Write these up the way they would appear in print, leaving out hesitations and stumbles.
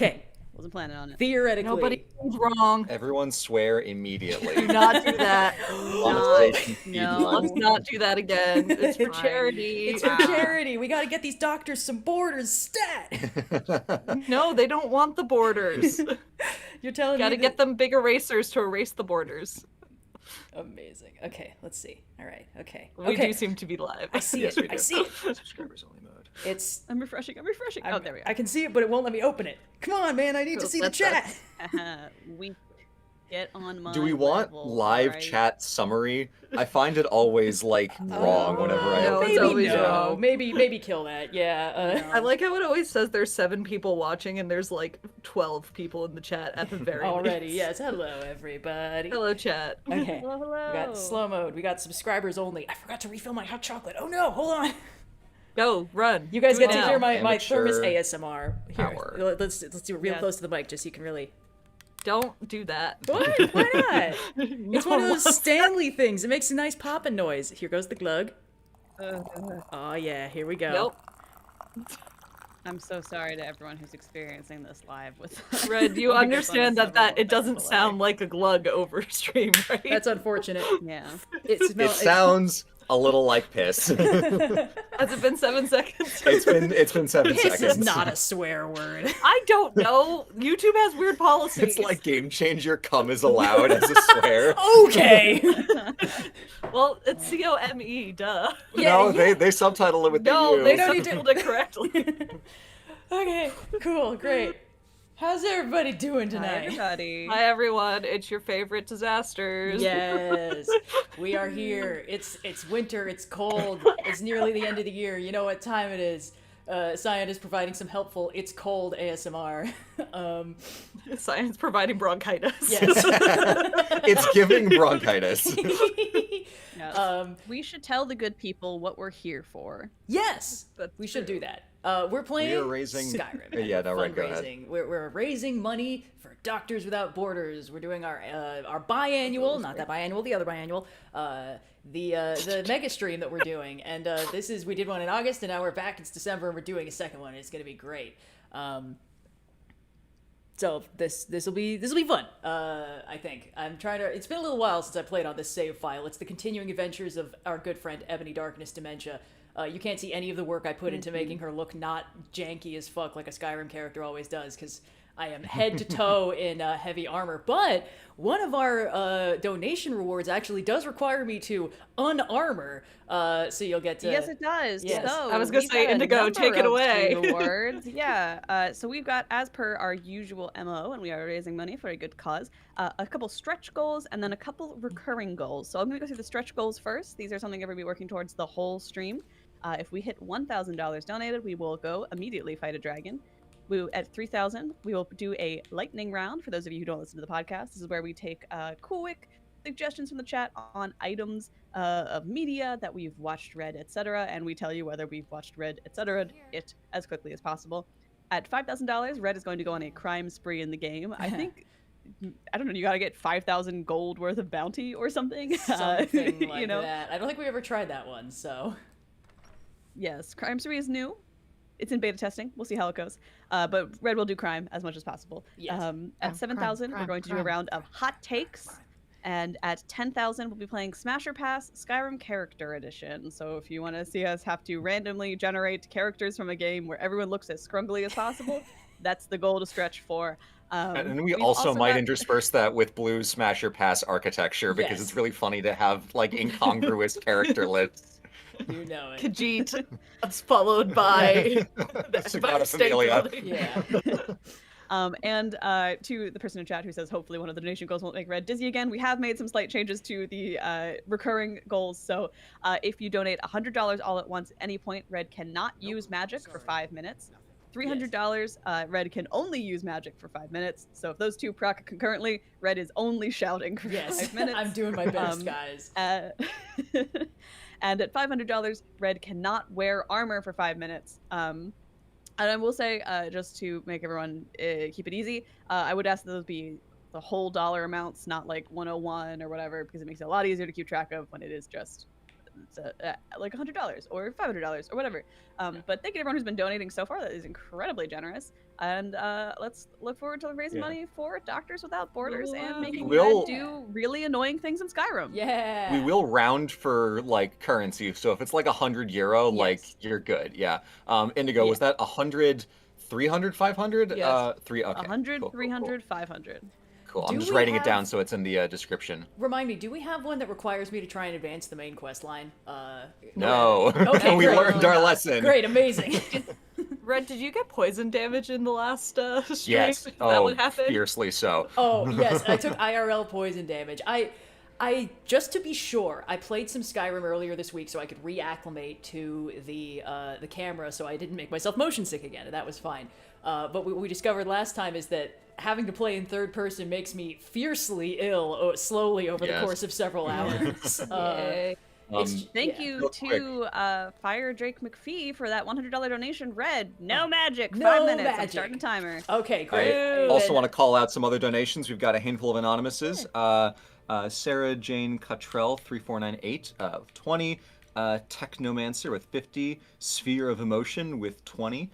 Okay. Wasn't planning on it. Theoretically. Nobody's wrong. Everyone swear immediately. Do not do that. Monetization speed No. run. Let's not do that again. It's for Fine. charity. It's for charity. We got to get these doctors some borders stat. No, they don't want the borders. You're telling Gotta me get them big erasers to erase the borders. Amazing. Okay, let's see. All right. Okay. We okay. do seem to be live. I see Yes, it. we do. I see it. Subscribers only mode. It's. I'm refreshing. Oh, there we go. I can see it, but it won't let me open it. Come on, man. I need to see the chat. We get on my Do we want level, live right? chat summary? I find it always like wrong whenever I No, open it's it. always no. wrong. Maybe kill that. Yeah. I like how it always says there's 7 people watching and there's like 12 people in the chat at the very Already. least. Yes. Hello, everybody. Hello, chat. Okay. Hello, hello. We got slow mode. We got subscribers only. I forgot to refill my hot chocolate. Oh no! Hold on. Go, run. You guys Do it get to now. hear my Amateur thermos ASMR. Here, hour. let's do it real Yeah. close to the mic, just so you can really. Don't do that. What? Why not? It's one of those No. Stanley things. It makes a nice popping noise. Here goes the glug. Oh yeah, here we go. Nope. I'm so sorry to everyone who's experiencing this live with us. Red, you We make fun understand of that several it doesn't people sound like a glug over stream, right? That's unfortunate. Yeah. It It sounds a little like piss. Has it been 7 seconds? it's been 7 Piss seconds. is not a swear word. I don't know. YouTube has weird policies. It's like Game Changer cum is allowed as a swear. Okay. Well, it's COME, duh. No, they subtitle it with No, the they U. don't need to do it correctly. Okay. Cool. Great. How's everybody doing Hi, tonight? everybody. Hi, everyone. It's your favorite disasters. Yes, we are here. It's winter. It's cold. It's nearly the end of the year. You know what time it is. Cyan is providing some helpful "It's cold" ASMR. Science providing bronchitis. Yes. It's giving bronchitis. Yes. We should tell the good people what we're here for. Yes, That's we should true. do that. We're playing We are raising- Skyrim. Yeah, no, right, go ahead. Fundraising. We're raising money for Doctors Without Borders. We're doing our biannual, not that biannual, the other biannual, the Megastream that we're doing. And we did one in August, and now we're back. It's December, and we're doing a second one. And it's gonna be great. So this will be fun. I think I'm trying to. It's been a little while since I played on this save file. It's the continuing adventures of our good friend Ebony Darkness Dementia. You can't see any of the work I put into making her look not janky as fuck like a Skyrim character always does, because I am head to toe in heavy armor. But one of our donation rewards actually does require me to unarmor, so you'll get to. Yes, it does. Yes. So I was gonna we've say, got a Indigo, number take it of away. Rewards. Yeah. So we've got, as per our usual MO, and we are raising money for a good cause, a couple stretch goals and then a couple recurring goals. So I'm going to go through the stretch goals first. These are something we're going to be working towards the whole stream. If we hit $1,000 donated, we will go immediately fight a dragon. At 3,000, we will do a lightning round. For those of you who don't listen to the podcast, this is where we take quick suggestions from the chat on items of media that we've watched, read, etc., and we tell you whether we've watched, read, etc. it as quickly as possible. At $5,000, Red is going to go on a crime spree in the game. I think, I don't know, you gotta get 5,000 gold worth of bounty or something. Something like you know? that. I don't think we ever tried that one, so. Yes, crime spree is new. It's in beta testing. We'll see how it goes. But Red will do crime as much as possible. Yes. At 7,000, we're going to do a round of hot takes. And at 10,000, we'll be playing Smasher Pass Skyrim Character Edition. So if you want to see us have to randomly generate characters from a game where everyone looks as scrumbly as possible, that's the goal to stretch for. And we we've also might got- intersperse that with Blue's Smasher Pass architecture because Yes. it's really funny to have like incongruous character lists. You know it. Khajiit. That's followed by That's by about State Amelia. Building. Yeah. And to the person in chat who says hopefully one of the donation goals won't make Red dizzy again, we have made some slight changes to the recurring goals. So if you donate $100 all at once at any point, Red cannot use magic for 5 minutes. $300, Red can only use magic for 5 minutes. So if those two proc concurrently, Red is only shouting for Yes. 5 minutes. I'm doing my best, guys. And at $500, Red cannot wear armor for 5 minutes. And I will say, just to make everyone keep it easy, I would ask that those be the whole dollar amounts, not like 101 or whatever, because it makes it a lot easier to keep track of when it is just like $100 or $500 or whatever. But thank you to everyone who's been donating so far. That is incredibly generous. And let's look forward to raising money for Doctors Without Borders and making will- Red do really annoying things in Skyrim. Yeah. We will round for like currency, so if it's like €100, like Yes. you're good. Yeah. Indigo, was that 100, 300, 500? Yes. 3. Okay. 100, cool, cool, 300, 500. Cool. Do I'm just we writing have- it down so it's in the description. Remind me, do we have one that requires me to try and advance the main quest line? No. Okay, we great. learned our lesson. Great, amazing. Red, did you get poison damage in the last stream? Yes. Is that Oh, what happened? fiercely so. Oh, yes, I took IRL poison damage. I just to be sure, I played some Skyrim earlier this week so I could reacclimate to the camera so I didn't make myself motion sick again, and that was fine. But what we discovered last time is that having to play in third person makes me fiercely ill slowly over the Yes. course of several hours. Yay. Thank yeah. you Real to Fire Drake McPhee for that $100 donation. Red, no magic. No 5 minutes. I'm magic. starting a timer. Okay, great. I also want to call out some other donations. We've got a handful of anonymouses. Sarah Jane Cottrell 3498 with 20, Technomancer with 50, Sphere of Emotion with 20,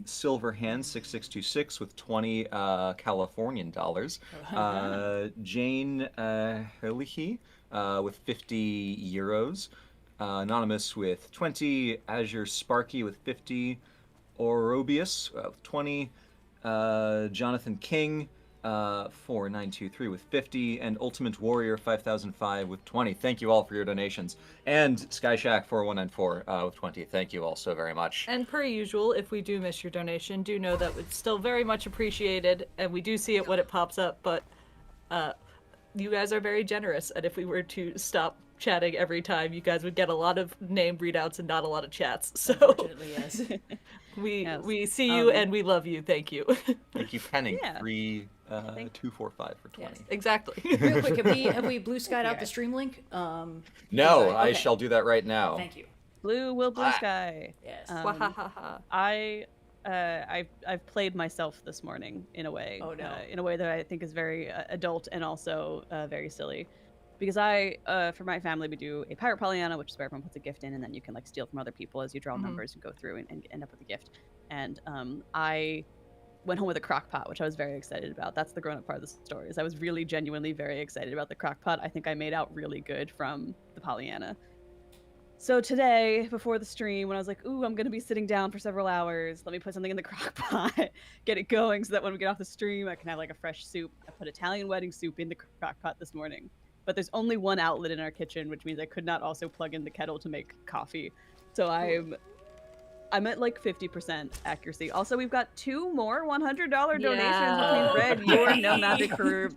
Silver Hand 6626 with 20 Californian dollars, Jane Herlihy with 50 euros, Anonymous with 20, Azure Sparky with 50, Orobius with 20, Jonathan King 4923 with 50, and Ultimate Warrior 5005 with 20. Thank you all for your donations. And Skyshack 4194 with 20. Thank you all so very much. And per usual, if we do miss your donation, do know that it's still very much appreciated, and we do see it when it pops up, but you guys are very generous, and if we were to stop chatting every time, you guys would get a lot of name readouts and not a lot of chats. So Unfortunately, yes. we see you and we love you. Thank you. Thank you, Penning. Yeah. 3245 for 20. Yes. Exactly. Real quick, have we blue skied out the stream link? No, I Okay. shall do that right now. Thank you. Blue will blue sky. Yes. Wahahaha. I've played myself this morning in a way. Oh, no. In a way that I think is very adult and also very silly. Because for my family, we do a pirate Pollyanna, which is where everyone puts a gift in, and then you can like steal from other people as you draw numbers and go through and end up with a gift. And I went home with a crock pot, which I was very excited about. That's the grown-up part of the story. Is I was really genuinely very excited about the crock pot. I think I made out really good from the Pollyanna. So today, before the stream, when I was like, ooh, I'm going to be sitting down for several hours, let me put something in the crock pot, get it going so that when we get off the stream, I can have like a fresh soup. I put Italian wedding soup in the crock pot this morning. But there's only one outlet in our kitchen, which means I could not also plug in the kettle to make coffee. So I'm at like 50% accuracy. Also, we've got 2 more $100 donations Yeah. between Red, your No Magic for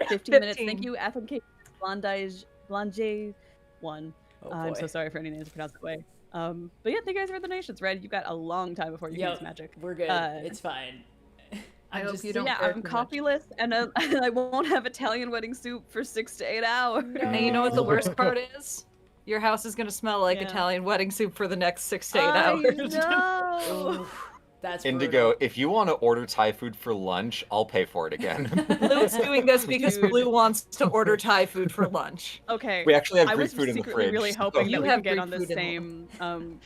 15 minutes. Thank you, FMK Blonde 1. Oh, I'm boy. so sorry for any names pronounced that way. But yeah, thank you guys for the donations. Red, you got a long time before you can Yep, use magic. we're good. It's fine. I hope you So don't yeah, care I'm too much. coffeeless, and I won't have Italian wedding soup for 6 to 8 hours. And you know what the worst part is? Your house is gonna smell like Yeah. Italian wedding soup for the next 6 to 8 I hours. know. Oof, that's Indigo, brutal. if you want to order Thai food for lunch, I'll pay for it again. Blue's doing this because Dude. Blue wants to order Thai food for lunch. Okay. We actually have I Greek was food in the secretly fridge. really so- hoping You that we have could get Greek on the food in same.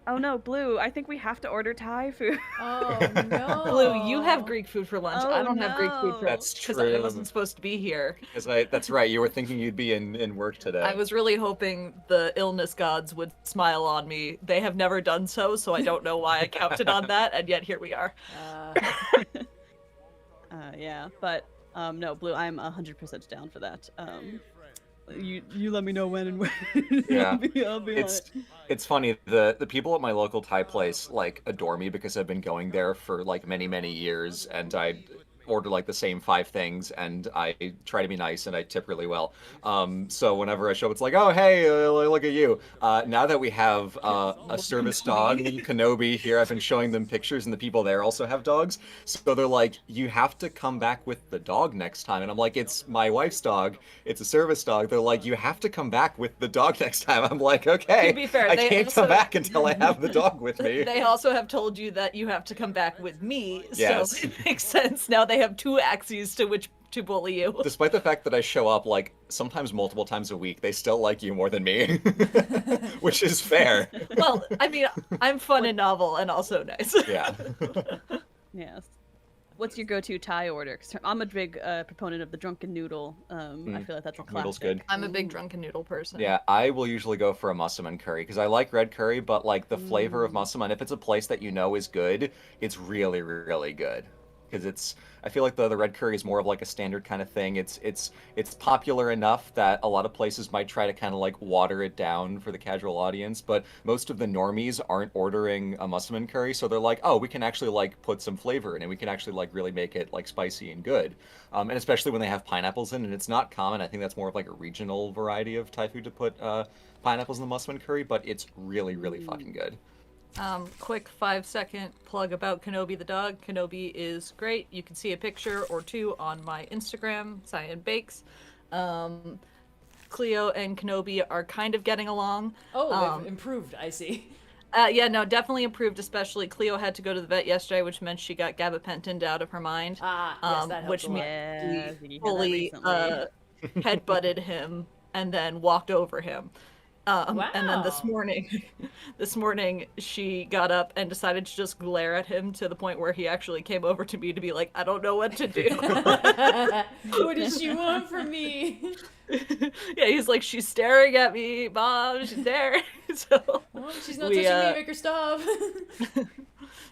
Oh no, Blue! I think we have to order Thai food. Oh no. Blue, you have Greek food for lunch. Oh, I don't have Greek food for no. That's because I true. wasn't supposed to be here. That's right. You were thinking you'd be in work today. I was really hoping the illness gods would smile on me. They have never done so, so I don't know why I counted on that, and yet here we are. Yeah, but no, Blue, I'm 100% down for that. You let me know when and where. Yeah. I'll be on it. It's funny, the people at my local Thai place like adore me because I've been going there for like many years, and I order like the same 5 things, and I try to be nice, and I tip really well. So whenever I show up, it's like, oh hey, look at you. Now that we have a service dog, Kenobi here, I've been showing them pictures, and the people there also have dogs. So they're like, you have to come back with the dog next time, and I'm like, it's my wife's dog, it's a service dog. They're like, you have to come back with the dog next time. I'm like, okay, To be fair, I they can't also- come back until I have the dog with me. They also have told you that you have to come back with me, Yes. so it makes sense. Now they have 2 axes to which to bully you. Despite the fact that I show up like sometimes multiple times a week, they still like you more than me, which is fair. Well, I mean, I'm fun and novel and also nice. Yeah. Yes. What's your go-to Thai order? 'Cause I'm a big proponent of the drunken noodle. I feel like that's a Drunken noodle's classic. good. I'm a big drunken noodle person. Yeah, I will usually go for a massaman curry because I like red curry, but like the flavor of massaman, if it's a place that you know is good, it's really, really good. Because I feel like the red curry is more of like a standard kind of thing. It's popular enough that a lot of places might try to kind of like water it down for the casual audience, but most of the normies aren't ordering a massaman curry, so they're like, oh, we can actually like put some flavor in it. We can actually like really make it like spicy and good. And especially when they have pineapples in it, it's not common. I think that's more of like a regional variety of Thai food to put pineapples in the massaman curry, but it's really, really fucking good. Quick 5-second plug about Kenobi the dog. Kenobi is great. You can see a picture or two on my Instagram, Cyan Bakes. Cleo and Kenobi are kind of getting along. Oh, they've improved, I see. Yeah, no, definitely improved, especially Cleo had to go to the vet yesterday, which meant she got gabapentined out of her mind. Yes, that helps which a lot. Yeah, means you we had that fully recently. headbutted him and then walked over him. And then this morning she got up and decided to just glare at him to the point where he actually came over to me to be like, I don't know what to do. What does she want from me? Yeah, he's like, she's staring at me, Mom, she's there. So Well, she's not touching me, make her stop.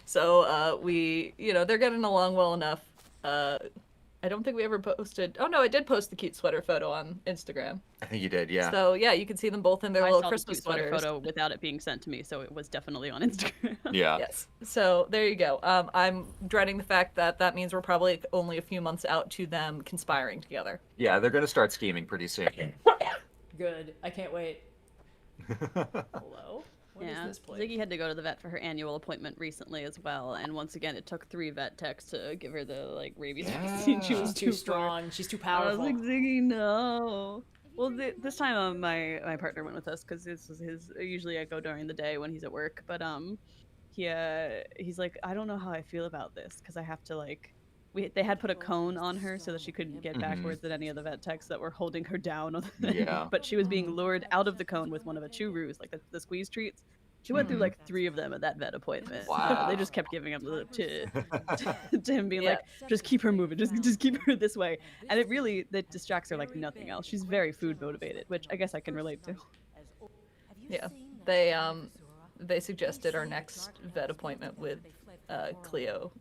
So they're getting along well enough. I don't think we ever posted. Oh no, I did post the cute sweater photo on Instagram. I think you did, yeah. So yeah, you can see them both in their I little saw Christmas the cute sweater sweaters. photo without it being sent to me, so it was definitely on Instagram. Yeah. Yes. So there you go. I'm dreading the fact that means we're probably only a few months out to them conspiring together. Yeah, they're gonna start scheming pretty soon. Good. I can't wait. Hello? What is this place? Ziggy had to go to the vet for her annual appointment recently as well, and once again, it took 3 vet techs to give her the like rabies vaccine. She was She's too strong. She's too I was powerful. like, Ziggy, no. Well, this time my partner went with us because this was his. Usually I go during the day when he's at work, but he's like, I don't know how I feel about this because I have to like. They had put a cone on her so that she couldn't get backwards at any of the vet techs that were holding her down. Yeah. But she was being lured out of the cone with one of the churros, like the squeeze treats. She went through like 3 of them at that vet appointment. Wow. They just kept giving him to him, being like, just keep her moving, just keep her this way. And that distracts her like nothing else. She's very food motivated, which I guess I can relate to. Yeah. They suggested our next vet appointment with Cleo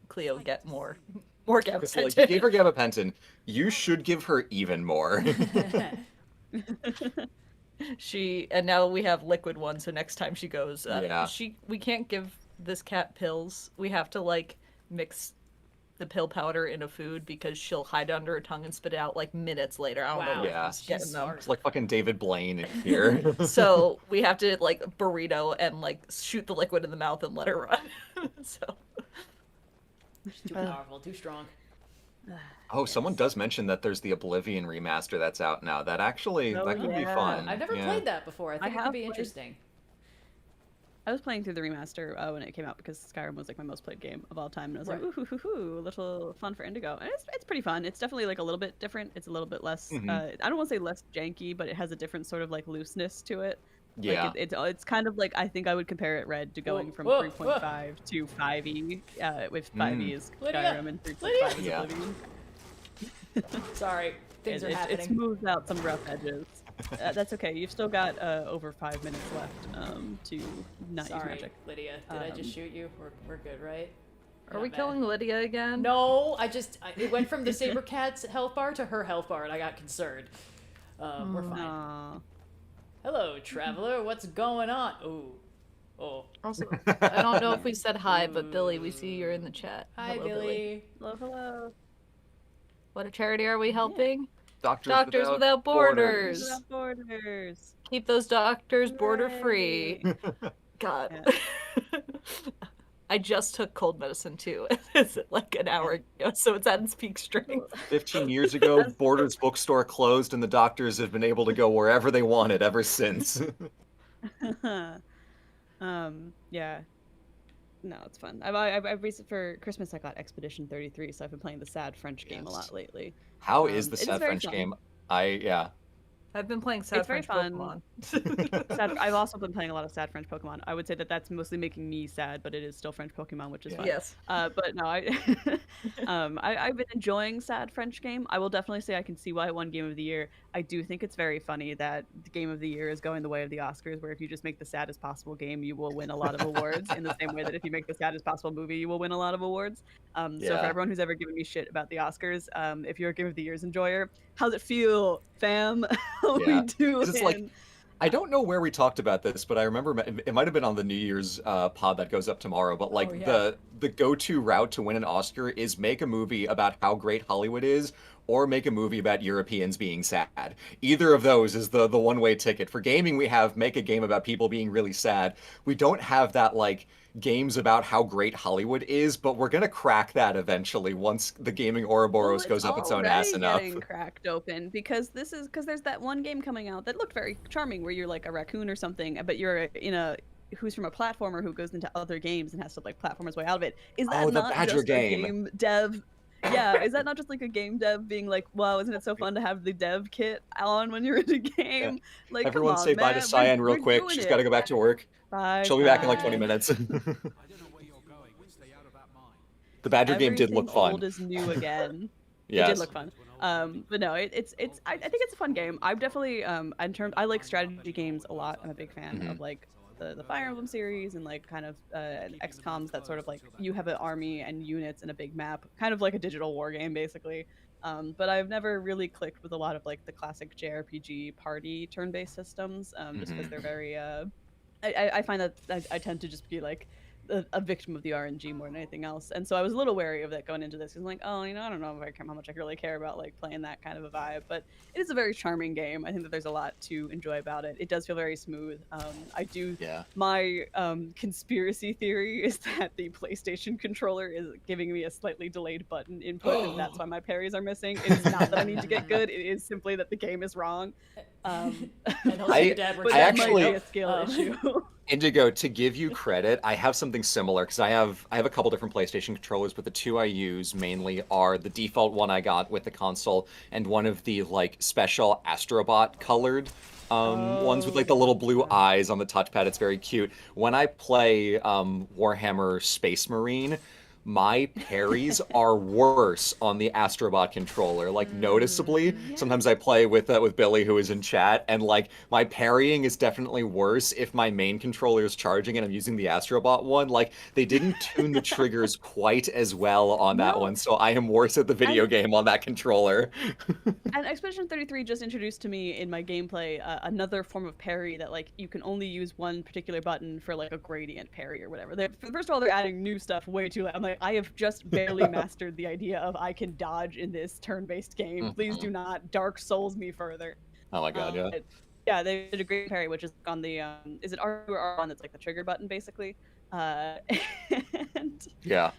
get more It's like, you gabapentin. gave her gabapentin. You should give her even more. And now we have liquid one, so next time she goes, Yeah. we can't give this cat pills. We have to like mix the pill powder in a food because she'll hide it under her tongue and spit it out like minutes later. I don't know Wow. what Yeah. she's getting She's them. smart. It's like fucking David Blaine in here. So we have to like burrito and like shoot the liquid in the mouth and let her run. So She's too powerful, too strong. Oh, someone does mention that there's the Oblivion remaster that's out now. That actually, that could be yeah. fun. I've never Yeah. played that before. I think it have could be played- interesting. I was playing through the remaster when it came out because Skyrim was like my most played game of all time, and I was like, Right. ooh, a little fun for Indigo. And it's pretty fun. It's definitely like a little bit different. It's a little bit less. I don't want to say less janky, but it has a different sort of like looseness to it. Yeah. Like it's kind of like I think I would compare it Red to going from whoa, 3.5 to 5e, with 5e is Lydia! Skyrim and 3.5 is Yeah. Oblivion. Sorry, things are It happening. smooths out some rough edges. That's okay. You've still got over 5 minutes left to not use Sorry, magic. Lydia. Did I just shoot you? We're good, right? are Not we mad. killing Lydia again? No, it went from the Saber Cat's health bar to her health bar, and I got concerned. We're fine. Aw. Hello, traveler. What's going on? Ooh. Oh. Also, I don't know if we said hi, but Billy, we see you're in the chat. Hi, Hello, Billy. Hello. What a charity are we helping? Doctors, Doctors Without Borders. Without Borders. Keep those doctors border free. Hooray. God. I just took cold medicine too. It's like an hour ago, so it's at its peak strength. 15 years ago, Borders bookstore closed, and the doctors have been able to go wherever they wanted ever since. Yeah. No, it's fun. I've recently for Christmas I got Expedition 33, so I've been playing the sad French game a Yes. lot lately. How is the It's sad very French fun. game? I've been playing sad It's very French fun. Pokemon. I've also been playing a lot of sad French Pokemon. I would say that that's mostly making me sad, but it is still French Pokemon, which is Yeah. fun. Yes. But no, I've been enjoying sad French game. I will definitely say I can see why it won Game of the Year. I do think it's very funny that the Game of the Year is going the way of the Oscars, where if you just make the saddest possible game, you will win a lot of awards. In the same way that if you make the saddest possible movie, you will win a lot of awards. So for Yeah. everyone who's ever given me shit about the Oscars, if you're a Game of the Year's enjoyer, how's it feel, fam? How Yeah. we doing? 'Cause it's like, I don't know where we talked about this, but I remember it might have been on the New Year's pod that goes up tomorrow. But like yeah. the go-to route to win an Oscar is make a movie about how great Hollywood is, or make a movie about Europeans being sad. Either of those is the one-way ticket. For gaming, we have make a game about people being really sad. We don't have that like games about how great Hollywood is, but we're gonna crack that eventually once the gaming Ouroboros goes up its own ass enough. Getting cracked open because there's that one game coming out that looked very charming where you're like a raccoon or something, but you're in a who's from a platformer who goes into other games and has to like platform his way out of it. Is that Oh, the not Badger just game. a game dev? Yeah, is that not just like a game dev being like, wow, isn't it so fun to have the dev kit on when you're in a game? Like, Everyone come on, say bye to man, Cyan real we're quick. doing She's it. got to go back to work. Bye. She'll be back in like 20 bye. minutes. I don't know where you're going. Stay out of that mine. The Badger game did look Everything fun. old is new again. It Yes. did look fun. But no, I think it's a fun game. I've definitely I like strategy games a lot. I'm a big fan of like the Fire Emblem series and like kind of XCOMs that sort of like you have an army and units and a big map, kind of like a digital war game basically. But I've never really clicked with a lot of like the classic JRPG party turn-based systems, just because they're very. I find that I tend to just be like a victim of the RNG more than anything else, and so I was a little wary of that going into this. Cause I'm like, oh, I don't know how much I really care about like playing that kind of a vibe, but it is a very charming game. I think that there's a lot to enjoy about it. It does feel very smooth. I do. Yeah. My conspiracy theory is that the PlayStation controller is giving me a slightly delayed button input, and that's why my parries are missing. It is not that I need to get good. It is simply that the game is wrong. And also I- your dad works But I that at might actually- be a skill issue. Indigo, to give you credit, I have something similar because I have a couple different PlayStation controllers, but the two I use mainly are the default one I got with the console and one of the like special Astrobot colored ones with like the little blue eyes on the touchpad. It's very cute. When I play Warhammer Space Marine, my parries are worse on the Astrobot controller, like noticeably. Sometimes I play with Billy, who is in chat, and like my parrying is definitely worse if my main controller is charging and I'm using the Astrobot one. Like they didn't tune the triggers quite as well on that No. one, so I am worse at the video game on that controller. And Expedition 33 just introduced to me in my gameplay another form of parry that like you can only use one particular button for like a gradient parry or whatever. First of all, they're adding new stuff way too late. I'm like, I have just barely mastered the idea of I can dodge in this turn-based game. Please do not Dark Souls me further. Oh my god, yeah. But, yeah, they did a great parry, which is on the is it R2 or R1 that's like the trigger button basically, and Yeah.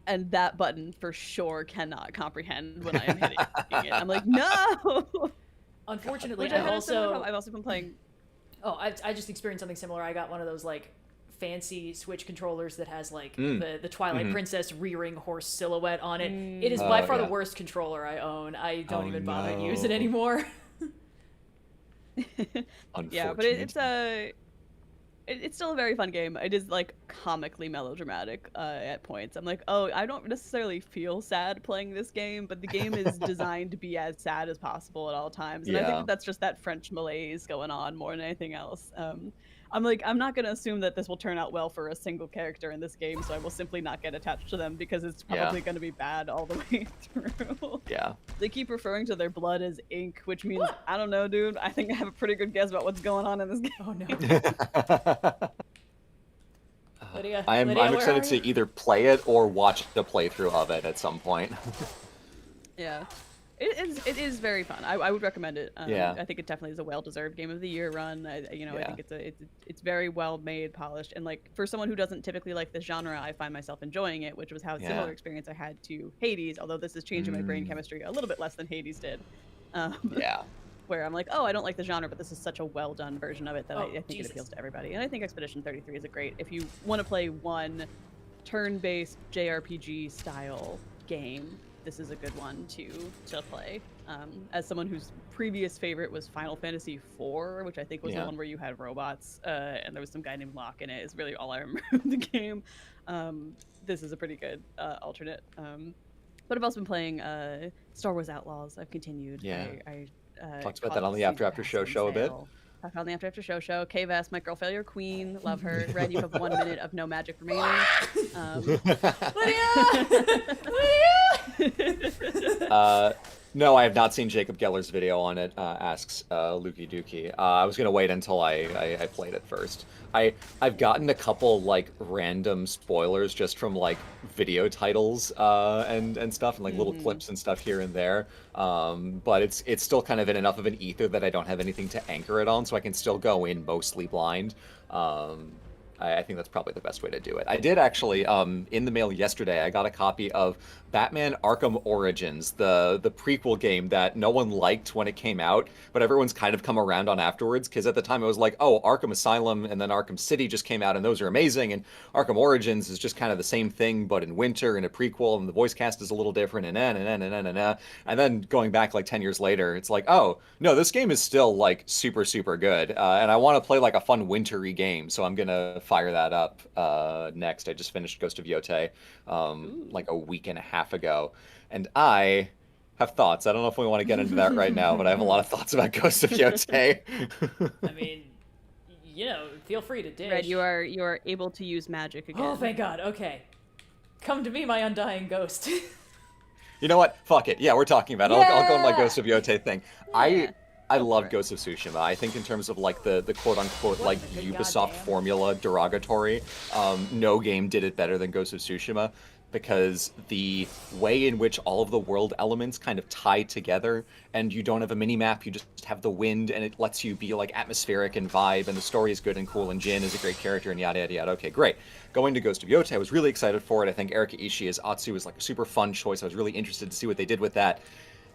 and that button for sure cannot comprehend when I am hitting it. I'm like, no. Unfortunately, Which I've I've also been playing. Oh, I just experienced something similar. I got one of those like fancy Switch controllers that has like the Twilight Princess rearing horse silhouette on it. It is by far the worst controller I own. I don't even bother to use it no. anymore. Yeah, but it's still a very fun game. It is like comically melodramatic at points. I'm like, oh, I don't necessarily feel sad playing this game, but the game is designed to be as sad as possible at all times. And I think Yeah. that that's just that French malaise going on more than anything else. I'm like, I'm not going to assume that this will turn out well for a single character in this game, so I will simply not get attached to them because it's probably going to be bad all the way through. Yeah. They keep referring to their blood as ink, which means, I don't know, dude. I think I have a pretty good guess about what's going on in this game. Oh no. Lydia, I'm Lydia, where excited are to you? either play it or watch the playthrough of it at some point. Yeah. It is very fun. I would recommend it. Yeah. I think it definitely is a well-deserved Game of the Year run. I Yeah. think it's very well made, polished, and like for someone who doesn't typically like this genre, I find myself enjoying it, which was how Yeah. similar experience I had to Hades. Although this is changing my brain chemistry a little bit less than Hades did. Yeah. where I'm like, oh, I don't like the genre, but this is such a well done version of it that Oh, I think Jesus. it appeals to everybody. And I think Expedition 33 is a great, if you want to play one turn-based JRPG style game, this is a good one to play. As someone whose previous favorite was Final Fantasy IV, which I think was the one where you had robots, and there was some guy named Locke in it, is really all I remember of the game. This is a pretty good alternate. But I've also been playing Star Wars Outlaws. I've continued. Yeah. I Talked about caught that on the season After pass show on show a bit. sale. Talked about the After show. K-Vest, my girl failure queen. Love her. Red, you have 1 minute of no magic remaining. No, I have not seen Jacob Geller's video on it, asks Lukey Dookie. I was going to wait until I played it first. I've gotten a couple, like, random spoilers just from, like, video titles and stuff, and, like, little clips and stuff here and there. But it's still kind of in enough of an ether that I don't have anything to anchor it on, so I can still go in mostly blind. I think that's probably the best way to do it. I did actually, in the mail yesterday, I got a copy of Batman Arkham Origins, the prequel game that no one liked when it came out, but everyone's kind of come around on afterwards, because at the time it was like, oh, Arkham Asylum and then Arkham City just came out, and those are amazing, and Arkham Origins is just kind of the same thing, but in winter, and a prequel, and the voice cast is a little different, and then going back like 10 years later, it's like, oh, no, this game is still like super, super good, and I want to play like a fun wintry game, so I'm gonna fire that up next. I just finished Ghost of Yotei like a week and a half ago, and I have thoughts. I don't know if we want to get into that right now, but I have a lot of thoughts about Ghost of Yotei. I mean, you know, feel free to dish. Red, you are able to use magic again. Oh, thank God. Okay. Come to me, my undying ghost. You know what? Fuck it. Yeah, we're talking about it. I'll go on my Ghost of Yotei thing. Yeah. I love Ghost of Tsushima. I think in terms of like the quote-unquote like the Ubisoft goddamn? formula derogatory, no game did it better than Ghost of Tsushima, because the way in which all of the world elements kind of tie together, and you don't have a mini-map, you just have the wind, and it lets you be like atmospheric and vibe, and the story is good and cool, and Jin is a great character, and yada yada yada. Okay, great. Going to Ghost of Yotei, I was really excited for it. I think Erika Ishii as Atsu was like a super fun choice. I was really interested to see what they did with that.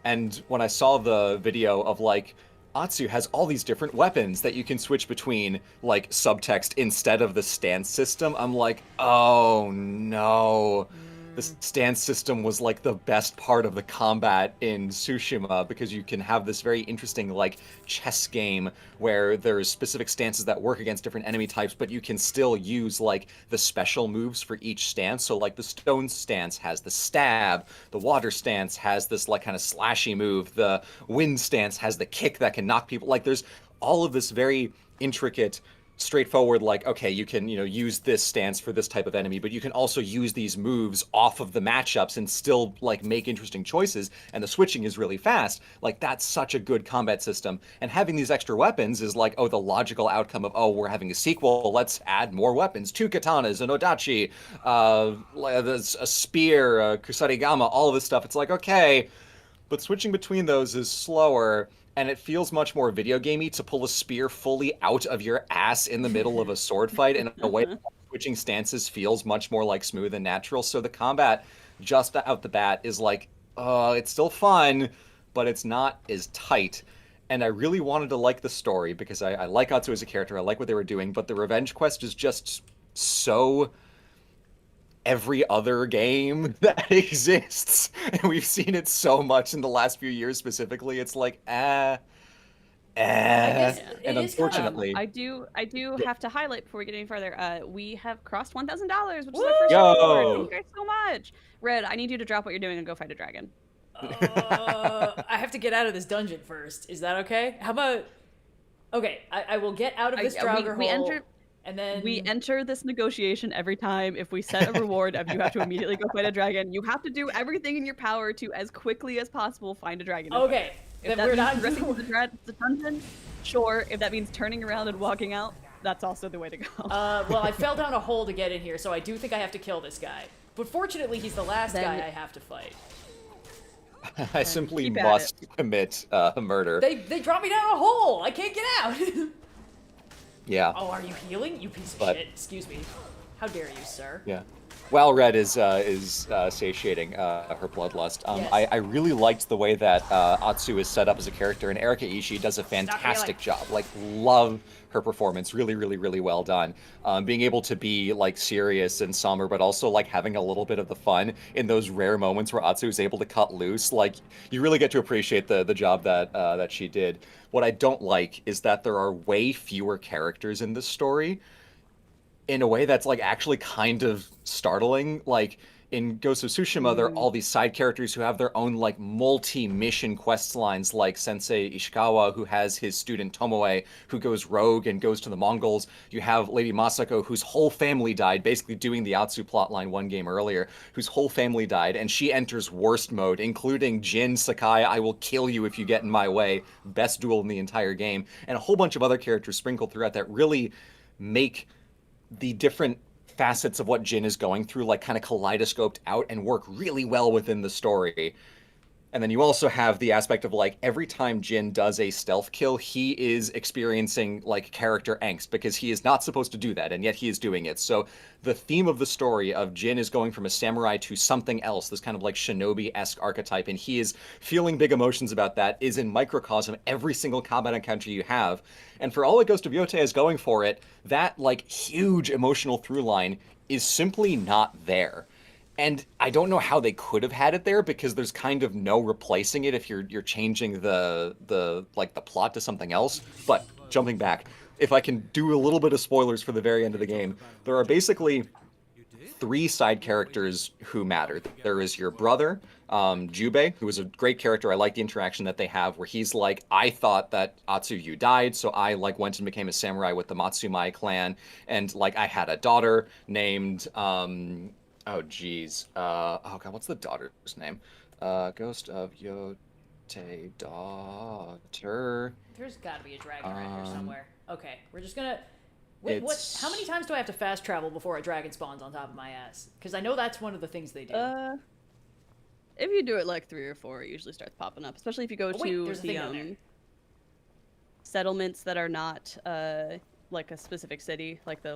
And when I saw the video of like, Atsu has all these different weapons that you can switch between, like, subtext instead of the stance system, I'm like, oh no. The stance system was, like, the best part of the combat in Tsushima, because you can have this very interesting, like, chess game where there's specific stances that work against different enemy types, but you can still use, like, the special moves for each stance. So, like, the stone stance has the stab, the water stance has this, like, kind of slashy move, the wind stance has the kick that can knock people. Like, there's all of this very intricate, straightforward, like, okay, you can, you know, use this stance for this type of enemy, but you can also use these moves off of the matchups and still, like, make interesting choices, and the switching is really fast. Like, that's such a good combat system, and having these extra weapons is like, oh, the logical outcome of, oh, we're having a sequel, let's add more weapons, 2 katanas, an odachi, a spear, a kusarigama, all of this stuff. It's like, okay, but switching between those is slower, and it feels much more video gamey to pull a spear fully out of your ass in the middle of a sword fight in a way that switching stances feels much more like smooth and natural. So the combat just out the bat is like, it's still fun, but it's not as tight. And I really wanted to like the story because I like Atsu as a character, I like what they were doing, but the revenge quest is just so every other game that exists, and we've seen it so much in the last few years specifically. It's like and unfortunately, I do have to highlight before we get any further. We have crossed $1,000, which is our first Yo! reward. Thank you guys so much. Red, I need you to drop what you're doing and go fight a dragon. I have to get out of this dungeon first. Is that okay? How about? Okay, I will get out of this Draugr hole. And then we enter this negotiation every time. If we set a reward of you have to immediately go fight a dragon, you have to do everything in your power to, as quickly as possible, find a dragon. Okay, if then that we're means not progressing to the dungeon, sure. If that means turning around and walking out, that's also the way to go. Well, I fell down a hole to get in here, so I do think I have to kill this guy. But fortunately, he's the last guy I have to fight. I simply must commit murder. They dropped me down a hole. I can't get out. Yeah. Oh, are you healing? You piece of shit. Excuse me. How dare you, sir? Yeah. While Red is satiating her bloodlust, Yes. I really liked the way that Atsu is set up as a character, and Erika Ishii does a fantastic job. Like, love her performance, really, really, really well done. Being able to be like serious and somber, but also like having a little bit of the fun in those rare moments where Atsu is able to cut loose. Like, you really get to appreciate the job that she did. What I don't like is that there are way fewer characters in this story in a way that's like actually kind of startling. Like in Ghost of Tsushima, there are all these side characters who have their own like multi-mission quest lines, like Sensei Ishikawa, who has his student Tomoe, who goes rogue and goes to the Mongols. You have Lady Masako, whose whole family died, basically doing the Atsu plotline one game earlier, whose whole family died, and she enters worst mode, including Jin Sakai, I will kill you if you get in my way, best duel in the entire game, and a whole bunch of other characters sprinkled throughout that really make the different facets of what Jin is going through, like kind of kaleidoscoped out and work really well within the story. And then you also have the aspect of like every time Jin does a stealth kill, he is experiencing like character angst because he is not supposed to do that, and yet he is doing it. So the theme of the story of Jin is going from a samurai to something else, this kind of like shinobi-esque archetype, and he is feeling big emotions about that, is in microcosm every single combat encounter you have. And for all that Ghost of Yotei is going for it, that like huge emotional through line is simply not there. And I don't know how they could have had it there because there's kind of no replacing it if you're changing the like the plot to something else. But jumping back, if I can do a little bit of spoilers for the very end of the game, there are basically three side characters who matter. There is your brother, Jubei, who is a great character. I like the interaction that they have where he's like, I thought that Atsuyu died, so I like went and became a samurai with the Matsumai clan, and like I had a daughter named oh geez. Oh god, what's the daughter's name? Ghost of Yotei daughter. There's got to be a dragon around here somewhere. Okay, we're just gonna. Wait, what? How many times do I have to fast travel before a dragon spawns on top of my ass? Because I know that's one of the things they do. If you do it like 3 or 4, it usually starts popping up. Especially if you go to the settlements that are not like a specific city, like the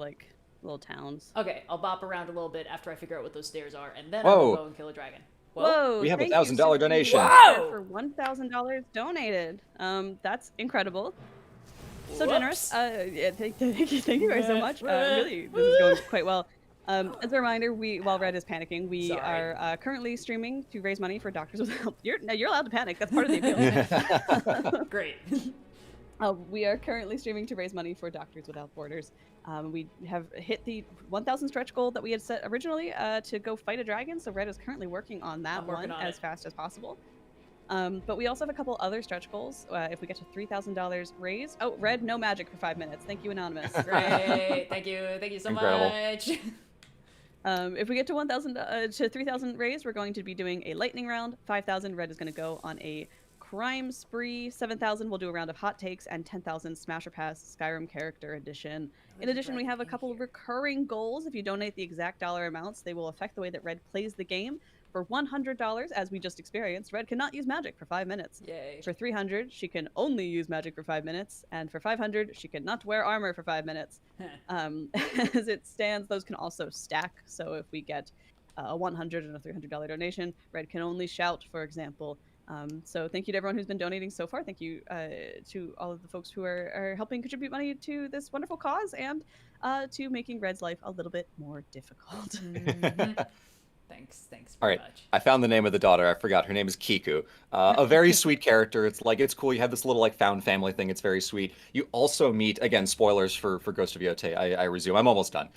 little towns. Okay, I'll bop around a little bit after I figure out what those stairs are, and then I'll go and kill a dragon. Whoa! We have $1,000 donation. Whoa! For $1,000 donated. That's incredible. So generous. Yeah, thank you very so much. Really, this is going quite well. As a reminder, while Red is panicking, we are currently streaming to raise money for Doctors Without. You're allowed to panic. That's part of the appeal. Great. We are currently streaming to raise money for Doctors Without Borders. We have hit the 1,000 stretch goal that we had set originally to go fight a dragon. So Red is currently working on that one as fast as possible. But we also have a couple other stretch goals. If we get to $3,000 raised. Oh, Red, no magic for 5 minutes. Thank you, Anonymous. Great. Thank you so much. If we get to 1,000 to 3,000 raised, we're going to be doing a lightning round. 5,000, Red is going to go on a crime spree. 7,000, we'll do a round of hot takes, and 10,000 Smash or Pass Skyrim Character Edition. In addition, we have a couple recurring goals. If you donate the exact dollar amounts, they will affect the way that Red plays the game. For $100, as we just experienced, Red cannot use magic for 5 minutes. Yay. For $300, she can only use magic for 5 minutes. And for $500, she cannot wear armor for 5 minutes. As it stands, those can also stack. So if we get a $100 and a $300 donation, Red can only shout, for example. So thank you to everyone who's been donating so far. Thank you to all of the folks who are helping contribute money to this wonderful cause and to making Red's life a little bit more difficult. Mm-hmm. Thanks All very right, much. I found the name of the daughter. I forgot. Her name is Kiku. A very sweet character. It's cool. You have this little like found family thing. It's very sweet. You also meet, again, spoilers for Ghost of Yotei. I resume. I'm almost done.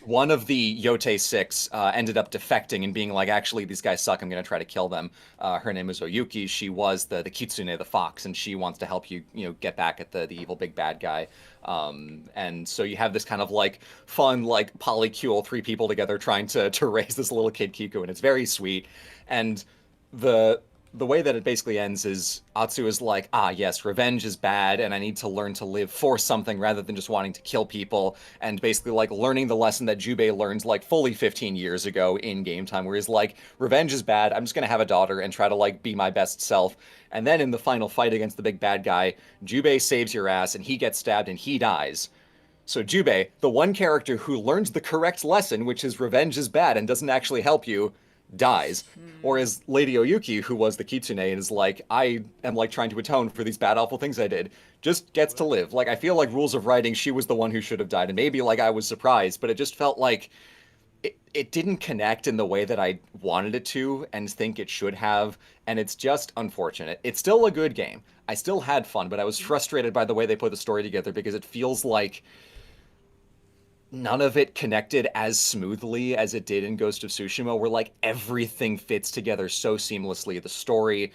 One of the Yotei 6 ended up defecting and being like, actually, these guys suck. I'm going to try to kill them. Her name is Oyuki. She was the Kitsune, the fox, and she wants to help you, get back at the evil big bad guy. And so you have this kind of like fun, like polycule 3 people together trying to raise this little kid Kiku, and it's very sweet. And the way that it basically ends is Atsu is like, yes, revenge is bad, and I need to learn to live for something rather than just wanting to kill people, and basically like learning the lesson that Jubei learned like fully 15 years ago in game time, where he's like, revenge is bad, I'm just gonna have a daughter and try to like be my best self. And then in the final fight against the big bad guy, Jubei saves your ass and he gets stabbed and he dies. So Jubei, the one character who learns the correct lesson, which is revenge is bad and doesn't actually help you, dies. Whereas Lady Oyuki, who was the Kitsune and is like, I am like trying to atone for these bad, awful things I did, just gets to live. Like, I feel like rules of writing, she was the one who should have died. And maybe like I was surprised, but it just felt like it didn't connect in the way that I wanted it to and think it should have, and it's just unfortunate. It's still a good game. I still had fun, but I was frustrated by the way they put the story together because it feels like none of it connected as smoothly as it did in Ghost of Tsushima, where like everything fits together so seamlessly. The story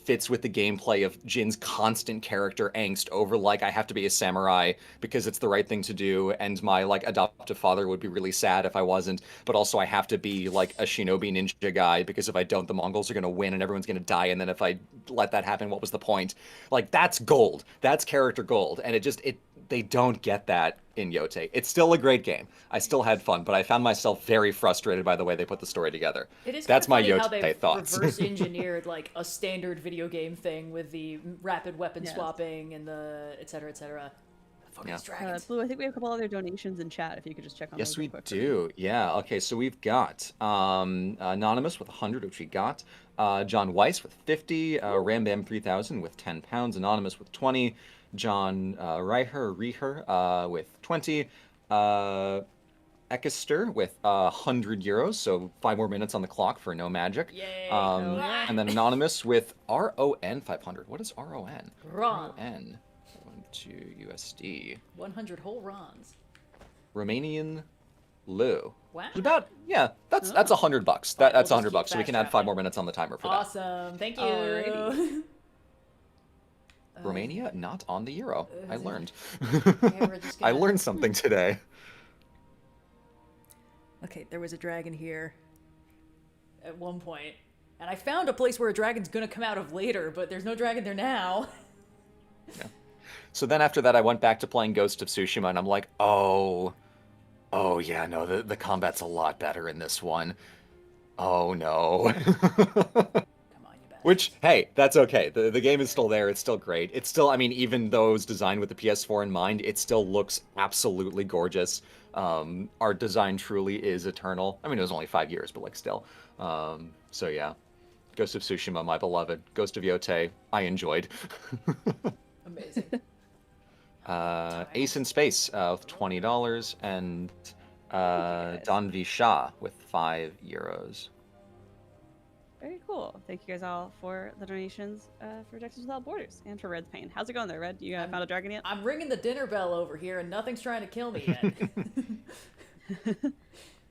fits with the gameplay of Jin's constant character angst over like I have to be a samurai because it's the right thing to do, and my like adoptive father would be really sad if I wasn't, but also I have to be like a shinobi ninja guy because if I don't, the Mongols are gonna win and everyone's gonna die, and then if I let that happen, what was the point? Like that's gold. That's character gold, and it they don't get that in Yote. It's still a great game. I still had fun, but I found myself very frustrated by the way they put the story together. It is That's my funny how Yote they've thoughts. reverse engineered like a standard video game thing with the rapid weapon Yes. swapping and the et cetera, et cetera. Fucking Yeah. dragons. Blue, I think we have a couple other donations in chat. If you could just check on Yes, those we real quick for me. do. Yeah. Okay. So we've got Anonymous with 100, which we got. John Weiss with 50. Rambam 3000 with 10 pounds. Anonymous with 20. John Reiher with 20. Ekister with 100 euros. So 5 more minutes on the clock for no magic. Yay. yeah. And then Anonymous with RON 500. What is RON? Ron. RON. To USD. 100 whole Rons. Romanian Lou. Wow. It's about that's $100. That's we'll $100 just bucks. keep So we can fast add 5 traveling. more minutes on the timer for that. Awesome. Thank you. Alrighty. Romania not on the euro. I learned. Okay, we're just I gonna- learned something today. Okay, there was a dragon here at one point, and I found a place where a dragon's gonna come out of later, but there's no dragon there now. So then after that, I went back to playing Ghost of Tsushima, and I'm like, oh yeah, no, the combat's a lot better in this one. Oh no. Come on, you bastard. Which, hey, that's okay. The game is still there. It's still great. It's still, I mean, even though it's designed with the PS4 in mind, it still looks absolutely gorgeous. Art design truly is eternal. I mean, it was only 5 years, but like still. So yeah, Ghost of Tsushima, my beloved. Ghost of Yote, I enjoyed. Amazing. Ace in Space with $20, and Don V. Shah with 5 euros. Very cool. Thank you guys all for the donations for Texas Without Borders and for Red's Pain. How's it going there, Red? You found a dragon yet? I'm ringing the dinner bell over here, and nothing's trying to kill me yet.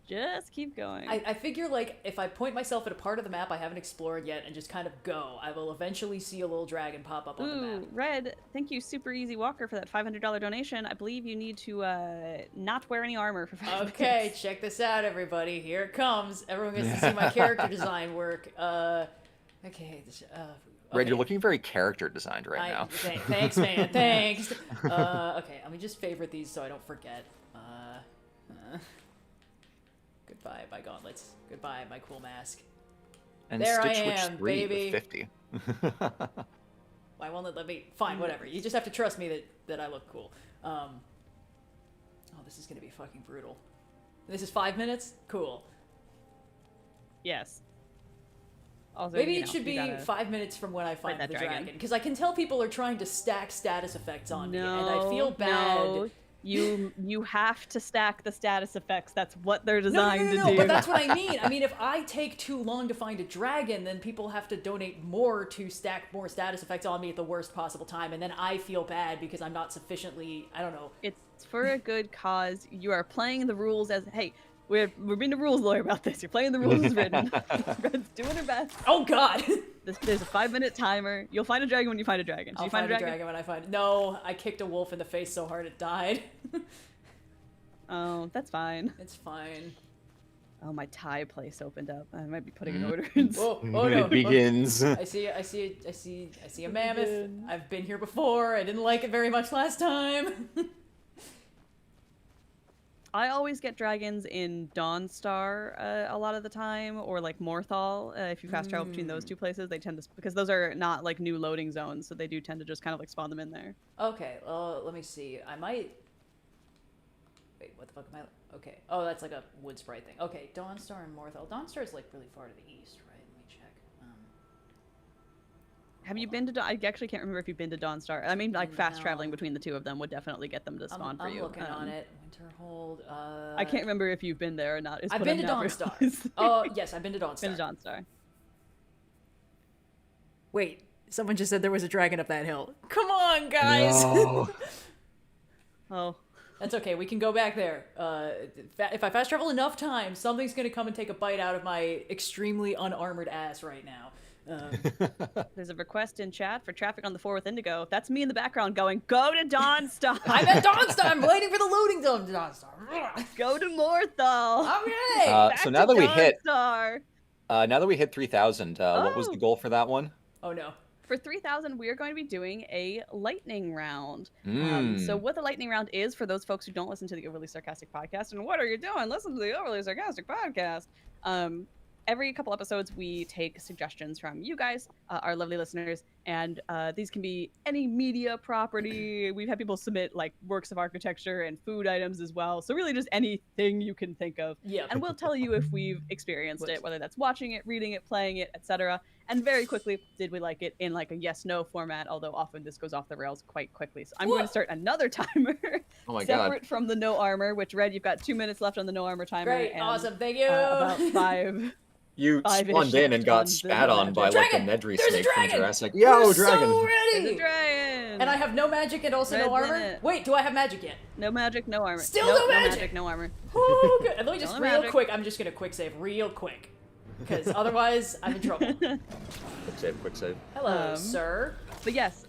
Just keep going. I figure, like, if I point myself at a part of the map I haven't explored yet and just kind of go, I will eventually see a little dragon pop up on the map. Ooh, Red, thank you, Super Easy Walker, for that $500 donation. I believe you need to not wear any armor for 5 Okay, minutes. check this out, everybody. Here it comes. Everyone gets to see my character design work. Okay. Red, okay. you're looking very character designed right now. Thanks, man. Thanks. Okay, let me just favorite these so I don't forget. Goodbye, my gauntlets. Goodbye, my cool mask. And There I Stitch Witch am, 3 baby. with 50. Why won't it let me? Fine, whatever. You just have to trust me that I look cool. Oh, this is gonna be fucking brutal. This is 5 minutes? Cool. Yes. Also, Maybe you it know, should you be gotta 5 minutes from when I find the that dragon. dragon. Because I can tell people are trying to stack status effects on me, and I No, feel bad. no. You have to stack the status effects. That's what they're No, designed to do. but that's what I mean. I mean, if I take too long to find a dragon, then people have to donate more to stack more status effects on me at the worst possible time, and then I feel bad because I'm not sufficiently, I don't know. It's for a good cause. You are playing the rules as, hey, we're being a rules lawyer about this. You're playing the rules as written. Red's doing her best. Oh god! There's a 5-minute timer. You'll find a dragon when you find a dragon. Did I'll you find a dragon? when I find it. No, I kicked a wolf in the face so hard it died. Oh, that's fine. It's fine. Oh, my Thai place opened up. I might be putting an order in. Whoa, oh no. It begins. I see a mammoth. I've been here before. I didn't like it very much last time. I always get dragons in Dawnstar a lot of the time, or like Morthal. If you fast travel between those two places, they tend to, because those are not like new loading zones, so they do tend to just kind of like spawn them in there. Okay, let me see. I might. Wait, what the fuck am I? Okay. Oh, that's like a wood sprite thing. Okay, Dawnstar and Morthal. Dawnstar is like really far to the east, right? Let me check. Have you been to? I actually can't remember if you've been to Dawnstar. I mean, like fast No. traveling between the two of them would definitely get them to spawn for I'm you. looking on it. Winterhold. I can't remember if you've been there or not. Is I've what been I'm to now Dawnstar. realizing. Oh, yes, I've been to Dawnstar. Been to Dawnstar. Wait, someone just said there was a dragon up that hill. Come on, guys. No. Oh. That's okay. We can go back there. If I fast travel enough times, something's gonna come and take a bite out of my extremely unarmored ass right now. There's a request in chat for traffic on the 4 with Indigo. That's me in the background going, go to Dawnstar! I'm at Dawnstar! I'm waiting for the loading zone to Dawnstar! Go to Morthal! Okay! Back So now to that we hit, Dawnstar! now that we hit 3,000, what was the goal for that one? Oh no. For 3,000, we are going to be doing a lightning round. Mm. So what the lightning round is, for those folks who don't listen to the Overly Sarcastic podcast, and what are you doing? Listen to the Overly Sarcastic podcast. Every couple episodes, we take suggestions from you guys, our lovely listeners, and these can be any media property. We've had people submit like works of architecture and food items as well. So really just anything you can think of. Yeah. And we'll tell you if we've experienced it, whether that's watching it, reading it, playing it, etc. And very quickly, did we like it in like a yes/no format, although often this goes off the rails quite quickly. So I'm going to start another timer. Oh my separate God. from the no armor, which, Red, you've got 2 minutes left on the no armor timer. Great, and, awesome, thank you! about 5. You Five-ish spawned in and left got on the spat on by like the Dragon! Nedry There's a snake from dragon! Jurassic. We're Yo, so dragon! ready! There's a dragon! And I have no magic and also no Red's in armor? it. Wait, do I have magic yet? No magic, no armor. Still Nope, no magic! No armor. Ooh, good. And let me just Still real magic. quick, I'm just gonna quick save real quick. Because otherwise, I'm in trouble. Quick save, quick save. Hello, sir. But yes,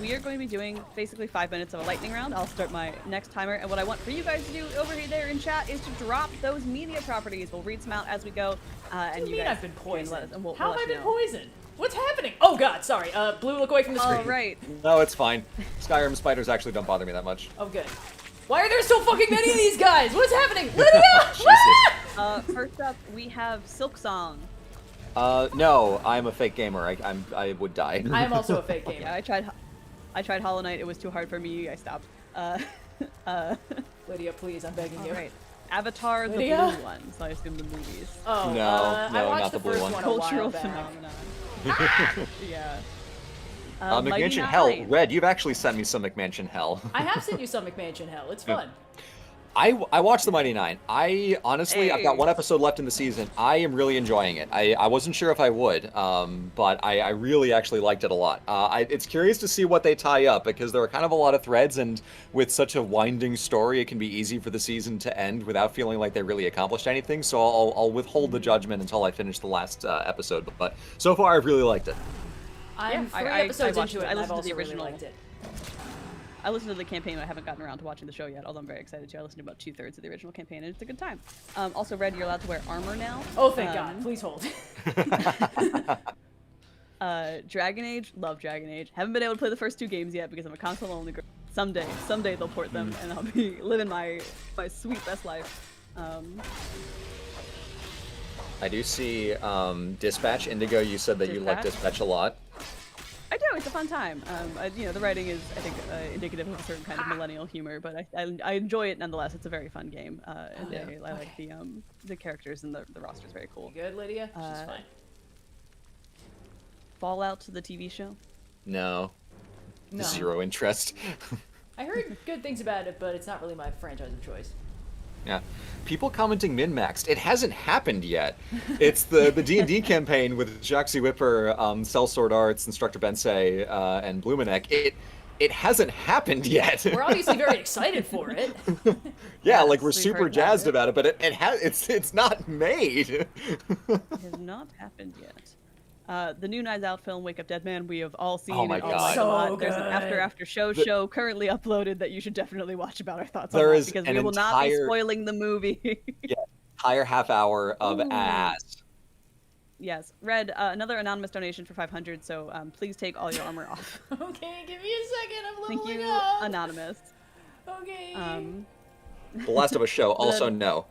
we are going to be doing basically 5 minutes of a lightning round. I'll start my next timer, and what I want for you guys to do over there in chat is to drop those media properties. We'll read some out as we go, What and do you you mean guys I've been can poisoned? let us- and we'll How let have I you been know. poisoned? What's happening? Oh god, sorry. Blue, look away from the screen. All right. No, it's fine. Skyrim spiders actually don't bother me that much. Oh good. Why are there so fucking many of these guys? What's happening? Lydia! Jesus. First up, we have Silk Song. No, I'm a fake gamer. I would die. I am also a fake gamer. Yeah, I tried Hollow Knight. It was too hard for me. I stopped. Lydia, please, I'm begging All you. right. Avatar, the Lydia? blue one. So I assume the movies. Oh, No, I no, watched not the the blue first one. one a while Cultural back. phenomenon. Yeah. Mighty McMansion Hell. Nine. Red, you've actually sent me some McMansion Hell. I have sent you some McMansion Hell. It's fun. I watched the Mighty Nine. I honestly, I've got Hey. one episode left in the season. I am really enjoying it. I wasn't sure if I would, but I really actually liked it a lot. It's curious to see what they tie up because there are kind of a lot of threads, and with such a winding story, it can be easy for the season to end without feeling like they really accomplished anything. So I'll withhold the judgment until I finish the last episode. But so far, I've really liked it. I'm Yeah, 3 I episodes watched into it. it, I and I've listened to the also really original. liked it. I listened to the campaign, but I haven't gotten around to watching the show yet, although I'm very excited to. I listened to about 2/3 of the original campaign, and it's a good time. Also, Red, you're allowed to wear armor now. Oh, thank God. Please hold. Dragon Age, love Dragon Age. Haven't been able to play the first 2 games yet because I'm a console-only girl. Someday they'll port them, and I'll be living my sweet best life. I do see Dispatch Indigo. You said that you like Dispatch? Dispatch a lot. I do. It's a fun time. The writing is, I think, indicative of a certain kind of millennial humor, but I enjoy it nonetheless. It's a very fun game, and yeah. I like the characters and the roster is very cool. You good, Lydia? She's fine. Fallout, the TV show. No. No. Zero interest. I heard good things about it, but it's not really my franchise of choice. Yeah. People commenting min-maxed. It hasn't happened yet. It's the D&D campaign with Jaxie Whipper, Sellsword Arts, Instructor Bensei, and Blumenek. It hasn't happened yet. We're obviously very excited for it. Yeah, like we're we've super heard about jazzed it. about it, but it's not made. It has not happened yet. The new Knives Out film, Wake Up Dead Man, we have all seen. Oh my and all God. liked a So lot. There's an good. after show currently uploaded that you should definitely watch about our thoughts There on that is because an we will not be entire- spoiling the movie. Entire half hour of Ooh. ass. Yes, Red, another anonymous donation for 500. So please take all your armor off. Okay, give me a second. I'm Thank leveling you, up. anonymous. Okay. The Last of Us show. Also, no.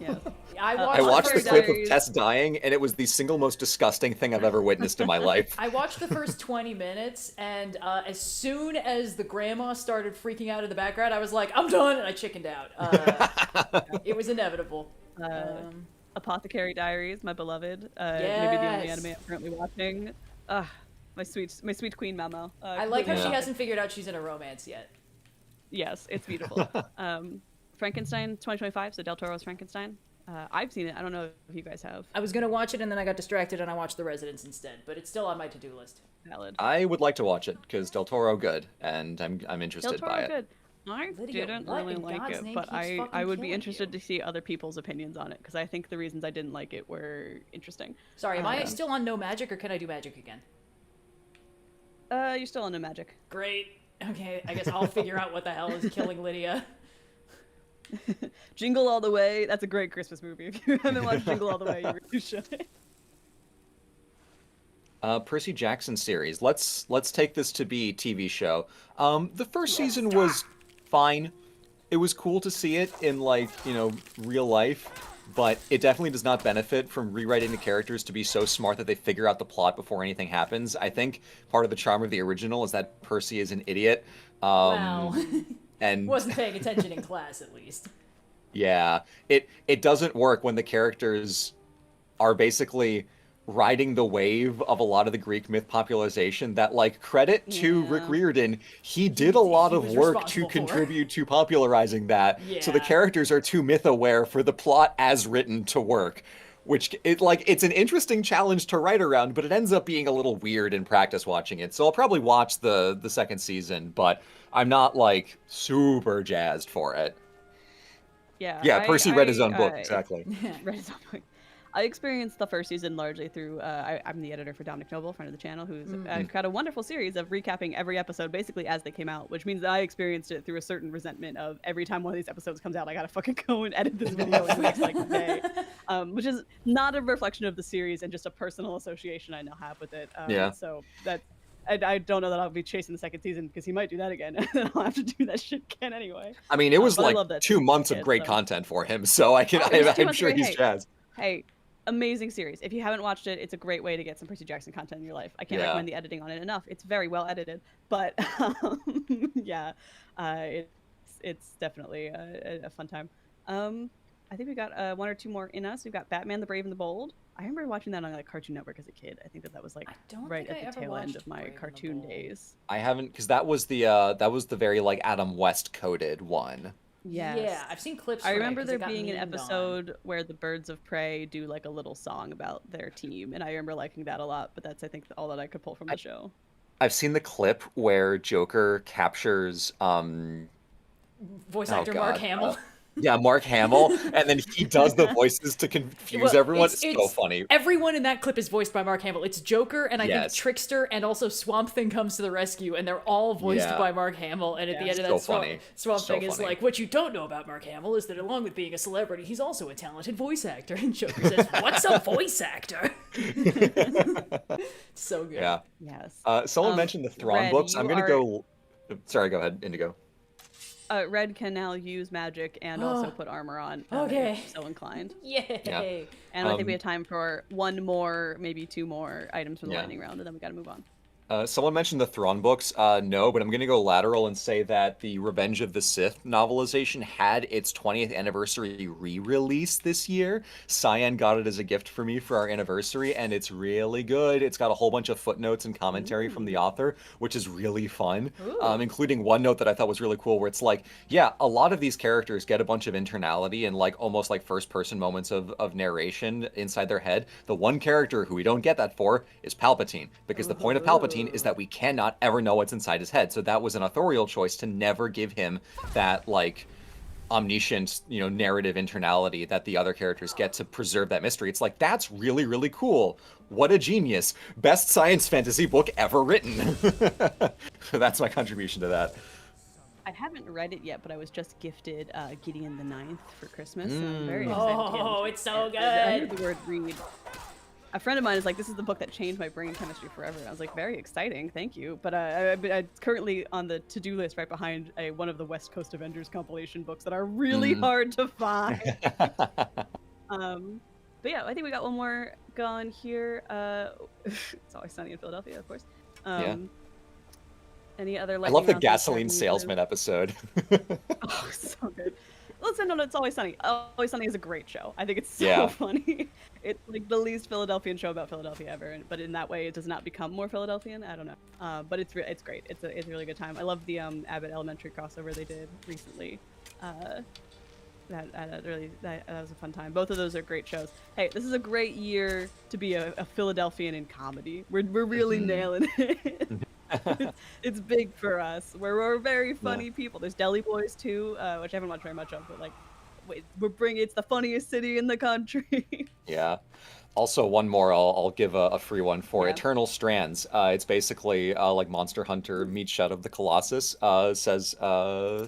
Yeah. I I watched the first- clip of Diaries. Tess dying, and it was the single most disgusting thing I've ever witnessed in my life. I watched the first 20 minutes, and as soon as the grandma started freaking out in the background, I was like, I'm done, and I chickened out. It was inevitable. Apothecary Diaries, my beloved. Maybe the only Yes. anime I'm currently watching. My sweet queen Mamo. I like how she Yeah. hasn't figured out she's in a romance yet. Yes, it's beautiful. Frankenstein 2025, so Del Toro's Frankenstein. I've seen it. I don't know if you guys have. I was gonna watch it, and then I got distracted, and I watched The Residents instead, but it's still on my to-do list. Valid. I would like to watch it because Del Toro good, and I'm Del interested Toro by it. good. I Lydia, didn't what really in like God's it, name but keeps I fucking would be killing interested you? to see other people's opinions on it because I think the reasons I didn't like it were interesting. Sorry, am I still on no magic, or can I do magic again? You're still on No Magic. Great. Okay, I guess I'll figure out what the hell is killing Lydia. Jingle All the Way. That's a great Christmas movie. If you haven't watched Jingle All the Way, you really should. Percy Jackson series. Let's take this to be TV show. The first season was fine. It was cool to see it in real life, but it definitely does not benefit from rewriting the characters to be so smart that they figure out the plot before anything happens. I think part of the charm of the original is that Percy is an idiot. Wow. And Wasn't paying attention in class, at least. yeah, it doesn't work when the characters are basically riding the wave of a lot of the Greek myth popularization that, credit to Yeah. Rick Riordan, he did a lot he of was work to responsible for. contribute to popularizing that. So the Yeah. characters are too myth aware for the plot as written to work. Which it's an interesting challenge to write around, but it ends up being a little weird in practice watching it. So I'll probably watch the second season, but I'm not super jazzed for it. Yeah. Yeah, Percy read his own book, exactly. Read his own book. I experienced the first season largely through. I'm the editor for Dominic Noble, friend of the channel, who's got a wonderful series of recapping every episode basically as they came out, which means that I experienced it through a certain resentment of every time one of these episodes comes out, I gotta fucking go and edit this video in the next day, which is not a reflection of the series and just a personal association I now have with it. Yeah. So that. I don't know that I'll be chasing the second season because he might do that again, and I'll have to do that shit again anyway. I mean, it was but I love that 2 series months as a of kid, great so. content for him, so I'm It was 2 I'm months sure straight. he's jazzed. Hey, amazing series. If you haven't watched it, it's a great way to get some Percy Jackson content in your life. I can't Yeah. recommend the editing on it enough. It's very well edited, but yeah, it's definitely a fun time. I think we got 1 or 2 more in us. We've got Batman: The Brave and the Bold. I remember watching that on Cartoon Network as a kid. I think that was I don't right think I at the ever tail end watched of my Brave and the cartoon Bold. days. I haven't, because that was the very Adam West coded one. Yes. Yeah, I've seen clips I from it remember 'cause there it got being an memed on. episode where the Birds of Prey do a little song about their team, and I remember liking that a lot. But that's I think all that I could pull from the show. I've seen the clip where Joker captures Voice oh actor Mark God, Hamill. Mark Hamill, and then he does the voices to confuse Well, everyone. It's so funny. Everyone in that clip is voiced by Mark Hamill. It's Joker, and I think Yes. Trickster, and also Swamp Thing comes to the rescue, and they're all voiced Yeah. by Mark Hamill. And at the end of So that, funny. Swamp So Thing is funny. like, what you don't know about Mark Hamill is that along with being a celebrity, he's also a talented voice actor. And Joker says, "What's a voice actor?" So good. Yeah. Yes. Someone mentioned the Thrawn Red, books. I'm you gonna are- go. Sorry, go ahead, Indigo. Red can now use magic and also put armor on. Okay. If so inclined. Yay! And I think we have time for 1 more, maybe 2 more items from the Yeah. lightning round, and then we got to move on. Someone mentioned the Thrawn books. No, but I'm going to go lateral and say that the Revenge of the Sith novelization had its 20th anniversary re-release this year. Cyan got it as a gift for me for our anniversary, and it's really good. It's got a whole bunch of footnotes and commentary from the author, which is really fun, including one note that I thought was really cool, where it's yeah, a lot of these characters get a bunch of internality and almost first-person moments of narration inside their head. The one character who we don't get that for is Palpatine, because the point of Palpatine is that we cannot ever know what's inside his head. So that was an authorial choice to never give him that omniscient, narrative internality that the other characters get to preserve that mystery. It's that's really, really cool. What a genius. Best science fantasy book ever written. So that's my contribution to that. I haven't read it yet, but I was just gifted Gideon the Ninth for Christmas, and I'm very excited to get Oh, into it's so it. I heard good. the word read. a friend of mine is like, this is the book that changed my brain chemistry forever. And I was like, very exciting, thank you. But it's currently on the to-do list right behind one of the West Coast Avengers compilation books that are really hard to find. But yeah, I think we got one more going here. It's Always Sunny in Philadelphia, of course. Any other? I love the lightning rounds that gasoline we salesman episode. Oh, so good. Listen, no, It's Always Sunny. Always Sunny is a great show. I think it's so Yeah. funny. It's like the least Philadelphian show about Philadelphia ever, but in that way, it does not become more Philadelphian. I don't know. But it's great. It's a really good time. I love the Abbott Elementary crossover they did recently. That was a fun time. Both of those are great shows. Hey, this is a great year to be a Philadelphian in comedy. We're really nailing it. It's big for us. We're very funny people. There's Deli Boys too, which I haven't watched very much of, but like, it's the funniest city in the country. Yeah. Also, one more I'll give a free one for Yeah. Eternal Strands. It's basically like Monster Hunter meets Shadow of the Colossus, says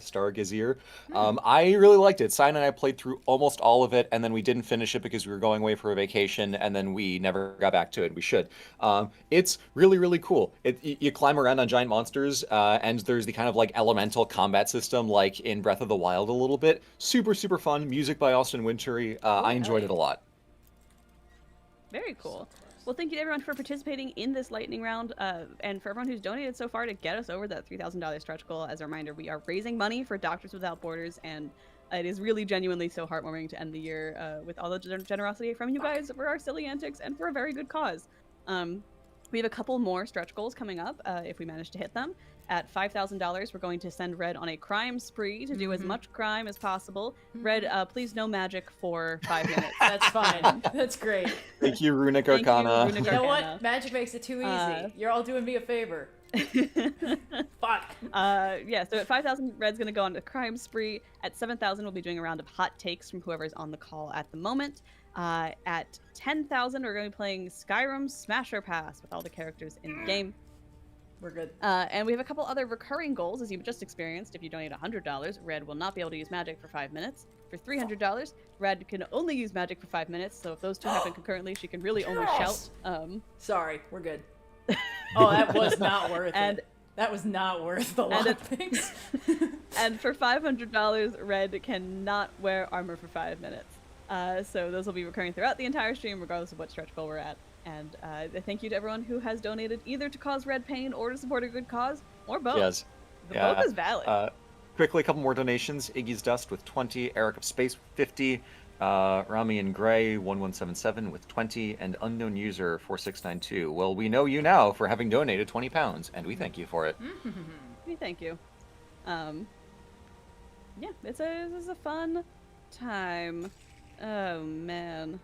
Star Gazir. I really liked it. Sign and I played through almost all of it, and then we didn't finish it because we were going away for a vacation, and then we never got back to it. We should. It's really, really cool. You climb around on giant monsters, and there's the kind of like elemental combat system like in Breath of the Wild a little bit. Super, super fun. Music by Austin Wintory. I enjoyed it a lot. Very cool. Well, thank you to everyone for participating in this lightning round, and for everyone who's donated so far to get us over that $3,000 stretch goal. As a reminder, we are raising money for Doctors Without Borders, and it is really genuinely so heartwarming to end the year with all the generosity from you guys for our silly antics and for a very good cause. We have a couple more stretch goals coming up if we manage to hit them. At $5,000, we're going to send Red on a crime spree to do as much crime as possible. Red, please no magic for 5 minutes. That's fine. That's great. Thank you, Runic Thank you, Arcana. Runic You know Arcana. what? Magic makes it too easy. You're all doing me a favor. Fuck. Yeah, so at 5,000, Red's going to go on a crime spree. At 7,000, we'll be doing a round of hot takes from whoever's on the call at the moment. At 10,000, we're going to be playing Skyrim Smasher Pass with all the characters in the game. We're good. And we have a couple other recurring goals, as you've just experienced. If you donate $100, Red will not be able to use magic for 5 minutes. For $300, Red can only use magic for 5 minutes, so if those two happen concurrently, she can really only shout. Sorry, we're good. Oh, that was not worth And- it. That was not worth the lot of things. And for $500, Red cannot wear armor for 5 minutes. So those will be recurring throughout the entire stream, regardless of what stretch goal we're at. And thank you to everyone who has donated either to cause Red pain or to support a good cause, or both. Yes. Both is valid. Quickly, a couple more donations. Iggy's Dust with 20, Eric of Space with 50, Rami and Gray 1177 with 20, and Unknown User 4692. Well, we know you now for having donated £20, and we thank you for it. We thank you. Yeah, this is a fun time. Oh man,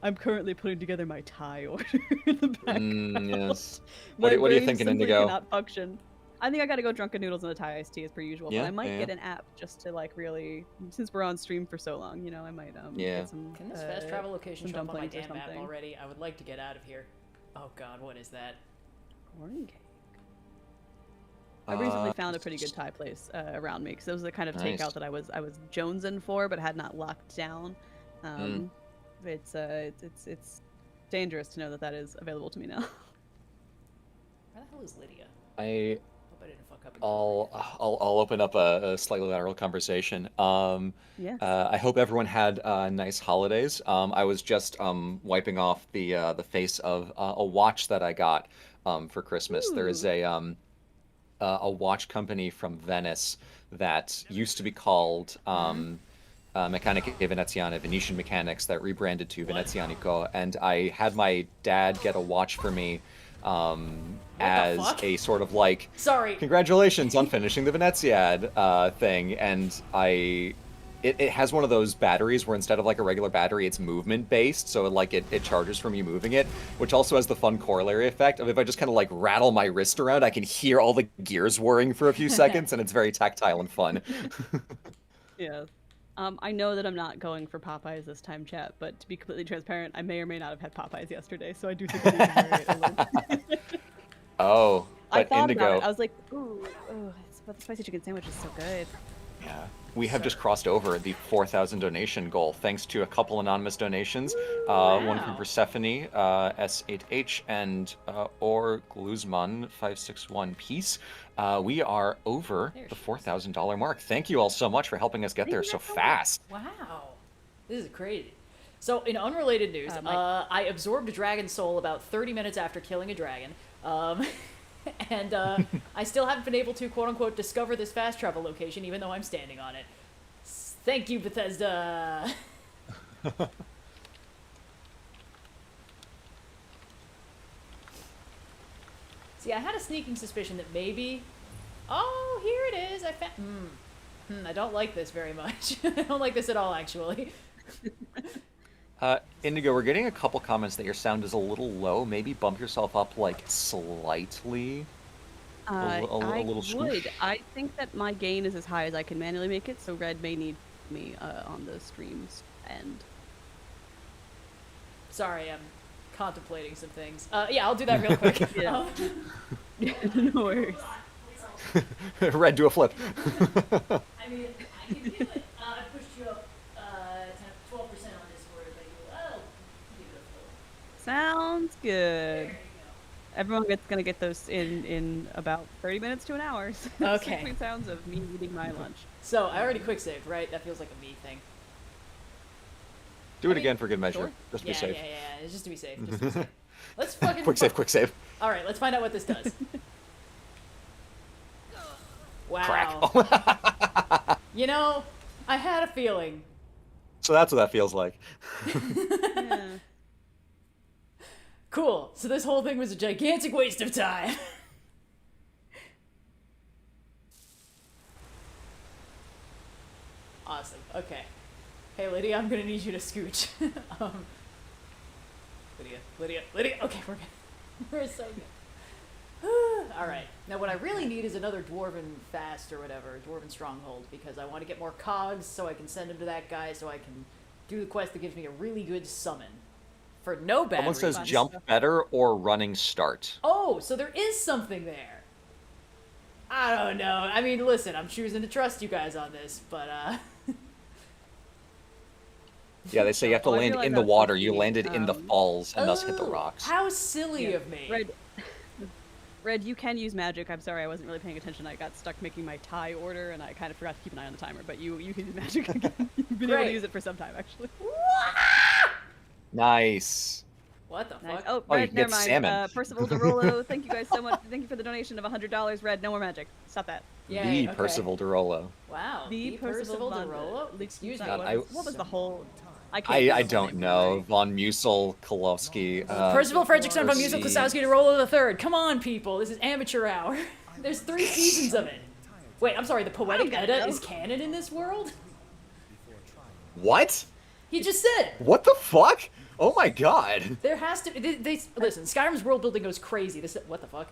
I'm currently putting together my tie order in the background. Yes. My What are you brain thinking, simply Indigo? cannot function. I think I gotta go drunken noodles and a Thai iced tea as per usual. Yeah, but I might yeah, get yeah. an app just to like really, since we're on stream for so long, you know, I might Yeah. get some. Can this fast travel location some show up on my dumplings or damn map something. already? I would like to get out of here. Oh god, what is that? Corn cake. I recently found a pretty good Thai place around me because it was the kind of Nice. takeout that I was jonesing for but had not locked down. It's dangerous to know that is available to me now. Where the hell is Lydia? I Hope I didn't fuck up again. I'll open up a slightly lateral conversation. Yes. I hope everyone had nice holidays. I was just wiping off the face of a watch that I got for Christmas. There is a watch company from Venice that used to be called Meccaniche Veneziane, Venetian Mechanics, that rebranded to Venezianico, and I had my dad get a watch for me as fuck? a sort of like Sorry. congratulations on finishing the Veneziad thing, and it has one of those batteries where instead of like a regular battery, it's movement based, so it charges from you moving it, which also has the fun corollary effect of if I just kind of like rattle my wrist around, I can hear all the gears whirring for a few seconds, and it's very tactile and fun. Yes. I know that I'm not going for Popeyes this time, chat, but to be completely transparent, I may or may not have had Popeyes yesterday, so I do think it is very alert. Oh, I but thought Indigo. about it. I was like, ooh, but the spicy chicken sandwich is so good. Yeah. we have just crossed over the 4,000 donation goal thanks to a couple anonymous donations. One from Wow. Persephone, S8H, and or Gluzman 561 Peace. We are over There the she is. $4,000 mark. Thank you all so much for helping us get there so fast. Wow. This is crazy. So, in unrelated news, Mike. I absorbed a dragon soul about 30 minutes after killing a dragon. And I still haven't been able to, quote unquote, discover this fast travel location, even though I'm standing on it. Thank you, Bethesda. See, I had a sneaking suspicion that maybe. Oh, here it is. I found. I don't like this very much. I don't like this at all, actually. Indigo, we're getting a couple comments that your sound is a little low. Maybe bump yourself up like slightly. A I little swoosh. would. I think that my gain is as high as I can manually make it, so Red may need me on the stream's end. Sorry, I'm contemplating some things. Yeah, I'll do that real quick. Yeah. No worries. Red, do a flip. I mean, I can do it. I pushed you up 12% on Discord, but I'll give it a full. Sounds good. There you Everyone gonna get those in about 30 minutes to an hour. So Okay. sweet sounds of me eating my lunch. So, I already quick saved, right? That feels like a me thing. Do it again for good measure. Sure. Just be Yeah, safe. yeah. Just to be safe. Just to be safe. Let's fucking. Quick save, quick save. Alright, let's find out what this does. Wow. Crack. You know, I had a feeling. So that's what that feels like. Yeah. Cool. So this whole thing was a gigantic waste of time. Awesome. Okay. Hey, Lydia, I'm gonna need you to scooch. um, Lydia. Okay, we're good. We're so good. All right. Now, what I really need is another dwarven fast or whatever, dwarven stronghold, because I want to get more cogs so I can send them to that guy, so I can do the quest that gives me a really good summon for no bad Someone says reasons. jump better or running start. Oh, so there is something there. I don't know. I mean, listen, I'm choosing to trust you guys on this, but Yeah, they say you have to Oh, I land realize in the that's water. so You sweet. landed in the falls and thus hit the Oh, rocks. How silly Yeah. of me. Red, you can use magic. I'm sorry, I wasn't really paying attention. I got stuck making my tie order, and I kind of forgot to keep an eye on the timer. But you can use magic again. You've been able Great. to use it for some time, actually. Nice. What the Nice. fuck? Oh, Oh, you Red, can never get mind. salmon. Percival DeRollo, thank you guys so much. Thank you for the donation of $100. Red, no more magic. Stop that. Yay, The okay. Percival DeRollo. Wow. The Percival de von Rollo? Excuse me. What God, what was the whole? I can't don't know. Von Musel, Kolowski. Percival Fredrickson von Percy. Musiel Klosowski de Rollo III. Come on, people. This is amateur hour. There's 3 seasons of it. Wait, I'm sorry. The Poetic I don't Edda know. is canon in this world? What? He just said. What the fuck? Oh my god. There has to be. Listen, Skyrim's world building goes crazy. This. What the fuck?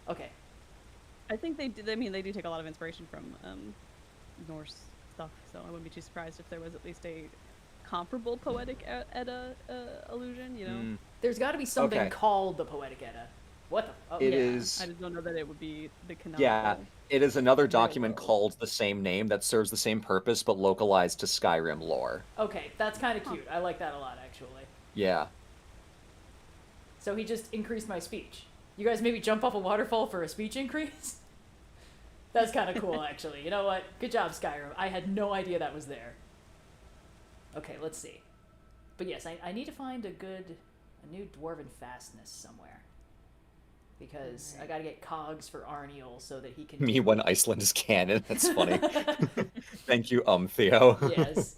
Okay. I think they did. I mean, they do take a lot of inspiration from Norse stuff, so I wouldn't be too surprised if there was at least a comparable poetic Edda allusion. You know, There's got to be something Okay. called the Poetic Edda. What the? Oh, It yeah. is. I just don't know that it would be the canonical. Yeah, it is another document world. called the same name that serves the same purpose but localized to Skyrim lore. Okay, that's kind of cute. I like that a lot, actually. Yeah. So he just increased my speech. You guys maybe jump off a waterfall for a speech increase? That's kind of cool, actually. You know what? Good job, Skyrim. I had no idea that was there. Okay, let's see. But yes, I need to find a new dwarven fastness somewhere. Because I gotta get cogs for Arniel so that he can... Me when Iceland is canon. That's funny. Thank you, Theo. Yes.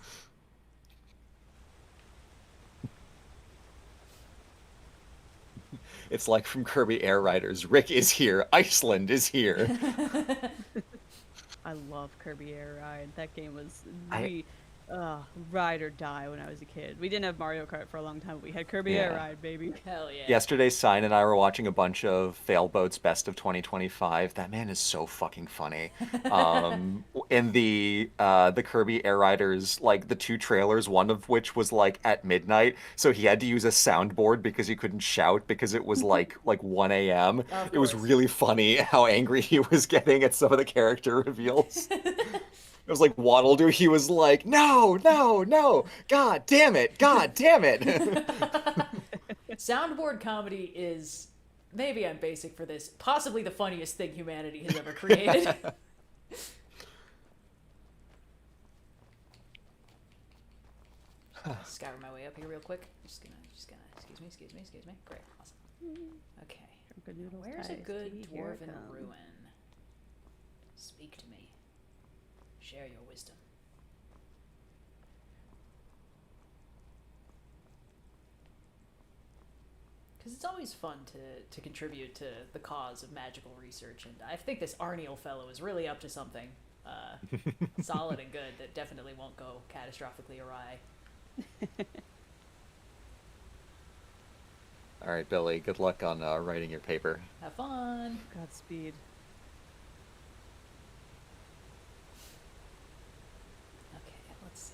It's like from Kirby Air Riders. Rick is here. Iceland is here. I love Kirby Air Ride. That game was I- ride or die when I was a kid. We didn't have Mario Kart for a long time, but we had Kirby Air Yeah. Ride, baby. Hell yeah. Yesterday, Sign and I were watching a bunch of Failboat's Best of 2025. That man is so fucking funny. In the Kirby Air Riders, like the 2 trailers, one of which was like at midnight, so he had to use a soundboard because he couldn't shout because it was like 1 a.m. Of It was course. really funny how angry he was getting at some of the character reveals. It was like Waddle He was like, no, no, no, God damn it, God damn it. Soundboard comedy is, maybe I'm basic for this, possibly the funniest thing humanity has ever created. Scour my way up here real quick. Just gonna, excuse me. Great, awesome. Okay. Good noodles, Where's a iced good tea, here it dwarven comes. ruin? Speak to me. Share your wisdom. Because it's always fun to contribute to the cause of magical research, and I think this Arniel fellow is really up to something solid and good that definitely won't go catastrophically awry. All right, Billy, good luck on writing your paper. Have fun! Godspeed. Okay, let's see.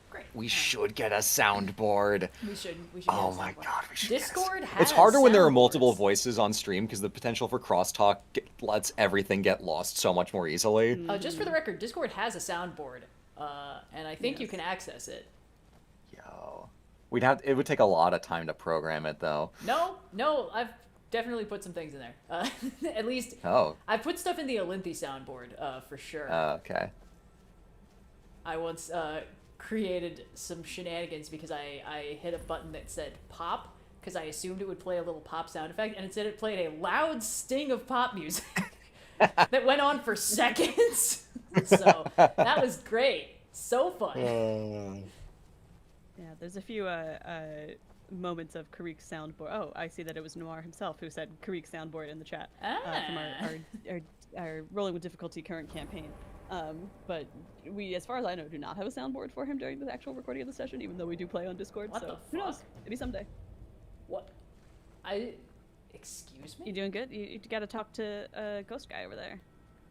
Great. We should get a soundboard. We should Oh get a my soundboard. God, we should get a Discord has It's harder when there are multiple soundboards. voices on stream because the potential for crosstalk lets everything get lost so much more easily. Just for the record, Discord has a soundboard, and I think you Yes. can access it. Yo. It would take a lot of time to program it though. No, I've definitely put some things in there. At least Oh, I've put stuff in the Olynthy soundboard, for sure. okay. I once created some shenanigans because I hit a button that said pop because I assumed it would play a little pop sound effect, and instead it played a loud sting of pop music that went on for seconds. So that was great. So fun. Yeah, there's a few moments of Karik's soundboard. Oh, I see that it was Noir himself who said Karik's soundboard in the chat from our Rolling with Difficulty current campaign. But we, as far as I know, do not have a soundboard for him during the actual recording of the session, even though we do play on Discord. What so the who knows? fuck? Maybe someday. What? Excuse me? You doing good? You got to talk to Ghost Guy over there.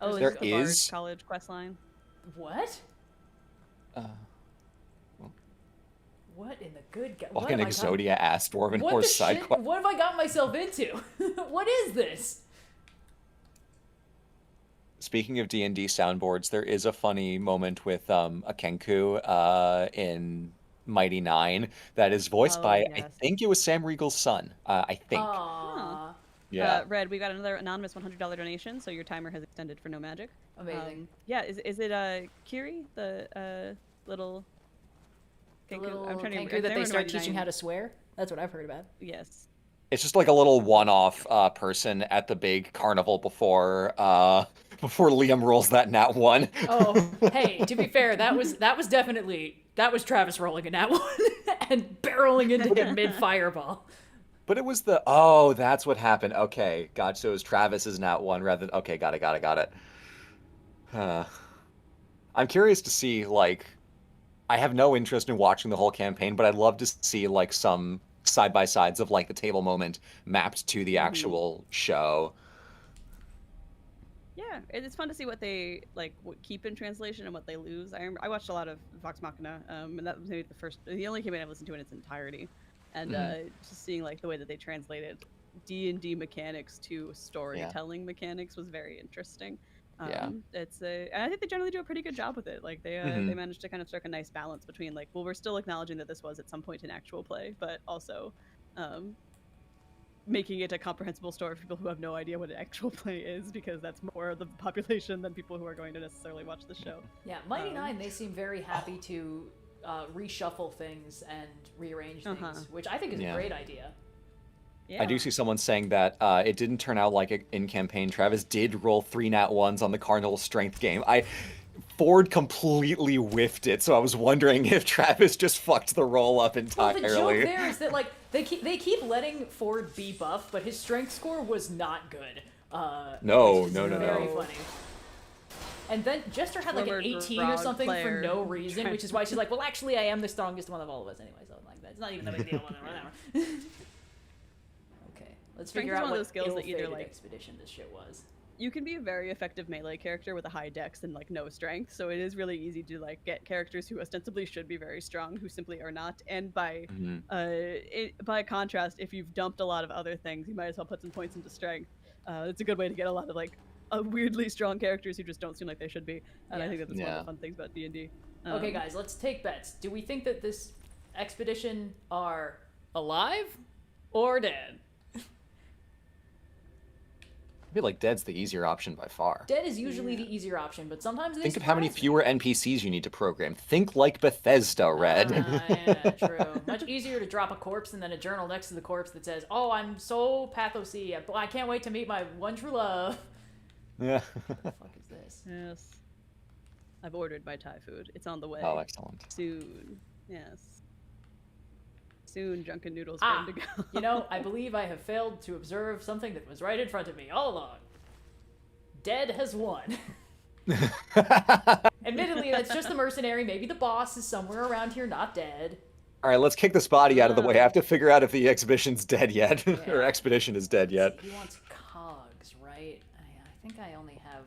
Oh, There it's the Bard is- College quest line. What? Uh, What in the good God? Fucking Exodia ass dwarven What horse the side shit? quest. What have I got myself into? What is this? Speaking of D&D soundboards, there is a funny moment with a Kenku in Mighty Nein that is voiced Oh, by, I yes. think it was Sam Riegel's son. I think. Aww. Yeah. Red, we got another anonymous $100 donation, so your timer has extended for no magic. Amazing. Yeah, is it Kiri, the little The Kenku? little I'm trying to Kenku remember. that they start teaching 99. how to swear? That's what I've heard about. Yes. It's just like a little one-off person at the big carnival before Liam rolls that nat one. Oh, hey, to be fair, that was Travis rolling a nat one and barreling into him mid-fireball. But it was that's what happened. Okay, gotcha. So it was Travis's nat one rather than, okay, got it. I'm curious to see, like, I have no interest in watching the whole campaign, but I'd love to see, like, some side-by-sides of, like, the table moment mapped to the actual show. Yeah, it's fun to see what they keep in translation and what they lose. I watched a lot of Vox Machina, and that was maybe the only campaign I've listened to in its entirety, and just seeing like the way that they translated D&D mechanics to storytelling mechanics was very interesting. Yeah. And I think they generally do a pretty good job with it. Like they managed to kind of strike a nice balance between like, well, we're still acknowledging that this was at some point an actual play, but also making it a comprehensible story for people who have no idea what an actual play is, because that's more of the population than people who are going to necessarily watch the show. Yeah, Mighty Nine, they seem very happy to reshuffle things and rearrange things, which I think is a great idea. Yeah. I do see someone saying that it didn't turn out like in campaign. Travis did roll 3 nat 1s on the Carnival Strength game. Ford completely whiffed it, so I was wondering if Travis just fucked the roll up entirely. Well, the joke there is that like they keep letting Ford be buff, but his strength score was not good. No. Very funny. And then Jester had like an Former 18 or Grog something for player no reason, which is why she's like, well, actually, I am the strongest one of all of us anyway, so like that's not even a big deal. Whatever. Okay, let's Strength figure is out one of what those skills that either, ill-fated like- expedition this shit was. You can be a very effective melee character with a high dex and like no strength, so it is really easy to like get characters who ostensibly should be very strong who simply are not. And by contrast, if you've dumped a lot of other things, you might as well put some points into strength. It's a good way to get a lot of like weirdly strong characters who just don't seem like they should be. And I Yeah. think that's one of Yeah. the fun things about D&D. Okay, guys, let's take bets. Do we think that this expedition are alive or dead? I feel like dead's the easier option by far. Dead is usually the easier option, but sometimes they Think of how many surprise me. fewer NPCs you need to program. Think like Bethesda, Red. Yeah, true. Much easier to drop a corpse and then a journal next to the corpse that says, "Oh, I'm so pathosy. I can't wait to meet my one true love." Yeah. What the fuck is this? Yes. I've ordered my Thai food. It's on the way. Oh, excellent. Soon. Yes. Soon, Junkin Noodle's Ah, ready to go. you know, I believe I have failed to observe something that was right in front of me all along. Dead has won. Admittedly, that's just the mercenary. Maybe the boss is somewhere around here, not dead. All right, let's kick this body out of the way. I have to figure out if the exhibition's dead yet, or expedition is dead yet. He wants cogs, right? I think I only have...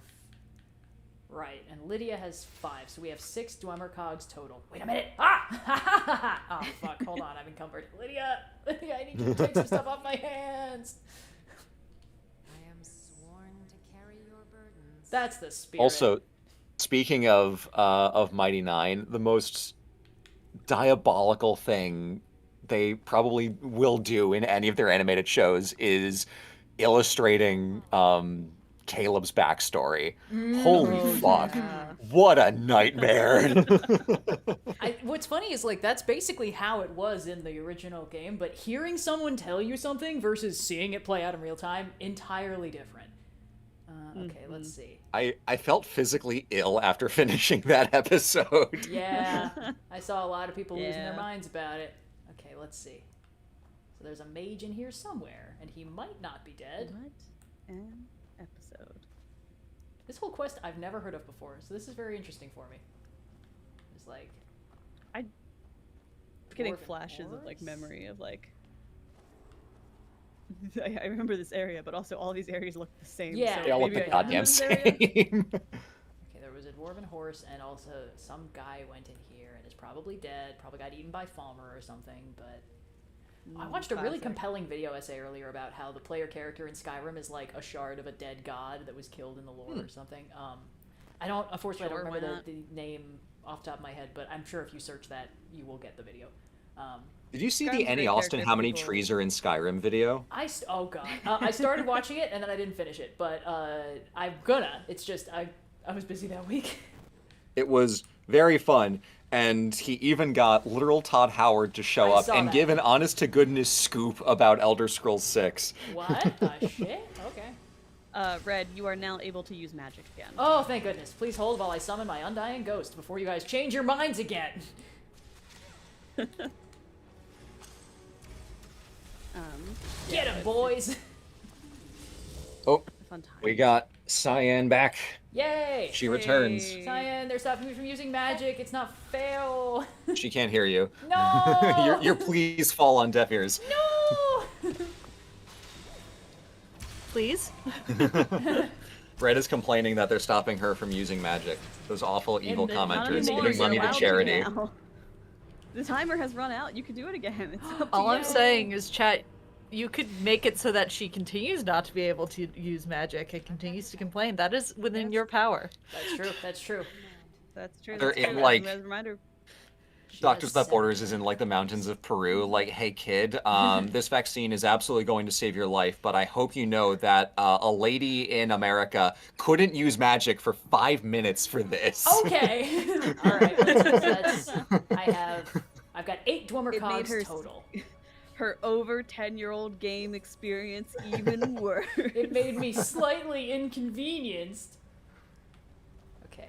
Right, and Lydia has 5, so we have 6 Dwemer cogs total. Wait a minute! Ah! Oh, fuck, hold on, I'm encumbered. Lydia, I need you to take some stuff off my hands! I am sworn to carry your burdens. That's the spirit. Also, speaking of Mighty Nine, the most diabolical thing they probably will do in any of their animated shows is illustrating Caleb's backstory. Holy fuck. Yeah. What a nightmare. What's funny is, like, that's basically how it was in the original game, but hearing someone tell you something versus seeing it play out in real time, entirely different. Okay, let's see. I felt physically ill after finishing that episode. Yeah, I saw a lot of people losing their Yeah. minds about it. Okay, let's see. So there's a mage in here somewhere, and he might not be dead. What an episode. This whole quest I've never heard of before, so this is very interesting for me. It's like... Getting Dwarven flashes of like horse? memory of like I remember this area, but also all these areas look the same. Yeah. so They all look maybe the I am in goddamn this area. same. Okay, there was a dwarven horse, and also some guy went in here and is probably dead. Probably got eaten by Falmer or something, but... I watched a really Classic. compelling video essay earlier about how the player character in Skyrim is like a shard of a dead god that was killed in the lore or something. I don't, unfortunately, Sure, I don't why remember not? the name off the top of my head, but I'm sure if you search that, you will get the video. Did you see Skyrim's the a Annie great Austin character, How Many people- Trees Are in Skyrim video? Oh god, I started watching it and then I didn't finish it, but I'm gonna. It's just I was busy that week. It was very fun, and he even got literal Todd Howard to show I up saw and that. give an honest to goodness scoop about Elder Scrolls 6. What the shit? Okay. Red, you are now able to use magic again. Oh, thank goodness. Please hold while I summon my undying ghost before you guys change your minds again. Get him, boys! Oh, Fun time. we got Cyan back. Yay! She returns. Cyan, they're stopping me from using magic. It's not fair. She can't hear you. No! Your pleas fall on deaf ears. No! Please? Brett is complaining that they're stopping her from using magic. Those awful, evil the- commenters anymore, giving you're money to allowed to charity. Now. The timer has run out. You can do it again. It's up to All I'm you. saying is, chat, you could make it so that she continues not to be able to use magic and continues to complain. That is within your power. That's true. That's true. That's true. They're That's in, true. like- As a reminder. Doctors Without Yes. Borders is in like the mountains of Peru. Like, hey kid, this vaccine is absolutely going to save your life, but I hope you know that a lady in America couldn't use magic for 5 minutes for this. Okay. All right. I've got 8 Dwemer It made cogs her total. Her over 10-year-old game experience even worse. It made me slightly inconvenienced. Okay.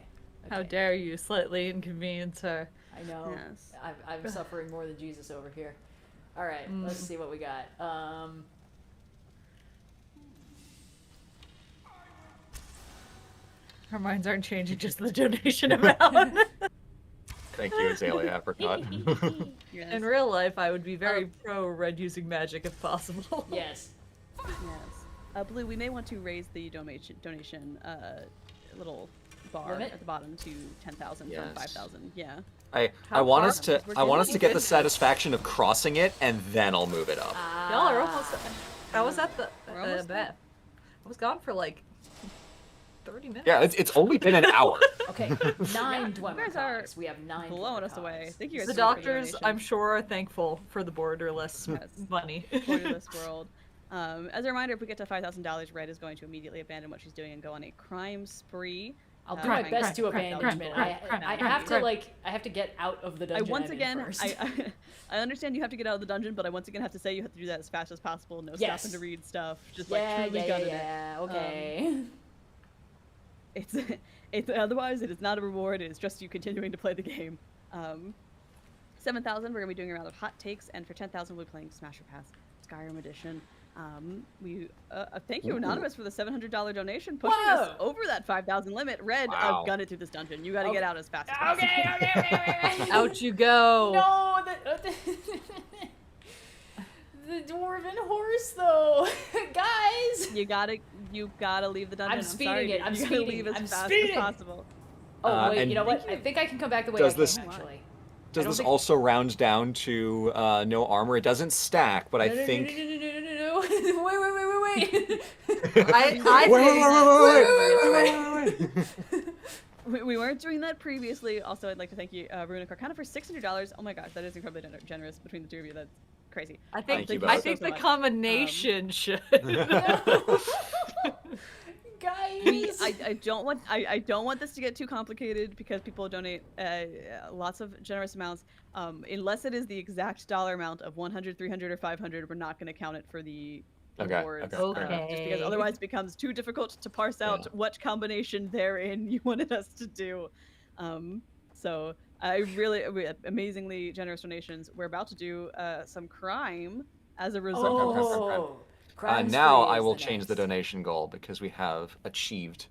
How dare you slightly inconvenience her. I know. Yes. I'm suffering more than Jesus over here. All right, let's see what we got. Our minds aren't changing, just the donation amount. Thank you, Azalea Apricot. Yes. In real life, I would be very pro Red using magic if possible. Yes. Yes. Blue, we may want to raise the donation little bar Limit? at the bottom to 10,000 Yes. from 5,000. Yeah. I How want far? us to We're I want us getting to get the good. satisfaction of crossing it, and then I'll move it up. Y'all are almost. I was at the We're almost Beth. I was gone for like 30 minutes. Yeah, it's only been an hour. Okay, 9 Dwemer You guys are cogs. We have 9 blowing Dwemer us away. cogs. Thank you guys The so much for doctors, donation. I'm sure, are thankful for the borderless Yes. money. Borderless world. As a reminder, if we get to $5,000, Red is going to immediately abandon what she's doing and go on a crime spree. I'll do my Crime, best to crime, abandonment. crime, I crime, have to crime. I have to get out of the I dungeon. once I'm in again, first. I understand you have to get out of the dungeon, but I once again have to say you have to do that as fast as possible. No Yes. stopping to read stuff. Just yeah, like truly gunning it. yeah. Okay. It's otherwise it is not a reward. It is just you continuing to play the game. 7,000 we're gonna be doing a round of hot takes, and for 10,000 we'll be playing Smasher Pass Skyrim Edition. We thank you Anonymous for the $700 donation, pushing us Whoa! over that 5,000 limit. Red, Wow. gun it through this dungeon. You got to Okay. get out as fast as possible. Okay. Out you go. No, the dwarven horse though, guys. You gotta leave the dungeon. I'm speeding sorry, it. I'm you gotta speeding. leave as I'm fast speeding. as possible. Oh wait, and you know what? Thank you. I think I can come back the way Does I came this- actually. Does don't this think- also round down to no armor? It doesn't stack, but I think. No. Wait. We weren't doing that previously. Also, I'd like to thank you, Runa Carcana, for $600. Oh my gosh, that is incredibly generous between the two of you. That's crazy. I Thank think you I both. think so the much. combination should. Guys. I don't want this to get too complicated because people donate lots of generous amounts. Unless it is the exact dollar amount of 100, 300, or 500, we're not going to count it for the Okay, rewards. okay. Just because otherwise it becomes too difficult to parse out Yeah. what combination therein you wanted us to do. So I really amazingly generous donations. We're about to do some crime as a result. Oh. Crime Now spree I is will the change the next. donation goal because we have achieved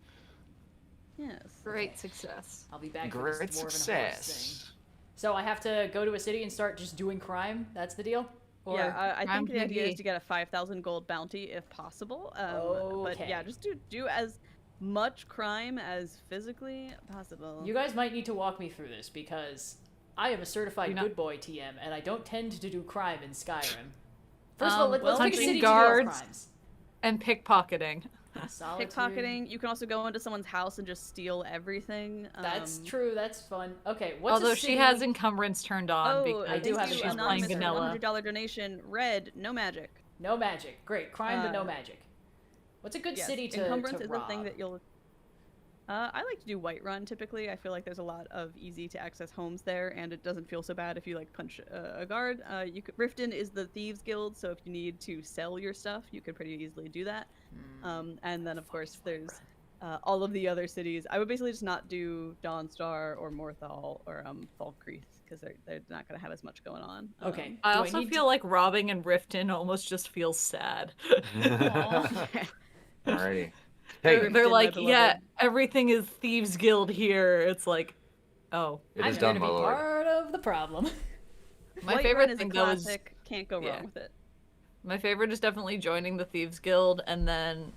Yes. Great success. I'll be back for this great dwarven horse success. thing. So I have to go to a city and start just doing crime. That's the deal. Or Yeah, I crime think the idea PvP. is to get a 5,000 gold bounty if possible. But yeah, Okay. just do as much crime as physically possible. you guys might need to walk me through this because I am a certified You're not- good boy TM and I don't tend to do crime in Skyrim. First of all, let's well, pick a punching city guards. to do our crimes. And pickpocketing. Solitude. Pickpocketing. You can also go into someone's house and just steal everything. That's true. That's fun. Okay, what's Although a city? she has encumbrance turned on Oh, because I do have she's a playing Anonymous for vanilla. $100 donation. Red, no magic. No magic. Great. Crime but no Uh, magic. What's a good Yes, city to encumbrance is rob? the thing that you'll. I like to do Whiterun typically. I feel like there's a lot of easy to access homes there, and it doesn't feel so bad if you like punch a guard. You could, Riften is the thieves guild, so if you need to sell your stuff, you could pretty easily do that. And then of course there's all of the other cities. I would basically just not do Dawnstar or Morthal or Falkreath because they're not going to have as much going on. Okay. I Do also need feel like robbing and Riften almost just feels sad. Alrighty. They're, Hey, Riften, they're my like, yeah, beloved. everything is Thieves Guild here. It's like, oh. it I'm is going done, to my be lord. part of the problem. My Whiterun favorite is thing a though is classic. Can't go yeah. wrong with it. my favorite is definitely joining the Thieves Guild and then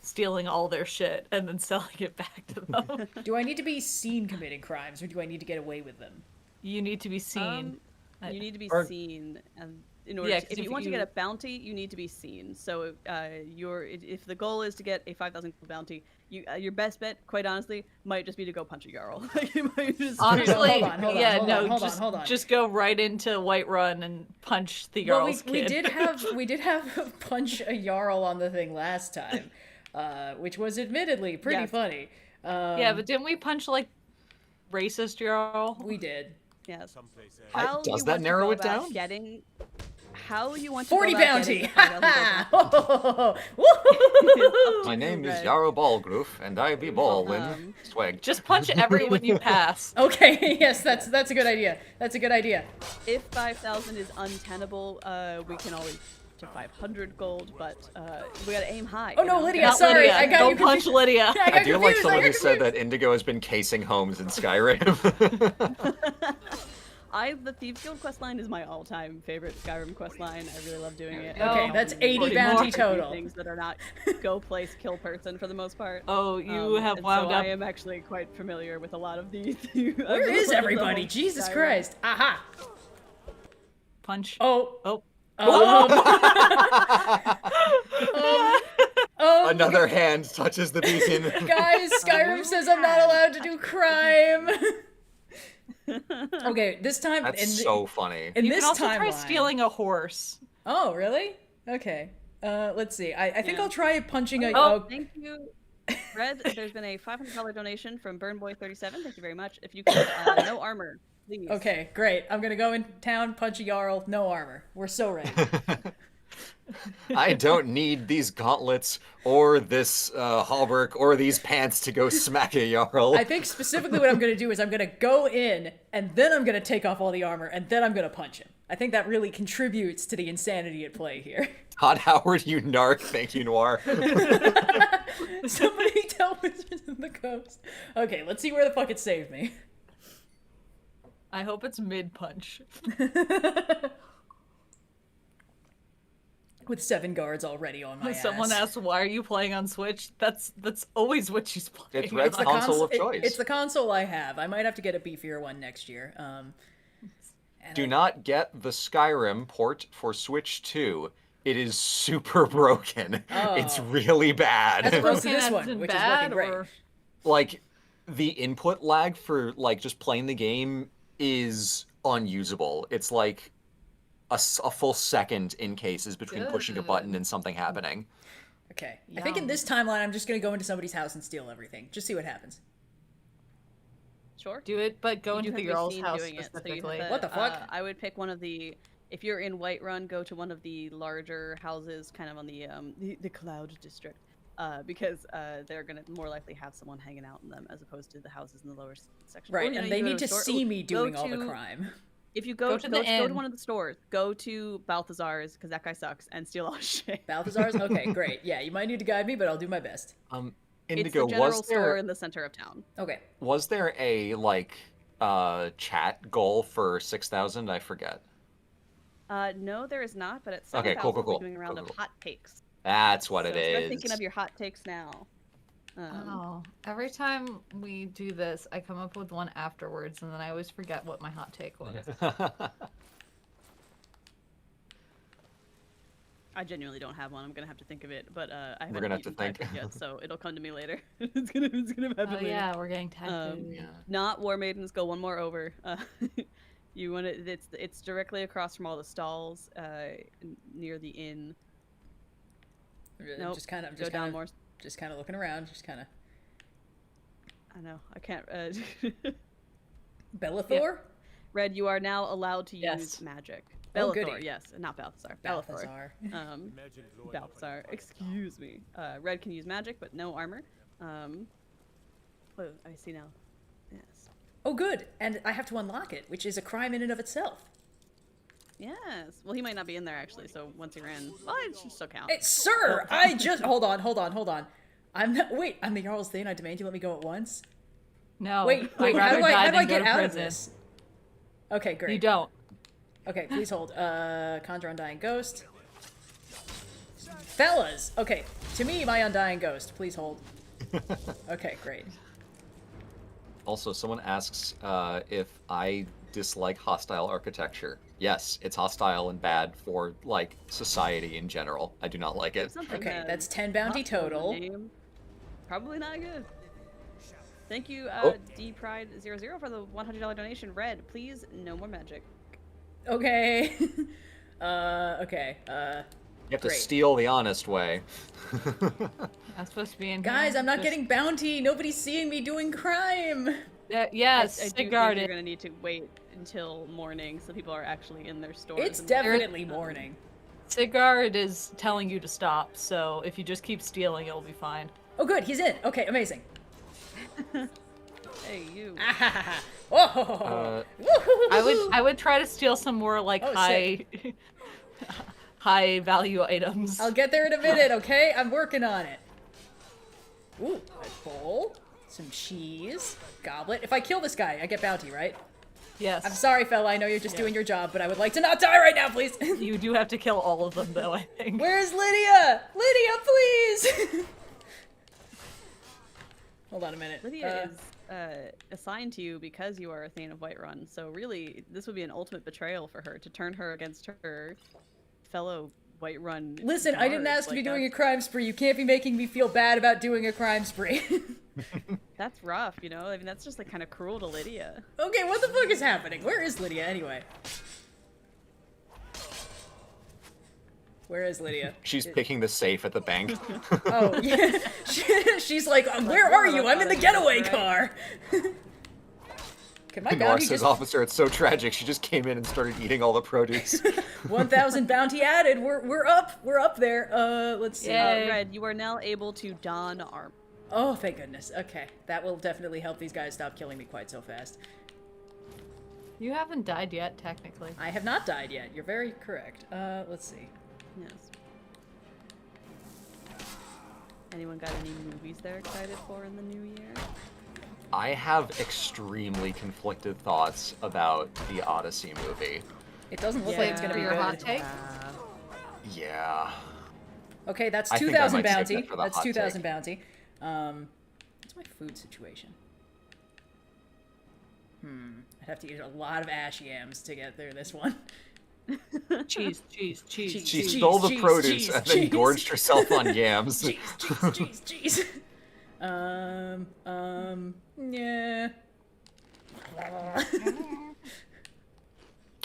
stealing all their shit and then selling it back to them. Do I need to be seen committing crimes or do I need to get away with them? You need to be seen. You need to be Or- seen, and in order Yeah, to, 'cause if you want to get a bounty, you need to be seen. So, if the goal is to get a 5,000 bounty, your best bet, quite honestly, might just be to go punch a jarl. You might just Honestly, Hold on, yeah, hold no, on, hold just, on, hold on. just go right into Whiterun and punch the Well, Jarl's we kid. did have punch a jarl on the thing last time, which was admittedly pretty Yes. funny. Yeah, but didn't we punch like racist Jarl? We did. Yes. Someplace else. How Does you that want to narrow go it about down? Getting how you want to 40 go about bounty! getting 5,000 gold Woo! My name is Red. Yarrow Ballgroof, and I be Baldwin. Swag. Just punch everyone you pass. Okay, yes, that's a good idea. That's a good idea. If 5,000 is untenable, we can always to 500 gold, but we gotta aim high. Oh you no, know? Lydia, Not sorry, Lydia. I got Don't you punch confused. Lydia. Yeah, I I got do like confused, someone I who got said confused. that Indigo has been casing homes in Skyrim. The Thieves Guild questline is my all-time favorite Skyrim questline. I really love doing it. Okay, Oh, that's Um, 80 40 bounty more. total. Things that are not go place kill person for the most part. Oh, you have and wound so up. I am actually quite familiar with a lot of these. Where is everybody? Jesus Christ. Aha. Punch. Oh. Oh. Another hand touches the beacon. Guys, Skyrim says I'm not allowed to do crime. Okay, this time That's so funny. in You this can also try timeline- stealing a horse. Oh, really? Okay. Let's see. I think I'll try punching a. Oh. Thank you, Red. There's been a $500 donation from Burnboy37. Thank you very much. If you could, no armor, please. Okay, great. I'm gonna go in town, punch a Jarl, no armor. We're so ready. I don't need these gauntlets or this hauberk or these pants to go smack a Jarl. I think specifically what I'm gonna do is I'm gonna go in, and then I'm gonna take off all the armor, and then I'm gonna punch him. I think that really contributes to the insanity at play here. Hot Howard, you narc. Thank you, Noir. Somebody tell Wizards of the Coast. Okay, let's see where the fuck it saved me. I hope it's mid-punch. With 7 guards already on my Someone ass. asked, why are you playing on Switch? That's always what she's playing. It's Red's on. console of It- choice. it's the console I have. I might have to get a beefier one next year. Do not get the Skyrim port for Switch 2. It is super broken. It's really bad. As opposed to Broken this as one, in which is bad, working great. or- Like, the input lag for, like, just playing the game is unusable. It's like a full second in cases between pushing a button and something happening. Okay. I think in this timeline, I'm just going to go into somebody's house and steal everything. Just see what happens. Sure. Do it, but go You do into the have to be Jarl's seen house doing it, so you specifically. have to, What the fuck? I would pick one of the. If you're in Whiterun, go to one of the larger houses, kind of on the Cloud District, because they're gonna more likely have someone hanging out in them as opposed to the houses in the lower section. Or, Right, you know, and you they go need to a store- see ooh, me go doing all the to- crime. If you Go go to to, the go to inn. one of the stores, go to Balthazar's because that guy sucks and steal all his shit. Balthazar's? Okay, great. Yeah, you might need to guide me, but I'll do my best. It's Indigo, the general was store there in the center of town. Okay. was there a like chat goal for 6,000? I forget. No, there is not, but at Okay, 7,000 cool. we're doing a round Cool. of hot takes. That's what So it start is. thinking of your hot takes now. Oh, every time we do this, I come up with one afterwards, and then I always forget what my hot take was. I genuinely don't have one. I'm gonna have to think of it, but I haven't gonna have to eaten Thai think. food yet, so it'll come to me later. it's gonna happen Oh later. yeah, we're getting tattooed. Um, Yeah. Not War Maidens. Go one more over. You want to? It's directly across from all the stalls near the inn. Nope. Just kind of, Go down more. just kind of looking around. Just kind of. I know. I can't. Bellathor? Red, you are now allowed to Yes. use magic. Oh, Bellathor, goody. yes, not Balthazar. Bellathor. Balthazar. Imagine Lloyd Balthazar, excuse me. Red can use magic, but no armor. Oh, I see now. Yes. Oh, good. And I have to unlock it, which is a crime in and of itself. Yes. Well, he might not be in there actually, so once you're in, well, it should still count. Hey, sir, I just hold on. I'm not. Wait, I'm the Jarl's Thane. I demand you let me go at once. No. Wait. I'd How rather do die I than go get to out of prison. this? Okay, great. You don't. Okay, please hold. Conjure Undying Ghost. Fellas! Okay, to me, my Undying Ghost. Please hold. Okay, great. Also, someone asks if I dislike hostile architecture. Yes, it's hostile and bad for like society in general. I do not like it. Something Okay, that that's 10 bounty not in the total. name. Probably not good. Thank you, Oh. DPride00 for the $100 donation. Red, please, no more magic. Okay. Okay. You have to Great. steal the honest way. I'm supposed to be in Guys, here. I'm not Just- getting bounty. Nobody's seeing me doing crime. Yes, I do think Sigurd. you're gonna need to wait until morning so people are actually in their stores. It's and- definitely morning. Sigurd is telling you to stop, so if you just keep stealing, it'll be fine. Oh, good. He's in. Okay, amazing. Hey, you. Oh. I would try to steal some more like Oh, high high value items. I'll get there in a minute, okay? I'm working on it. Ooh, a bowl, some cheese, goblet. If I kill this guy, I get bounty, right? Yes. I'm sorry, fella. I know you're just doing your job, but I would like to not die right now, please. You do have to kill all of them, though, I think. Where's Lydia? Lydia, please! Hold on a minute. Lydia is assigned to you because you are a Thane of Whiterun, so really, this would be an ultimate betrayal for her to turn her against her fellow Whiterun. Listen, I didn't ask to be doing a crime spree. You can't be making me feel bad about doing a crime spree. That's rough, you know? I mean, that's just like kind of cruel to Lydia. Okay, what the fuck is happening? Where is Lydia anyway? Where is Lydia? She's picking the safe at the bank. Oh, yeah. She's like, where are you? I'm in the getaway car. Can my bounty Norris says, just... officer, it's so tragic. She just came in and started eating all the produce. 1,000 bounty added. We're up there. Let's see. Yay. Red, you are now able to don armor. Oh, thank goodness. Okay, that will definitely help these guys stop killing me quite so fast. You haven't died yet, technically. I have not died yet. You're very correct. Let's see. Yes. Anyone got any movies they're excited for in the new year? I have extremely conflicted thoughts about the Odyssey movie. It doesn't look like it's gonna be Your good. hot take? Yeah. Okay, that's I think I 2,000 might save bounty. that for the That's hot 2,000 take. bounty. What's my food situation? I'd have to eat a lot of ash yams to get through this one. Cheese. She Cheese, stole the cheese, produce cheese, and then cheese. gorged herself on yams. Jeez. Yeah.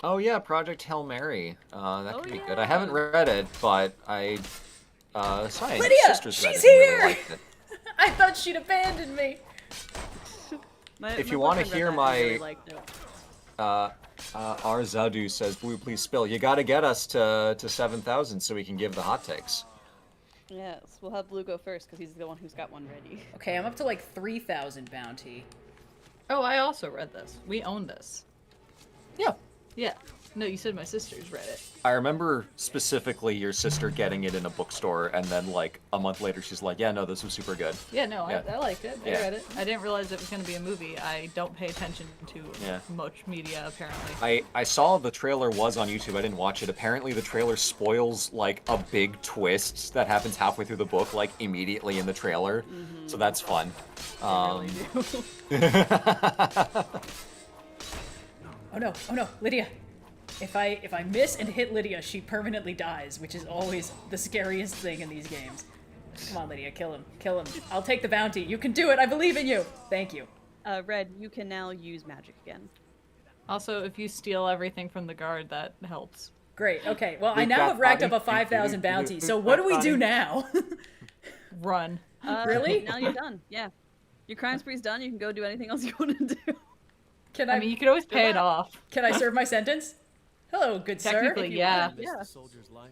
Oh yeah, Project Hail Mary. That could be good. I yeah. haven't read it, but I saw my Lydia, sister's read she's it and really here! liked it. I thought she'd abandoned me. If you wanna boyfriend read hear that and my- really liked it. Arzadu says, "Blue, please spill. You gotta get us to 7,000 so we can give the hot takes." Yes, we'll have Blue go first because he's the one who's got one ready. Okay, I'm up to like 3,000 bounty. Oh, I also read this. We own this. Yeah. Yeah. No, you said my sisters read it. I remember specifically your sister getting it in a bookstore, and then like a month later, she's like, "Yeah, no, this was super good." Yeah, no, Yeah. I liked it. I Yeah. read it. I didn't realize it was going to be a movie. I don't pay attention to Yeah. much media, apparently. I saw the trailer was on YouTube. I didn't watch it. Apparently, the trailer spoils like a big twist that happens halfway through the book, like immediately in the trailer. So that's fun. I really do. Oh no, Lydia. If I miss and hit Lydia, she permanently dies, which is always the scariest thing in these games. Come on, Lydia, kill him. I'll take the bounty. You can do it. I believe in you. Thank you. Red, you can now use magic again. Also, if you steal everything from the guard, that helps. Great. Okay. Well, I We've now got have racked up body. a 5,000 bounty. We've So got what do we do body. now? Run. Really? Now you're done. Yeah. Your crime spree's done. You can go do anything else you want to do. Can I mean, you could always pay it that. off. Can I serve my sentence? Hello, good sir. Technically, If you yeah. want, yeah. A soldier's life,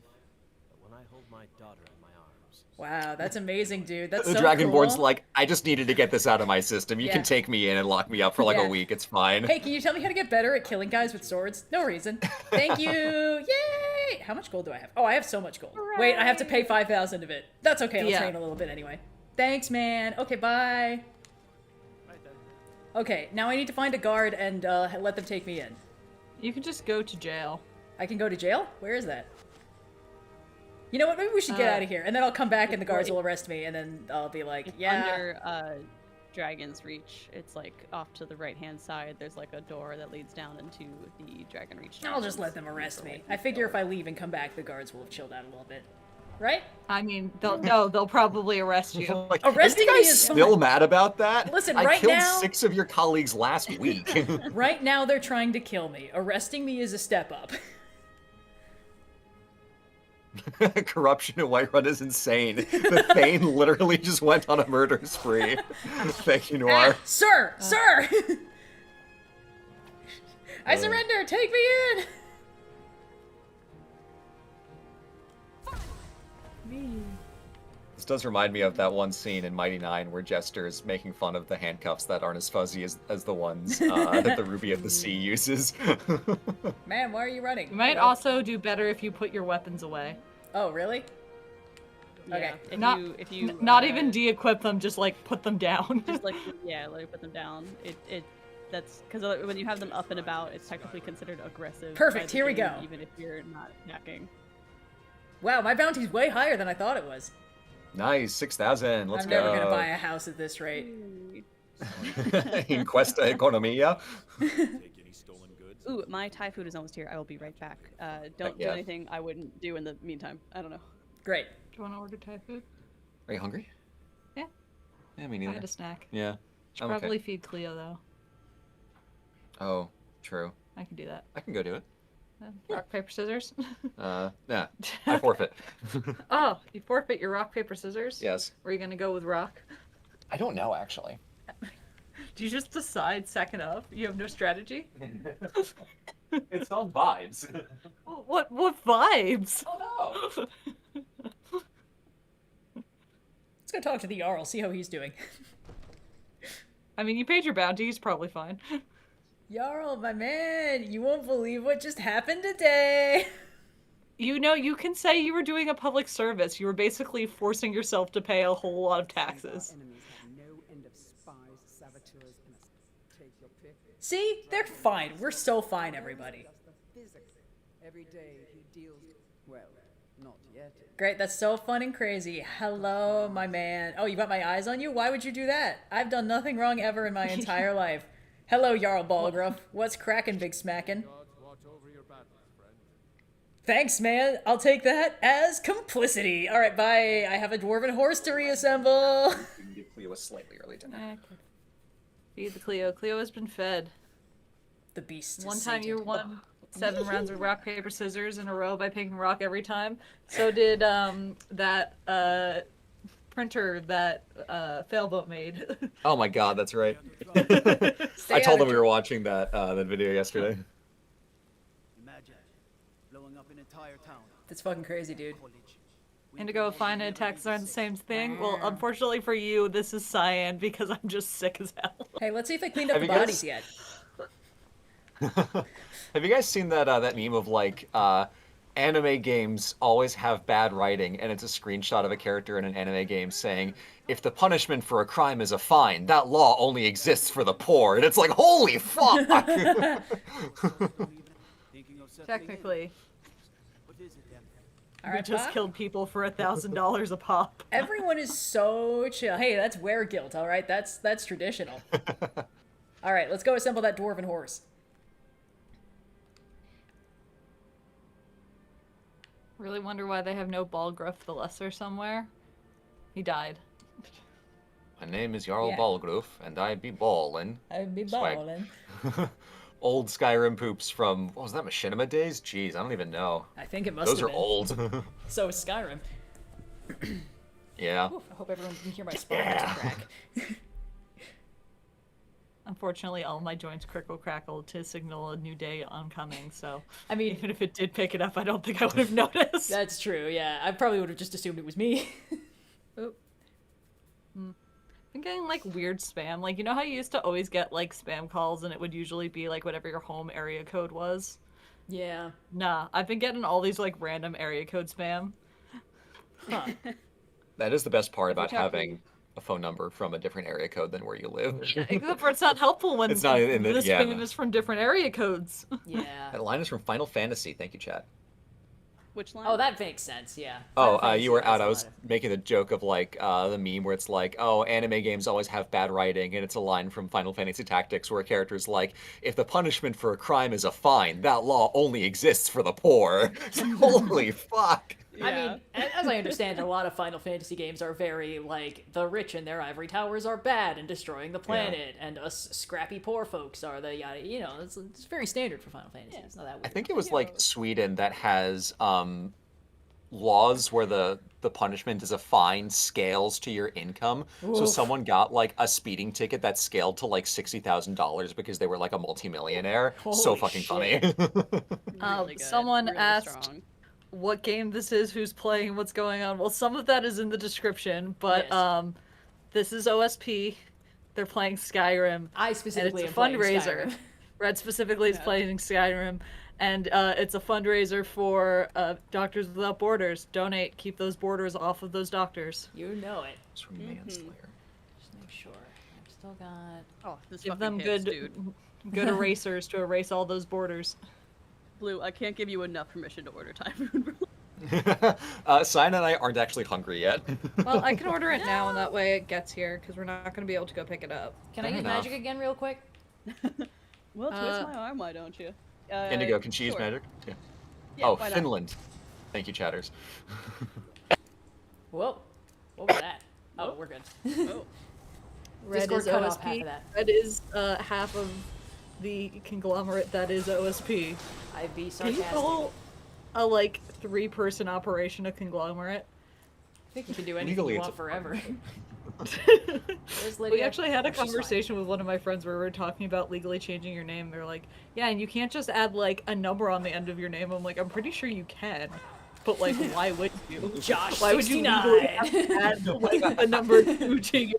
but when I hold my daughter in my arms. Wow, that's amazing, dude. That's The so Dragonborn's cool. like, "I just needed to get this out of my system. You Yeah. can take me in and lock me up for like Yeah. a week. It's fine." Hey, can you tell me how to get better at killing guys with swords? No reason. Thank you. Yay! How much gold do I have? Oh, I have so much gold. Wait, I have to pay 5,000 of it. That's okay. I'll Yeah. train a little bit anyway. Thanks, man. Okay, bye. Right then. Okay, now I need to find a guard and let them take me in. You can just go to jail. I can go to jail? Where is that? You know what? Maybe we should get out of here, and then I'll come back and the guards will arrest me, and then I'll be like, yeah. Under Dragon's Reach, it's like off to the right-hand side. There's like a door that leads down into the Dragon Reach. I'll just let them arrest me. I figure if I leave and come back, the guards will have chilled out a little bit. Right? I mean, they'll probably arrest you. Like, Arresting are me you guys is still fine. mad about that? Listen, I right killed now- 6 of your colleagues last week. Right now, they're trying to kill me. Arresting me is a step up. Corruption in Whiterun is insane. The Thane literally just went on a murder spree. Thank you, Noir. Sir! Sir! I surrender! Take me in! This does remind me of that one scene in Mighty Nine where Jester is making fun of the handcuffs that aren't as fuzzy as the ones that the Ruby of the Sea uses. Man, why are you running? You might also do better if you put your weapons away. Oh, really? Okay. Yeah, if you Not even de-equip them, just like put them down. just like let me put them down. That's because when you have them up and about, it's technically considered aggressive. Perfect, by the here we game, go. Even if you're not attacking. Wow, my bounty's way higher than I thought it was. Nice, 6,000. Let's I'm go. never gonna buy a house at this rate. Inquesta Economia. Take any stolen goods. Ooh, my Thai food is almost here. I will be right back. Don't do yeah. anything I wouldn't do in the meantime. I don't know. Great. Do you want to order Thai food? Are you hungry? Yeah. Yeah, me I neither. had a snack. Yeah. Should I'm probably okay. feed Cleo though. Oh, true. I can do that. I can go do it. Rock, paper, scissors. Yeah. I forfeit. Oh, you forfeit your rock, paper, scissors? Yes. Were you gonna go with rock? I don't know, actually. Do you just decide second up? You have no strategy? It's all vibes. What vibes? Oh no. Let's go talk to the Jarl, see how he's doing. I mean, you paid your bounty, he's probably fine. Jarl, my man, you won't believe what just happened today. You know, you can say you were doing a public service. You were basically forcing yourself to pay a whole lot of taxes. Enemies have no end of spies, saboteurs, and take your pick. See? They're fine. We're so fine, everybody. Just the physics. Every day he deals, well, not yet. Great, that's so fun and crazy. Hello, my man. Oh, you got my eyes on you? Why would you do that? I've done nothing wrong ever in my entire life. Hello, Jarl Balgruff. What's crackin', big smackin'? Thanks, man. I'll take that as complicity. All right, bye. I have a dwarven horse to reassemble. We can give Cleo a slightly early dinner. Feed the Cleo. Cleo has been fed. The beast is One time you sated. won 7 rounds of rock, paper, scissors in a row by picking rock every time. So did that printer that Failboat made. Oh my god, that's right. Stay I out told of them we were watching that video yesterday. Imagine blowing up an entire town. That's fucking crazy, dude. Indigo, fine, and attacks aren't the same thing. Well, unfortunately for you, this is cyan because I'm just sick as hell. Hey, let's see if they cleaned up Have the you guys- bodies yet. Have you guys seen that that meme of like anime games always have bad writing, and it's a screenshot of a character in an anime game saying, "If the punishment for a crime is a fine, that law only exists for the poor." And it's like, holy fuck! Technically, What is it then? All we right, just Pop? killed people for $1,000 a pop. Everyone is so chill. Hey, that's were guilt, all right? That's traditional. All right, let's go assemble that dwarven horse. Really wonder why they have no Balgruff the Lesser somewhere. He died. My name is Jarl Yeah. Balgruf, and I be ballin'. I'd be Swag. ballin'. Old Skyrim poops from, what was that, Machinima days? Jeez, I don't even know. I think it must Those have are been. old. So is Skyrim. Yeah. Oof, I hope everyone can hear my spine crack. Unfortunately, all my joints crackle to signal a new day oncoming, so I mean, even if it did pick it up, I don't think I would have noticed. that's true, yeah. I probably would have just assumed it was me. Oop. I'm getting like weird spam. Like, you know how you used to always get like spam calls and it would usually be like whatever your home area code was? Yeah. Nah, I've been getting all these like random area code spam. Huh. That is the best part about talking- having a phone number from a different area code than where you live. Except for it's not helpful when It's not in the- this yeah, spam no. is from different area codes. Yeah. That line is from Final Fantasy. Thank you, chat. Which line? Oh, that makes sense, yeah. Oh, Final Fantasy you were has out. a I lot was of- making the joke of like the meme where it's like, oh, anime games always have bad writing, and it's a line from Final Fantasy Tactics where a character's like, if the punishment for a crime is a fine, that law only exists for the poor. Holy fuck. I mean, as I understand, a lot of Final Fantasy games are very, like, the rich in their ivory towers are bad and destroying the planet, and us scrappy poor folks are the yada, you know, it's very standard for Final Fantasy. It's not that weird. I think it was like Sweden that has laws where the punishment is a fine scales to your income. So Oof. someone got like a speeding ticket that scaled to like $60,000 because they were like a multimillionaire. So Holy fucking shit. funny. Really good, someone really asked- strong. What game this is, who's playing, what's going on. Well, some of that is in the description, but Yes. this is OSP. They're playing Skyrim. I And specifically it's a am playing fundraiser. Skyrim. Red specifically is playing Skyrim, and it's a fundraiser for Doctors Without Borders. Donate, keep those borders off of those doctors. You know it. It's from Manslayer. Just make sure. I've still got... Oh, this Give fucking them hits, good, dude. good erasers to erase all those borders. Blue, I can't give you enough permission to order Thai food, bro. Cyan and I aren't actually hungry yet. Well, I can order it now, and that way it gets here, because we're not going to be able to go pick it up. Can I Fair use enough. magic again real quick? Well, twist Uh, my arm, why don't you? Indigo, can she use sure. magic? Yeah. Yeah, Oh, why not? Finland. Thank you, chatters. Whoa. What was that? Oh, we're good. Oh. Red Discord is cut off OSP. half of that. Red is half of the conglomerate that is OSP. I'd be Can you sarcastic. call a like 3-person operation a conglomerate? I think you can do anything Legally, you it's want a- forever. Where's We Lydia? actually had a Oh, she's fine. conversation with one of my friends where we were talking about legally changing your name. They're like, yeah, and you can't just add like a number on the end of your name. I'm like, I'm pretty sure you can. But like, why would you? Josh Why would you 69. legally have to add like a number 2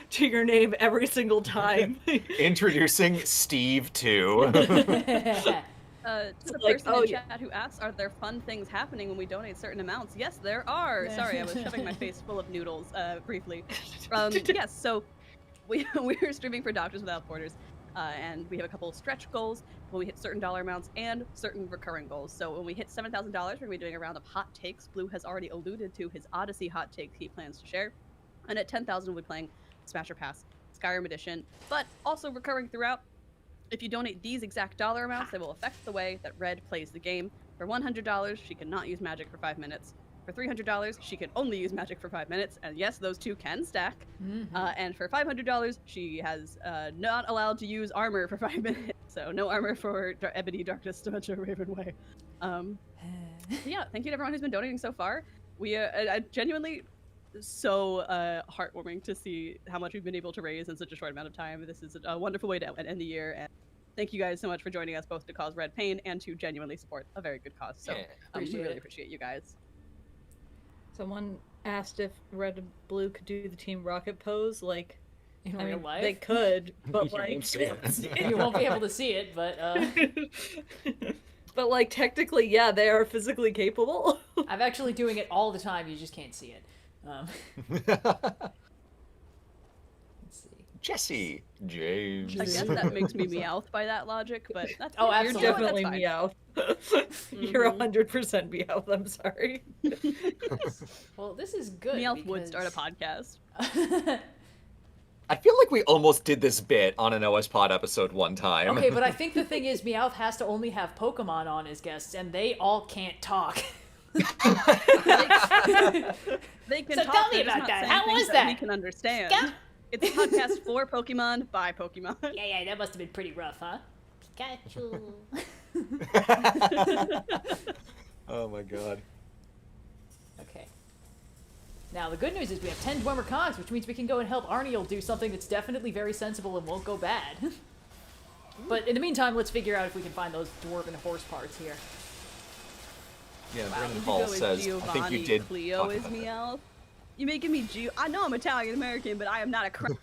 to your name every single time? Introducing Steve 2. To the like, person oh, in yeah. chat who asks, are there fun things happening when we donate certain amounts? Yes, there are. Sorry, I was shoving my face full of noodles briefly. Yes, so we're streaming for Doctors Without Borders, and we have a couple of stretch goals when we hit certain dollar amounts and certain recurring goals. So when we hit $7,000, we're going to be doing a round of hot takes. Blue has already alluded to his Odyssey hot take he plans to share. And at 10,000, we'll be playing Smasher Pass, Skyrim Edition, but also recurring throughout. If you donate these exact dollar amounts, they will affect the way that Red plays the game. For $100, she cannot use magic for 5 minutes. For $300, she can only use magic for 5 minutes, and yes, those two can stack. And for $500, she has not allowed to use armor for 5 minutes, so no armor for Ebony, Darkness, Dementia, Ravenway. Yeah, thank you to everyone who's been donating so far. We genuinely so heartwarming to see how much we've been able to raise in such a short amount of time. This is a wonderful way to end the year, and thank you guys so much for joining us both to cause Red pain and to genuinely support a very good cause. So Yeah, we appreciate really it. appreciate you guys. Someone asked if Red and Blue could do the Team Rocket pose. Like, In I real mean, life, they could, but You like, won't see it. you won't be able to see it, but but like technically, yeah, they are physically capable. I'm actually doing it all the time. You just can't see it. Let's see. Jesse. James. I guess that makes me Meowth by that logic, but that's Oh, you're absolutely. You're doing it, definitely that's fine. Meowth. You're 100% Meowth. I'm sorry. Well, this is good. Meowth would start a because- podcast. I feel like we almost did this bit on an OS Pod episode one time. Okay, but I think the thing is, Meowth has to only have Pokemon on as guests, and they all can't talk. They can So talk, tell me they're just about not that. saying How things was that? we can understand. Yeah. It's a podcast for Pokemon by Pokemon. Yeah, that must have been pretty rough, huh? Pikachu. Oh my god. Okay. Now, the good news is we have 10 Dwemer Cogs, which means we can go and help Arniel do something that's definitely very sensible and won't go bad. But in the meantime, let's figure out if we can find those dwarven horse parts here. Yeah, Wow, Brandon Indigo Hall is says, I Giovanni, think you did Cleo talk is about that. Meowth. You making me I know I'm Italian American, but I am not a crap.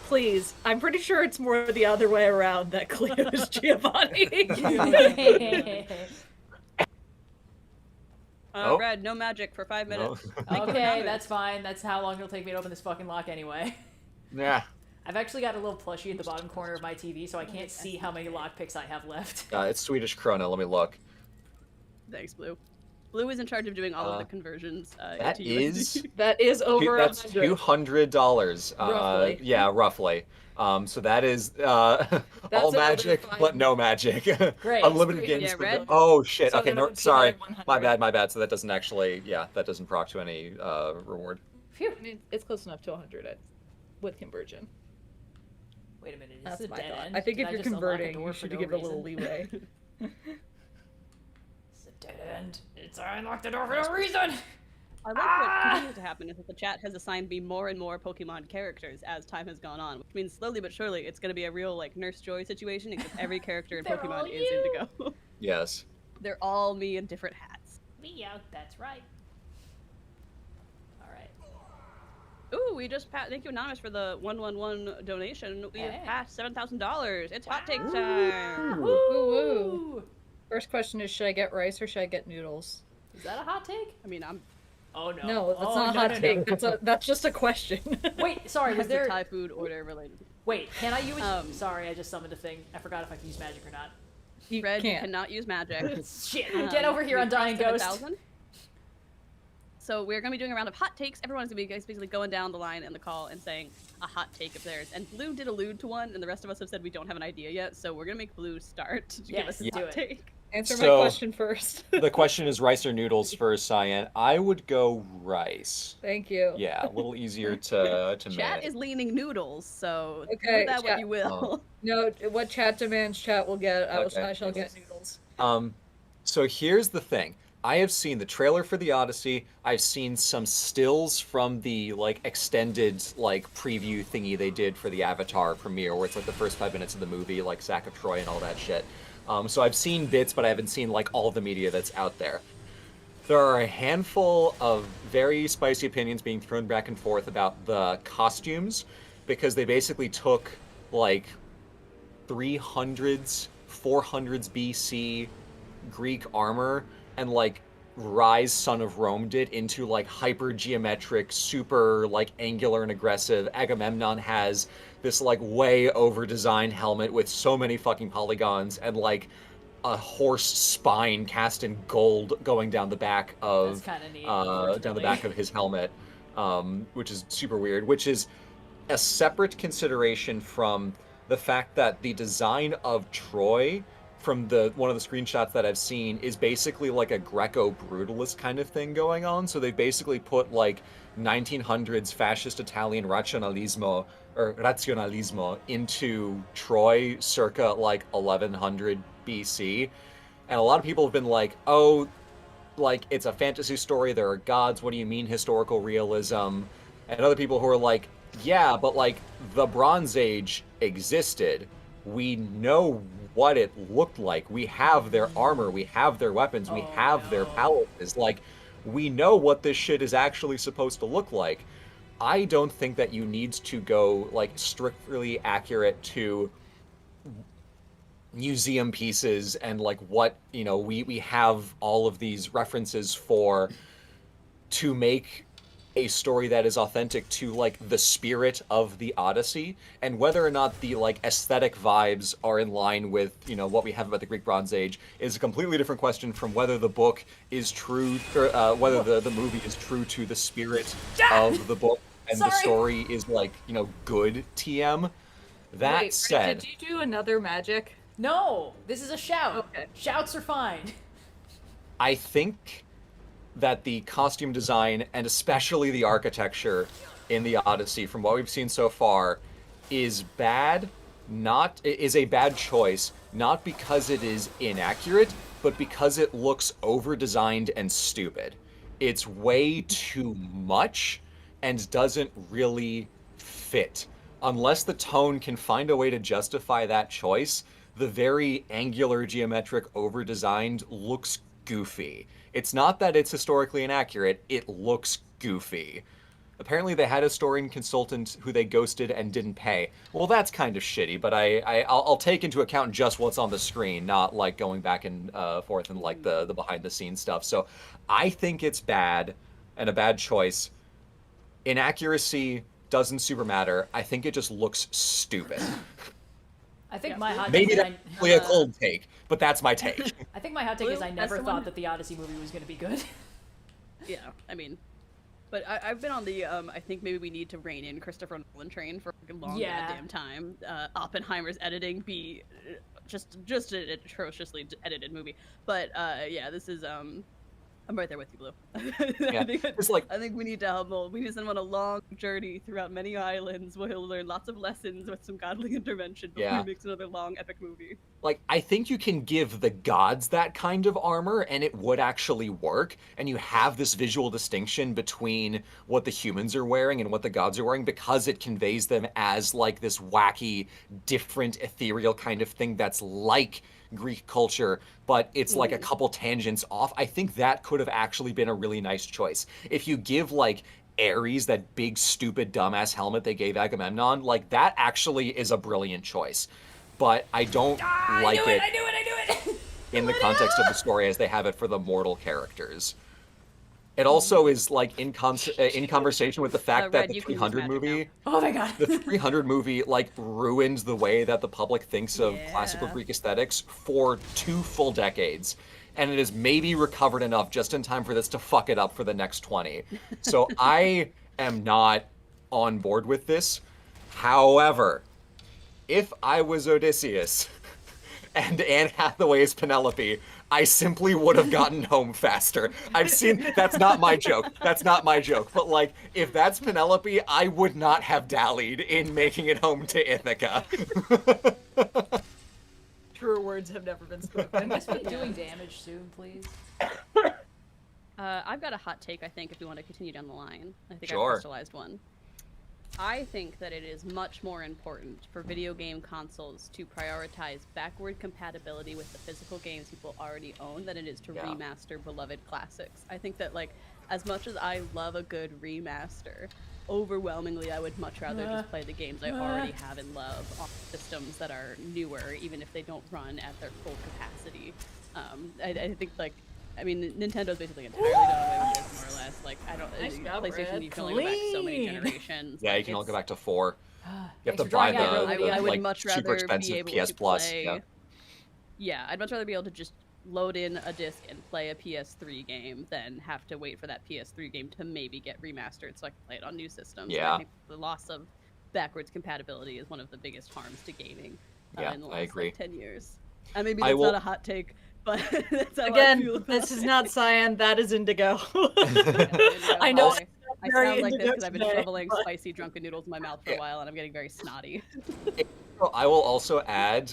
Please. I'm pretty sure it's more the other way around that Cleo is Giovanni. Oh. Red, no magic for 5 No. minutes. Okay, that's fine. That's how long it'll take me to open this fucking lock anyway. Yeah. I've actually got a little plushie at the bottom corner of my TV, so I can't see how many lockpicks I have left. It's Swedish Krona. Let me look. Thanks, Blue. Blue is in charge of doing all of the conversions. That into is USD. That is over that's 100. $200. Roughly. Yeah, roughly. So that is all another magic, fine. but no magic. Great. Unlimited Great. games. Yeah, for red. Oh shit. So okay, then it no, would be sorry. like 100. My bad. So that doesn't actually. Yeah, that doesn't proc to any reward. Phew. I mean, it's close enough to 100 with conversion. Wait a minute, is That's this a my dead thought. end? I think Did if you're just unlock a converting, door you for should no give it a little reason? leeway. It's a dead end. I unlocked the door for no reason! I like what continues to happen is that the chat has assigned me more and more Pokemon characters as time has gone on, which means slowly but surely it's going to be a real like Nurse Joy situation, except every character in They're all Pokemon is you. Indigo. Yes. They're all me in different hats. Meow, that's right. Alright. Ooh, we just thank you Anonymous for the 111 donation. We Hey. have passed $7,000. It's hot take time. Woo! First question is, should I get rice or should I get noodles? Is that a hot take? I mean, I'm Oh no. No, that's Oh, not a no, hot no, no. take. That's just a question. Wait, sorry, was has the there... Thai food order related. Wait, can I use... Sorry, I just summoned a thing. I forgot if I can use magic or not. You Red, you can't. cannot use magic. Shit, get over here, we Undying passed Ghost. 7,000. So we're going to be doing a round of hot takes. Everyone's going to be basically going down the line in the call and saying a hot take of theirs. And Blue did allude to one, and the rest of us have said we don't have an idea yet. So we're going to make Blue start to give us Yes, a do hot it. take. Answer my So- question first. The question is rice or noodles for Cyan. I would go rice. Thank you. Yeah, a little easier to Chat manage. is leaning noodles, so do Okay, with that what chat. you will. No, what chat demands, chat will get. Okay. I shall get noodles. So here's the thing. I have seen the trailer for the Odyssey. I've seen some stills from the like extended like preview thingy they did for the Avatar premiere, where it's like the first 5 minutes of the movie, like Sack of Troy and all that shit. So I've seen bits, but I haven't seen like all the media that's out there. There are a handful of very spicy opinions being thrown back and forth about the costumes, because they basically took like 300s, 400s BC Greek armor and like Rise Son of Rome did into like hyper geometric, super like angular and aggressive. Agamemnon has this like way over designed helmet with so many fucking polygons and like a horse spine cast in gold going down the back of That's kinda neat, down the unfortunately. back of his helmet, which is super weird, which is a separate consideration from the fact that the design of Troy from the one of the screenshots that I've seen is basically like a Greco-brutalist kind of thing going on. So they basically put like 1900s fascist Italian razionalismo into Troy circa like 1100 BC. And a lot of people have been like, oh, like it's a fantasy story, there are gods, what do you mean historical realism? And other people who are like, yeah, but like the Bronze Age existed. We know what it looked like. We have their armor, we have their weapons, we have their palaces. Like, we know what this shit is actually supposed to look like. I don't think that you need to go like strictly accurate to museum pieces and like what, you know, we have all of these references for to make a story that is authentic to like the spirit of the Odyssey, and whether or not the like aesthetic vibes are in line with, you know, what we have about the Greek Bronze Age is a completely different question from whether the book is true, or whether the movie is true to the spirit of the book and the Sorry. story is like, you know, good TM. That Wait, said, did you do another magic? No, this is a shout. Okay. Shouts are fine. I think that the costume design and especially the architecture in the Odyssey, from what we've seen so far, is bad. Is a bad choice, not because it is inaccurate, but because it looks over-designed and stupid. It's way too much and doesn't really fit. Unless the tone can find a way to justify that choice, the very angular, geometric, over-designed looks goofy. It's not that it's historically inaccurate, it looks goofy. Apparently they had a historian consultant who they ghosted and didn't pay. Well, that's kind of shitty, but I'll take into account just what's on the screen, not like going back and forth and like the behind-the-scenes stuff. So I think it's bad and a bad choice. Inaccuracy doesn't super matter. I think it just looks stupid. I think my hot Maybe take that's is really a cold take, but that's my take. I think my hot take Blue, is I that's never the thought one. that the Odyssey movie was going to be good. Yeah, I mean, but I've been on the I think maybe we need to rein in Christopher Nolan train for a long Yeah. goddamn time. Oppenheimer's editing be just an atrociously edited movie. But yeah, this is I'm right there with you, Blue. Yeah, it's like I think we need to help. We need to send him on a long journey throughout many islands where he'll learn lots of lessons with some godly intervention before Yeah. he makes another long epic movie. I think you can give the gods that kind of armor and it would actually work, and you have this visual distinction between what the humans are wearing and what the gods are wearing because it conveys them as like this wacky, different, ethereal kind of thing that's like Greek culture, but it's like a couple tangents off. I think that could have actually been a really nice choice. If you give like Ares that big stupid dumbass helmet they gave Agamemnon, like that actually is a brilliant choice. But I don't like it I knew it! in the context of the story as they have it for the mortal characters. It also is like in conversation with the fact that Red, the you can use 300 magic movie, Oh my god. the 300 movie like ruined the way that the public thinks of Yeah. classical Greek aesthetics for 2 full decades. and it has maybe recovered enough just in time for this to fuck it up for the next 20. So I am not on board with this. However, if I was Odysseus and Anne Hathaway is Penelope, I simply would have gotten home faster. I've seen, that's not my joke. That's not my joke. But like, if that's Penelope, I would not have dallied in making it home to Ithaca. Truer words have never been spoken. Must be doing damage soon, please. I've got a hot take, I think, if we want to continue down the line. I think Sure. I've crystallized one. I think that it is much more important for video game consoles to prioritize backward compatibility with the physical games people already own than it is to Yeah. remaster beloved classics. I think that, like, as much as I love a good remaster, overwhelmingly I would much rather just play the games I already have and love on systems that are newer, even if they don't run at their full capacity. I think, like, I mean, Nintendo's basically entirely done away with this, more or less. Like, I don't. Nice job, PlayStation, Brad. you can only go back so many Clean. generations. Yeah, you Like, can only go it's- back to 4. You have Thanks to for buy drawing out, the, Ruby. I would like, much super rather expensive be able PS to Plus. play. Yeah. Yeah, I'd much rather be able to just load in a disc and play a PS3 game than have to wait for that PS3 game to maybe get remastered so I can play it on new systems. And Yeah. I think the loss of backwards compatibility is one of the biggest harms to gaming Yeah, in the I last agree. Like, 10 years. And maybe I that's will- not a hot take, but that's how I feel Again, about this is it. not cyan, that is indigo. I know I, I very sound like this indigo because I've been today, shoveling but- spicy drunken noodles in my mouth for a while and I'm getting very snotty. So I will also add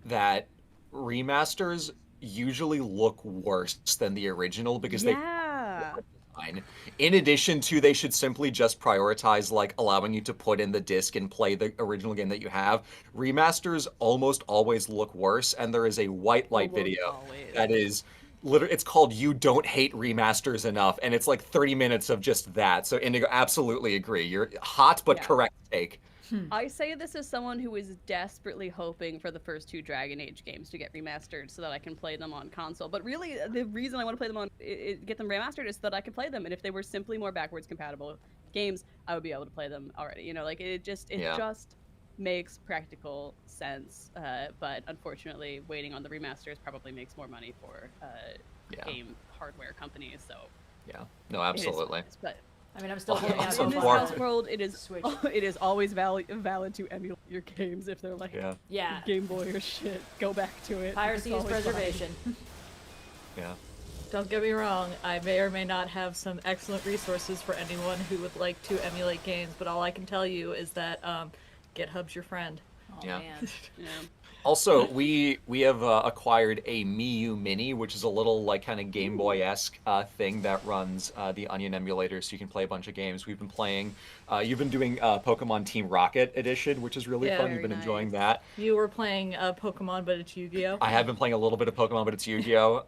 that remasters usually look worse than the original because they Yeah. fine. In addition to, they should simply just prioritize like allowing you to put in the disc and play the original game that you have. Remasters almost always look worse, and there is a white light Almost video always. that is literally, it's called "You Don't Hate Remasters Enough," and it's like 30 minutes of just that. So Indigo, absolutely agree. You're hot but Yeah. correct take. I say this as someone who is desperately hoping for the first 2 Dragon Age games to get remastered so that I can play them on console. But really, the reason I want to play them on, get them remastered is so that I can play them. And if they were simply more backwards compatible games, I would be able to play them already. You know, like it just makes practical sense. But unfortunately, waiting on the remasters probably makes more money for Yeah. game hardware companies. So Yeah. No, it is what absolutely. it is. But I mean, I'm still Well, holding out also in hope this on for- house world, it is Switch. it is always valid to emulate your games if they're like Yeah. Yeah. Game Boy or shit. Go back to it. Piracy It's is always fine. preservation. Yeah. Don't get me wrong, I may or may not have some excellent resources for anyone who would like to emulate games, but all I can tell you is that GitHub's your friend. Oh, Yeah. man. Yeah. Also, we have acquired a Miu Mini, which is a little like kind of Game Boy-esque thing that runs the Onion emulator, so you can play a bunch of games. We've been playing. You've been doing Pokemon Team Rocket Edition, which is really Yeah. fun. You've Very been enjoying nice. that. You were playing Pokemon, but it's Yu-Gi-Oh! I have been playing a little bit of Pokemon, but it's Yu-Gi-Oh.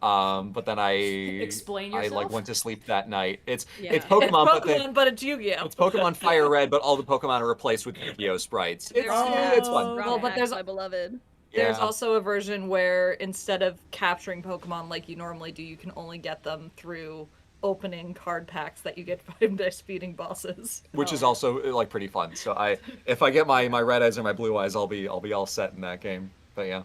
But then Explain I like yourself. went to sleep that night. It's Yeah. It's Pokemon, but Pokemon, but it's Yu-Gi-Oh! it's Pokemon Fire Red, but all the Pokemon are replaced with Yu-Gi-Oh sprites. It's it's fun. Well, but there's- my beloved. There's Yeah. also a version where instead of capturing Pokemon like you normally do, you can only get them through opening card packs that you get from defeating bosses. Which is also like pretty fun. So if I get my red eyes or my blue eyes, I'll be all set in that game. But yeah,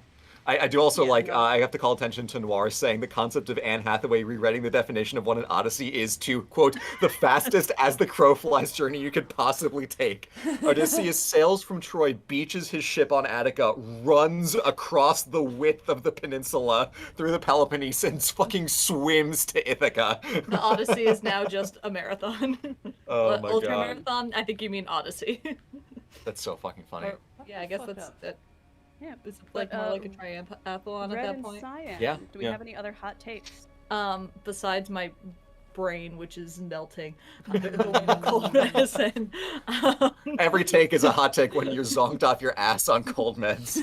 I do also Yeah, no. I have to call attention to Noir saying the concept of Anne Hathaway rewriting the definition of what an Odyssey is to quote the fastest as the crow flies journey you could possibly take. Odysseus sails from Troy, beaches his ship on Attica, runs across the width of the peninsula through the Peloponnese, and fucking swims to Ithaca. The Odyssey is now just a marathon. Oh my Ultra god, marathon? I think you mean Odyssey. that's so fucking funny. Or- yeah, I guess fucked that's up. that. Yeah. It's like But, more like a triathlon at Red that and point. Cyan. Yeah, Do we yeah. have any other hot takes? Besides my brain, which is melting under the weight of cold medicine. Every take is a hot take when you're zonked off your ass on cold meds.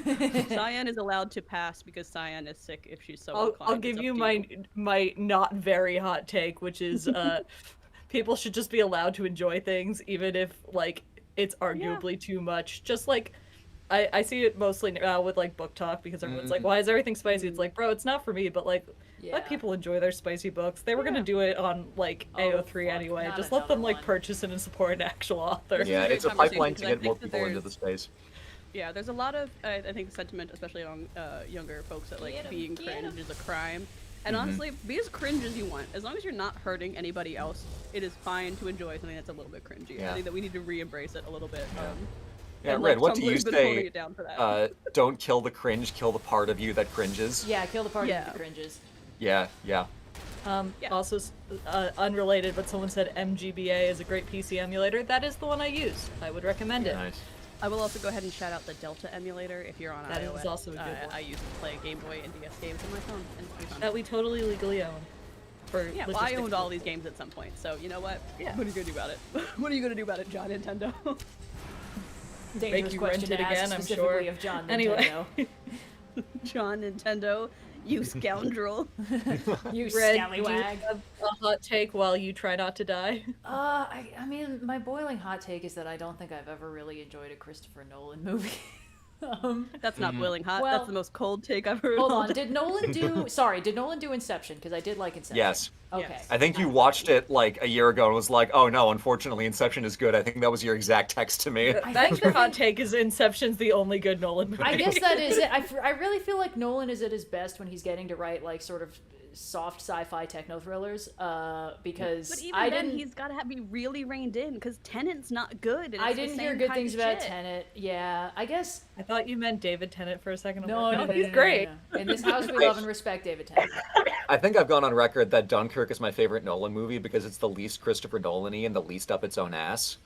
Cyan is allowed to pass because Cyan is sick if she's so I'll inclined. give It's you up to my not very hot take, which is people should just be allowed to enjoy things even if like it's arguably too much. Just like I see it mostly now with like book talk because everyone's like, why is everything spicy? It's like, bro, it's not for me, but like Yeah. let people enjoy their spicy books. They were gonna do it on like Oh, AO3 fuck, anyway. not Just let them another like one. purchase it and support an actual author. This is Yeah, a great it's a conversation pipeline to because I get more think that people into there's- the space. Yeah, there's a lot of I think sentiment, especially among younger folks, that like Get 'em, being get cringe 'em. is a crime. And honestly, be as cringe as you want. As long as you're not hurting anybody else, it is fine to enjoy something that's a little bit cringy. Yeah. I think that we need to re-embrace it a little bit. Yeah, and, Red, what do Tumblr's you been say? holding it down for that. Don't kill the cringe, kill the part of you that cringes. Yeah, kill the party Yeah. with the cringes. Yeah, yeah. Yeah. Also, unrelated, but someone said MGBA is a great PC emulator. That is the one I use. I would recommend it. Nice. I will also go ahead and shout out the Delta emulator if you're on That is iOS. also a good one. I used to play Game Boy and DS games on my phone, and it's pretty fun. That we totally legally own. For Yeah, well, I logistics owned all reasons. these games at some point, so you know what? Yeah. What are you gonna do about it? What are you gonna do about it, John Nintendo? Dangerous Make you question rent it to ask again, I'm specifically sure. of John Anyway. Nintendo. John Nintendo, you scoundrel. You Red, do you scallywag. have a hot take while you try not to die? I mean, my boiling hot take is that I don't think I've ever really enjoyed a Christopher Nolan movie. That's not boiling hot. Well- That's the most cold take I've heard. Hold all on, day. did Nolan do Inception? Because I did like Inception. Yes. Okay. Yes. I think you watched it like a year ago and was like, oh no, unfortunately Inception is good. I think that was your exact text to me. That's your hot take is Inception's the only good Nolan movie. I guess that is it. I really feel like Nolan is at his best when he's getting to write like sort of soft sci-fi techno thrillers. Because But even I then, didn't. he's got to be really reined in because Tenet's not good. And I it's the didn't hear same good kind things of about shit. Tenet. Yeah, I guess. I thought you meant David Tennant for a second. I'm No, like, no, he's no, great. no. In this house, we love and respect David Tennant. I think I've gone on record that Dunkirk is my favorite Nolan movie because it's the least Christopher Nolan-y and the least up its own ass.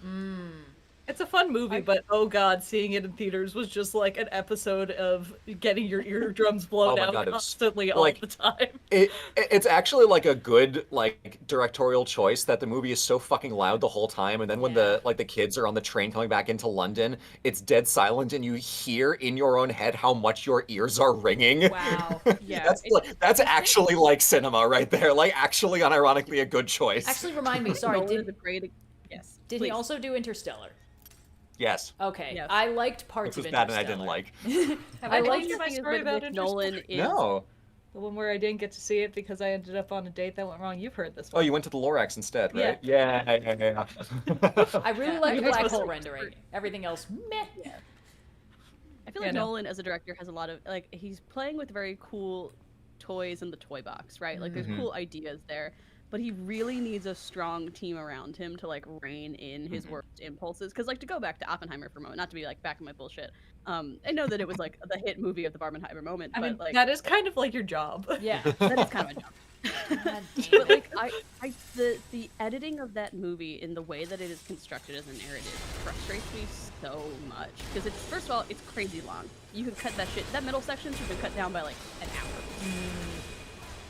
It's a fun movie, but oh god, seeing it in theaters was just like an episode of getting your eardrums blown Oh my out God, it's constantly all like- the time. It's actually like a good like directorial choice that the movie is so fucking loud the whole time, and then when Yeah. the kids are on the train coming back into London, it's dead silent, and you hear in your own head how much your ears are ringing. Wow. Yeah. That's actually like cinema right there. Like actually, unironically, a good choice. Actually, remind me. Sorry, Nolan is a did great. Yes. he please. also do Interstellar? Yes, Okay, Yes. I liked parts which was of bad and I Interstellar. didn't like. Have I I like told The you my thing is story with about Nick Nolan Interstellar? is No. The one where I didn't get to see it because I ended up on a date that went wrong. You've heard this Oh, one. you went to the Lorax instead, right? Yeah. I really like the You're black supposed hole to- rendering. Everything else, meh. I feel Yeah, like no. Nolan as a director has a lot of like he's playing with very cool toys in the toy box, right? Like there's cool ideas there, but he really needs a strong team around him to like rein in his worst impulses. Because like to go back to Oppenheimer for a moment, not to be like back in my bullshit. I know that it was like the hit movie of the Barbenheimer moment, I but mean, like that is kind of like your job. Yeah. that is kind of a jump. God damn But it. like the editing of that movie in the way that it is constructed as a narrative frustrates me so much because it's first of all it's crazy long. You could cut that shit. That middle section should have been cut down by like an hour.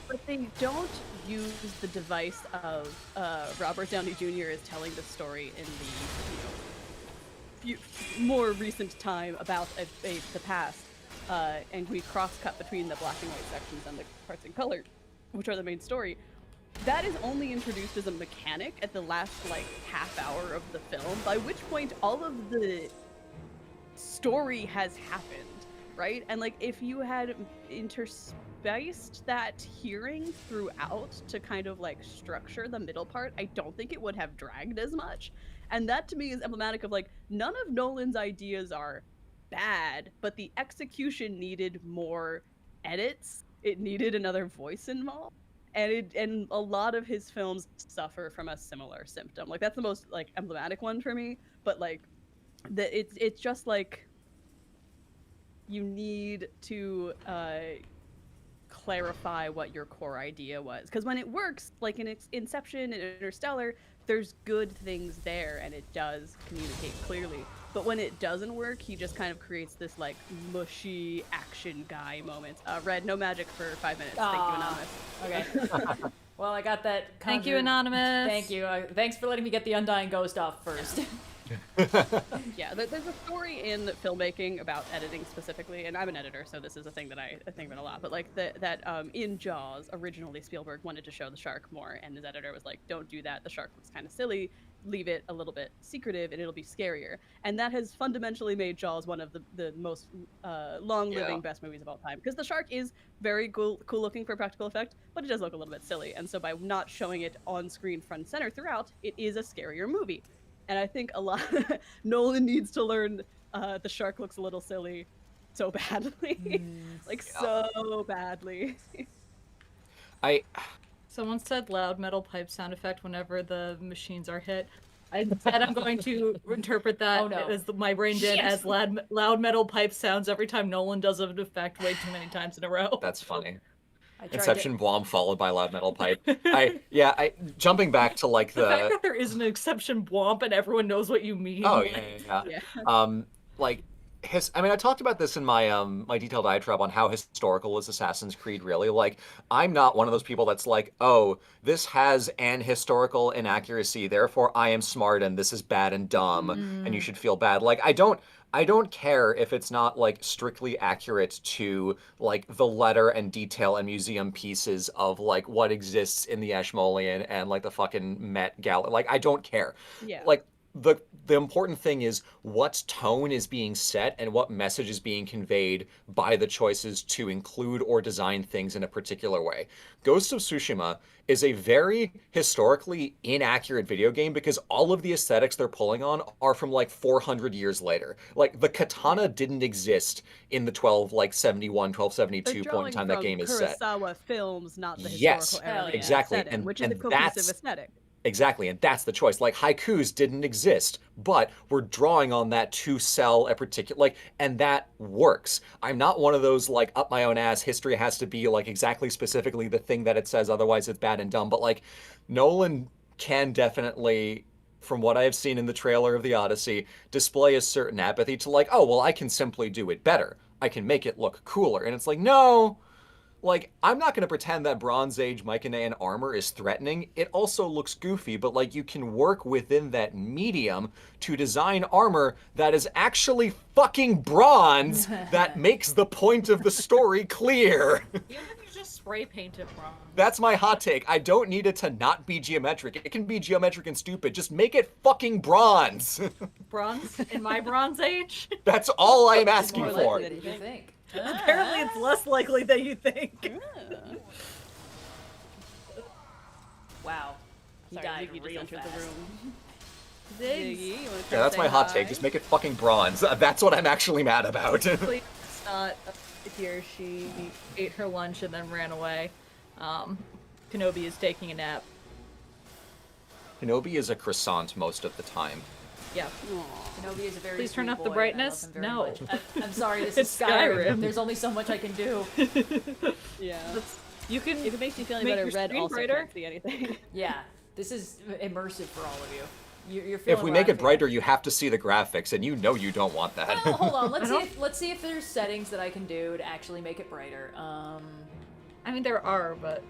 But they don't use the device of Robert Downey Jr. is telling the story in the more recent time about the past, and we cross-cut between the black and white sections and the parts in color, which are the main story. That is only introduced as a mechanic at the last like half hour of the film, by which point all of the story has happened, right? And like if you had interspaced that hearing throughout to kind of like structure the middle part, I don't think it would have dragged as much. And that to me is emblematic of like none of Nolan's ideas are bad, but the execution needed more edits. It needed another voice involved. And a lot of his films suffer from a similar symptom. Like that's the most like emblematic one for me, but like it's just like you need to clarify what your core idea was, because when it works, like in Inception and Interstellar, there's good things there and it does communicate clearly. But when it doesn't work, he just kind of creates this like mushy action guy moment. Red, no magic for 5 minutes. Thank you, Anonymous. Okay. Well, I got that. Thank you, conjured- Anonymous. Thank you. Thanks for letting me get the Undying Ghost off first. Yeah, there's a story in filmmaking about editing specifically, and I'm an editor, so this is a thing that I think about a lot. But like that in Jaws, originally Spielberg wanted to show the shark more, and his editor was like, "Don't do that. The shark looks kind of silly. Leave it a little bit secretive, and it'll be scarier." And that has fundamentally made Jaws one of the most long-living best movies of all time, because the shark is very cool looking for practical effect, but it does look a little bit silly. And so by not showing it on screen front and center throughout, it is a scarier movie. And I think a lot Nolan needs to learn the shark looks a little silly so badly. So badly. I Someone said loud metal pipe sound effect whenever the machines are hit. Instead, I'm going to interpret that Oh, no. as my brain did as loud metal pipe sounds every time Nolan does an effect way too many times in a row. that's funny. I tried Inception to. bomb followed by loud metal pipe. I jumping back to like The fact the that there is an exception womp and everyone knows what you mean. oh like, yeah. Like I mean, I talked about this in my my detailed diatribe on how historical is Assassin's Creed really. Like, I'm not one of those people that's like, oh, this has an historical inaccuracy, therefore I am smart and this is bad and dumb and you should feel bad. Like, I don't care if it's not like strictly accurate to like the letter and detail and museum pieces of like what exists in the Ashmolean and like the fucking Met Gala. Like, I don't care. Yeah. Like the important thing is what tone is being set and what message is being conveyed by the choices to include or design things in a particular way. Ghost of Tsushima is a very historically inaccurate video game because all of the aesthetics they're pulling on are from like 400 years later. Like the katana didn't exist in the 1272 point in time that game is set. Kurosawa films, not the Yes, historical era exactly. setting, which is And a cohesive that's aesthetic. exactly, and that's the choice. Like haikus didn't exist, but we're drawing on that to sell a particular like, and that works. I'm not one of those like up my own ass. History has to be like exactly specifically the thing that it says, otherwise it's bad and dumb. But like, Nolan can definitely, from what I have seen in the trailer of the Odyssey, display a certain apathy to like, oh well, I can simply do it better. I can make it look cooler, and it's like, no. Like, I'm not going to pretend that Bronze Age Mycenaean armor is threatening. It also looks goofy, but like you can work within that medium to design armor that is actually fucking bronze that makes the point of the story clear. Even if you just spray paint it wrong. That's my hot take. I don't need it to not be geometric. It can be geometric and stupid. Just make it fucking bronze. Bronze? In my Bronze Age? That's all I'm asking More for. likely than you think. Apparently it's less likely than you think. Wow. He Sorry, died Ziggy just real entered fast. the room. Ziggs. Ziggy, you wanna come Yeah, that's say my hot hi? take. Just make it fucking bronze. That's what I'm actually mad about. Please, it's not he or she ate her lunch and then ran away. Kenobi is taking a nap. Kenobi is a croissant most of the time. Yeah. Kenobi is a very Please turn sweet up the boy, brightness? and I love him very No. much. I'm sorry, this It's is Skyrim. Skyrim. There's only so much I can do. Yeah. You can If it makes you feel any make better, your red screen also brighter. can't see anything. Yeah, this is immersive for all of you. You're feeling If we what make I'm it brighter, you have to see the graphics, and you know you don't want that. feeling. Well, hold on. Let's see if there's settings that I can do to actually make it brighter. I mean, there are, but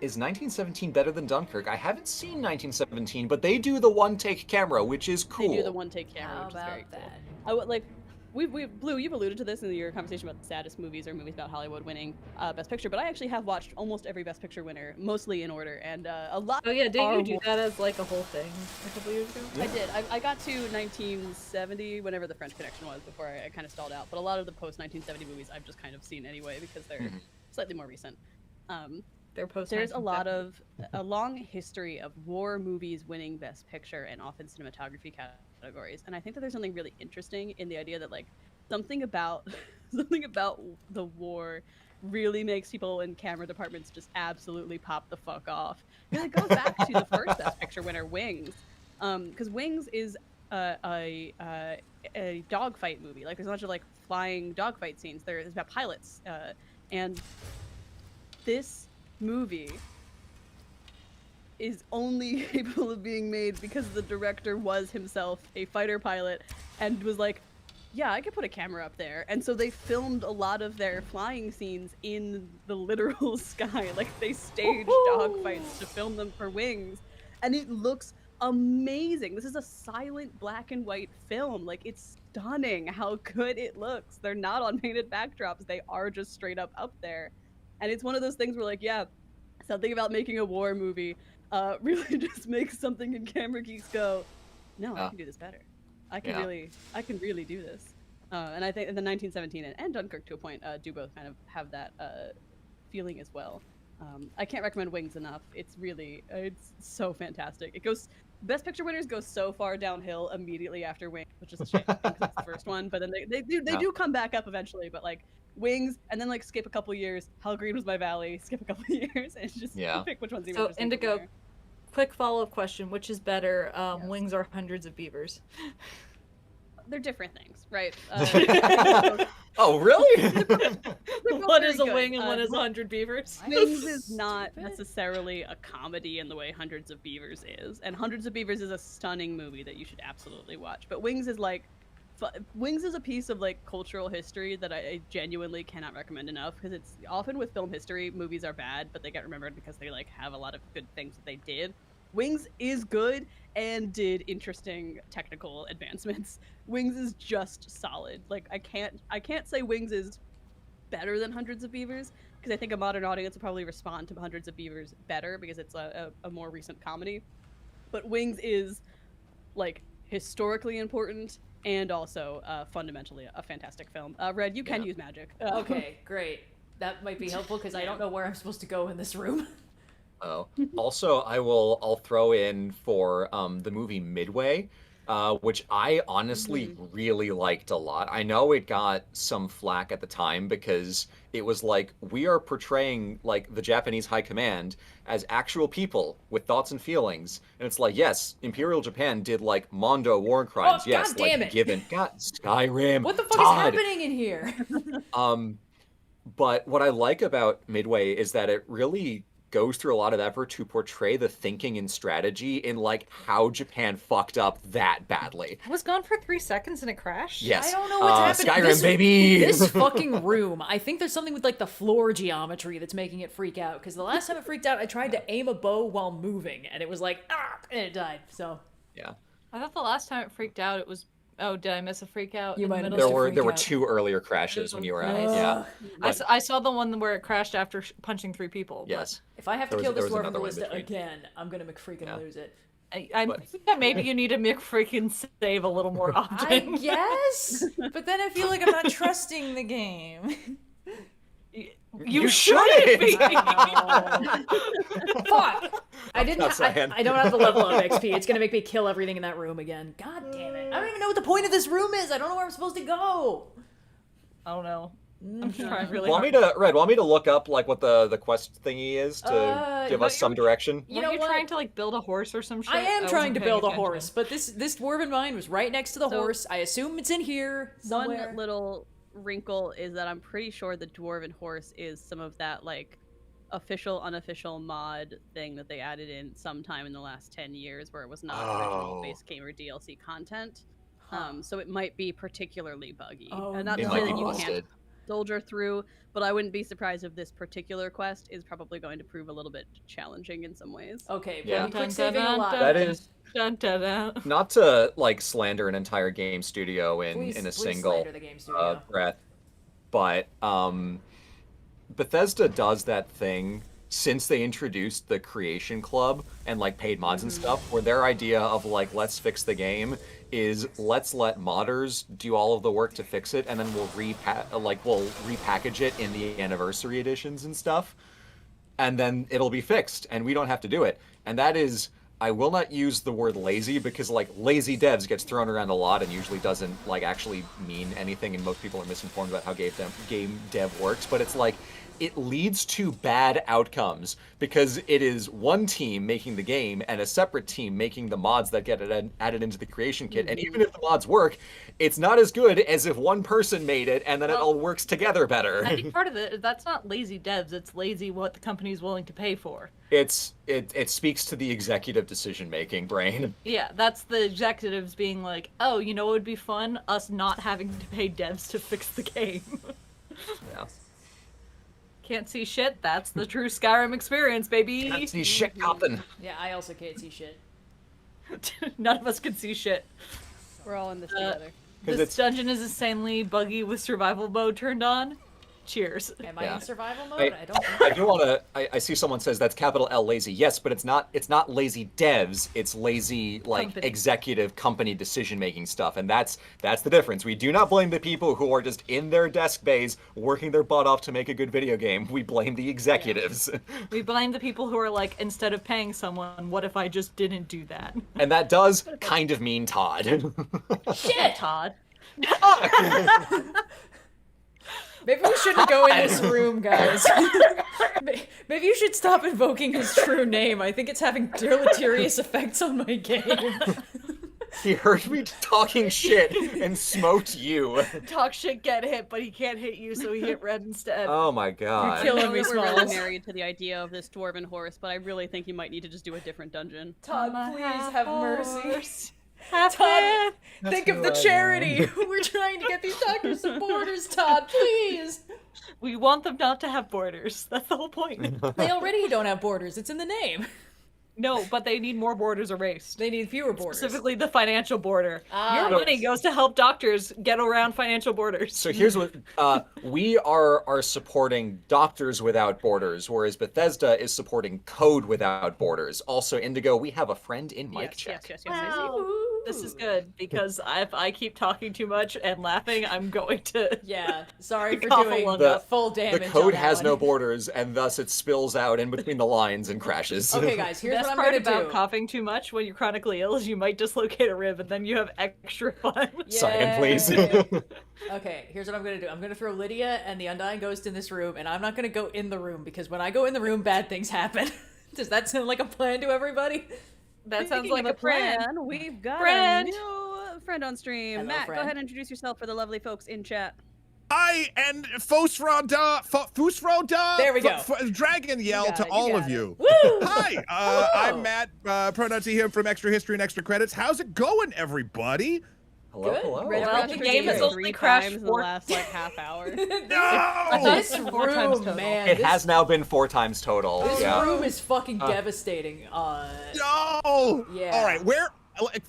Is 1917 better than Dunkirk? I haven't seen 1917, but they do the one-take camera, which is cool. They do the one-take camera, How which is very about cool. that? I would like. Blue, you've alluded to this in your conversation about the saddest movies or movies about Hollywood winning Best Picture, but I actually have watched almost every Best Picture winner, mostly in order, and a lot. oh yeah, didn't are you do that as like a whole thing a couple years ago? I did. I got to 1970, whenever the French Connection was, before I kind of stalled out. But a lot of the post-1970 movies I've just kind of seen anyway because they're slightly more recent. They're post. There's a long history of war movies winning Best Picture and often cinematography categories, and I think that there's something really interesting in the idea that like something about the war really makes people in camera departments just absolutely pop the fuck off. And it goes back to the first Best Picture winner, Wings, because Wings is a dogfight movie. Like there's a bunch of like flying dogfight scenes. There's about pilots, and this movie is only capable of being made because the director was himself a fighter pilot and was like, yeah, I could put a camera up there. And so they filmed a lot of their flying scenes in the literal sky. Like they staged dogfights to film them for Wings. And it looks amazing. This is a silent black and white film. Like it's stunning how good it looks. They're not on painted backdrops. They are just straight up there. And it's one of those things where like, yeah, something about making a war movie really just makes something in camera geeks go, no, I can do this better. I can really do this. And I think the 1917 and Dunkirk to a point do both kind of have that feeling as well. I can't recommend Wings enough. It's so fantastic. It goes, Best Picture winners go so far downhill immediately after Wings, which is a shame because it's the first one. But then they do come back up eventually. But like Wings, and then like skip a couple years. How Green Was My Valley, skip a couple years, and just Yeah. pick which one's even So, interesting from Indigo, there. quick follow-up question: which is better, Yes. wings or hundreds of beavers? They're different things, right? Oh, really? One is a very good. wing and one is 100 beavers. Wings is not necessarily a comedy in the way Hundreds of Beavers is, and Hundreds of Beavers is a stunning movie that you should absolutely watch. But Wings is like, Wings is a piece of like cultural history that I genuinely cannot recommend enough, because it's often with film history, movies are bad, but they get remembered because they like have a lot of good things that they did. Wings is good and did interesting technical advancements. Wings is just solid. Like I can't say Wings is better than Hundreds of Beavers, because I think a modern audience will probably respond to Hundreds of Beavers better because it's a more recent comedy. But Wings is like historically important and also fundamentally a fantastic film. Red, you can use magic. Okay, great. That might be helpful because I don't know where I'm supposed to go in this room. Oh. Also, I'll throw in for the movie Midway, which I honestly really liked a lot. I know it got some flack at the time because it was like, we are portraying like the Japanese high command as actual people with thoughts and feelings. And it's like, yes, Imperial Japan did like Mondo war crimes. Oh, yes, God damn like it. given Skyrim. What the fuck Todd. is happening in here? But what I like about Midway is that it really goes through a lot of effort to portray the thinking and strategy in like how Japan fucked up that badly. I was gone for 3 seconds and it crashed? Yes. I don't know what's happening. Skyrim, baby! This fucking room. I think there's something with like the floor geometry that's making it freak out. Because the last time it freaked out, I tried to aim a bow while moving, and it was like, ah, and it died. So Yeah. I thought the last time it freaked out, it was... Oh, did I miss a freak out? You in the might have middle missed of a There were freak out. 2 earlier crashes when you were out. Nice. Yeah. I saw the one where it crashed after punching 3 people. but Yes. if I have to There kill was this dwarf in another the one in Ballista between. again, I'm gonna McFreaking lose it. I think that maybe you need to freaking save a little more often. I guess, but then I feel like I'm not trusting the game. You shouldn't be! Fuck! I didn't. That's Cyan. I don't have the level of XP. It's gonna make me kill everything in that room again. God damn it! I don't even know what the point of this room is. I don't know where I'm supposed to go. I don't know. I'm trying really Want me hard. to want me to look up like what the quest thingy is to give but us some direction? You Were know you what? trying to like build a horse or some shit? I am wasn't trying to paying build a attention. horse, but this dwarven mine was right next to the So- horse. I assume it's in here somewhere. One little wrinkle is that I'm pretty sure the dwarven horse is some of that like official unofficial mod thing that they added in sometime in the last 10 years where it was not original Oh. base game or DLC content. So it might be particularly buggy. Oh, and not no. to It say might that be you busted. can't soldier through, but I wouldn't be surprised if this particular quest is probably going to prove a little bit challenging in some ways. Okay, Yeah. well, quick saving a lot. That is Dun, dun, dun. not to like slander an entire game studio in Please- a please single slander the game studio. breath, but Bethesda does that thing since they introduced the Creation Club and like paid mods and stuff, where their idea of like let's fix the game is let's let modders do all of the work to fix it, and then we'll repackage it in the anniversary editions and stuff, and then it'll be fixed, and we don't have to do it. And that is, I will not use the word lazy because like lazy devs gets thrown around a lot and usually doesn't like actually mean anything, and most people are misinformed about how game dev works, but it's like it leads to bad outcomes because it is one team making the game and a separate team making the mods that get added into the creation kit. And even if the mods work, it's not as good as if one person made it and then it all works together better. I think part of it, that's not lazy devs, it's lazy what the company's willing to pay for. It speaks to the executive decision making brain. Yeah, that's the executives being like, oh, you know what would be fun? Us not having to pay devs to fix the game. Yeah. Can't see shit, that's the true Skyrim experience, baby! Can't see shit happen. Yeah, I also can't see shit. None of us can see shit. We're all in this together. This it's- dungeon is insanely buggy with survival mode turned on. Cheers. Am I Yeah. in survival mode? I I don't think I do want to. I see someone says that's capital L lazy. Yes, but it's not lazy devs. It's lazy like Company. executive company decision making stuff, and that's the difference. We do not blame the people who are just in their desk bays working their butt off to make a good video game. We blame the executives, We blame the people who are like, instead of paying someone, what if I just didn't do that? and that does kind of mean Todd. Shit, Todd. Maybe we shouldn't go in this room, guys. Maybe you should stop invoking his true name. I think it's having deleterious effects on my game. He heard me talking shit and smote you. Talk shit, get hit, but he can't hit you, so he hit Red instead. Oh my god. You're I killing know me, that we're really Smalls. married to the idea of this dwarven horse, but I really think you might need to just do a different dungeon. Todd, please have mercy. Todd, Todd, think of the who I charity. We're trying to get these doctors some borders, Todd, please. we want them not to have borders. That's the whole point. They already don't have borders. It's in the name. No, but they need more borders erased. They need fewer borders. Specifically the financial border. Your yes. money goes to help doctors get around financial borders. So here's what we are supporting Doctors Without Borders, whereas Bethesda is supporting Code Without Borders. Also, Indigo, we have a friend in mic check. Yes. Wow. This is good because if I keep talking too much and laughing, I'm going to. Yeah, sorry for Cough doing along the up. full The damage. on code that has one. no borders, and thus it spills out in between the lines and crashes. Okay, guys, here's Best what I'm part gonna about do. coughing too much when you're chronically ill is you might dislocate a rib, and then you have extra fun. Silent, please. Okay, here's what I'm gonna do. I'm gonna throw Lydia and the Undying Ghost in this room, and I'm not gonna go in the room because when I go in the room, bad things happen. Does that sound like a plan to everybody? That sounds Speaking like of a plan. We've got Friend. a new friend on stream. Hello, Matt, friend. go ahead and introduce yourself for the lovely folks in chat. I and Fusroda. There we go. Dragon yell got to it, you all got of it. you. Woo! Hi, I'm Matt. Pronouns here from Extra History and Extra Credits. How's it going, everybody? Hello, Good. hello. Red Well, Rocket the game has Brigade. only 3 crashed times in the 4 last half hour. No! This Four times room, total. man. It this, has now been 4 times total. This Yeah. room is fucking devastating. No! Yeah. All right,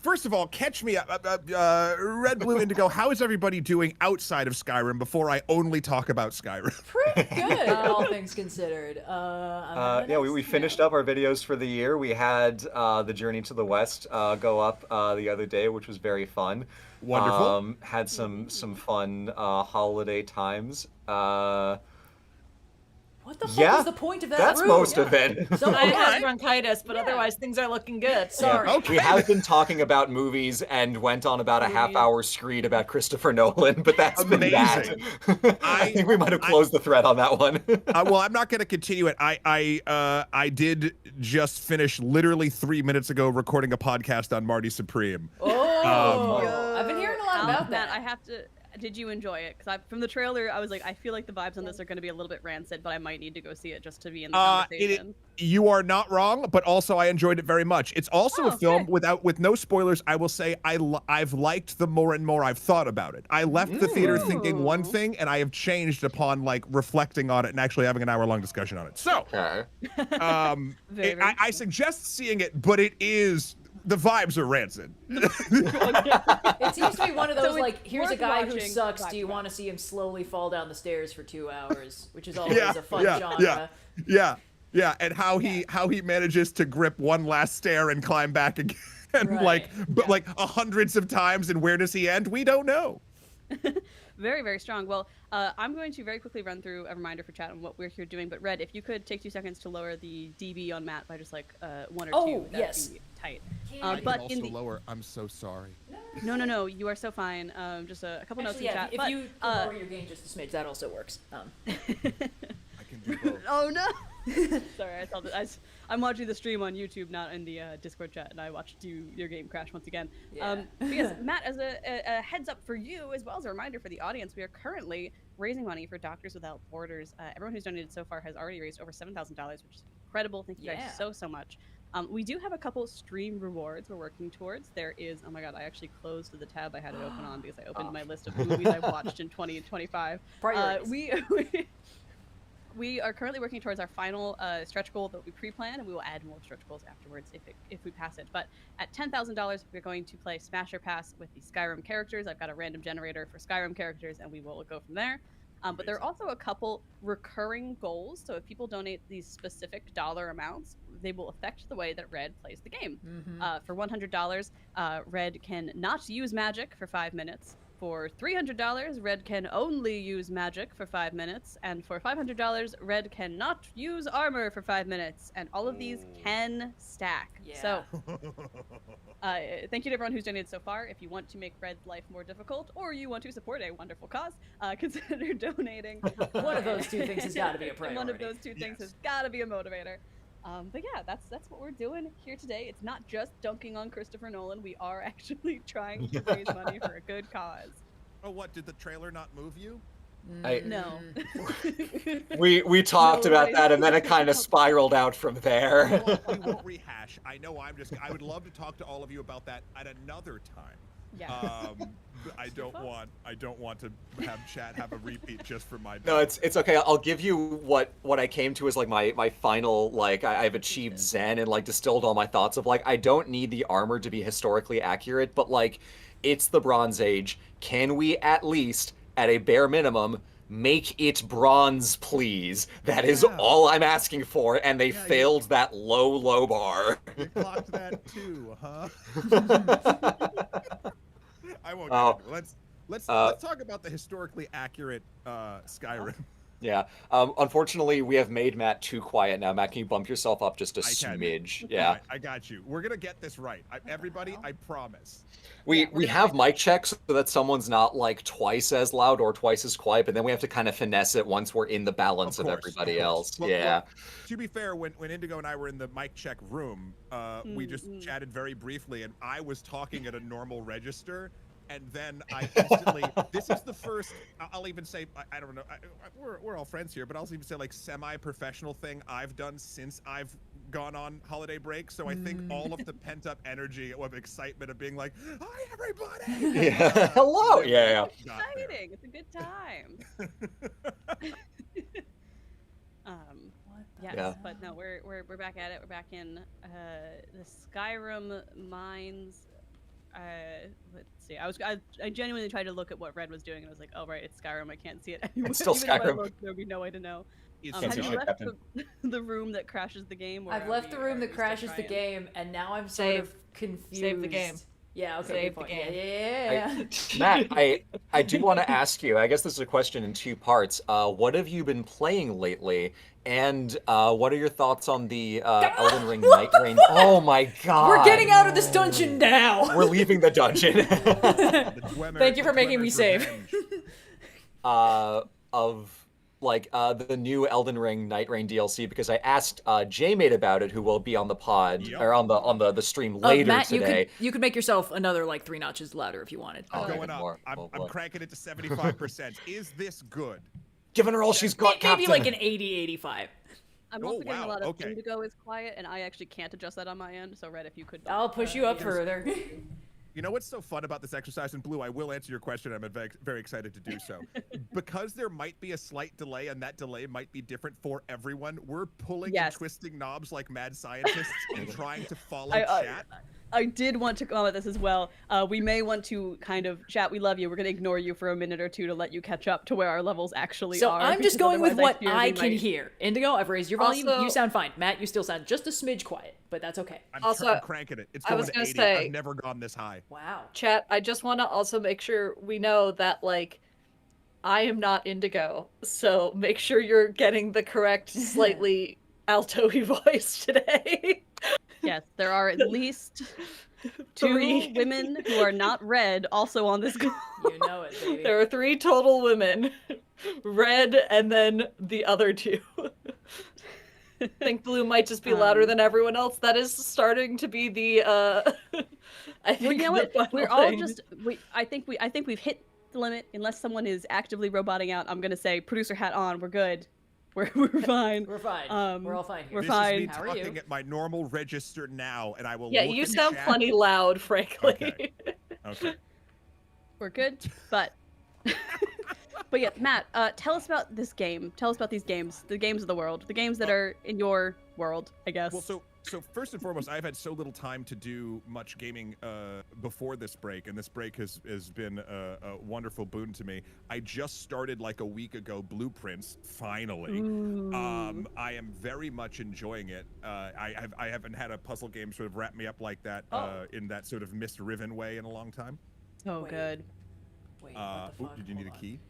first of all, catch me up. Red, Blue, Indigo, how is everybody doing outside of Skyrim before I only talk about Skyrim? Pretty good, all things considered. Yeah, we finished up our videos for the year. We had the Journey to the West go up the other day, which was very fun. Wonderful. Had some fun holiday times. What the fuck Yeah, is the point of that that's room? most of it. So I have Alright. bronchitis, but Yeah. otherwise things are looking good. Sorry. Okay. We have been talking about movies and went on about a half-hour screed about Christopher Nolan, but that's been Amazing. that. I think we might have closed the thread on that one. Well, I'm not going to continue it. I did just finish literally 3 minutes ago recording a podcast on Marty Supreme. Oh, I've been hearing a lot about Matt, that. I have to. Did you enjoy it? Because from the trailer, I was like, I feel like the vibes on this are going to be a little bit rancid, but I might need to go see it just to be in the conversation. You are not wrong, but also I enjoyed it very much. It's also a film good. with no spoilers. I will say I've liked the more and more I've thought about it. I left the theater thinking one thing, and I have changed upon like reflecting on it and actually having an hour-long discussion on it. So, Okay. Very I suggest seeing it, but it is. The vibes are rancid. It seems to be one of So those it's like, here's a worth guy who watching. sucks. Black Do you Mirror. want to see him slowly fall down the stairs for 2 hours? Which is always yeah, a fun yeah, genre. yeah, and how he manages to grip one last stair and climb back again, Right. like hundreds of times. And where does he end? We don't know. Very, very strong. Well, I'm going to very quickly run through a reminder for chat on what we're here doing. But Red, if you could take 2 seconds to lower the dB on Matt by just like 1 or 2, Oh, that'd yes. be tight. I But can in also the lower. I'm so sorry. no, you are so fine. Just a couple notes Actually, in yeah, chat. if but, you can lower your gain just a smidge, that also works. I can do both. Oh no! Sorry, I saw that. I'm watching the stream on YouTube, not in the Discord chat, and I watched your game crash once again. Yeah. But yes, Matt, as a heads up for you, as well as a reminder for the audience, we are currently raising money for Doctors Without Borders. Everyone who's donated so far has already raised over $7,000, which is incredible. Thank you Yeah. guys so much. We do have a couple stream rewards we're working towards. There is, oh my god, I actually closed the tab I had it open on because I opened my list of movies I've watched in 2025. Priorities. We are currently working towards our final stretch goal that we pre-planned, and we will add more stretch goals afterwards if we pass it. But at $10,000, we're going to play Smasher Pass with the Skyrim characters. I've got a random generator for Skyrim characters, and we will go from there. But there are also a couple recurring goals. So if people donate these specific dollar amounts, they will affect the way that Red plays the game. For $100, Red can not use magic for 5 minutes. For $300, Red can only use magic for 5 minutes, and for $500, Red cannot use armor for 5 minutes, and all of these can stack. Yeah. So, thank you to everyone who's donated so far. If you want to make Red's life more difficult, or you want to support a wonderful cause, consider donating. One of those two things has got to be a priority. One of those two things has got to be a motivator. But yeah, that's what we're doing here today. It's not just dunking on Christopher Nolan. We are actually trying to raise money for a good cause. Oh, what? Did the trailer not move you? No. We talked about that, and then it kind of spiraled out from there. We won't rehash. I know. I would love to talk to all of you about that at another time. Yeah. I don't want to have chat have a repeat just for my. No, it's okay. I'll give you what I came to as like my final, like I've achieved Zen and like distilled all my thoughts of like I don't need the armor to be historically accurate, but like it's the Bronze Age. Can we at least, at a bare minimum, make it bronze, please? That is all I'm asking for, and they failed that low bar. You clocked that too, huh? I won't. Let's talk about the historically accurate Skyrim. Yeah. Unfortunately, we have made Matt too quiet now. Matt, can you bump yourself up just a smidge? Yeah. Right, I got you. We're gonna get this right. Everybody, I promise. We have mic checks so that someone's not like twice as loud or twice as quiet, but then we have to kind of finesse it once we're in the balance of everybody else. Well, yeah. To be fair, when Indigo and I were in the mic check room, we just chatted very briefly, and I was talking at a normal register. And then I instantly, this is the first, I'll even say, I don't know, we're all friends here, but I'll even say like semi-professional thing I've done since I've gone on holiday break. So I think all of the pent up energy of excitement of being like, hi everybody. Yeah. Hello. Yeah. Exciting. It's a good time. Yes, but no, we're back at it. We're back in the Skyrim mines. Let's see. I genuinely tried to look at what Red was doing, and I was like, "Oh right, it's Skyrim. I can't see it anywhere." It's still Even if I Skyrim. looked, there'd be no way to know. Have you left the room that crashes the game? I've left the room that crashes the game, and now I'm sort of confused. Save the game. Yeah. Okay. Save good point. the game. Yeah. Matt, I do want to ask you, I guess this is a question in two parts. What have you been playing lately? And what are your thoughts on the Elden Ring Night Rain? Oh my god. We're getting out of this dungeon now. We're leaving the dungeon. Thank you for making me save. Of like the new Elden Ring Night Rain DLC, because I asked J-Mate about it, who will be on the pod or on the stream later Matt, today. you could make yourself another like 3 notches louder if you wanted. I'm going up. I'm cranking it to 75%. Is this good? Giving her all she's got, maybe Captain. like an 80, 85. I'm also getting a lot of Indigo is quiet, and I actually can't adjust that on my end. So Red, if you could, I'll push you up further. You know what's so fun about this exercise in Blue? I will answer your question. I'm very excited to do so. Because there might be a slight delay, and that delay might be different for everyone, we're pulling and twisting knobs like mad scientists and trying to follow chat. I did want to comment this as well. We may want to kind of chat. We love you. We're going to ignore you for a minute or two to let you catch up to where our levels actually are. So I'm just going with what I can might... hear. Indigo, I've raised your volume. You sound fine. Matt, you still sound just a smidge quiet, but that's okay. I'm cranking it. It's going to 80. I've never gone this high. Wow. Chat, I just want to also make sure we know that, like, I am not Indigo, so make sure you're getting the correct, slightly alto-y voice today. Yes, there are at least 2 women who are not Red also on this call. You know it, baby. There are 3 total women. Red and then the other 2. I think Blue might just be louder than everyone else. That is starting to be the I think you know what? We're thing. all just I think we've hit the limit unless someone is actively roboting out. I'm gonna say producer hat on, we're good. We're fine. We're fine. We're all fine here. We're this fine. Is me How are talking you? at my normal register now, and I will. Yeah, look you at sound chat. plenty loud, frankly. Okay. We're good, but but yeah, Matt, tell us about this game. Tell us about these games, the games of the world, the games that are in your world, I guess. Well, so first and foremost, I've had so little time to do much gaming before this break, and this break has been a wonderful boon to me. I just started like a week ago Blueprints, finally. I am very much enjoying it. I haven't had a puzzle game sort of wrap me up like that in that sort of Miss Riven way in a long time. So good. Wait, what the fuck? Did you need a Hold on. key?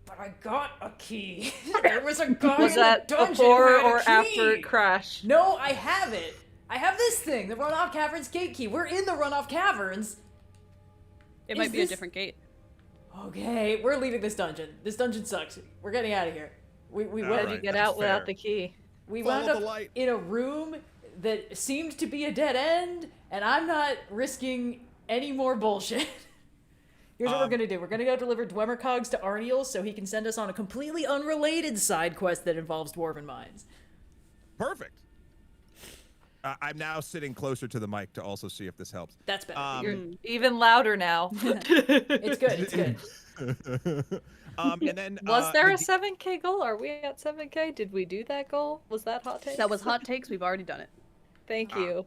But I got a key. There was a guy Was in that the dungeon before who had or a key. after it crashed? No, I have it. I have this thing, the Runoff Caverns gate key. We're in the Runoff Caverns. It Is might be a this- different gate. Okay, we're leaving this dungeon. This dungeon sucks. We're getting out of here. We All went. How did right, you get that's out without fair. the key? We Follow wound the up light. in a room that seemed to be a dead end, and I'm not risking any more bullshit. Here's what we're gonna do. We're gonna go deliver Dwemer cogs to Arniel so he can send us on a completely unrelated side quest that involves dwarven mines. Perfect. I'm now sitting closer to the mic to also see if this helps. That's better. You're even louder now. It's good. It's good. And then Was there the a 7K goal? Are we at 7K? Did we do that goal? Was that hot take? That was hot takes. We've already done it. Thank you.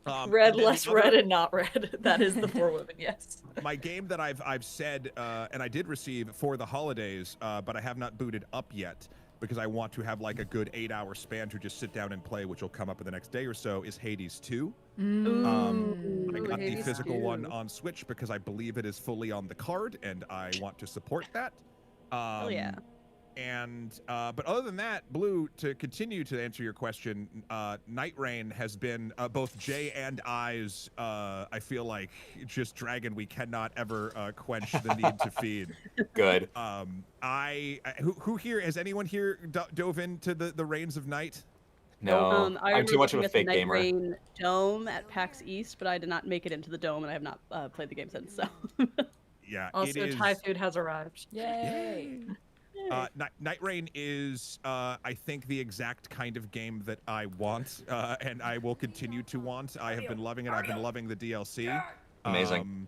and Red, then the less other- red, and not red. That is the four women, yes. My game that I've said and I did receive for the holidays, but I have not booted up yet because I want to have like a good 8-hour span to just sit down and play, which will come up in the next day or so. Is Hades 2? I got the Hades physical 2. one on Switch because I believe it is fully on the card, and I want to support that. Oh yeah. And but other than that, Blue, to continue to answer your question, Night Rain has been both Jay and I's. I feel like just dragon we cannot ever quench the need to feed. Good. Who here has anyone here dove into the Reigns of Night? No, I I'm remember too much of looking a at the fake Night gamer. Rain Dome at PAX East, but I did not make it into the dome, and I have not played the game since. So. Yeah, it Also, is. Thai food has arrived. Yay! Night Rain is, I think, the exact kind of game that I want, and I will continue to want. I have been loving it. I've been loving the DLC. Amazing.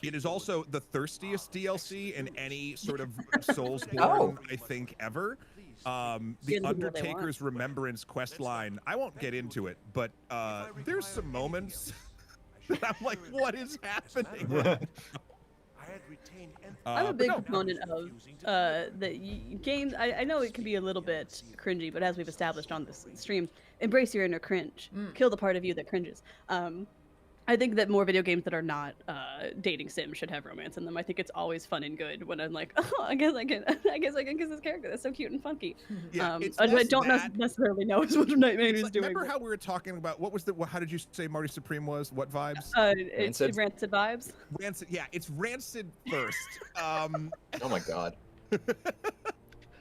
It is also the thirstiest DLC in any sort of Soulsborne, Oh. I think, ever. The Give them what they Undertaker's Remembrance quest line, I won't get into it, but there's some moments that I'm like, what is happening? I'm a but big no. proponent of games. I know it can be a little bit cringy, but as we've established on this stream, embrace your inner cringe. Kill the part of you that cringes. I think that more video games that are not dating sims should have romance in them. I think it's always fun and good when I'm like, oh, I guess I can kiss this character. That's so cute and funky. Yeah, it's I less don't that- necessarily know what Night Rain It's is like- doing. remember how we were talking about how did you say Marty Supreme was? What vibes? It's Rancid? rancid vibes. Rancid. Yeah, it's rancid first. Oh my god.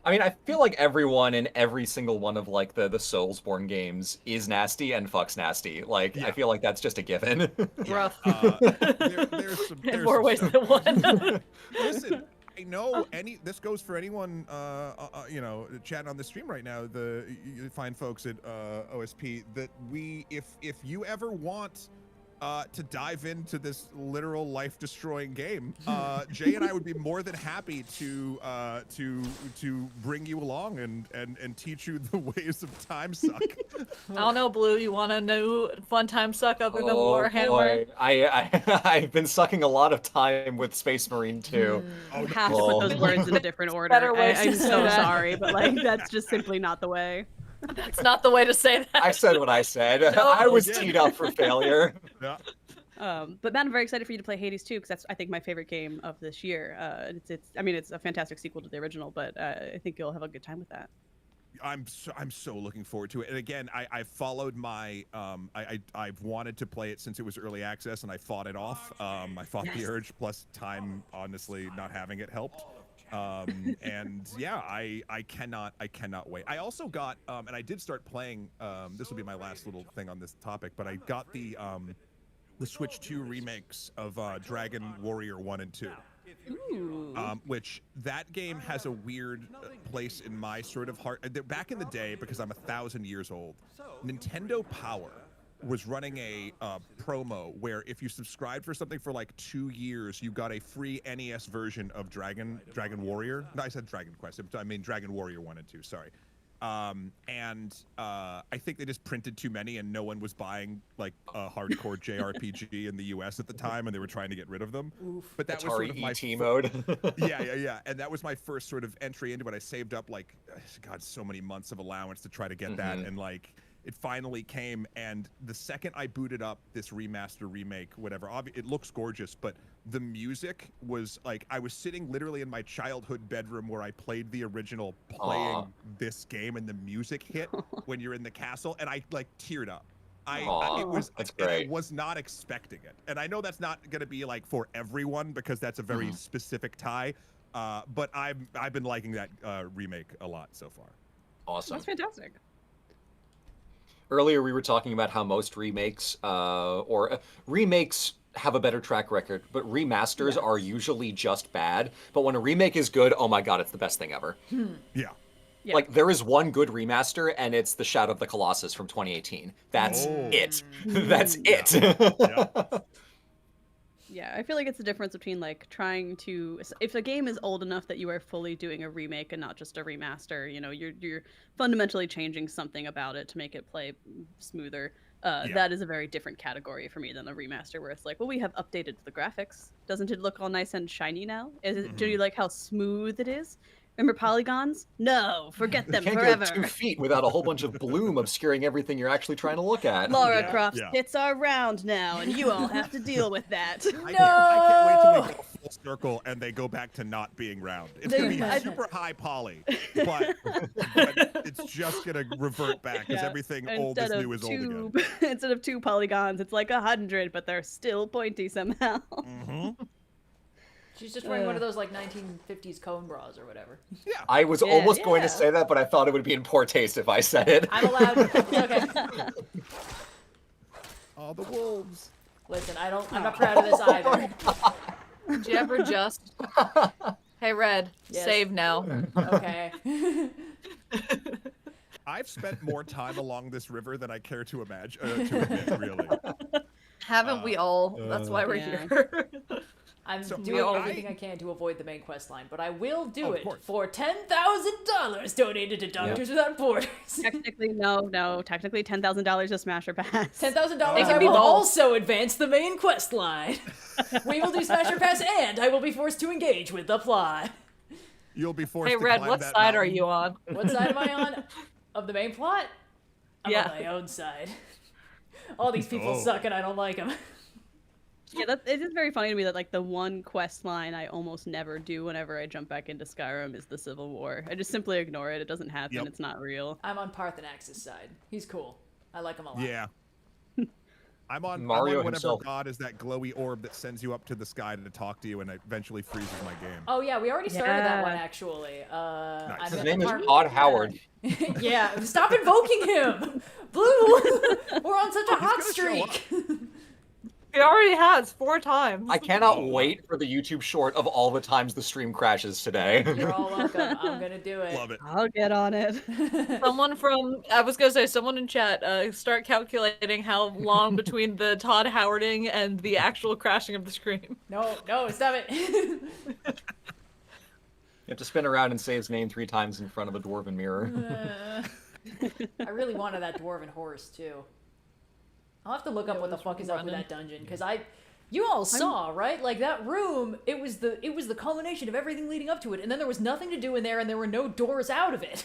I mean, I feel like everyone in every single one of like the Soulsborne games is nasty and fucks nasty. Like, I feel like that's just a given. Rough. There's some. In There's more some ways stuff. than one. Listen, I know this goes for anyone chatting on the stream right now, you find folks at OSP that if you ever want to dive into this literal life-destroying game, Jay and I would be more than happy to bring you along and teach you the ways of time suck. I don't know, Blue. You want to know fun time suck other than Oh, Warhammer? boy. I've been sucking a lot of time with Space Marine 2. Oh, Have to Well. put those words in a different order. Better ways to I'm say so that. sorry, but like that's just simply not the way. That's not the way to say that. I said what I said. I was Yeah. teed up for failure. Yeah. But Matt, I'm very excited for you to play Hades 2 because that's I think my favorite game of this year. It's a fantastic sequel to the original, but I think you'll have a good time with that. I'm so looking forward to it. And again, I've followed my I've wanted to play it since it was early access, and I fought it off. I fought the urge, plus time, honestly, not having it helped. And yeah, I cannot wait. I also got and I did start playing. This will be my last little thing on this topic, but I got the Switch 2 remakes of Dragon Warrior 1 and 2. Ooh. Which that game has a weird place in my sort of heart. Back in the day, because I'm 1,000 years old, Nintendo Power was running a promo where if you subscribed for something for like 2 years, you got a free NES version of Dragon Warrior. No, I said Dragon Quest. I mean Dragon Warrior 1 and 2. Sorry. I think they just printed too many, and no one was buying like a hardcore JRPG in the US at the time, and they were trying to get rid of them. But that was sort of Atari my ET mode. yeah. And that was my first sort of entry into it. I saved up like, God, so many months of allowance to try to get that, and like, it finally came, and the second I booted up this remaster, remake, whatever, it looks gorgeous, but the music was like, I was sitting literally in my childhood bedroom where I played the original, playing this game, and the music hit when you're in the castle, and I like teared up. That's great. I was not expecting it, and I know that's not going to be like for everyone because that's a very specific tie. But I've been liking that remake a lot so far. Awesome. That's fantastic. Earlier we were talking about how most remakes remakes have a better track record, but remasters are usually just bad. But when a remake is good, oh my god, it's the best thing ever. Yeah. Like, there is one good remaster, and it's the Shadow of the Colossus from 2018. That's it. That's it. Yeah, I feel like it's the difference between like trying to, if a game is old enough that you are fully doing a remake and not just a remaster, you know, you're fundamentally changing something about it to make it play smoother. That is a very different category for me than a remaster where it's like, well, we have updated the graphics. Doesn't it look all nice and shiny now? Do you like how smooth it is? Remember polygons? No, forget them forever. You can't go 2 feet without a whole bunch of bloom obscuring everything you're actually trying to look at. Lara Croft's tits are round now, and you all have to deal with that. I can't wait till they go full circle and they go back to not being round. It's going to be super high poly, but it's just going to revert back because everything old is new is old again. Instead of 2 polygons, it's like 100, but they're still pointy somehow. She's just wearing one of those like 1950s cone bras or whatever. Yeah. I was almost going to say that, but I thought it would be in poor taste if I said it. I'm allowed. Okay. Oh, the wolves. Listen, I'm not proud of this either. Did you ever just? Hey, Red, save now. Okay. I've spent more time along this river than I care to imagine. To admit, really. Haven't we all? That's why we're here. I'm doing everything I can to avoid the main quest line, but I will do it for $10,000 donated to Doctors Without Borders. Technically, no. Technically, $10,000 to Smasher Pass. $10,000 I will also advance the main quest line. We will do Smasher Pass, and I will be forced to engage with the plot. You'll be forced to Red, climb what that side mountain. are you on? What side am I on of the main plot? I'm on my own side. All these people suck, and I don't like them. Yeah, it is very funny to me that like the one quest line I almost never do whenever I jump back into Skyrim is the Civil War. I just simply ignore it. It doesn't happen. It's not real. I'm on Parthenax's side. He's cool. I like him a lot. Yeah. I'm on Mario whatever himself. god is that glowy orb that sends you up to the sky to talk to you and eventually freezes my game. Oh yeah, we already started that one actually. Nice. His name is Todd Howard. Yeah, stop invoking him! Blue! We're on such a hot streak! He already has 4 times. I cannot wait for the YouTube short of all the times the stream crashes today. You're all welcome. I'm gonna do it. Love it. I'll get on it. Someone in chat, start calculating how long between the Todd Howarding and the actual crashing of the screen. No, stop it. You have to spin around and say his name 3 times in front of a dwarven mirror. I really wanted that dwarven horse too. I'll have to look up what the fuck is up with that dungeon, because you all saw, right? Like that room, it was the culmination of everything leading up to it, and then there was nothing to do in there, and there were no doors out of it.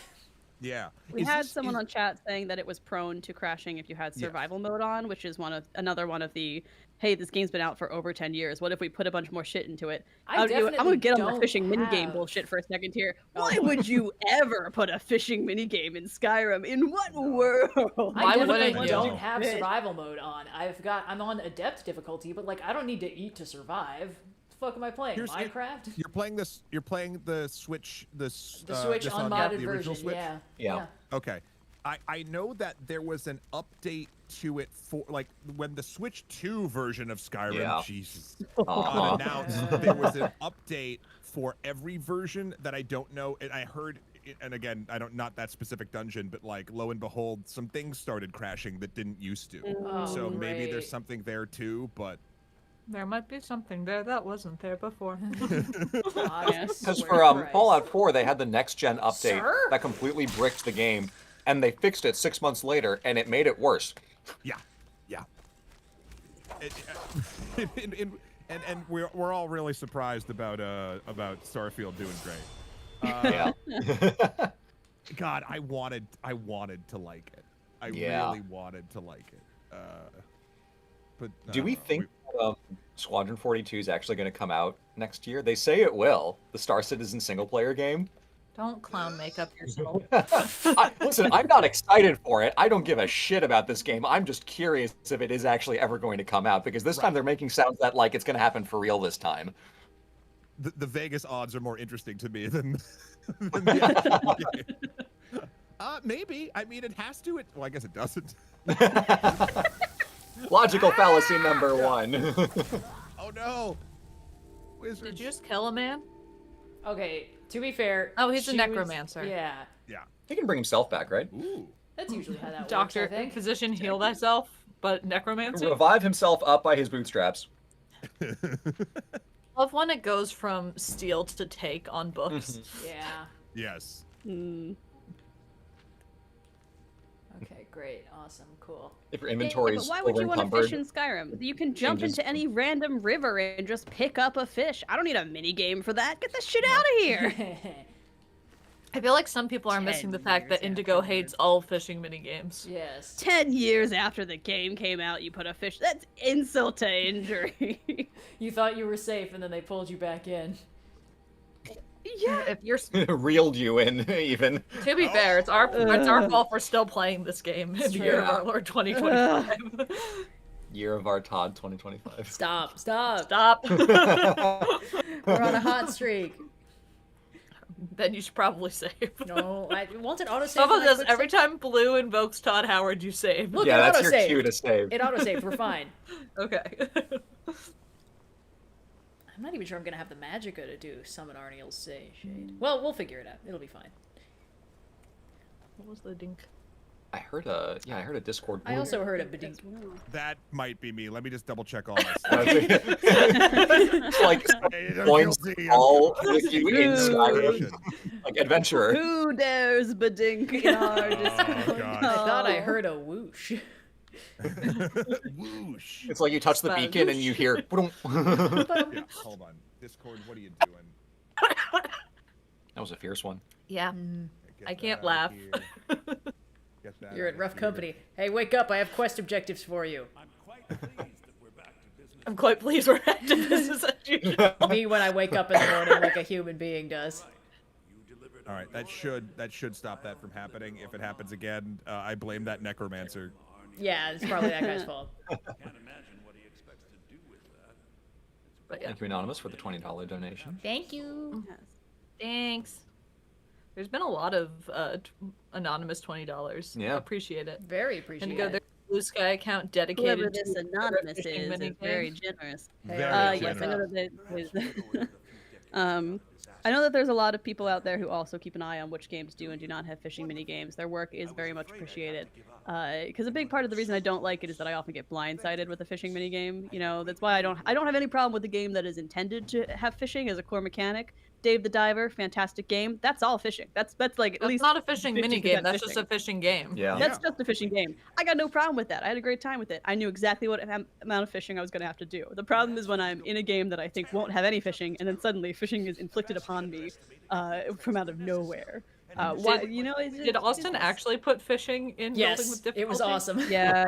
Yeah. We had someone on chat saying that it was prone to crashing if you had survival mode on, which is another one of the, hey, this game's been out for over 10 years. What if we put a bunch more shit into it? I'm going to get on the fishing minigame bullshit for a second here. Why would you ever put a fishing minigame in Skyrim? In what world? I definitely don't have survival mode on. I'm on adept difficulty, but like I don't need to eat to survive. The fuck am I playing? Minecraft? You're playing the Switch the Switch unmodded version. Switch? Yeah. Okay. I know that there was an update to it for like when the Switch 2 version of Skyrim Jesus got announced, there was an update for every version that I don't know. And I heard and again, not that specific dungeon, but like lo and behold, some things started crashing that didn't used to. So maybe there's something there too, but there might be something there that wasn't there before. Because for Fallout 4, they had the next-gen update that completely bricked the game, and they fixed it 6 months later, and it made it worse. Yeah. And we're all really surprised about Starfield doing great. God, I wanted to like it. I Yeah. really wanted to like it. But I Do we don't know. think Squadron 42 is actually going to come out next year? They say it will. The Star Citizen single player game. Don't clown makeup yourself. Listen, I'm not excited for it. I don't give a shit about this game. I'm just curious if it is actually ever going to come out because this time they're making sounds that like it's going to happen for real this time. The Vegas odds are more interesting to me than the actual game. Maybe. I mean, it has to. Well, I guess it doesn't. Logical fallacy number one. Oh no! Wizards. Did you just kill a man? Okay, to be fair. Oh, he's a she necromancer. Yeah, Yeah. He can bring himself back, right? Ooh. that's usually how that Doctor, works. I think. physician, heal thyself, but necromancy? Revive himself up by his bootstraps. Love when it goes from steal to take on books. Yeah. Yes. Mm. Okay, great, awesome, cool. If your Yeah, inventory but is why would you want to over-encumbered, fish in Skyrim? You can jump changes- into any random river and just pick up a fish. I don't need a mini game for that. Get the shit out of here. I feel like some people are missing the 10 fact that years Indigo after. hates all fishing minigames. Yes. 10 years after the game came out, you put a fish. That's insult to injury. You thought you were safe, and then they pulled you back in. Yeah. If you're reeled you in, even. to be fair, it's our fault for still playing this game in the true. year of our Lord 2025. Year of our Todd 2025. Stop, stop. Stop. We're on a hot streak. Then you should probably save. No, won't it autosave? Some of when I this, click every save? time Blue invokes Todd Howard, you save. Look, Yeah, it that's your autosaved. cue to save. It autosaved. We're fine. Okay. I'm not even sure I'm gonna have the magicka to do summon Arniel's Shade. Well, we'll figure it out. It'll be fine. What was the dink? I heard a Discord. I also heard a badink. That might be me. Let me just double check all this. It's like I'm points guilty, I'm all guilty. with you in Skyrim. Like adventurer. Who dares bedink in our Oh, Discord? God. I thought I heard a whoosh. Whoosh. It's like you touch the Spell. beacon and you hear. Yeah, hold on. Discord, what are you doing? That was a fierce one. Yeah. Get I that can't out of laugh. here. Get that You're out in of rough here. company. Hey, wake up! I have quest objectives for you. I'm quite pleased we're back to business as usual. Me when I wake up in the morning like a human being does. All right, that should stop that from happening. If it happens again, I blame that necromancer. Yeah, it's probably that guy's fault. But yeah. Thank you, Anonymous, for the $20 donation. Thank you. Thanks. There's been a lot of anonymous $20. Yeah. Appreciate it. Very And appreciate go it. their Blue Sky account dedicated Whoever this to anonymous fishing is minigame. very generous. Very Yes, I know generous. that there's, I know that there's a lot of people out there who also keep an eye on which games do and do not have fishing mini games. Their work is very much appreciated. Because a big part of the reason I don't like it is that I often get blindsided with a fishing mini game. You know, that's why I don't have any problem with the game that is intended to have fishing as a core mechanic. Dave the Diver, fantastic game. That's all fishing. That's like at That's least not a fishing 50% minigame, that's just fishing. a fishing game. Yeah. That's just a fishing game. I got no problem with that. I had a great time with it. I knew exactly what amount of fishing I was going to have to do. The problem is when I'm in a game that I think won't have any fishing, and then suddenly fishing is inflicted upon me from out of nowhere. Why, you know? Did Austin actually put fishing in Building Yes, with Difficulty? it was awesome. Yeah.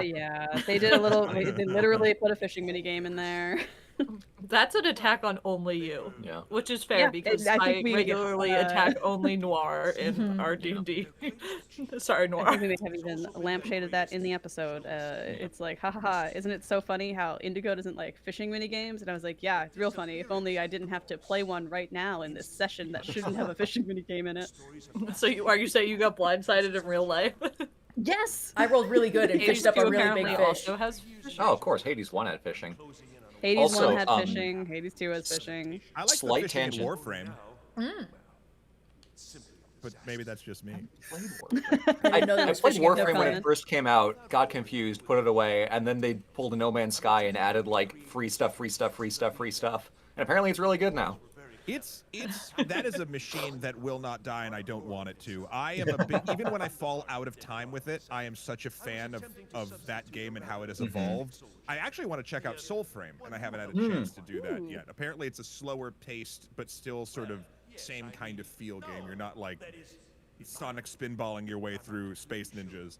They did a little. They literally put a fishing mini game in there. That's an attack on only you. Yeah. Which is fair Yeah, because I I, think we, regularly attack only Noir in our D&D. Sorry, I Noir. think we may have even lampshaded that in the episode. It's like, ha ha ha, isn't it so funny how Indigo doesn't like fishing mini games? And I was like, yeah, it's real funny. If only I didn't have to play one right now in this session that shouldn't have a fishing mini game in it. So are you saying you got blindsided in real life? Yes! I rolled really good and fished up a really apparently big fish. also has fishing. Oh, of course. Hades 1 had fishing. Hades Also, 1 had fishing, Hades 2 has fishing. I like Slight the fishing tangent. in Warframe. But maybe that's just me. I didn't know there I was played fishing in Warframe when it comment. first came out, got confused, put it away, and then they pulled a No Man's Sky and added like free stuff. And apparently it's really good now. It's that is a machine that will not die, and I don't want it to. I am a big, even when I fall out of time with it, I am such a fan of that game and how it has evolved. I actually want to check out Soulframe, and I haven't had a chance to do that yet. Apparently, it's a slower paced, but still sort of same kind of feel game. You're not like Sonic spinballing your way through Space Ninjas.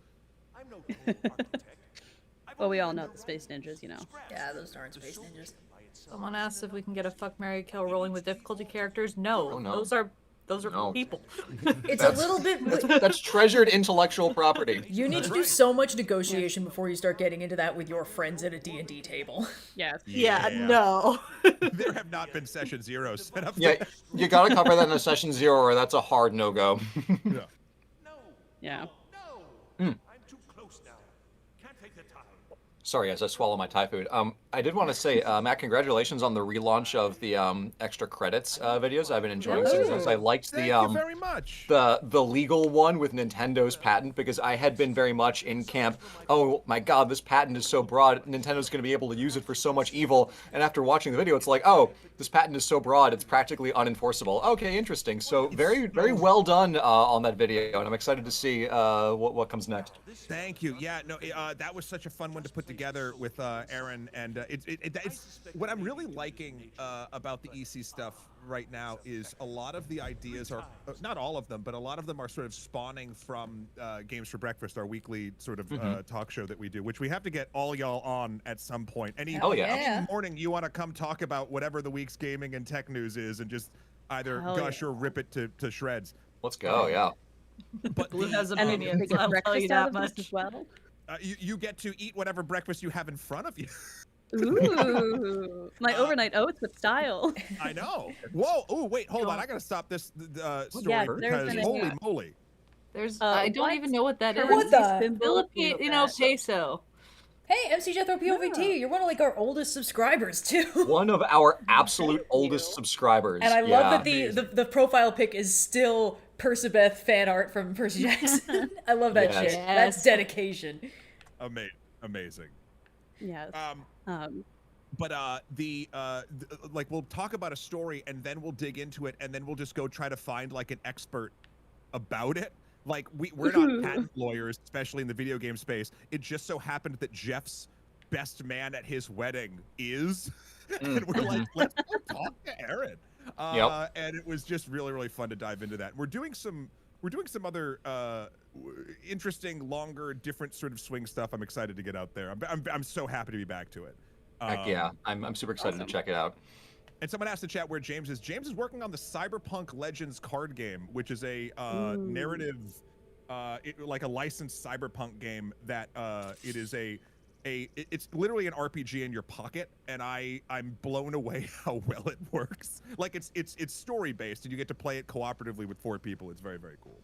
Well, we all know the space ninjas, you know. Yeah, those darn space ninjas. Someone asked if we can get a fuck, marry, kill rolling with difficulty characters. No, Oh, no. those are No. people. It's a little bit. That's treasured intellectual property. You need to do so much negotiation before you start getting into that with your friends at a D&D table. Yes. Yeah, no. There have not been session zero set up. Yeah, you gotta cover that in a session 0, or that's a hard no-go. Yeah. Yeah. Sorry, as I swallow my Thai food. I did want to say, Matt, congratulations on the relaunch of the extra credits videos. I've been enjoying seeing those. I liked Thank you very much. the legal one with Nintendo's patent, because I had been very much in camp, oh my god, this patent is so broad, Nintendo's going to be able to use it for so much evil. And after watching the video, it's like, oh, this patent is so broad, it's practically unenforceable. Okay, interesting. So very, very well done on that video, and I'm excited to see what comes next. Thank you. Yeah, no, that was such a fun one to put together with Aaron, and it's what I'm really liking about the EC stuff right now is a lot of the ideas are, not all of them, but a lot of them are sort of spawning from Games for Breakfast, our weekly sort of talk show that we do, which we have to get all y'all on at some point. Any morning you want to come talk about whatever the week's gaming and tech news is, and just either gush or rip it to shreds. Let's go, yeah. But Blue has And opinions, then I'll tell you that much. as well. You get to eat whatever breakfast you have in front of you. Ooh, my overnight oats with style. I know. Whoa. Oh, wait. Hold on. I gotta stop this story Yes, because there's holy moly. There's I don't what? even know what that is. What the? Filipino peso. Hey, MC Jethro POVT, you're one of like our oldest subscribers too. One of our absolute oldest subscribers. And I love yeah. that the profile pic is still Persibeth fan art from Percy Jackson. I love that Yes. shit. That's dedication. Amazing. Yes. But like we'll talk about a story and then we'll dig into it and then we'll just go try to find like an expert about it. Like we're not patent lawyers, especially in the video game space. It just so happened that Jeff's best man at his wedding is, and we're like, let's go talk to Aaron. And it was just really fun to dive into that. We're doing some other interesting, longer, different sort of swing stuff. I'm excited to get out there. I'm so happy to be back to it. Heck yeah, I'm super excited to check it out. And someone asked in chat where James is. James is working on the Cyberpunk Legends card game, which is a narrative, like a licensed cyberpunk game that it is it's literally an RPG in your pocket, and I'm blown away how well it works. Like it's story based, and you get to play it cooperatively with 4 people. It's very cool.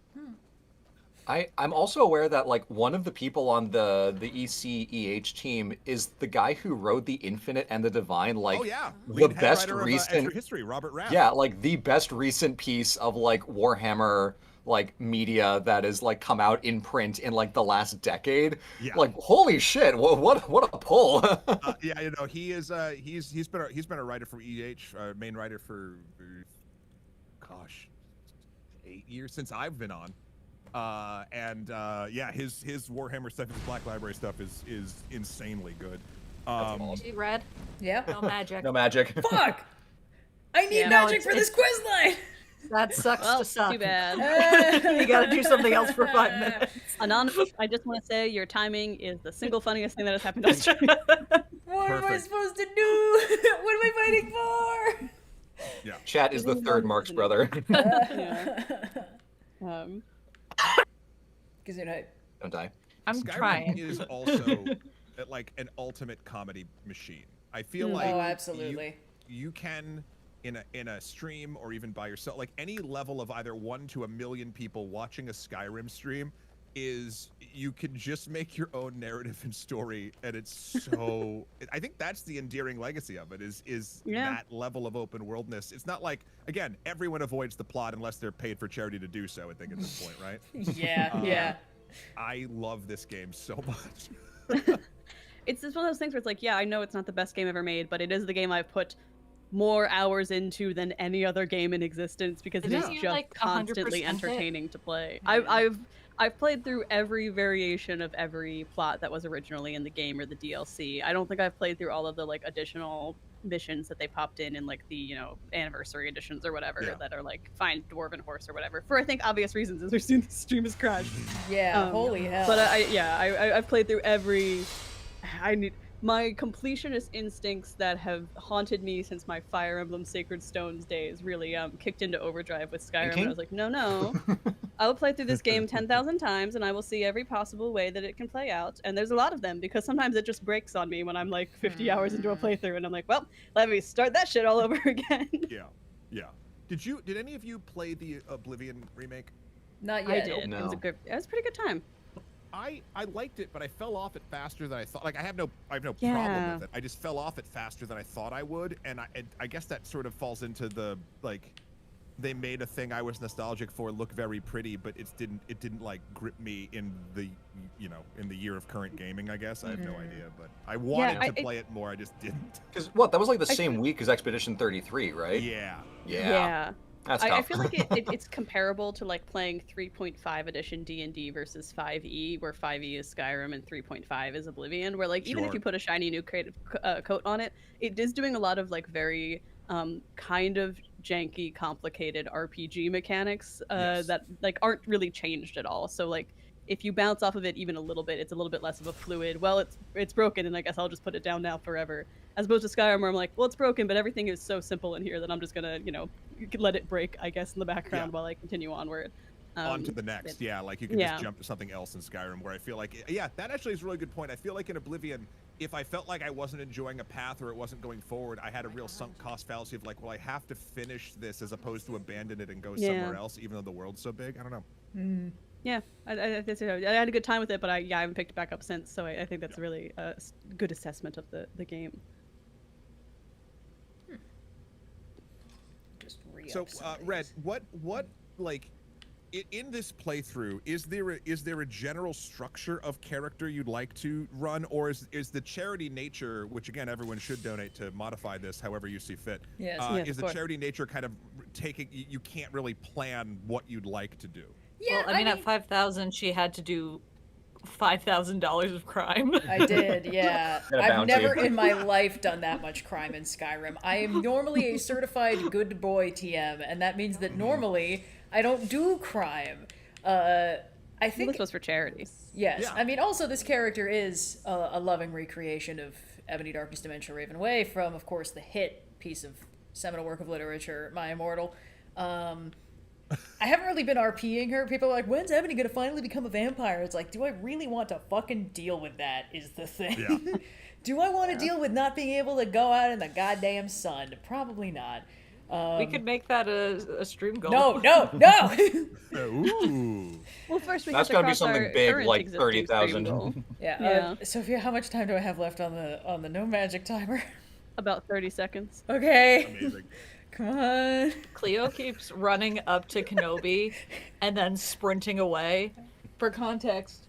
I'm also aware that like one of the people on the ECEH team is the guy who wrote The Infinite and the Divine, like the best recent history, Robert Rapp. Yeah, like the best recent piece of like Warhammer like media that is like come out in print in like the last decade. Yeah. Like holy shit, what a pull. Yeah, you know, he is he's been a writer for EH, main writer for 8 years since I've been on. Yeah, his Warhammer stuff, his Black Library stuff is insanely good. She read? Yeah. No magic. No magic. Fuck! I need magic for this quest line! That sucks to suck. Too bad. You gotta do something else for 5 minutes. Anonymous, I just want to say your timing is the single funniest thing that has happened to us. What am I supposed to do? What am I fighting for? Yeah. Chat is the third Mark's brother. Gesundheit. Don't die. I'm Skyrim trying. is also like an ultimate comedy machine. I feel like absolutely. You can in a stream or even by yourself, like any level of either 1 to 1 million people watching a Skyrim stream is you can just make your own narrative and story, and it's so I think that's the endearing legacy of it is that level of open worldness. It's not like, again, everyone avoids the plot unless they're paid for charity to do so, I think at this point, right? Yeah. I love this game so much. It's just one of those things where it's like, yeah, I know it's not the best game ever made, but it is the game I've put more hours into than any other game in existence because it is Isn't it just like constantly 100% entertaining to play. I've I've played through every variation of every plot that was originally in the game or the DLC. I don't think I've played through all of the like additional missions that they popped in like the anniversary editions or whatever that are like find dwarven horse or whatever for I think obvious reasons as soon the stream has crashed. Yeah, holy hell. But I've played through every. I need my completionist instincts that have haunted me since my Fire Emblem Sacred Stones days really kicked into overdrive with Skyrim. And I was like, no, I will play through this game 10,000 times and I will see every possible way that it can play out. And there's a lot of them because sometimes it just breaks on me when I'm like 50 hours into a playthrough and I'm like, well, let me start that shit all over again. Yeah. Did any of you play the Oblivion remake? Not yet. I did. No. It was a pretty good time. I liked it, but I fell off it faster than I thought. Like I have no problem with it. I just fell off it faster than I thought I would, and I guess that sort of falls into the like, they made a thing I was nostalgic for look very pretty, but it didn't like grip me in the in the year of current gaming. I guess I have no idea, but I wanted to play it more. I just didn't. Because that was like the same week as Expedition 33, right? Yeah. That's tough. I feel like it's comparable to like playing 3.5 edition D&D versus 5e, where 5e is Skyrim and 3.5 is Oblivion, where like even if you put a shiny new creative coat on it, it is doing a lot of like very kind of janky, complicated RPG mechanics that like aren't really changed at all. So like if you bounce off of it even a little bit, it's a little bit less of a fluid. Well, it's broken, and I guess I'll just put it down now forever. As opposed to Skyrim, where I'm like, well, it's broken, but everything is so simple in here that I'm just gonna, you could let it break, I guess, in the background while I continue onward. On to the next, like you can just jump to something else in Skyrim. Where I feel like, that actually is a really good point. I feel like in Oblivion, if I felt like I wasn't enjoying a path or it wasn't going forward, I had a real sunk cost fallacy of like, well, I have to finish this as opposed to abandon it and go somewhere else, even though the world's so big. I don't know. Yeah, I had a good time with it, but I haven't picked it back up since. So I think that's really a good assessment of the game. Just so, Red, what like in this playthrough is there a general structure of character you'd like to run, or is the charity nature, which again everyone should donate to modify this however you see fit? Is the charity nature kind of taking you can't really plan what you'd like to do? Yeah, well, I mean, at 5,000, she had to do $5,000 of crime. I did, yeah. I've never in my life done that much crime in Skyrim. I am normally a certified good boy TM, and that means that normally I don't do crime. I think this was for charity. Yes, I mean, also this character is a loving recreation of Ebony, Darkness, Dementia, Raven Way from, of course, the hit piece of seminal work of literature, My Immortal. I haven't really been RPing her. People are like, when's Ebony gonna finally become a vampire? It's like, do I really want to fucking deal with that is the thing. Yeah. Do I want to deal with not being able to go out in the goddamn sun? Probably not. We could make that a stream goal. No! Ooh. Well, first we that's have to gotta be something big, like 30,000. Yeah. Sophia, how much time do I have left on the no magic timer? About 30 seconds. Okay. Amazing. Come on. Cleo keeps running up to Kenobi and then sprinting away. For context,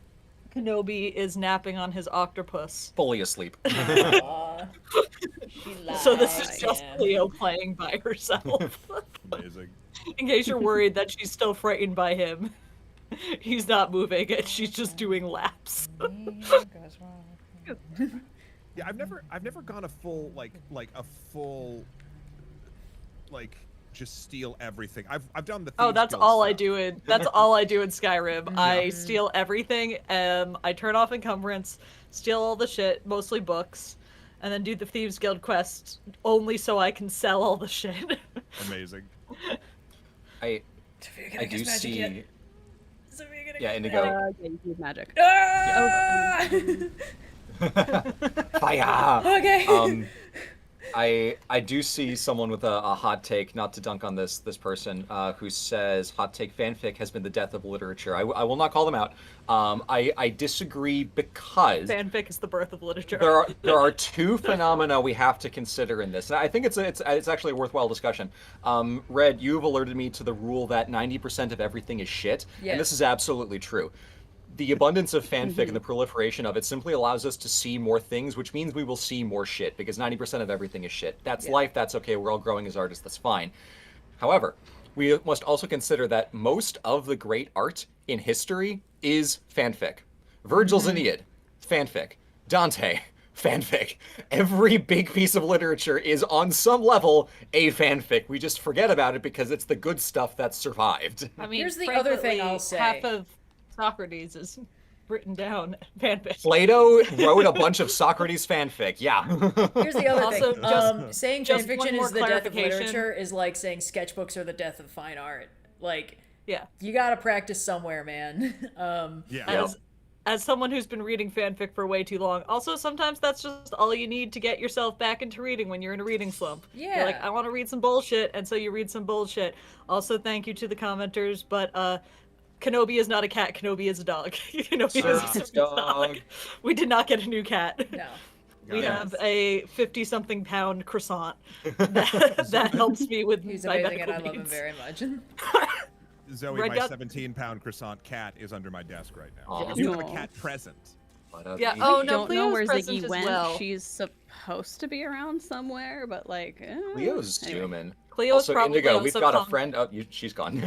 Kenobi is napping on his octopus. Fully asleep. So this is just Cleo playing by herself. Amazing. In case you're worried that she's still frightened by him, he's not moving and she's just doing laps. Yeah, I've never gone a full like just steal everything. I've done the that's all I do in Skyrim. I steal everything. I turn off encumbrance, steal all the shit, mostly books, and then do the Thieves Guild quest only so I can sell all the shit. Amazing. I do see. Yeah, Indigo. Yeah, you use magic. Fire. Okay. I do see someone with a hot take, not to dunk on this person, who says hot take fanfic has been the death of literature. I will not call them out. I disagree because fanfic is the birth of literature. There are two phenomena we have to consider in this, and I think it's actually a worthwhile discussion. Red, you've alerted me to the rule that 90% of everything is shit, and this is absolutely true. The abundance of fanfic and the proliferation of it simply allows us to see more things, which means we will see more shit, because 90% of everything is shit. That's life, that's okay, we're all growing as artists, that's fine. However, we must also consider that most of the great art in history is fanfic. Virgil's Aeneid, fanfic. Dante, fanfic. Every big piece of literature is on some level a fanfic. We just forget about it because it's the good stuff that survived. I mean, Here's the other thing frequently, I'll say. half of Socrates is written down fanfic. Plato wrote a bunch of Socrates fanfic. Yeah. Here's the other Also, thing. Saying just fanfiction one more is the death of clarification. literature is like saying sketchbooks are the death of fine art. Like, Yeah. you gotta practice somewhere, man. Yeah. As someone who's been reading fanfic for way too long, also sometimes that's just all you need to get yourself back into reading when you're in a reading slump. Yeah. You're like, I want to read some bullshit, and so you read some bullshit. Also, thank you to the commenters, but Kenobi is not a cat, Kenobi is a dog. Kenobi is a service dog. We did not get a new cat. No. We Yes. have a 50-something pound croissant that helps me with He's my amazing and medical I love him needs. very much. Zoe, Red my Dot- 17-pound croissant cat is under my desk right now. Aw. I do have a Aw. cat present. Yeah, I oh no, don't know Cleo's where present Ziggy as went. well. She's supposed to be around somewhere, but like. Leo's anyway. human. Cleo's Also, probably Indigo, also we've got a conked- friend. Oh, she's gone.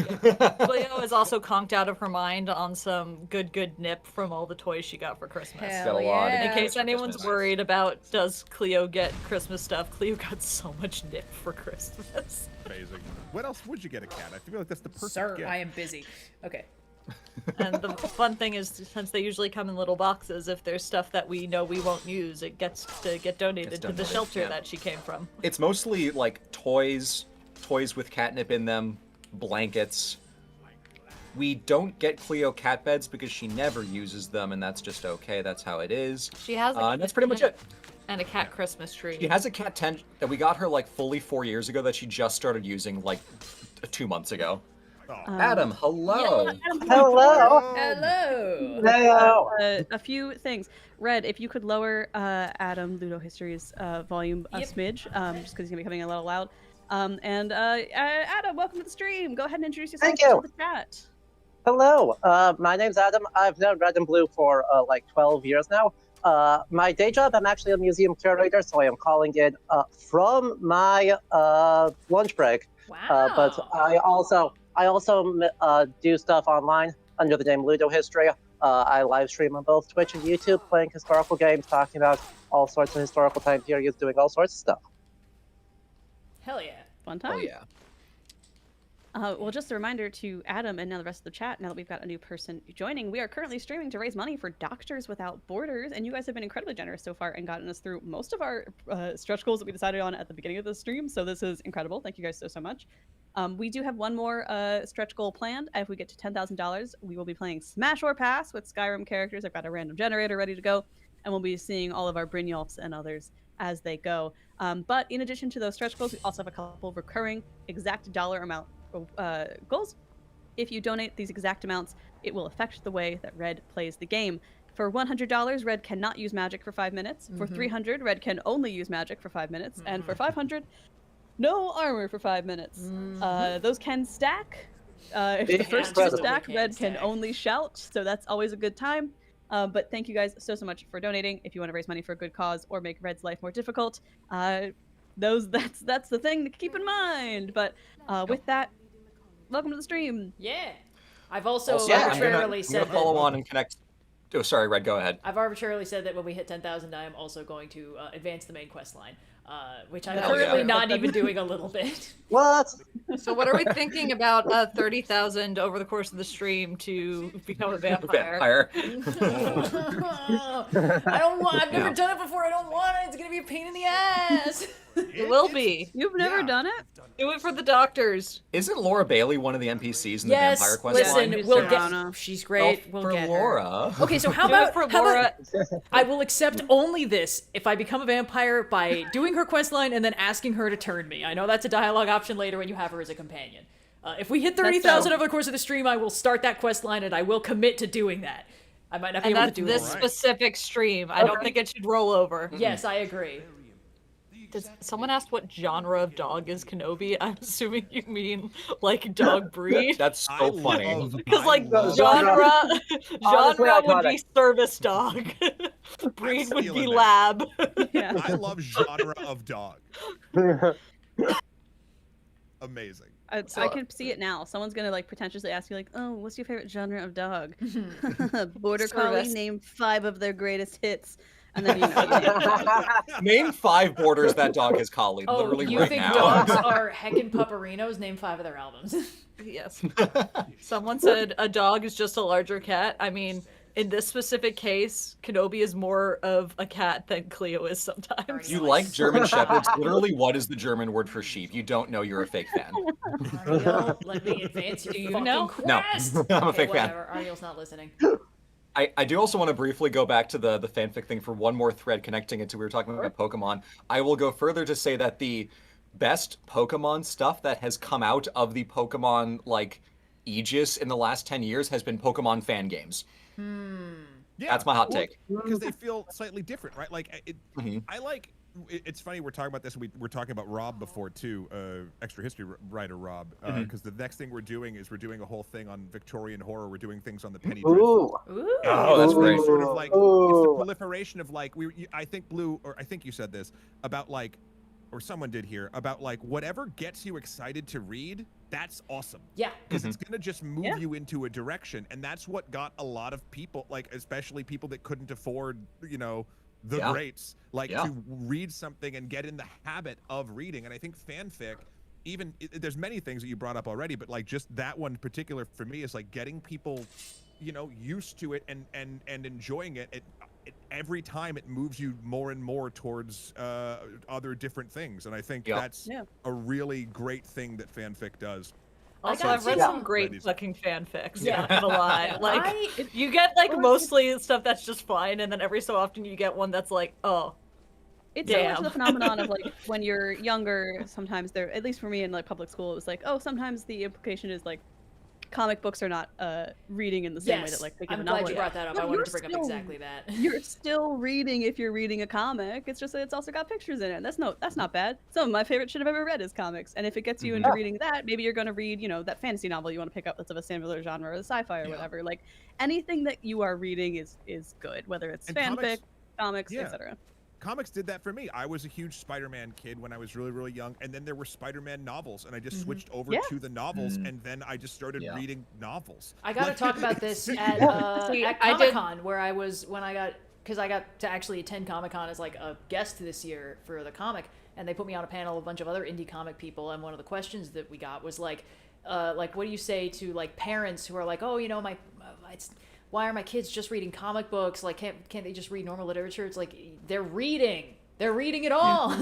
Cleo is also conked out of her mind on some good nip from all the toys she got for Christmas. Hell Got a lot of yeah. In case for anyone's Christmas. worried about does Cleo get Christmas stuff, Cleo got so much nip for Christmas. Amazing. What else would you get a cat? I feel like that's the perfect Sir, gift. I am busy. Okay. And the fun thing is, since they usually come in little boxes, if there's stuff that we know we won't use, it gets to get donated to the donated, shelter yeah. that she came from. It's mostly like toys with catnip in them, blankets. We don't get Cleo cat beds because she never uses them, and that's just okay. That's how it is. She has And that's pretty much it. And a cat Christmas tree. She has a cat tent that we got her like fully 4 years ago that she just started using like 2 months ago. Oh. Adam, hello. Hello. Hello. Hello. A few things. Red, if you could lower Adam Ludo History's volume a Yep. smidge, just because he's gonna be coming a little loud. Adam, welcome to the stream. Go ahead and introduce yourself Thank you. to the chat. Hello. My name's Adam. I've known Red and Blue for like 12 years now. My day job, I'm actually a museum curator, so I am calling in from my lunch break. Wow. But I also do stuff online under the name Ludo History. I live stream on both Twitch and YouTube, playing historical games, talking about all sorts of historical time periods, doing all sorts of stuff. Hell yeah. Fun time. Oh yeah. Well, just a reminder to Adam and now the rest of the chat, now that we've got a new person joining, we are currently streaming to raise money for Doctors Without Borders, and you guys have been incredibly generous so far and gotten us through most of our stretch goals that we decided on at the beginning of the stream, so this is incredible. Thank you guys so much. We do have one more stretch goal planned. If we get to $10,000, we will be playing Smash or Pass with Skyrim characters. I've got a random generator ready to go, and we'll be seeing all of our Brynjolfs and others as they go. But in addition to those stretch goals, we also have a couple of recurring exact dollar amount goals. If you donate these exact amounts, it will affect the way that Red plays the game. For $100, Red cannot use magic for 5 minutes. For $300, Red can only use magic for 5 minutes. And for $500, no armor for 5 minutes. Those can stack. If the Big first two present. stack, Can Red can stack. only shout, so that's always a good time. But thank you guys so much for donating. If you want to raise money for a good cause or make Red's life more difficult, that's the thing to keep in mind. But with that, welcome to the stream. Yeah. I've also Also, I'm arbitrarily gonna said follow that. on and connect. Oh, sorry, Red. Go ahead. I've arbitrarily said that when we hit 10,000, I am also going to advance the main quest line, which I'm Hell currently yeah. not even doing a little bit. What? So what are we thinking about 30,000 over the course of the stream to become a vampire? I don't want. I've never done it before. I don't want it. It's gonna be a pain in the ass. It will be. You've never Yeah. done it? Do it for the doctors. Isn't Laura Bailey one of the NPCs in the Yes. Vampire Quest Listen, line? we'll Donna. get. She's great. We'll for get her. Laura. Okay, so how Do it about for how Laura. about I will accept only this if I become a vampire by doing her quest line and then asking her to turn me. I know that's a dialogue option later when you have her as a companion. If we hit 30,000 so- over the course of the stream, I will start that quest line and I will commit to doing that. I might not be And able that's to do this it. Alright. specific stream. I don't think it should roll over. Yes, I agree. Does someone asked what genre of dog is Kenobi? I'm assuming you mean like dog breed. That's I so funny. love- Because like I love- genre Honestly, would be iconic. service dog. Breed would be stealing lab. Yeah. I love genre of dog. Amazing. I can see it now. Someone's gonna like pretentiously ask you like, "Oh, what's your favorite genre of dog?" Border Collie. Service. Name 5 of their greatest hits, and then you know. Name 5 borders that dog has collied. Oh, literally you right think now. dogs are heckin' pupperinos? Name 5 of their albums. Yes. Someone said a dog is just a larger cat. I mean, in this specific case, Kenobi is more of a cat than Cleo is sometimes. You like German Shepherds? Literally, what is the German word for sheep? You don't know, you're a fake fan. Ariel, let me advance your fucking know? quest. No, I'm a fake fan. whatever. Ariel's not listening. I do also want to briefly go back to the fanfic thing for one more thread connecting it to we were talking about Pokemon. I will go further to say that the best Pokemon stuff that has come out of the Pokemon like aegis in the last 10 years has been Pokemon fan games. Yeah, That's my hot take. because they feel slightly different, right? Like I like. It's funny we're talking about this. We're talking about Rob before too, extra history writer Rob, because the next thing we're doing a whole thing on Victorian horror. We're doing things on the Penny Dreadful. Ooh. Oh, that's great. Sort of like it's the proliferation of like I think Blue, or I think you said this about like, or someone did here about like whatever gets you excited to read. That's awesome. Yeah. Because it's gonna just move you into a direction, and that's what got a lot of people, like especially people that couldn't afford, you know, the greats, like to read something and get in the habit of reading. And I think fanfic, even there's many things that you brought up already, but like just that one in particular for me is like getting people, you know, used to it and enjoying it. Every time it moves you more and more towards other different things, and I think that's a really great thing that fanfic does. Also, I've read some great fucking fanfics. Yeah, not gonna lie. Yeah. Like, you get like mostly stuff that's just fine, and then every so often you get one that's like, oh, It's so much the phenomenon of like when you're younger. Sometimes there, at least for me in like public school, it was like, oh, sometimes the implication is like comic books are not reading in the same way that like I'm glad you brought that up. I wanted to bring up exactly that. You're still reading if you're reading a comic. It's just that it's also got pictures in it. That's not bad. Some of my favorite shit I've ever read is comics. And if it gets you into reading that, maybe you're gonna read, you know, that fantasy novel you want to pick up that's of a similar genre or the sci-fi or whatever. Like anything that you are reading is good, whether it's fanfic, comics, etc. Comics did that for me. I was a huge Spider-Man kid when I was really, really young, and then there were Spider-Man novels, and I just switched over to the novels, and then I just started reading novels. I got to talk about this at Comic-Con, where I was because I got to actually attend Comic-Con as like a guest this year for the comic, and they put me on a panel of a bunch of other indie comic people, and one of the questions that we got was like what do you say to like parents who are like, oh, you know, why are my kids just reading comic books? Like, can't they just read normal literature? It's like, they're reading it all.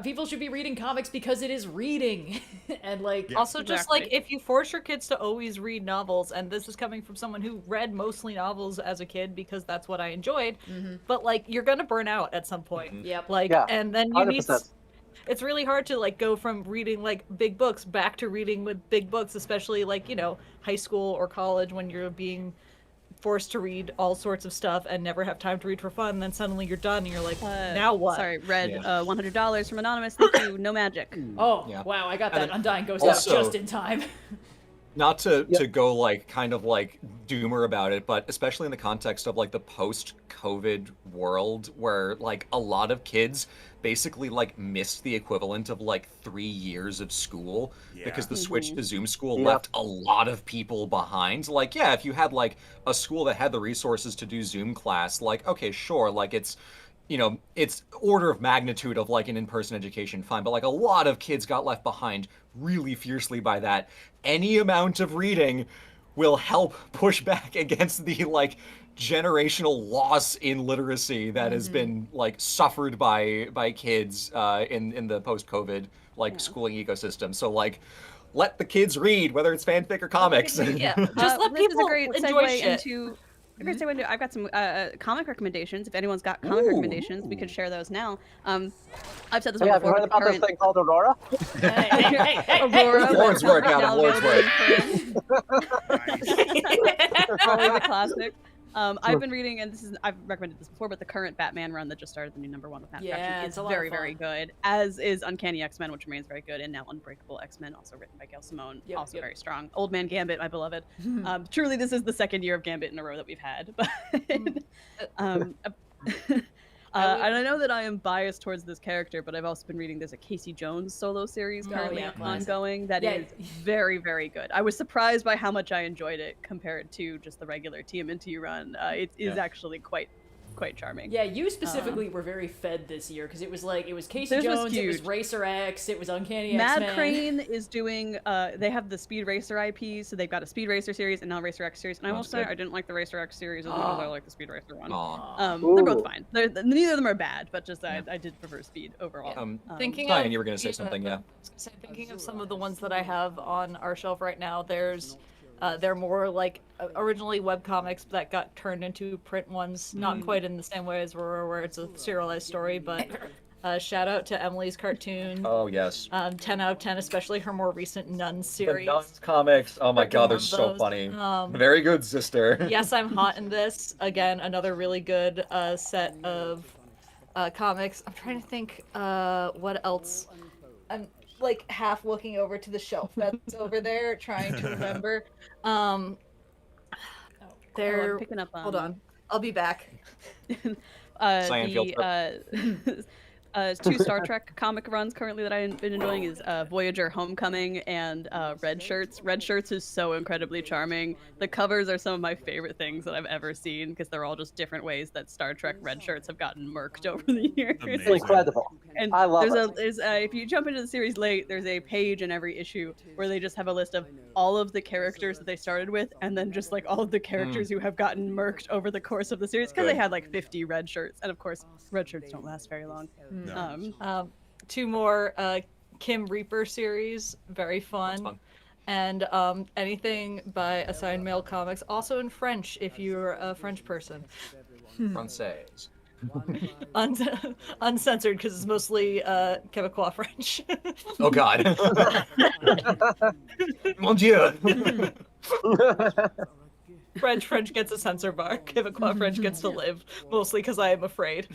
People should be reading comics because it is reading. And like, also just like, if you force your kids to always read novels, and this is coming from someone who read mostly novels as a kid because that's what I enjoyed, but like, you're gonna burn out at some point. Like, and then you 100%. Need it's really hard to like go from reading like big books back to reading with big books, especially like, you know, high school or college when you're being forced to read all sorts of stuff and never have time to read for fun, and then suddenly you're done and you're like, now what? Sorry, read $100 from Anonymous. Thank you. No magic. Oh, wow, I got that Undying Ghost out just in time. Not to go like kind of like doomer about it, but especially in the context of like the post-COVID world where like a lot of kids basically like missed the equivalent of like 3 years of school because the switch to Zoom school left a lot of people behind. Like, yeah, if you had like a school that had the resources to do Zoom class, like, okay, sure, like it's, you know, it's order of magnitude of like an in-person education, fine, but like a lot of kids got left behind really fiercely by that. Any amount of reading will help push back against the like generational loss in literacy that has been like suffered by kids in the post-COVID like schooling ecosystem. So like, let the kids read, whether it's fanfic or comics. Just let people enjoy shit. I've got some comic recommendations. If anyone's got comic recommendations, we could share those now. I've said this one before. Have you heard about this thing called Aurora? Aurora. Lord's work, Adam. Lord's work. Always a classic. I've been reading, and I've recommended this before, but the current Batman run that just started, the new #1 with Matt Fraction, is very, very good, as is Uncanny X-Men, which remains very good, and now Unbreakable X-Men, also written by Gail Simone, also very strong. Old Man Gambit, my beloved. Truly, this is the second year of Gambit in a row that we've had. But And I know that I am biased towards this character, but I've also been reading there's a Casey Jones solo series currently yeah, classic. ongoing that is very, very good. I was surprised by how much I enjoyed it compared to just the regular TMNT run. It is actually quite charming. Yeah, you specifically were very fed this year because it was Casey Theirs was Jones, it was huge. Racer X, it was Uncanny Mad X-Men. Crane is doing. They have the Speed Racer IP, so they've got a Speed Racer series and now Racer X series. And I will say, I didn't like the Racer X series as much as I like the Speed Racer one. They're both fine. Neither of them are bad, but just I did prefer Speed overall. Thinking Ryan, of, you were going to say something, yeah. Thinking of some of the ones that I have on our shelf right now, they're more like originally webcomics that got turned into print ones, not quite in the same way as Aurora, where it's a serialized story, but shout out to Emily's cartoon. Oh, yes. 10 out of 10, especially her more recent Nun series. The Nuns comics. Oh my god, they're so those. funny. Very good, sister. Yes, I'm Hot in This. Again, another really good set of comics. I'm trying to think what else. I'm like half looking over to the shelf that's over there, trying to remember. I'm picking up. Hold on, I'll be back. Two Star Trek comic runs currently that I've been enjoying is Voyager Homecoming and Red Shirts. Red Shirts is so incredibly charming. The covers are some of my favorite things that I've ever seen because they're all just different ways that Star Trek Red Shirts have gotten murked over the years. It's incredible. And I love it. if you jump into the series late, there's a page in every issue where they just have a list of all of the characters that they started with, and then just like all of the characters who have gotten murked over the course of the series because they had like 50 red shirts, and of course, red shirts don't last very long. Two more Kim Reaper series, very fun. And anything by Assigned Male Comics, also in French if you're a French person. Française. Uncensored because it's mostly Quebecois French. Oh god. Mon Dieu. French gets a censor bar. Quebecois French gets to live, mostly because I am afraid.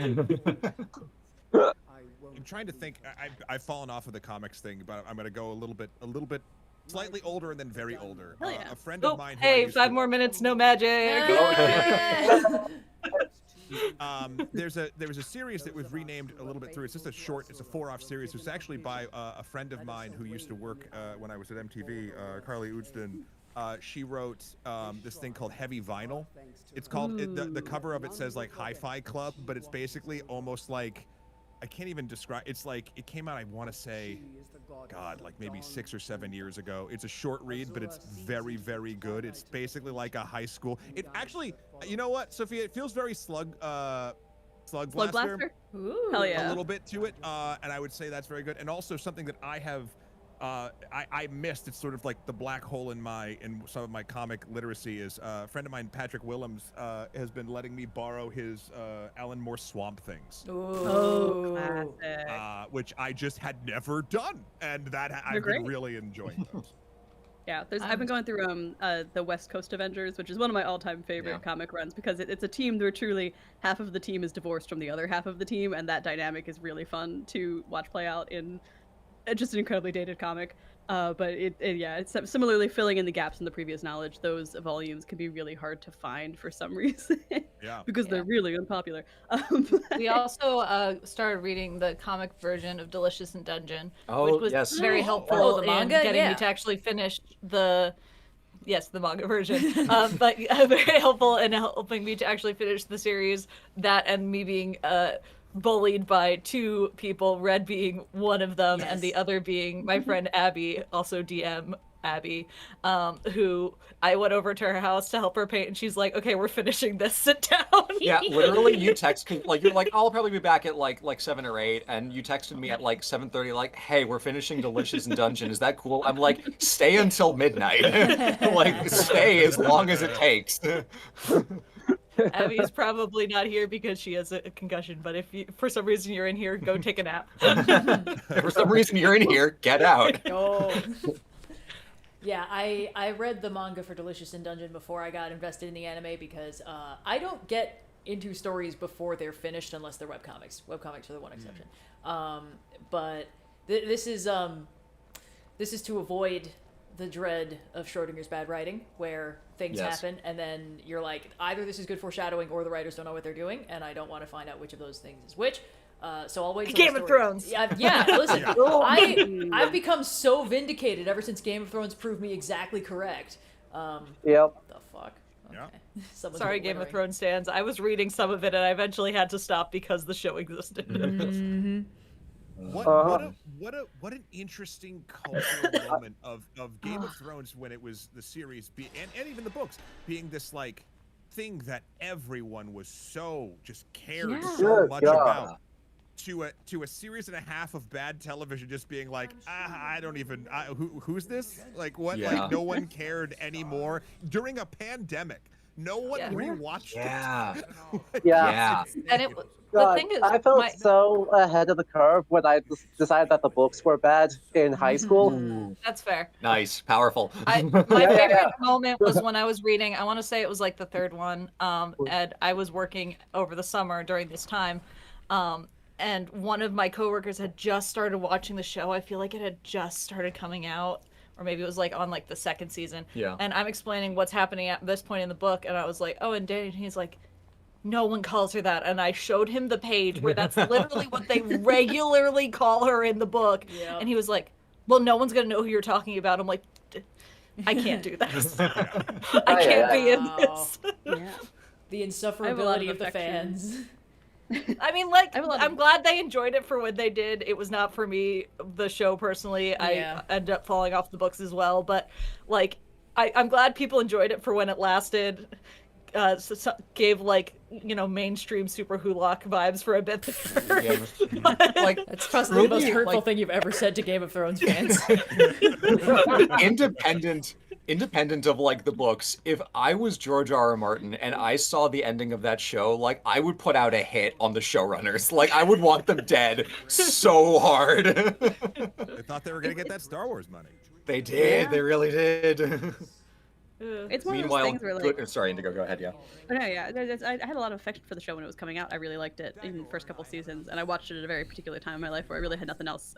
I'm trying to think. I've fallen off of the comics thing, but I'm going to go a little bit slightly older and then very older. A friend of mine. Hey, 5 more minutes, no magic. There was a series that was renamed a little bit through. It's just it's a 4-off series. It's actually by a friend of mine who used to work when I was at MTV, Carly Udston. She wrote this thing called Heavy Vinyl. It's called the cover of it says like Hi-Fi Club, but it's basically almost like, I can't even describe. It's like it came out, I want to say, God, like maybe 6 or 7 years ago. It's a short read, but it's very, very good. It's basically like a high school. It actually, you know what, Sophia? It feels very Slug Blaster. Ooh. Hell yeah. A little bit to it, and I would say that's very good. And also something that I have. I missed. It's sort of like the black hole in some of my comic literacy is a friend of mine, Patrick Willems, has been letting me borrow his Alan Moore Swamp Things. Oh, classic. Which I just had never done, and that I've been really enjoying those. Yeah, I've been going through the West Coast Avengers, which is one of my all-time favorite comic runs because it's a team where truly half of the team is divorced from the other half of the team, and that dynamic is really fun to watch play out in just an incredibly dated comic. But it's similarly filling in the gaps in the previous knowledge. Those volumes can be really hard to find for some reason. Because they're really unpopular. We also started reading the comic version of Delicious in Dungeon, which was very helpful the in manga? getting me to actually finish the manga version. But very helpful in helping me to actually finish the series. That and me being bullied by 2 people, Red being one of them, and the other being my friend Abby, also DM Abby, who I went over to her house to help her paint, and she's like, "Okay, we're finishing this. Sit down." Yeah, literally, you text like you're like, "I'll probably be back at like 7 or 8," and you texted me at like 7:30, like, "Hey, we're finishing Delicious in Dungeon. Is that cool?" I'm like, "Stay until midnight. Like, stay as long as it takes." Abby's probably not here because she has a concussion, but if for some reason you're in here, go take a nap. If for some reason you're in here, get out. Oh. Yeah, I read the manga for Delicious in Dungeon before I got invested in the anime because I don't get into stories before they're finished unless they're webcomics. Webcomics are the one exception. But this is to avoid the dread of Schrodinger's bad writing, where things Yes. happen, and then you're like, either this is good foreshadowing, or the writers don't know what they're doing, and I don't want to find out which of those things is which. So I'll wait till Game the of story- Thrones. Yeah, listen, I've become so vindicated ever since Game of Thrones proved me exactly correct. Yep. The fuck? Yeah. Someone's Sorry, been Game of littering. Thrones stands. I was reading some of it, and I eventually had to stop because the show existed. What an interesting cultural moment of Game of Thrones when it was the series and even the books being this like thing that everyone was so just cared so much about. To a series and a half of bad television just being like, I don't even who's this? Like what? Yeah. Like no one cared anymore during a pandemic. No one rewatched it. Yeah. And the God, thing is, I felt so ahead of the curve when I decided that the books were bad in high school. that's fair. Nice, powerful. My favorite moment was when I was reading, I want to say it was like the third one, and I was working over the summer during this time, and one of my coworkers had just started watching the show. I feel like it had just started coming out, or maybe it was like on like the second season. Yeah. And I'm explaining what's happening at this point in the book, and I was like, oh, and Danny, and he's like, no one calls her that. And I showed him the page where that's literally what they regularly call her in the book. Yep. And he was like, well, no one's going to know who you're talking about. I'm like, I can't do this. I can't be in this. The I have a insufferability lot of of the affection. fans. I mean, like, I have a lot I'm of- glad they enjoyed it for what they did. It was not for me, the show, personally. Yeah. I ended up falling off the books as well. But, like, I'm glad people enjoyed it for when it lasted. Gave, like, you know, mainstream Super Hulock vibes for a bit there. Like, That's possibly the most truly, hurtful like- thing you've ever said to Game of Thrones fans. independent of like the books, if I was George R.R. Martin and I saw the ending of that show, like I would put out a hit on the showrunners. Like I would want them dead so hard. They thought they were gonna get that Star Wars money. They did. They really did. It's one Meanwhile, of those things where, like, sorry, Indigo, go ahead. Yeah. but no, yeah, I had a lot of affection for the show when it was coming out. I really liked it in the first couple seasons, and I watched it at a very particular time in my life where I really had nothing else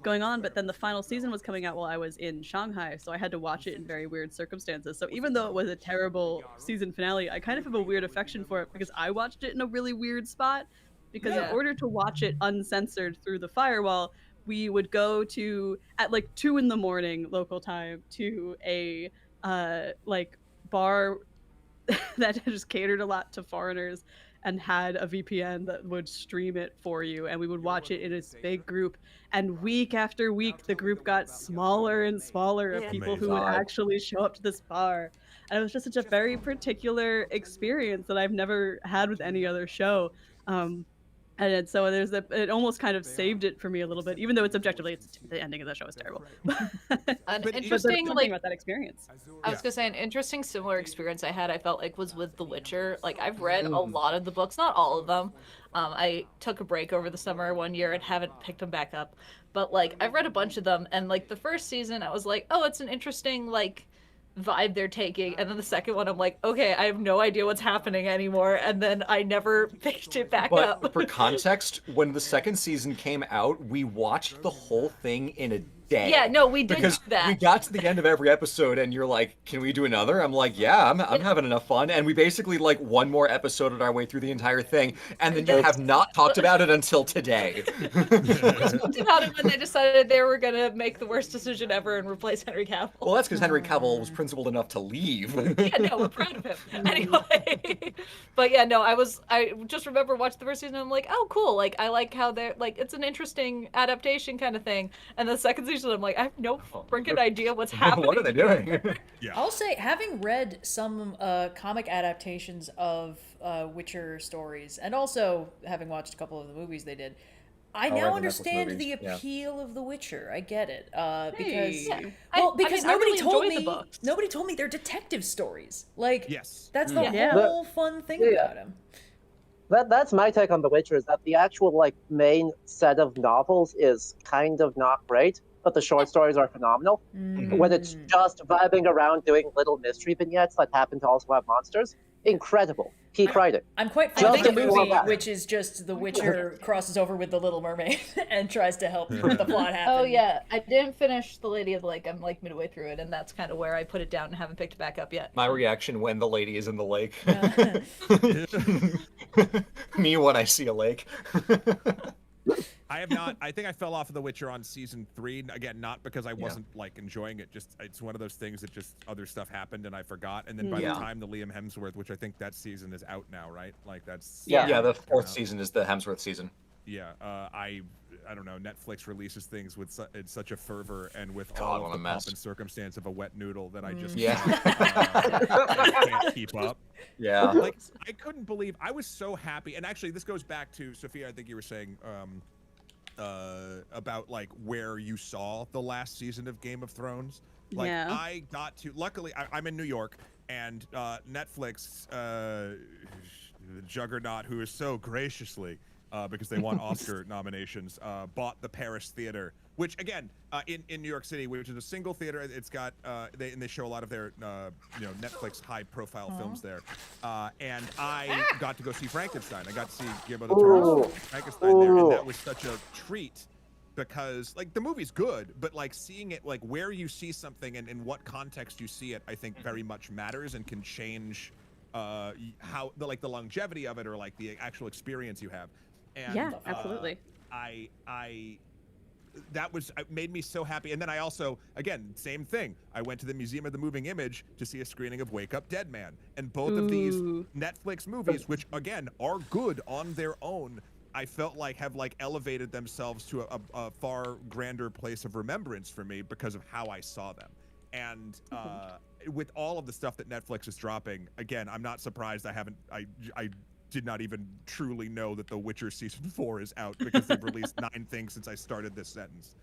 going on. But then the final season was coming out while I was in Shanghai, so I had to watch it in very weird circumstances. So even though it was a terrible season finale, I kind of have a weird affection for it because I watched it in a really weird spot. Because in order to watch it uncensored through the firewall, we would go to at like 2 a.m. local time to a like bar that just catered a lot to foreigners and had a VPN that would stream it for you, and we would watch it in this big group, and week after week the group got smaller and smaller of people who would actually show up to this bar, and it was just such a very particular experience that I've never had with any other show. And so it almost kind of saved it for me a little bit, even though the ending of the show is terrible. An But interesting, something like, about that experience. I was gonna say an interesting similar experience I had, I felt like, was with The Witcher. Like, I've read a lot of the books, not all of them. I took a break over the summer one year and haven't picked them back up. But, like, I've read a bunch of them, and, like, the first season, I was like, oh, it's an interesting, like, vibe they're taking. And then the second one, I'm like, okay, I have no idea what's happening anymore. And then I never picked it back But up. for context, when the second season came out, we watched the whole thing in a day. Yeah, no, we did because do that. we got to the end of every episode, and you're like, "Can we do another?" I'm like, "Yeah, I'm having enough fun." And we basically like one more episode at our way through the entire thing, and then you have not talked about it until today. Talked about it when they decided they were gonna make the worst decision ever and replace Henry Cavill. Well, that's because Henry Cavill was principled enough to leave. Yeah, no, we're proud of him. Anyway, but yeah, no, I just remember watching the first season and I'm like, oh, cool. Like, I like how they're, like, it's an interesting adaptation kind of thing. And the second season, I'm like, I have no freaking idea what's happening. What are they doing? I'll say, having read some comic adaptations of Witcher stories, and also having watched a couple of the movies they did, I Oh, now right, the Netflix understand movies, the yeah. appeal of The Witcher. I get it. Because Hey. because I nobody really told enjoy the me books. nobody told me they're detective stories. Like, Yes. that's the Yeah. whole fun thing about them. That's my take on The Witcher, is that the actual like main set of novels is kind of not great, but the short stories are phenomenal. When it's just vibing around doing little mystery vignettes that happen to also have monsters, incredible. Peak writing. I'm quite Just fond of the before movie, that. which is just The Witcher crosses over with The Little Mermaid and tries to help the plot happen. Oh yeah, I didn't finish The Lady of the Lake. I'm like midway through it, and that's kind of where I put it down and haven't picked it back up yet. My reaction when the lady is in the lake. Me when I see a lake. I have not. I think I fell off of The Witcher on season 3. Again, not because I wasn't like enjoying it. Just it's one of those things that just other stuff happened and I forgot. And then by the time the Liam Hemsworth, which I think that season is out now, right? Like that's Yeah, the 4th season is the Hemsworth season. Yeah, I don't know. Netflix releases things with in such a fervor and with God, all what of a the mess. pomp and circumstance of a wet noodle that I just I can't keep up. Yeah. Like I couldn't believe I was so happy. And actually, this goes back to Sophia. I think you were saying about like where you saw the last season of Game of Thrones. Like I got to. Luckily, I'm in New York, and Netflix, the juggernaut, who is so graciously. Because they want Oscar nominations, bought the Paris Theater, which again, in New York City, which is a single theater. It's got they show a lot of their Netflix high-profile films there, and I got to go see Frankenstein. I got to see Guillermo del Toro's Frankenstein there, and that was such a treat because like the movie's good, but like seeing it like where you see something and in what context you see it, I think very much matters and can change how the longevity of it or like the actual experience you have. And, absolutely. That made me so happy. And then I also, again, same thing. I went to the Museum of the Moving Image to see a screening of Wake Up Dead Man. And both of these Netflix movies, which again are good on their own, I felt like have like elevated themselves to a far grander place of remembrance for me because of how I saw them. And with all of the stuff that Netflix is dropping, again, I'm not surprised I did not even truly know that The Witcher season 4 is out because they've released 9 things since I started this sentence.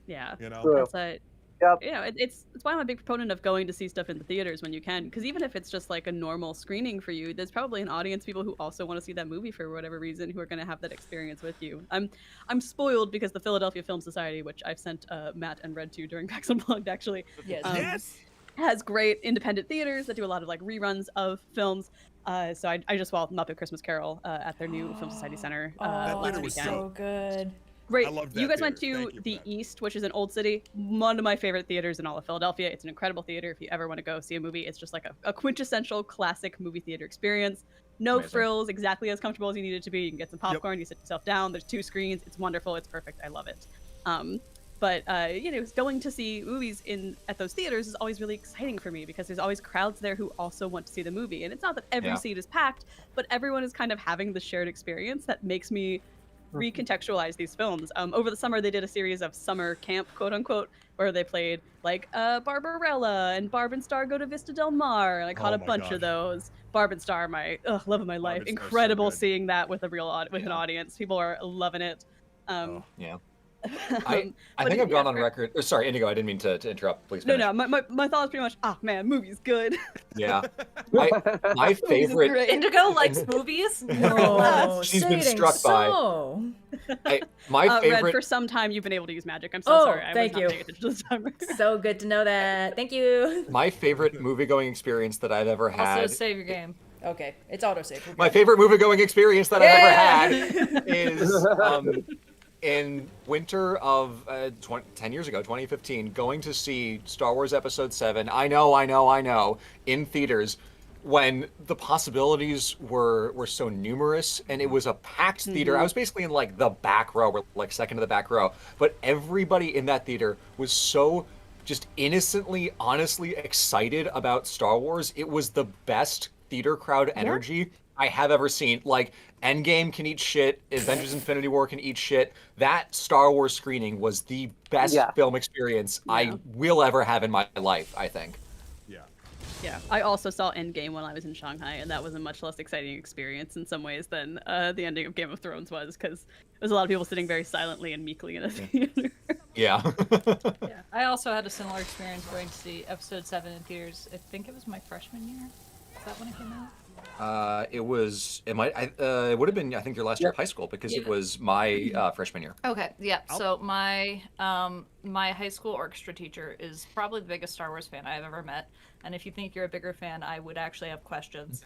Yeah, you know, that's it's why I'm a big proponent of going to see stuff in the theaters when you can, because even if it's just like a normal screening for you, there's probably an audience people who also want to see that movie for whatever reason who are going to have that experience with you. I'm spoiled because the Philadelphia Film Society, which I've sent Matt and Red to during PAX Unplugged, actually, has great independent theaters that do a lot of like reruns of films. So I just saw Muppet Christmas Carol at their new Film Society Center last weekend. So good. Great. I love that you guys theater. went to the East, which is an old city. One of my favorite theaters in all of Philadelphia. It's an incredible theater. If you ever want to go see a movie, it's just like a quintessential classic movie theater experience. No frills, exactly as comfortable as you need it to be. You can get some popcorn, you sit yourself down. There's 2 screens. It's wonderful. It's perfect. I love it. But going to see movies at those theaters is always really exciting for me because there's always crowds there who also want to see the movie. And it's not that every seat is packed, but everyone is kind of having the shared experience that makes me recontextualize these films. Over the summer, they did a series of summer camp, quote unquote, where they played like Barbarella and Barb and Star Go to Vista Del Mar. And I caught a bunch of those. Barb and Star, my love of my life. Incredible seeing that with an audience. People are loving it. I think I've gone on record. Sorry, Indigo, I didn't mean to interrupt. Please finish. No, my thought is pretty much, man, movie's good. Yeah. My favorite... Indigo likes movies? No, she's been struck by... my favorite... Red, for some time, you've been able to use magic. I'm so sorry. Thank you. So good to know that. Thank you. My favorite movie-going experience that I've ever had... Also, save your game. Okay, it's autosave. My favorite movie-going experience that I've ever had is... in winter of 10 years ago, 2015, going to see Star Wars Episode 7, I know, in theaters, when the possibilities were so numerous, and it was a packed theater. I was basically in like the back row, or like second to the back row, but everybody in that theater was so just innocently, honestly excited about Star Wars. It was the best theater crowd energy I have ever seen. Like, Endgame can eat shit, Avengers Infinity War can eat shit. That Star Wars screening was the best film experience I will ever have in my life, I think. Yeah, I also saw Endgame when I was in Shanghai, and that was a much less exciting experience in some ways than the ending of Game of Thrones was, because there was a lot of people sitting very silently and meekly in a theater. Yeah, I also had a similar experience going to see Episode 7 in theaters. I think it was my freshman year. Is that when it came out? It was. It might. It would have been. I think your last year of high school because it was my freshman year. Okay, yeah. So my my high school orchestra teacher is probably the biggest Star Wars fan I've ever met. And if you think you're a bigger fan, I would actually have questions.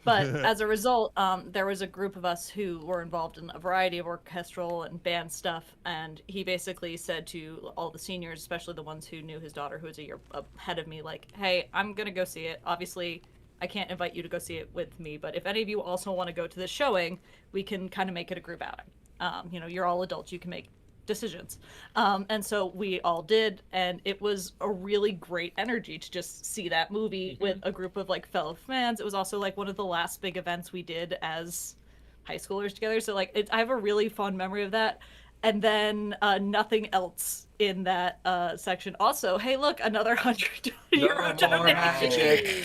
But as a result, there was a group of us who were involved in a variety of orchestral and band stuff. And he basically said to all the seniors, especially the ones who knew his daughter, who was a year ahead of me, like, "Hey, I'm gonna go see it. Obviously, I can't invite you to go see it with me, but if any of you also want to go to this showing, we can kind of make it a group outing. You know, you're all adults, you can make decisions." And so we all did, and it was a really great energy to just see that movie with a group of like fellow fans. It was also like one of the last big events we did as high schoolers together. So like, I have a really fond memory of that. And then nothing else in that section. Also, hey, look, another 100-euro donation.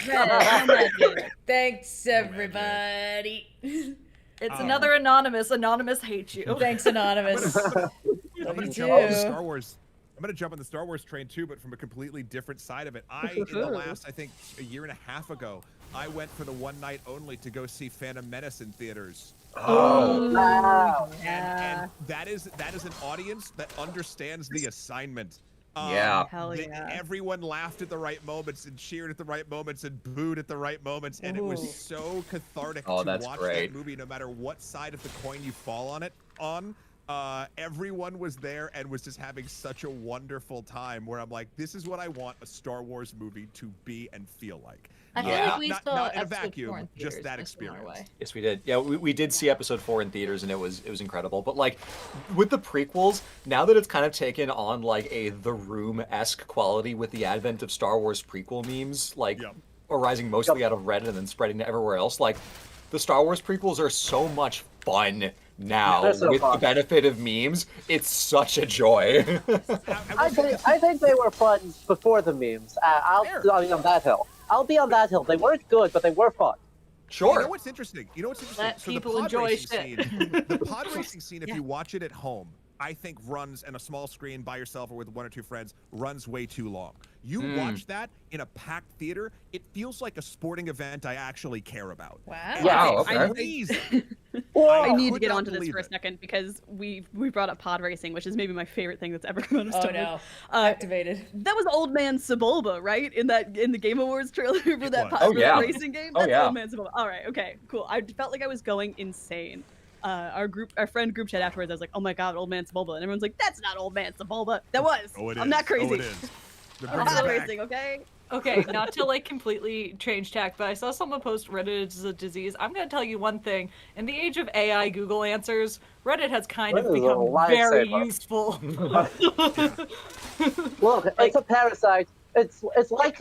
Thanks, everybody. It's another anonymous. Anonymous hates you. Thanks, Anonymous. I'm gonna jump on the Star Wars. I'm gonna jump on the Star Wars train too, but from a completely different side of it. In the last, I think, a year and a half ago, I went for the one night only to go see Phantom Menace in theaters. Oh, wow. And that is an audience that understands the assignment. Hell yeah. Everyone laughed at the right moments and cheered at the right moments and booed at the right moments, and it was so cathartic to watch that movie, no matter what side of the coin you fall on it on. Everyone was there and was just having such a wonderful time, where I'm like, this is what I want a Star Wars movie to be and feel like. I feel like we saw not in a episode 4 vacuum, in just theaters, that in a similar experience. way. Yes, we did. Yeah, we did see episode 4 in theaters, and it was incredible. But like, with the prequels, now that it's kind of taken on like a The Room-esque quality with the advent of Star Wars prequel memes, like arising mostly out of Reddit and then spreading to everywhere else, like the Star Wars prequels are so much fun now with the benefit of memes. It's such a joy. I think they were fun before the memes. I'll be on that hill. I'll be on that hill. They weren't good, but they were fun. Sure. You know what's interesting? Let So people the pod enjoy racing shit. scene, the pod racing scene, if you watch it at home, I think runs in a small screen by yourself or with one or two friends, runs way too long. You watch that in a packed theater, it feels like a sporting event I actually care about. Wow. Okay. I need to get onto this for a second because we brought up pod racing, which is maybe my favorite thing that's ever come out of Star Wars. Activated. That was Old Man Sebulba, right? In the Game Awards trailer for that racing game. That's Old Man Sebulba. All right, okay, cool. I felt like I was going insane. Our friend group chat afterwards, I was like, "Oh my god, Old Man Sebulba," and everyone's like, "That's not Old Man Sebulba. That was. I'm not crazy. Oh, it is. I'm not racing, okay." Okay, not to like completely change tack, but I saw someone post Reddit is a disease. I'm gonna tell you one thing. In the age of AI Google answers, Reddit has kind of become very useful. Look, it's a parasite. It's like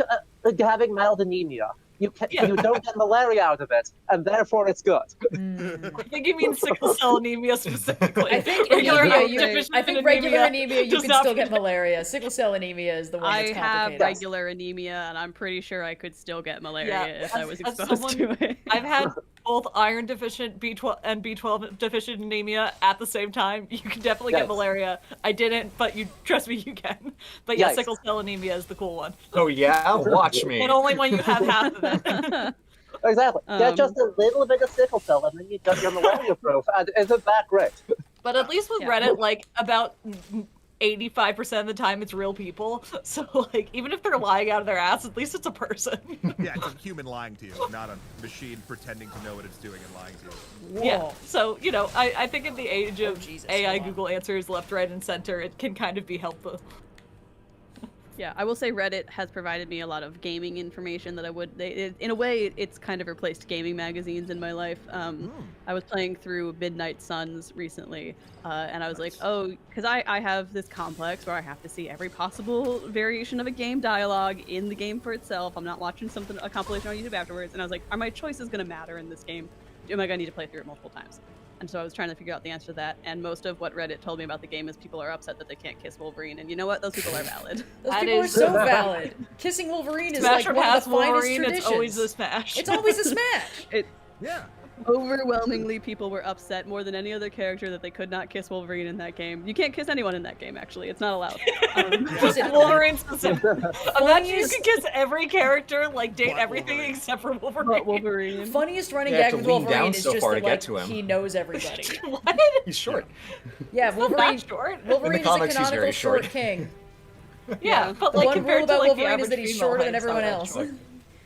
having mild anemia. You don't get malaria out of it, and therefore it's good. I think you mean sickle cell anemia specifically. I think regular anemia you can still get malaria. Sickle cell anemia is the one that's complicated. I have regular anemia, and I'm pretty sure I could still get malaria if I was exposed to it. I've had both iron deficient B12 and B12 deficient anemia at the same time. You can definitely get malaria. I didn't, but trust me, you can. But yeah, sickle cell anemia is the cool one. Oh yeah, watch me. But only when you have half of it. Exactly. Get just a little bit of sickle cell, and then you're malaria proof. And isn't that great? But at least with Reddit, like about 85% of the time, it's real people. So like, even if they're lying out of their ass, at least it's a person. Yeah, it's a human lying to you, not a machine pretending to know what it's doing and lying to you. Whoa. Yeah. So I think in the age of AI Google answers left, right, and center, it can kind of be helpful. Yeah, I will say Reddit has provided me a lot of gaming information that in a way, it's kind of replaced gaming magazines in my life. I was playing through Midnight Suns recently, and I was like, oh, because I have this complex where I have to see every possible variation of a game dialogue in the game for itself. I'm not watching a compilation on YouTube afterwards, and I was like, are my choices going to matter in this game? Am I going to need to play through it multiple times? And so I was trying to figure out the answer to that, and most of what Reddit told me about the game is people are upset that they can't kiss Wolverine, and you know what? Those people are valid. Those people are so valid. Kissing Wolverine is like one of the finest traditions. It's always a smash. It's always a smash. Yeah. Overwhelmingly, people were upset more than any other character that they could not kiss Wolverine in that game. You can't kiss anyone in that game, actually. It's not allowed. Listen, Wolverine specific. Imagine you Funniest- could kiss every character, like date But everything Wolverine. except for Wolverine. But Wolverine. Funniest running You have gag to with lean down Wolverine is so just far that to get like to him. he knows everybody. What? He's short. Yeah, Wolverine. Not short. Wolverine is a comics, he's canonical very short short. king. Yeah, but The like one rule compared to about like the Wolverine is average that he's female shorter than height, it's not everyone that else. short.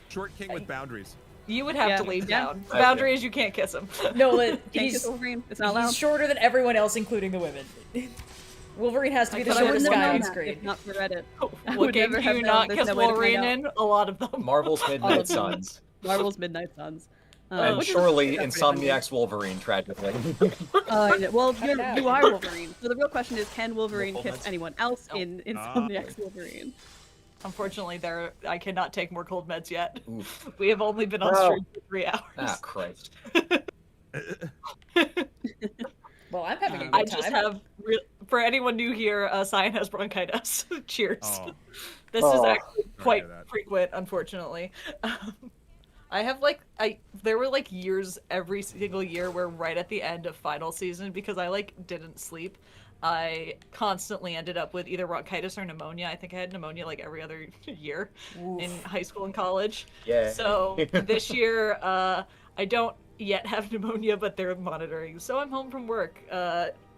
Short king with boundaries. You would have Yeah. to lean Yeah. down. The boundary is you can't kiss him. No, but Can't kiss he's Wolverine. It's not allowed. he's shorter than everyone else, including the women. Wolverine has to be the But I wouldn't shortest have guy known on that screen. if not for Reddit. I What would game never do have you known. not There's kiss no way to find Wolverine out. in? A lot of them. Marvel's All Midnight of them. Suns. Marvel's Midnight Suns. And Which is- surely that's pretty funny. Insomniac's Wolverine, tragically. Well, Yeah. you are Wolverine. So the real question is, can Wolverine Well, kiss that's- anyone else in Insomniac's Wolverine? Unfortunately, I cannot take more cold meds yet. Oof. We have only been on Oh. stream for 3 hours. Ah, Christ. Well, I'm having a good I time. just have, for anyone new here, Cyan has bronchitis. Cheers. Oh. This is Oh. actually Sorry to quite hear that. frequent, unfortunately. I have there were like years every single year where right at the end of final season, because I like didn't sleep, I constantly ended up with either bronchitis or pneumonia. I think I had pneumonia like every other year in high school and college. Yeah. So this year, I don't yet have pneumonia, but they're monitoring. So I'm home from work,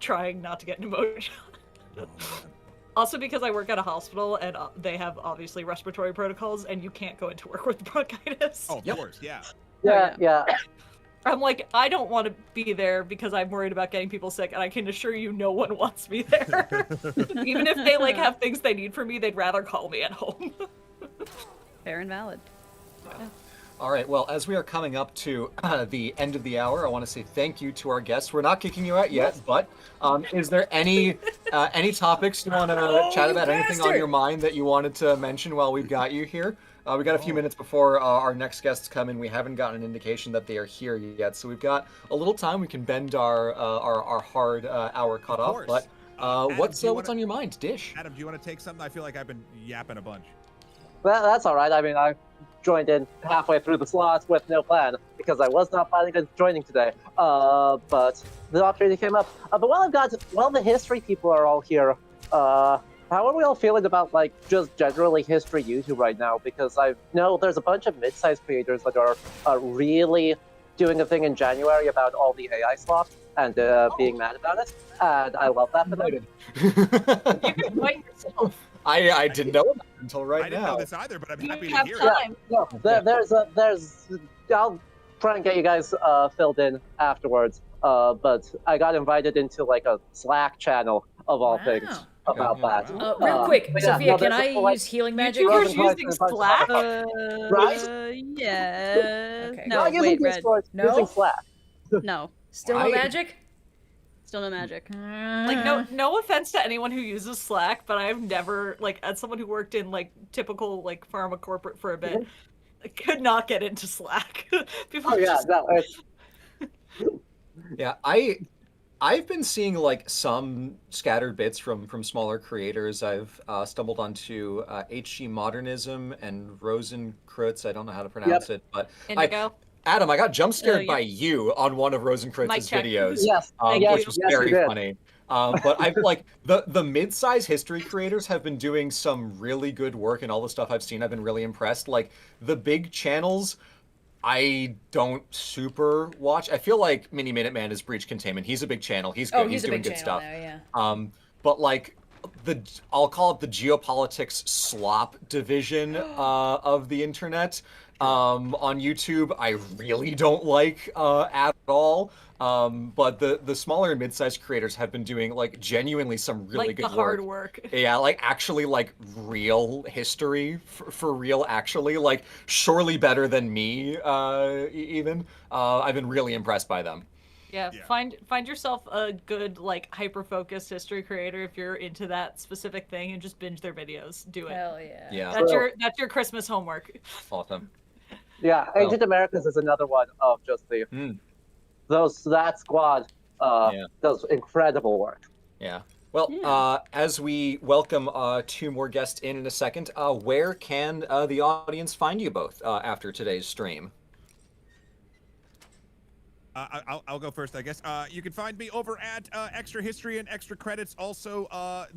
trying not to get pneumonia. Also because I work at a hospital and they have obviously respiratory protocols and you can't go into work with bronchitis. Oh, of course, yeah. Yeah. I'm like, I don't want to be there because I'm worried about getting people sick, and I can assure you no one wants me there. Even if they like have things they need from me, they'd rather call me at home. Fair and valid. All right, well, as we are coming up to the end of the hour, I want to say thank you to our guests. We're not kicking you out yet, but is there any topics you want to chat about? Anything on your mind that you wanted to mention while we've got you here? We got a few minutes before our next guests come in. We haven't gotten an indication that they are here yet, so we've got a little time. We can bend our hard hour cutoff. course. But Adam, what's do you what's wanna- on your mind, Dish? Adam, do you want to take something? I feel like I've been yapping a bunch. Well, that's all right. I mean, I joined in halfway through the slots with no plan because I was not planning on joining today. But the opportunity came up. But while the history people are all here, how are we all feeling about like just generally history YouTube right now? Because I know there's a bunch of mid-sized creators that are really doing a thing in January about all the AI slop and being mad about it, and I love that for them. You can invite yourself. I didn't know that until right I didn't now. know this either, but I'm You happy to have hear time. No, there's I'll try and get you guys filled in afterwards. But I got invited into like a Slack channel of all things about that. Wow. Real quick, but yeah, Sophia, no, can there's I just, like, use healing magic? YouTubers Robin using Hood and Slack? Right? Yeah. Okay. No, Not using wait, Red. Discord, No? using Slack. No. Still no Why? magic? Still no magic. Like no offense to anyone who uses Slack, but I've never like as someone who worked in like typical like pharma corporate for a bit, I could not get into Slack. People Oh yeah, just no, it's, Yeah, I've been seeing like some scattered bits from smaller creators. I've stumbled onto HG Modernism and Rosenkreutz. I don't know how to pronounce it, but Indigo. Adam, I got jump scared yeah. by you on one of Mic Rosenkreutz's check. videos, yes, Thank yes, which was yes, very you did. funny. But I've like the mid-size history creators have been doing some really good work, and all the stuff I've seen, I've been really impressed. Like the big channels, I don't super watch. I feel like Mini Minuteman is Breach Containment. He's a big channel. He's good. Oh, he's a doing big good channel stuff. now, yeah. But like I'll call it the geopolitics slop division of the internet on YouTube. I really don't like at all. But the smaller and mid-sized creators have been doing like genuinely some really like good the hard work. Yeah, like actually like real history for real actually, like surely better than me even. I've been really impressed by them. Yeah, Yeah. find yourself a good like hyper-focused history creator if you're into that specific thing and just binge their videos. Do it. Hell yeah. Yeah, That's your Christmas homework. awesome. Yeah, Ancient Americas is another one of just the that squad does incredible work. Yeah. Well, as we welcome two more guests in a second, where can the audience find you both after today's stream? I'll go first, I guess. You can find me over at Extra History and Extra Credits. Also,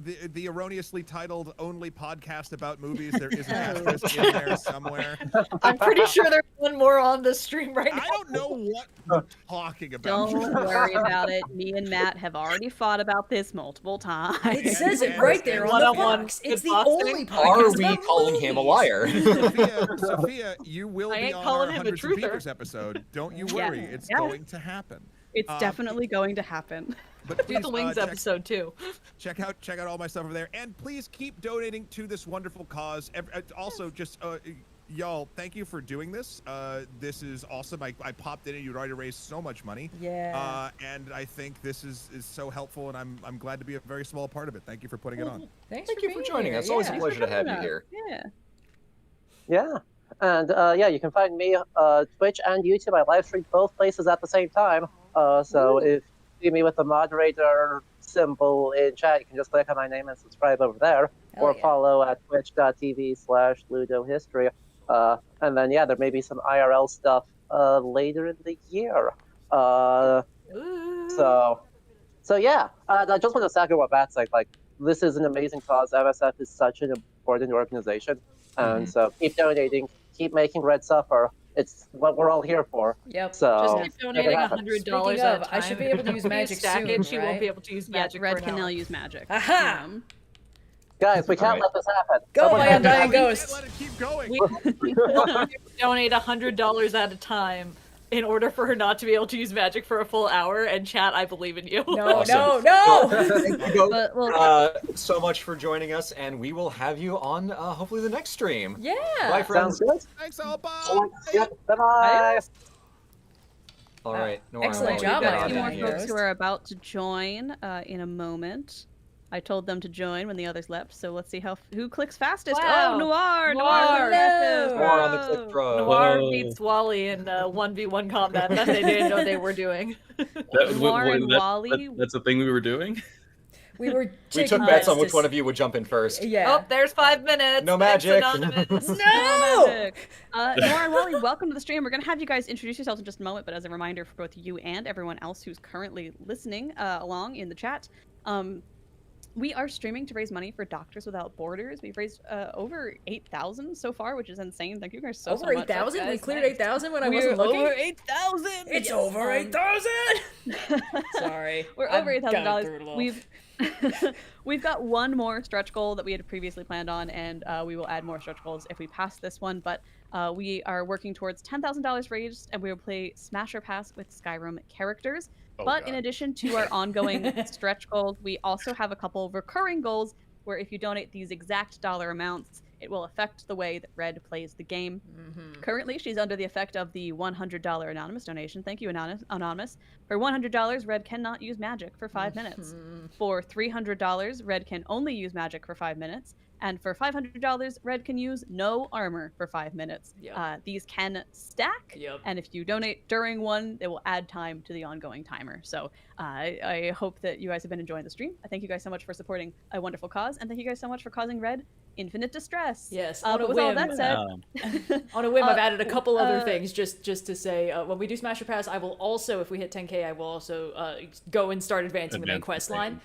the erroneously titled only podcast about movies. There is an asterisk in there somewhere. I'm pretty sure there's one more on the stream right now. I don't know what you're talking about. Don't worry about it. Me and Matt have already fought about this multiple times. It says it right there on the One-on-one box. It's the kickboxing. only Are podcast we about calling him a movies. liar? Sophia, you will I be ain't on calling our him a Hundreds of truther. Beavers episode. Don't you worry. It's Yeah. going to happen. It's definitely going to happen. But Do the please, Wings episode too. check out all my stuff over there, and please keep donating to this wonderful cause. Also, just y'all, thank you for doing this. This is awesome. I popped in and you'd already raised so much money. Yeah. And I think this is so helpful, and I'm glad to be a very small part of it. Thank you for putting it on. Thanks Thank you for being joining here. us. Always a Yeah. pleasure to have you here. Yeah. Yeah. And yeah, you can find me Twitch and YouTube. I live stream both places at the same time. So if you see me with the moderator symbol in chat, you can just click on my name and subscribe over there, Hell or yeah. follow at twitch.tv/ludohistory. And then yeah, there may be some IRL stuff later in the year. So yeah, I just want to second what Matt's like. Like, this is an amazing cause. MSF is such an important organization, and so keep donating, keep making Red suffer. It's what we're all here for. Yep. So Just keep make it donating happen. $100 Speaking at a of, time. I should be able to use If you magic stack soon, it, she won't right? be able to use Yes, magic Red for can an now hour. use magic. Aha! Guys, we can't let this happen. Go, Someone my has to undying do it. ghost. Let it keep going. We donate $100 at a time in order for her not to be able to use magic for a full hour. And chat, I believe in you. No, Awesome. no. Thank you But, well, both so much for joining us, and we will have you on hopefully the next stream. Yeah. Bye, friends. Sounds good. Thanks, all. Bye. Yep. Bye-bye. All right. Nora, Excellent I'll job, leave We've that got a on few more you. Undying folks Ghost. who are about to join in a moment. I told them to join when the others left, so let's see who clicks fastest. Wow. Oh, Noir! Noir, fastest. no. More on the click pro. Noir beats Wally in 1v1 combat that they didn't know they were doing. Noir and Wally. That's the thing we were doing? We were We taking took bets on bets which to one of you would jump in first. Yeah. Oh, there's 5 minutes. No Thanks, magic. Anonymous. No! Magic. Noir and Wally, welcome to the stream. We're going to have you guys introduce yourselves in just a moment, but as a reminder for both you and everyone else who's currently listening along in the chat, we are streaming to raise money for Doctors Without Borders. We've raised over 8,000 so far, which is insane. Thank you guys so Over much. 8,000? We Guys, cleared nice. 8,000 when I We're wasn't looking? over 8,000. It's Yes. over 8,000! Sorry. We're I'm over $8,000. going through it all. We've got one more stretch goal that we had previously planned on, and we will add more stretch goals if we pass this one. But we are working towards $10,000 raised, and we will play Smash or Pass with Skyrim characters. But in addition to our ongoing stretch goals, we also have a couple of recurring goals where if you donate these exact dollar amounts, it will affect the way that Red plays the game. Currently, she's under the effect of the $100 anonymous donation. Thank you, Anonymous. For $100, Red cannot use magic for 5 minutes. For $300, Red can only use magic for 5 minutes. And for $500, Red can use no armor for 5 minutes. Yep. These can stack, Yep. and if you donate during one, they will add time to the ongoing timer. So I hope that you guys have been enjoying the stream. I thank you guys so much for supporting a wonderful cause, and thank you guys so much for causing Red infinite distress. Yes, on a but with all whim. that said, On a whim, I've added a couple other uh, things just to say. When we do Smash or Pass, I will also, if we hit 10k, I will also go and start advancing the main quest line.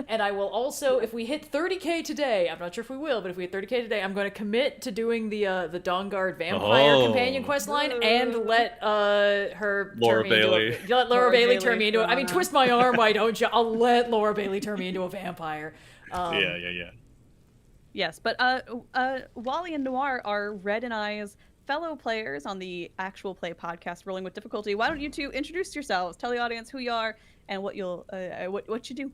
And I will also, if we hit 30k today, I'm not sure if we will, but if we hit 30k today, I'm going to commit to doing the Dawnguard Vampire companion quest line and let her Laura turn me into Bailey. let Laura Bailey turn Bailey me into. I mean, twist my arm, why don't you? I'll let Laura Bailey turn me into a vampire. Yeah. yes, but Wally and Noir are Red and I's fellow players on the Actual Play podcast, Rolling with Difficulty. Why don't you two introduce yourselves, tell the audience who you are and what you'll what you do.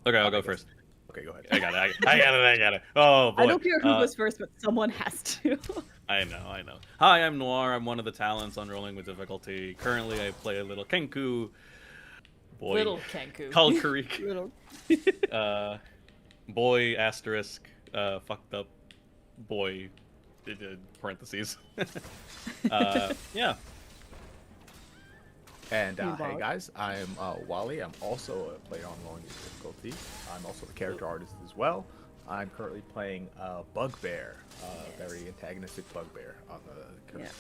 Okay, I'll go first. Okay, go ahead. I got it. Oh, boy. I don't care who goes first, but someone has to. I know. Hi, I'm Noir. I'm one of the talents on Rolling with Difficulty. Currently, I play a little Kenku boy. Little Kenku. Called Karik. Little. Boy, asterisk, fucked up boy, parentheses. Yeah. And hey guys, I'm Wally. I'm also a player on Rolling with Difficulty. I'm also the character artist as well. I'm currently playing Bugbear, very antagonistic Bugbear on the current.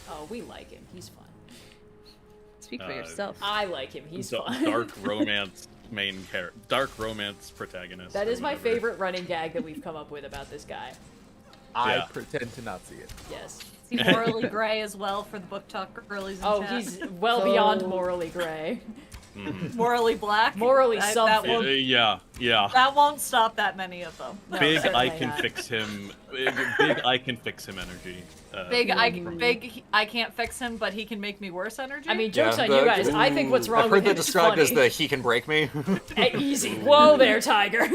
Oh, we like him. He's fun. Speak for yourself. I like him. He's fun. Dark romance main character, dark romance protagonist. That or is my whatever. favorite running gag that we've come up with about this guy. I Yeah. pretend to not see it. Yes. Is he morally gray as well for the book talk girlies in Oh, chat? he's well beyond morally gray. morally black. Morally That something. won't, Yeah. that won't stop that many of them. No. Big I certainly can not. fix him. Big I can fix him energy. I can't fix him, but he can make me worse energy. I mean, joke's on you guys. I think what's wrong I've with heard him that is described funny. as the he can break me. Hey, easy. Whoa there, Tiger.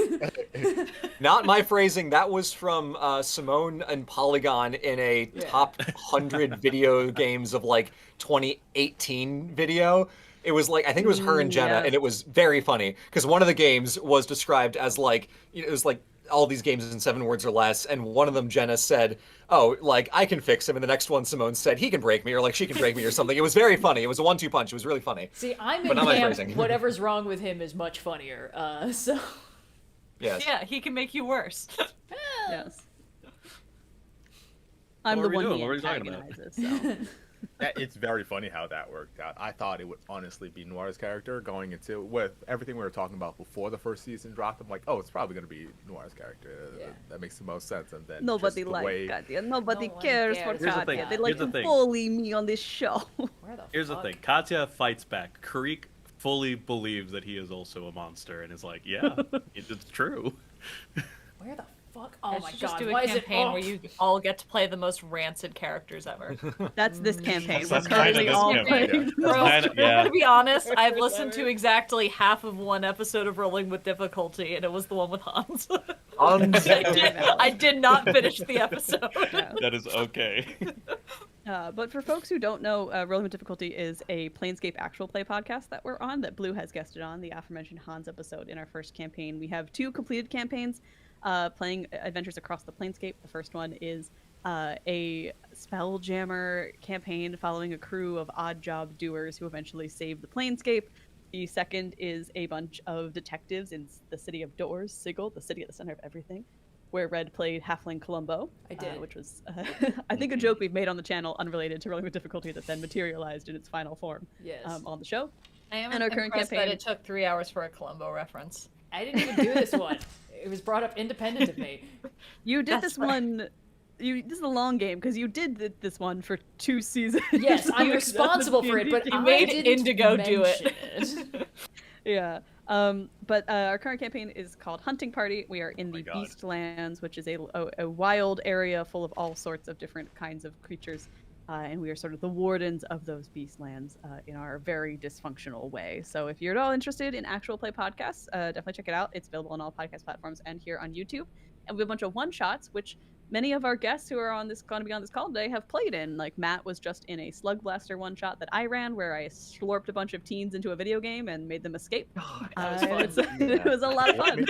Not my phrasing. That was from Simone and Polygon in a top 100 video games of like 2018 video. It was like, I think it was her and Jenna, yes. and it was very funny because one of the games was described as like, it was like all these games in 7 words or less, and one of them Jenna said, "Oh, like I can fix him," and the next one Simone said, "He can break me," or like she can break me or something. It was very funny. It was a 1-2 punch. It was really funny. See, I'm in But not my camp. phrasing. Whatever's wrong with him is much funnier. So. Yes. yeah, he can make you worse. Yes. I'm What the are we one doing? he What are we talking about? antagonizes, so. It's very funny how that worked out. I thought it would honestly be Noir's character going into with everything we were talking about before the first season dropped. I'm like, oh, it's probably going to be Noir's character. Yeah. That makes the most sense. And then Nobody just the likes way... Katya. Nobody No one cares cares. for Here's the thing. Katya. They like Here's the to thing. bully me on this show. Where the Here's the fuck? thing. Katya fights back. Karik fully believes that he is also a monster and is like, yeah, it's true. Where the fuck? Oh I my should just god. do Why a is it campaign off? where you all get to play the most rancid characters ever. That's this campaign. We're That's kind of currently this all campaign. playing. It's kinda- yeah. To be honest, I've listened to exactly half of one episode of Rolling with Difficulty, and it was the one with Hans. I did not finish the episode. That is okay. But for folks who don't know, Rolling with Difficulty is a Planescape actual play podcast that we're on, that Blue has guested on, the aforementioned Hans episode in our first campaign. We have 2 completed campaigns playing adventures across the Planescape. The first one is a Spelljammer campaign following a crew of odd job doers who eventually save the Planescape. The second is a bunch of detectives in the city of Doors, Sigil, the city at the center of everything, where Red played Halfling Columbo. I did. Which was, I think, a joke we've made on the channel unrelated to Rolling with Difficulty that then materialized in its final form Yes. on the show. I am And our current impressed campaign- that it took 3 hours for a Columbo reference. I didn't even do this one. It was brought up independent of me. You did That's this right. one. This is a long game because you did this one for 2 seasons. Yes, I'm You responsible for it, but you I made didn't Indigo do it. mention it. Yeah. But our current campaign is called Hunting Party. We are in the God. Beastlands, which is a wild area full of all sorts of different kinds of creatures. And we are sort of the wardens of those Beastlands in our very dysfunctional way. So if you're at all interested in actual play podcasts, definitely check it out. It's available on all podcast platforms and here on YouTube. And we have a bunch of one-shots, which many of our guests who are going to be on this call today have played in. Like Matt was just in a Slug Blaster one-shot that I ran, where I slurped a bunch of teens into a video game and made them escape. That was fun. It was a lot of fun.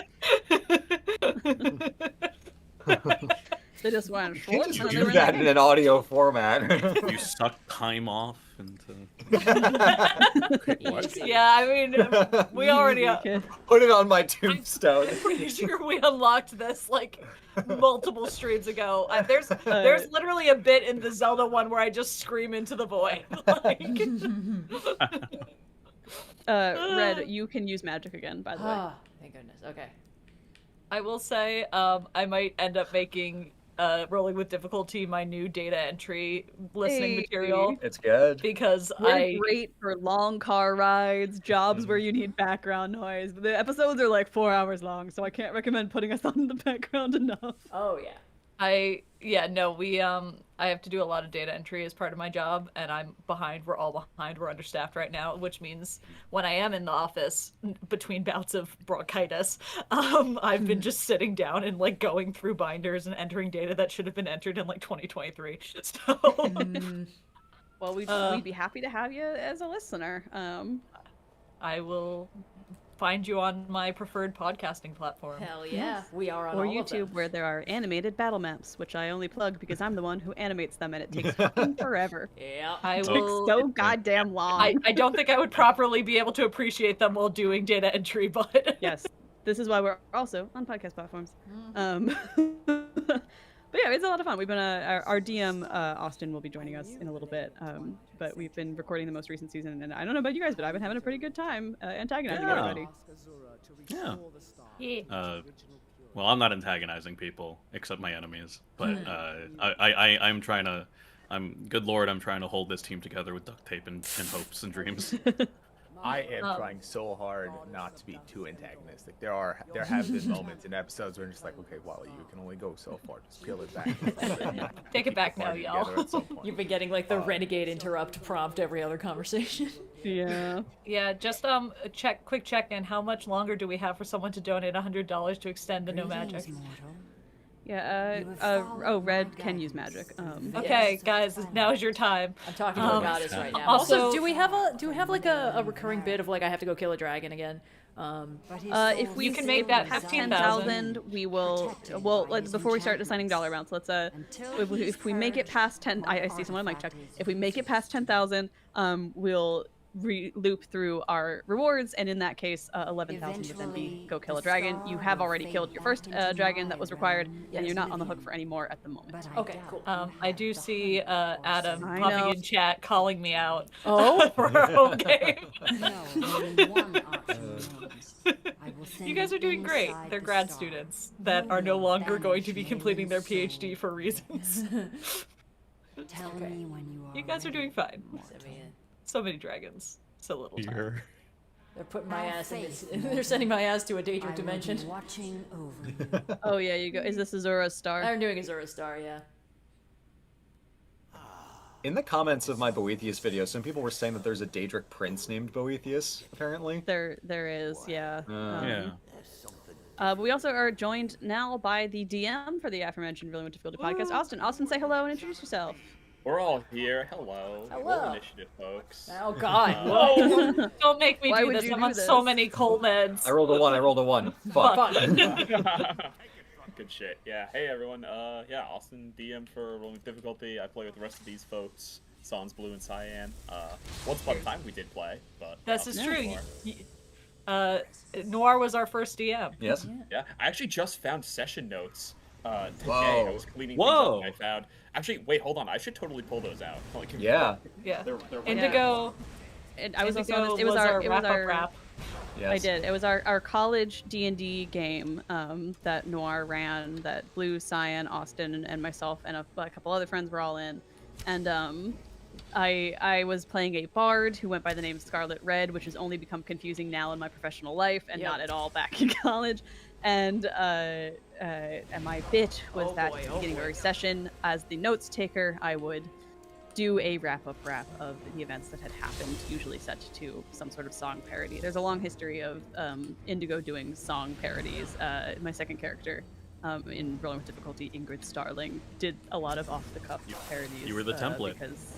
They just went You can't slurp, just and do they were that in in an audio format. You suck time off into. Yeah, I mean, we already. Put it on my tombstone. I'm pretty sure we unlocked this like multiple streams ago. There's literally a bit in the Zelda one where I just scream into the void. Like... Red, you can use magic again, by the way. Ah, thank goodness. Okay. I will say, I might end up making Rolling with Difficulty my new data entry listening material. It's good. Because We're great for long car rides, jobs where you need background noise. But the episodes are like 4 hours long, so I can't recommend putting us on the background enough. Oh yeah. I have to do a lot of data entry as part of my job, and I'm behind. We're all behind. We're understaffed right now, which means when I am in the office between bouts of bronchitis, I've been just sitting down and like going through binders and entering data that should have been entered in like 2023. So, Well, we'd be happy to have you as a listener. I will find you on my preferred podcasting platform. Hell yeah. We are on Or all of them. YouTube, where there are animated battle maps, which I only plug because I'm the one who animates them, and it takes fucking forever. Yeah. I It will. takes so goddamn long. I don't think I would properly be able to appreciate them while doing data entry, but Yes, this is why we're also on podcast platforms. But yeah, it's a lot of fun. We've been our DM Austin will be joining us in a little bit, but we've been recording the most recent season, and I don't know about you guys, but I've been having a pretty good time antagonizing everybody. Yeah. Well, I'm not antagonizing people except my enemies, but I'm trying to. Good lord, I'm trying to hold this team together with duct tape and hopes and dreams. I am trying so hard not to be too antagonistic. There have been moments in episodes where I'm just like, okay, Wally, you can only go so far. Just peel it back. Take it back now, y'all. You've been getting like the renegade interrupt prompt every other conversation. Yeah. Yeah, just quick check in. How much longer do we have for someone to donate $100 to extend the no magic? Yeah, Red can use magic. Okay, guys, now's your time. I'm talking to a goddess right now. Also, do we have like a recurring bit of like I have to go kill a dragon again? If we can make that have 15,000, 10,000, we will. Well, before we start assigning dollar amounts, let's if we make it past 10, I see someone on mic check. If we make it past 10,000, we'll loop through our rewards, and in that case 11,000 would then be go kill a dragon. You have already killed your first dragon that was required, and you're not on the hook for any more at the moment. Okay, cool. I do see Adam popping in chat calling me out for our home game. You guys are doing great. They're grad students that are no longer going to be completing their PhD for reasons. Tell me when you are. You guys are doing fine. So many dragons, so little time. They're putting my ass in this. They're sending my ass to a Daedric dimension. Watching over you. Oh yeah, you go. Is this Azura's star? I'm doing Azura's star, yeah. In the comments of my Boethius video, some people were saying that there's a Daedric prince named Boethius, apparently. There is, yeah. Yeah. But we also are joined now by the DM for the aforementioned Really Difficulty podcast, Austin. Austin, say hello and introduce yourself. We're all here. Hello. Hello. Roll initiative, folks. Oh God. Whoa. Don't make me Why do would this. you I'm do on this? so many cold meds. I rolled a 1. Fuck. Good shit. Yeah. Hey everyone. Yeah. Austin, DM for Rolling Difficulty. I play with the rest of these folks. Sans, Blue, and Cyan. Once upon a time we did play, but This is true. Noir was our first DM. Yes. Yeah. I actually just found session notes. Today Whoa. I was cleaning things up and I found. Actually, wait, hold on. I should totally pull those out. Like, Yeah. Yeah. They're Indigo. And I was also Indigo on this, it was our wrap. Yes. I did. It was our college D&D game that Noir ran, that Blue, Cyan, Austin, and myself and a couple other friends were all in. And I was playing a bard who went by the name Scarlet Red, which has only become confusing now in my professional life and not at all back in college. And my bit was that at the beginning of every session, as the notes taker, I would do a wrap-up rap of the events that had happened, usually set to some sort of song parody. There's a long history of Indigo doing song parodies. My second character, in Rolling with Difficulty, Ingrid Starling, did a lot of off-the-cuff parodies. You were the template. Because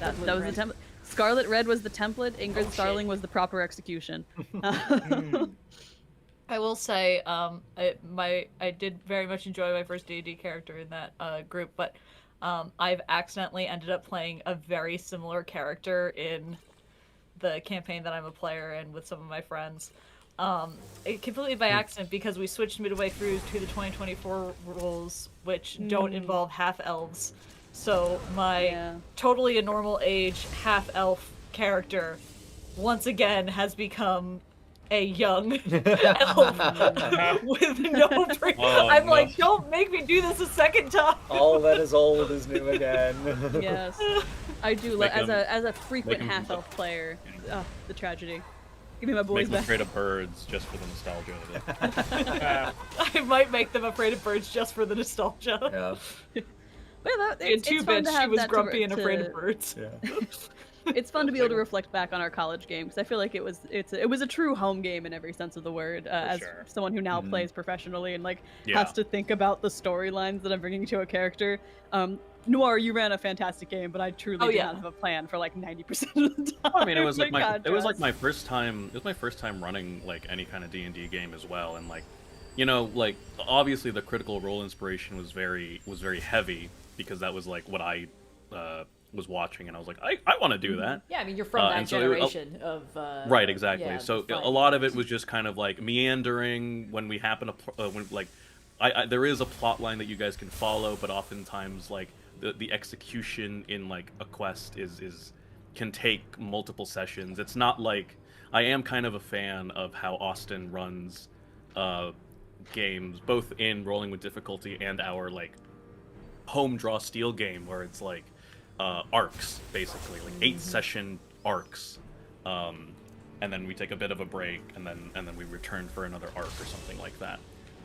that was the template. Scarlet Red was the template, Ingrid Starling was the proper execution. I will say, I did very much enjoy my first D&D character in that group, but I've accidentally ended up playing a very similar character in the campaign that I'm a player in with some of my friends. Completely by accident, because we switched midway through to the 2024 rules, which don't involve half-elves. So my totally a normal age half-elf character once again has become a young elf with no brain. I'm like, don't make me do this a second time. All that is old is new again. Yes, I do. As a frequent half-elf player, the tragedy. Give me my boys Make them back. afraid of birds just for the nostalgia of it. I might make them afraid of birds just for the nostalgia. Yeah. Well, In 2 bits, she was grumpy and afraid of birds. Yeah. It's fun to be able to reflect back on our college game, because I feel like it was a true home game in every sense of the word. As someone who now plays professionally and has to think about the storylines that I'm bringing to a character. Noir, you ran a fantastic game, but I truly did not have a plan for 90% of the time. I mean, it was my first time. It was my first time running any kind of D&D game as well, and obviously the Critical Role inspiration was very heavy, because that was what I was watching, and I was like, I want to do that. Yeah, I mean, you're from that generation of right, exactly. Yeah, so a lot of it was just kind of meandering when we happen to there is a plot line that you guys can follow, but oftentimes like the execution in like a quest is can take multiple sessions. It's not like I am kind of a fan of how Austin runs games, both in Rolling with Difficulty and our like home draw steel game, where it's like arcs, basically like 8-session arcs, and then we take a bit of a break, and then we return for another arc or something like that.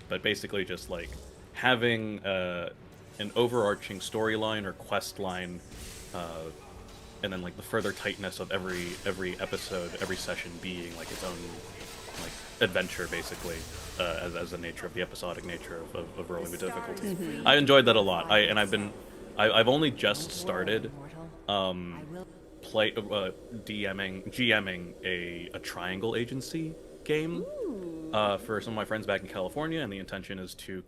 But basically just like having an overarching storyline or quest line, and then like the further tightness of every episode, every session being like its own like adventure, basically, as the nature of the episodic nature of Rolling with Difficulty. I enjoyed that a lot. I've only just started GMing a triangle agency game for some of my friends back in California, and the intention is to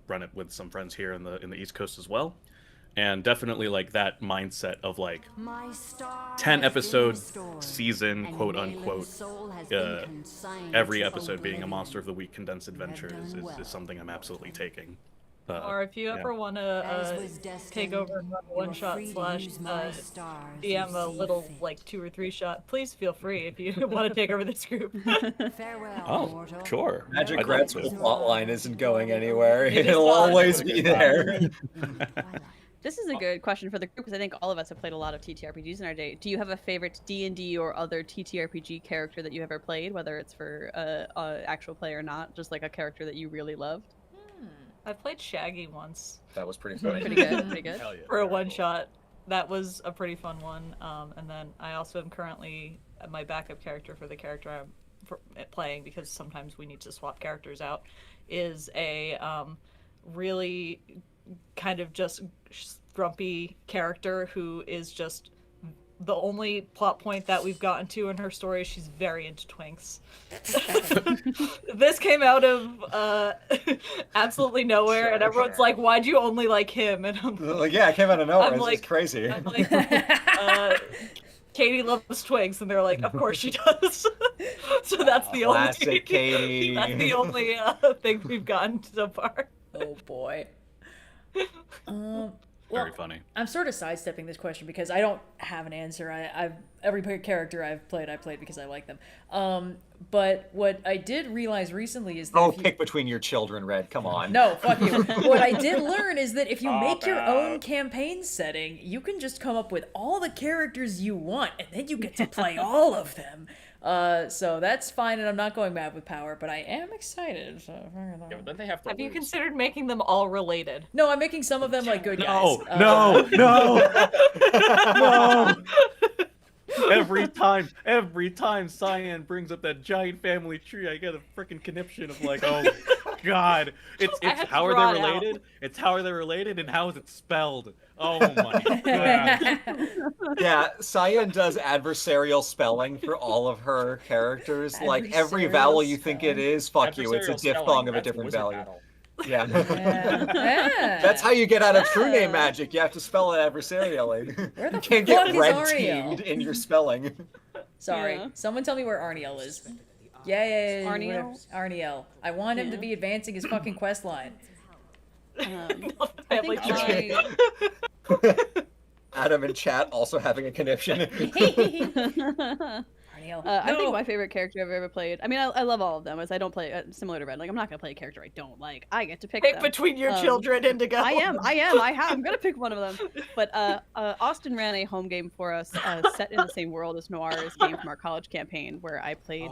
run it with some friends here in the East Coast as well. And definitely like that mindset of like 10 episode season, quote unquote, every episode being a Monster of the Week condensed adventure is something I'm absolutely taking. Or if you ever want to take over and run a one-shot / DM a little like 2 or 3 shot, please feel free if you want to take over this group. Oh, sure. Magic Rat's whole plotline isn't going anywhere. It'll always be there. This is a good question for the group because I think all of us have played a lot of TTRPGs in our day. Do you have a favorite D&D or other TTRPG character that you ever played, whether it's for actual play or not, just like a character that you really loved? I played Shaggy once. That was pretty funny. Pretty good, pretty good. For a one-shot. That was a pretty fun one. And then I also am currently my backup character for the character I'm playing, because sometimes we need to swap characters out, is a really kind of just grumpy character who is just the only plot point that we've gotten to in her story. She's very into twinks. This came out of absolutely nowhere, and everyone's like, "Why'd you only like him?" And I'm like, "Yeah, it came out of nowhere. It's like, crazy." I'm like, Katie loves twinks, and they're like, "Of course she does." So that's the Classic only Katie. that's the only thing we've gotten so far. Oh boy. Very funny. I'm sort of sidestepping this question because I don't have an answer. Every character I've played because I like them. But what I did realize recently is that pick between your children, Red. Come on. No, fuck you. What I did learn is that if you make your own campaign setting, you can just come up with all the characters you want, and then you get to play all of them. So that's fine, and I'm not going mad with power, but I am excited. So yeah, but then they have to Have you lose. considered making them all related? No, I'm making some of them like good guys. No. Every time Cyan brings up that giant family tree, I get a freaking conniption of like, oh god, it's how are they related? It's how are they related, and how is it spelled? Oh my god. Yeah, Cyan does adversarial spelling for all of her characters. Like every vowel you think it is, fuck you, it's a diphthong of a different value. Yeah. That's how you get out of true name magic. You have to spell it adversarially. You can't get red teamed in your spelling. Sorry. Someone tell me where Arniel is. Yeah. Arniel. I want him to be advancing his fucking quest line. I think Adam in chat also having a conniption. I think my favorite character I've ever played. I mean, I love all of them. As I don't play similar to Red. Like, I'm not gonna play a character I don't like. I get to pick them. Between your children, Indigo. I'm gonna pick one of them. But Austin ran a home game for us, set in the same world as Noir's game from our college campaign, where I played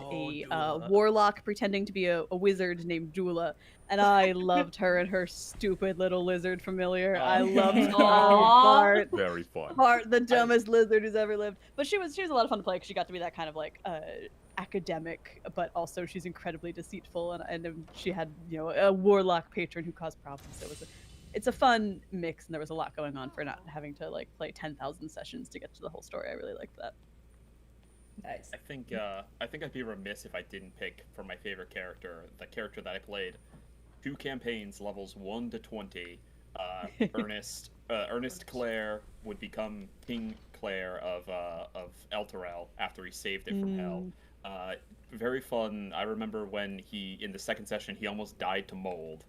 a warlock pretending to be a wizard named Jula. And I loved her and her stupid little lizard familiar. I loved Bart. Very fun. Bart, the dumbest lizard who's ever lived. But she was a lot of fun to play because she got to be that kind of like academic, but also she's incredibly deceitful, and she had a warlock patron who caused problems. So it's a fun mix, and there was a lot going on for not having to like play 10,000 sessions to get to the whole story. I really liked that. Nice. I think I'd be remiss if I didn't pick for my favorite character, the character that I played 2 campaigns, levels 1 to 20. Ernest Clare would become King Clare of Elturel after he saved it from hell. Very fun. I remember when in the second session, he almost died to mold,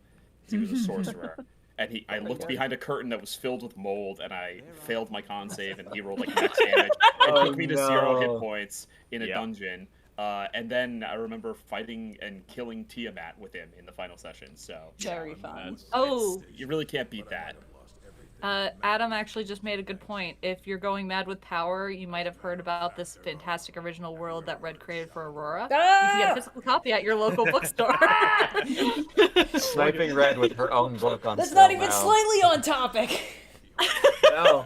He was a sorcerer. And I looked behind a curtain that was filled with mold, and I failed my con save, and he rolled like max damage. It took me to 0 hit points in a dungeon. And then I remember fighting and killing Tiamat with him in the final session. So Very fun. You really can't beat that. Adam actually just made a good point. If you're going mad with power, you might have heard about this fantastic original world that Red created for Aurora. You can get a physical copy at your local bookstore. Sniping Red with her own book on That's sale not even now. slightly on topic. No.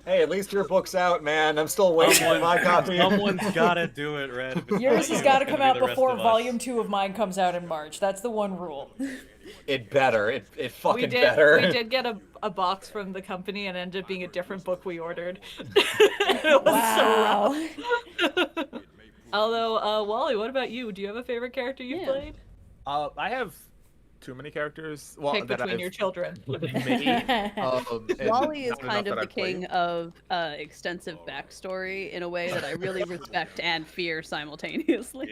Hey, at least your book's out, man. I'm still waiting for my copy. Someone's gotta do it, Red. Yours has got to It's come gonna out be the rest before of us. Volume 2 of mine comes out in March. That's the one rule. It better. It fucking we better. did get a box from the company and ended up being a different book we ordered. It was so rough. Although, Wally, what about you? Do you have a favorite character you've played? I have too many characters. Well, Pick that between I've your children. made. And Wally is not enough kind of that I the king of extensive backstory in a way that I really respect and fear simultaneously.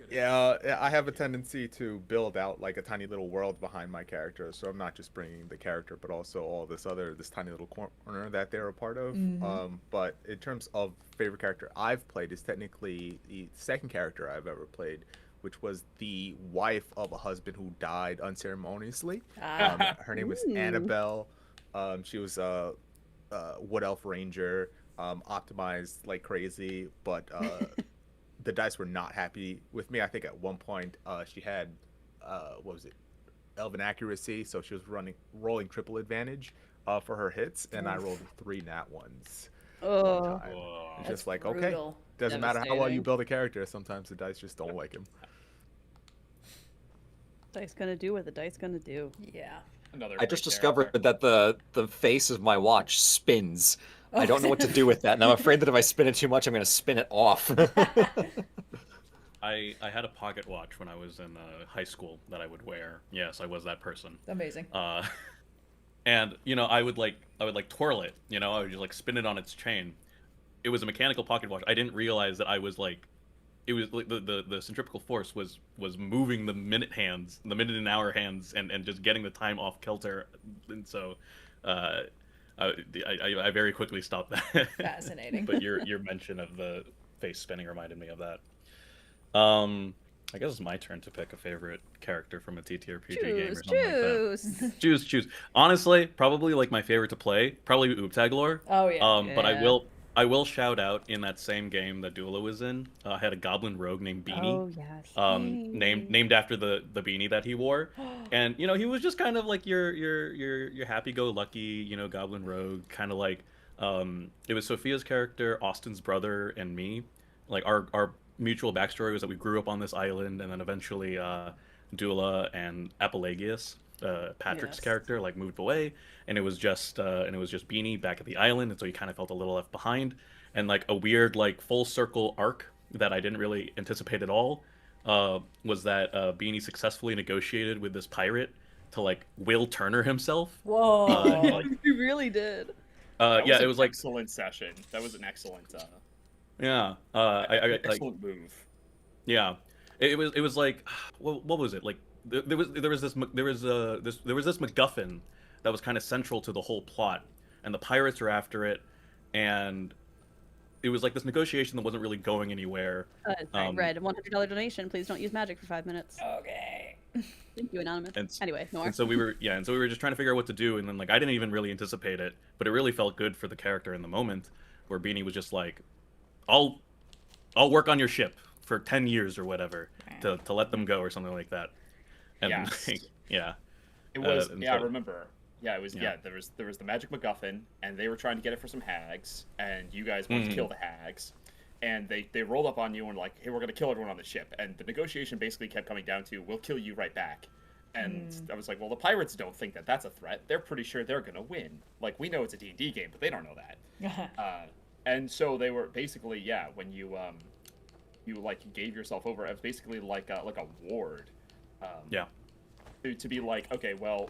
Yeah, I have a tendency to build out like a tiny little world behind my character, so I'm not just bringing the character, but also all this tiny little corner that they're a part of. But in terms of favorite character I've played, is technically the second character I've ever played, which was the wife of a husband who died unceremoniously. Her name was Annabelle. She was a Wood Elf Ranger, optimized like crazy, but the dice were not happy with me. I think at one point she had, what was it, Elven Accuracy, so she was rolling triple advantage for her hits, and I rolled 3 nat ones. Oh, it's just like, brutal. okay, doesn't matter how well you build a character, sometimes the dice just don't like him. Dice gonna do what the dice gonna do. Yeah. I just discovered that the face of my watch spins. I don't know what to do with that, and I'm afraid that if I spin it too much, I'm going to spin it off. I had a pocket watch when I was in high school that I would wear. Yes, I was that person. Amazing. And I would twirl it. I would just like spin it on its chain. It was a mechanical pocket watch. I didn't realize that I was like, it was like the centrifugal force was moving the minute and hour hands, and just getting the time off kilter, and so I very quickly stopped that. Fascinating. But your mention of the face spinning reminded me of that. I guess it's my turn to pick a favorite character from a TTRPG game or something like that. Choose. Honestly, probably like my favorite to play, probably Ooptaglor. Oh yeah. But I will shout out, in that same game that Dula was in, I had a goblin rogue named Beanie. Oh yes. Named after the beanie that he wore. And he was just kind of like your happy-go-lucky, goblin rogue, kind of like it was Sophia's character, Austin's brother, and me. Like our mutual backstory was that we grew up on this island, and then eventually Dula and Apelagius, Patrick's character, like moved away, and it was just Beanie back at the island, and so he kind of felt a little left behind. And like a weird like full circle arc that I didn't really anticipate at all was that Beanie successfully negotiated with this pirate to like Will Turner himself. Whoa. He really did. It was like excellent session. That was an excellent. Excellent move. Yeah, it was like, what was it like? There was this MacGuffin that was kind of central to the whole plot, and the pirates were after it, and it was like this negotiation that wasn't really going anywhere. Red, $100 donation. Please don't use magic for 5 minutes. Okay. Thank you, Anonymous. Anyway, no more. And so we were just trying to figure out what to do, and then like I didn't even really anticipate it, but it really felt good for the character in the moment, where Beanie was just like, I'll work on your ship for 10 years or whatever to let them go or something like that. And Yes. yeah. It was I remember. Yeah, it was there was the magic MacGuffin, and they were trying to get it for some hags, and you guys wanted to kill the hags. And they rolled up on you and were like, hey, we're gonna kill everyone on the ship. And the negotiation basically kept coming down to, we'll kill you right back. And I was like, well, the pirates don't think that that's a threat. They're pretty sure they're gonna win. Like, we know it's a D&D game, but they don't know that. And so they were basically, when you like gave yourself over, it was basically like a ward. To be like, okay, well,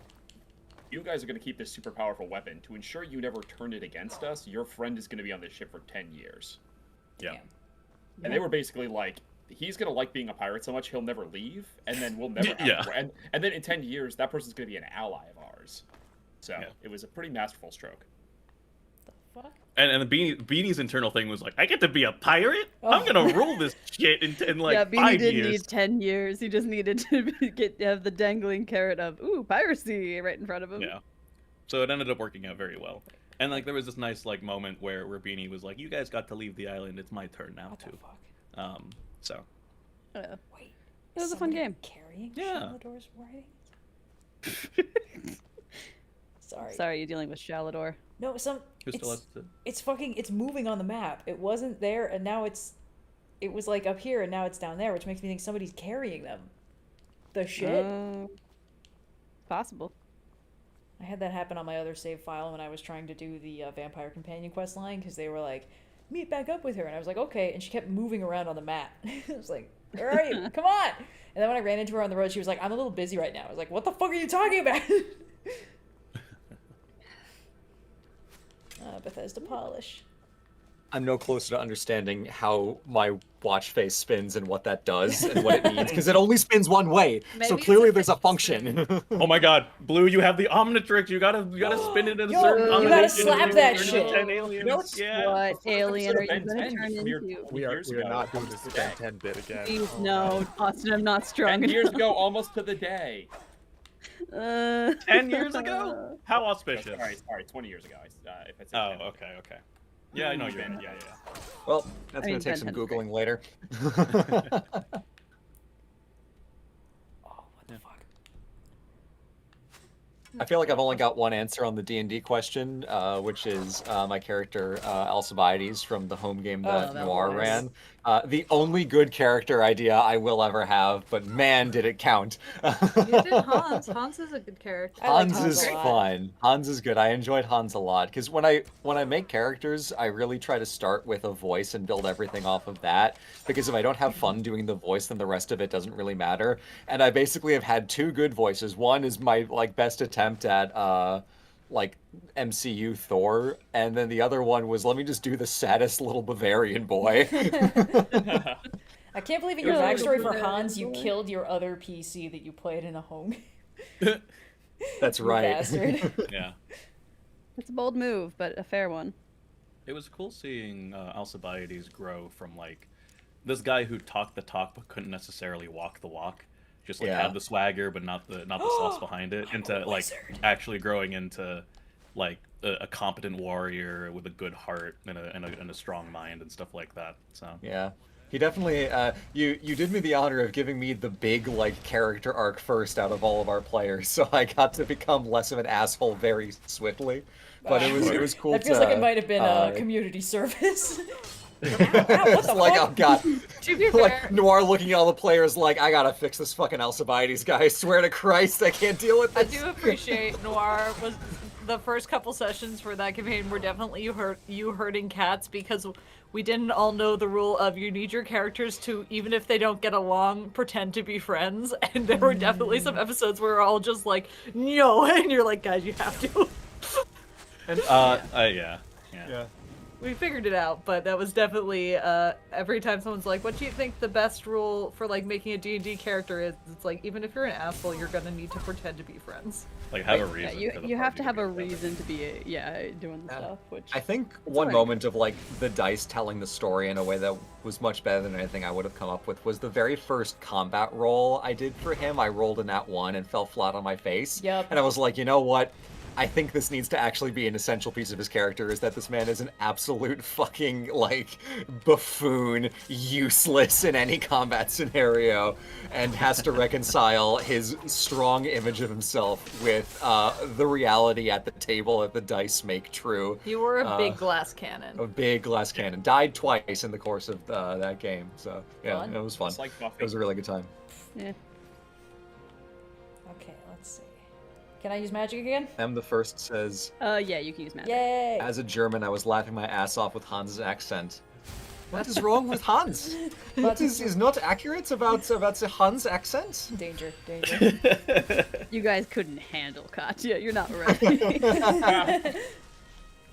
you guys are going to keep this super powerful weapon. To ensure you never turn it against us, your friend is going to be on this ship for 10 years. Yeah. And they were basically like, he's gonna like being a pirate so much he'll never leave, and then we'll never have Yeah. and then in 10 years that person's gonna be an ally of ours. So it was a pretty masterful stroke. And the Beanie's internal thing was like, I get to be a pirate? I'm gonna rule this shit in like yeah, Beanie 5 didn't years. need 10 years. He just needed to have the dangling carrot of, ooh, piracy right in front of him. Yeah. So it ended up working out very well. And like there was this nice like moment where Beanie was like, you guys got to leave the island. It's my turn now too. So. Wait. It was a fun game. Carrying Yeah. Shalador's writing? Sorry. Sorry, you're dealing with Shalador. No, Who still has to... it's moving on the map. It wasn't there, and now it was like up here, and now it's down there, which makes me think somebody's carrying them. The shit. Possible. I had that happen on my other save file when I was trying to do the Vampire Companion quest line, because they were like, meet back up with her, and I was like, okay, and she kept moving around on the map. I was like, where are you? Come on! And then when I ran into her on the road, she was like, I'm a little busy right now. I was like, what the fuck are you talking about? Bethesda polish. I'm no closer to understanding how my watch face spins and what that does and what it means, because it only spins one way. So clearly there's a function. Oh my god, Blue, you have the Omnitrix. You gotta spin it in a certain you combination. gotta slap that Turn shit. into 10 aliens. What alien are you Ben going to 10 turn into? We are not doing this Ben 10 bit again. Please, no. Austin, I'm not strong 10 years enough. ago, almost to the day. 10 years ago? How auspicious. Sorry, 20 years ago. If it's okay. Yeah, I know you're in. Yeah. Well, that's going to take some Googling later. I feel like I've only got one answer on the D&D question, which is my character Alcibiades from the home game that Noir ran. The only good character idea I will ever have, but man, did it count. You did Hans. Hans is a good character. Hans is fun. Hans is good. I enjoyed Hans a lot because when I make characters, I really try to start with a voice and build everything off of that. Because if I don't have fun doing the voice, then the rest of it doesn't really matter. And I basically have had two good voices. One is my best attempt at MCU Thor, and then the other one was let me just do the saddest little Bavarian boy. I can't believe in your backstory for Hans, you killed your other PC that you played in a home. That's right. Bastard. Yeah. It's a bold move, but a fair one. It was cool seeing Alcibiades grow from like this guy who talked the talk but couldn't necessarily walk the walk. Just like had the swagger but not the sauce behind it, into like actually growing into like a competent warrior with a good heart and a strong mind and stuff like that. So yeah, he definitely you did me the honor of giving me the big like character arc first out of all of our players, so I got to become less of an asshole very swiftly. But it was cool. That feels like it might have been a community service. It's like, oh god. To be Like fair, Noir looking at all the players like, I gotta fix this fucking Alcibiades guy. I swear to Christ, I can't deal with I this. do appreciate Noir was the first couple sessions for that campaign were definitely you herding cats, because we didn't all know the rule of you need your characters to, even if they don't get along, pretend to be friends. And there were definitely some episodes where we're all just like, no, and you're like, guys, you have to. and yeah. We figured it out, but that was definitely every time someone's like, what do you think the best rule for like making a D&D character is? It's like, even if you're an asshole, you're gonna need to pretend to be friends. Like have a reason. Yeah, you have to have a reason to be doing the stuff. Which I think one moment of like the dice telling the story in a way that was much better than anything I would have come up with was the very first combat roll I did for him. I rolled a nat 1 and fell flat on my face. Yep. And I was like, you know what? I think this needs to actually be an essential piece of his character, is that this man is an absolute fucking, like, buffoon, useless in any combat scenario, and has to reconcile his strong image of himself with the reality at the table that the dice make true. You were a big glass cannon. A big glass cannon. Died twice in the course of that game, so yeah, Fun. it was fun. Like It was a really good time. Yeah. Okay, let's see. Can I use magic again? M the First says, yeah, you can use magic. Yay! as a German, I was laughing my ass off with Hans' accent. What is wrong with Hans? What is not accurate about the Hans accent? Danger. You guys couldn't handle Katya. You're not ready.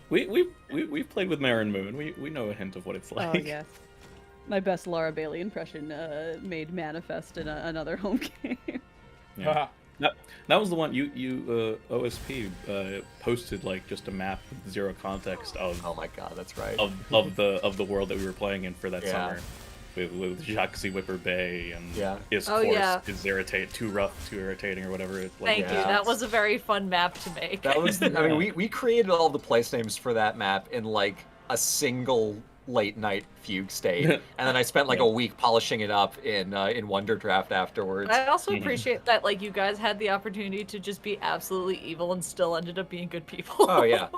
We've played with Mare and Moon. We know a hint of what it's like. Oh yes. My best Laura Bailey impression made manifest in another home game. Yeah. That was the one you OSP posted like just a map with zero context of. Oh my god, that's right. Of the world that we were playing in for that Yeah. summer, with Jacques Whipper Bay and Yeah. his Oh, course yeah. is too rough, too irritating, or whatever. Thank you. That was a very fun map to make. That was. I mean, we created all the place names for that map in like a single late night fugue state, and then I spent like a week polishing it up in Wonder Draft afterwards. I also appreciate that like you guys had the opportunity to just be absolutely evil and still ended up being good people. Oh yeah.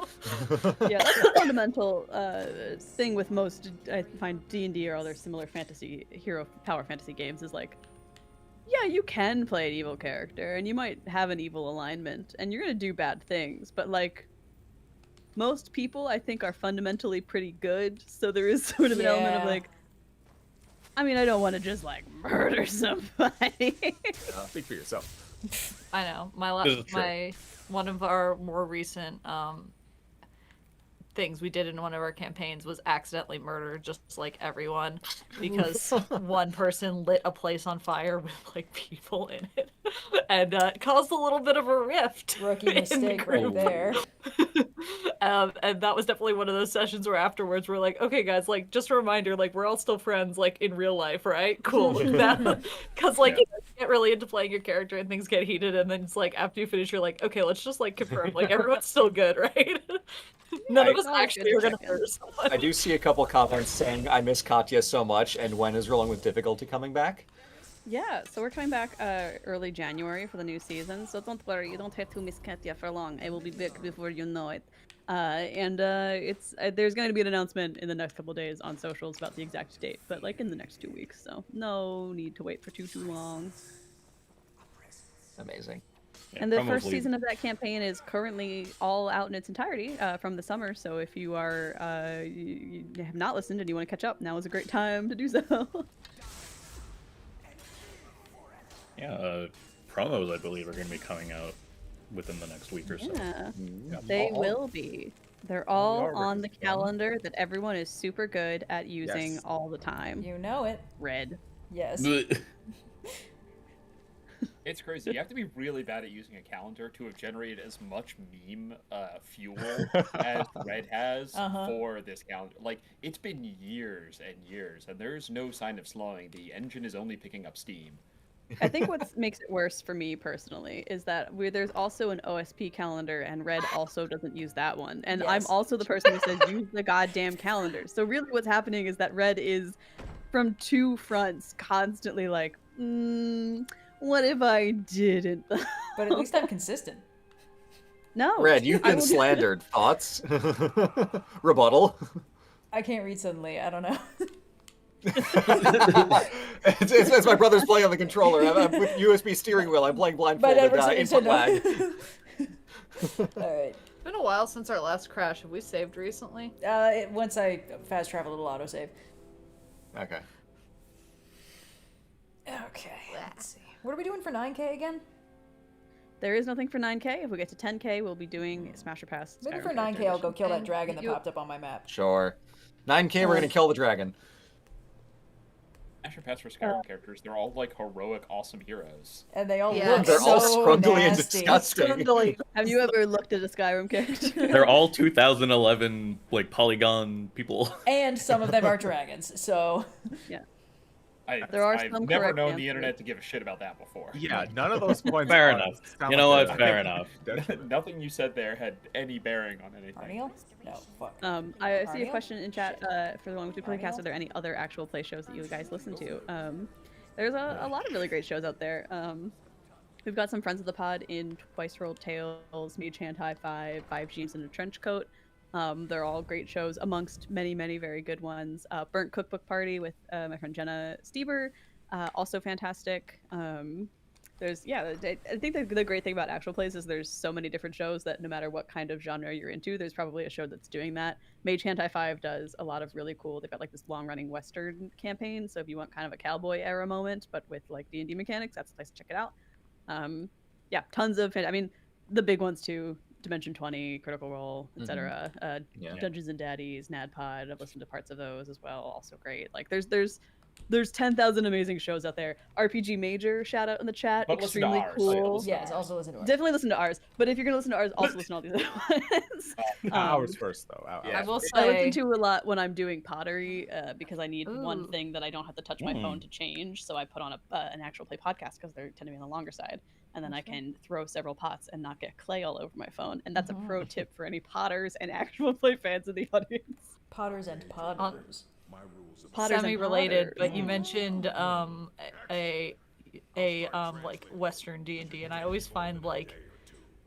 Yeah, that's the fundamental thing with most, I find, D&D or other similar fantasy, hero power fantasy games is like, yeah, you can play an evil character, and you might have an evil alignment, and you're gonna do bad things, but like, most people, I think, are fundamentally pretty good, so there is sort of an element of like, I mean, I don't want to just like murder somebody. Speak for yourself. I know. This is true. My one of our more recent things we did in one of our campaigns was accidentally murder just like everyone because one person lit a place on fire with like people in it and caused a little bit of a rift. Rookie in the mistake right group. there. And that was definitely one of those sessions where afterwards we're like, okay guys, like just a reminder, like we're all still friends like in real life, right? Cool. Because like you get really into playing your character and things get heated and then it's like after you finish you're like, okay, let's just like confirm like everyone's still good, right? None of us actually are gonna murder someone. I do see a couple comments saying I miss Katya so much, and when is Rolling with Difficulty coming back? Yeah, so we're coming back early January for the new season, so don't worry, you don't have to miss Katya for long. I will be back before you know it. It's there's going to be an announcement in the next couple days on socials about the exact date, but like in the next 2 weeks, so no need to wait for too long. Amazing. Yeah, And the probably- first season of that campaign is currently all out in its entirety from the summer, so if you are you have not listened and you want to catch up, now is a great time to do so. Yeah, promos I believe are going to be coming out within the next week or so. Yeah, Yeah. they will be. They're all on the calendar that everyone is super good at using Yes. all the time. You know it. Red. Yes. It's crazy. You have to be really bad at using a calendar to have generated as much meme fuel as Red has for this calendar. Like, it's been years and years, and there's no sign of slowing. The engine is only picking up steam. I think what makes it worse for me personally is that there's also an OSP calendar, and Red also doesn't use that one. And I'm Yes. also the person who says use the goddamn calendar. So really what's happening is that Red is from two fronts constantly like, what if I didn't? But at least I'm consistent. No. Red, you've I been will- slandered. Thoughts? Rebuttal? I can't read suddenly. I don't know. It's my brother's playing on the controller. I'm with USB steering wheel. I'm playing But blindfolded. Edward's Input lag. All right. It's been a while since our last crash. Have we saved recently? Once I fast travel, it'll autosave. Okay. Okay. Let's see. What are we doing for 9K again? There is nothing for 9K. If we get to 10K, we'll be doing Smasher Pass. Maybe Skyrim for Character 9K I'll go Edition. kill that And dragon that you- popped up on my map. Sure. 9K, we're gonna kill the dragon. Asher Pass for Skyrim characters, they're all like heroic, awesome heroes. And they all Yeah. look They're so all scrundly and nasty. disgusting. Have you ever looked at a Skyrim character? They're all 2011 like polygon people. And some of them are dragons, so... Yeah. There are I've some never correct known answers. the internet to give a shit about that before. Yeah, none of those points. Fair are- enough. sound You know like what? they're- Fair enough. Nothing you said there had any bearing on anything. Arniel? No, fuck. I see a Arniel? question in chat for the One Weekly Playcast. Arniel? Are there any other actual play shows that you guys listen to? There's a lot of really great shows out there. We've got some friends of the pod in Twice Rolled Tales, Mage Hand High Five, Five Jeans in a Trench Coat. They're all great shows amongst many, many very good ones. Burnt Cookbook Party with my friend Jenna Stieber, also fantastic. I think the great thing about actual plays is there's so many different shows that no matter what kind of genre you're into, there's probably a show that's doing that. Mage Hand High Five does a lot of really cool. They've got like this long-running Western campaign, so if you want kind of a cowboy era moment, but with like D&D mechanics, that's the place to check it out. Yeah, tons of. I mean, the big ones too. Dimension 20, Critical Role, etc. Yeah. Dungeons and Daddies, NADPod. I've listened to parts of those as well. Also great. Like there's 10,000 amazing shows out there. RPG Major, shout out in the chat. But listen to Extremely ours. cool. Yes, also listen to ours. Definitely listen to ours. But if you're gonna listen to ours, also listen to all these other ones. Ours first, though. I will I say. listen to a lot when I'm doing pottery because I need one thing that I don't have to touch my phone to change. So I put on an actual play podcast because they tend to be on the longer side, and then I can throw several pots and not get clay all over my phone. And that's a pro tip for any potters and actual play fans in the audience. Potters and potters. Semi-related, but you mentioned a like Western D&D, and I always find like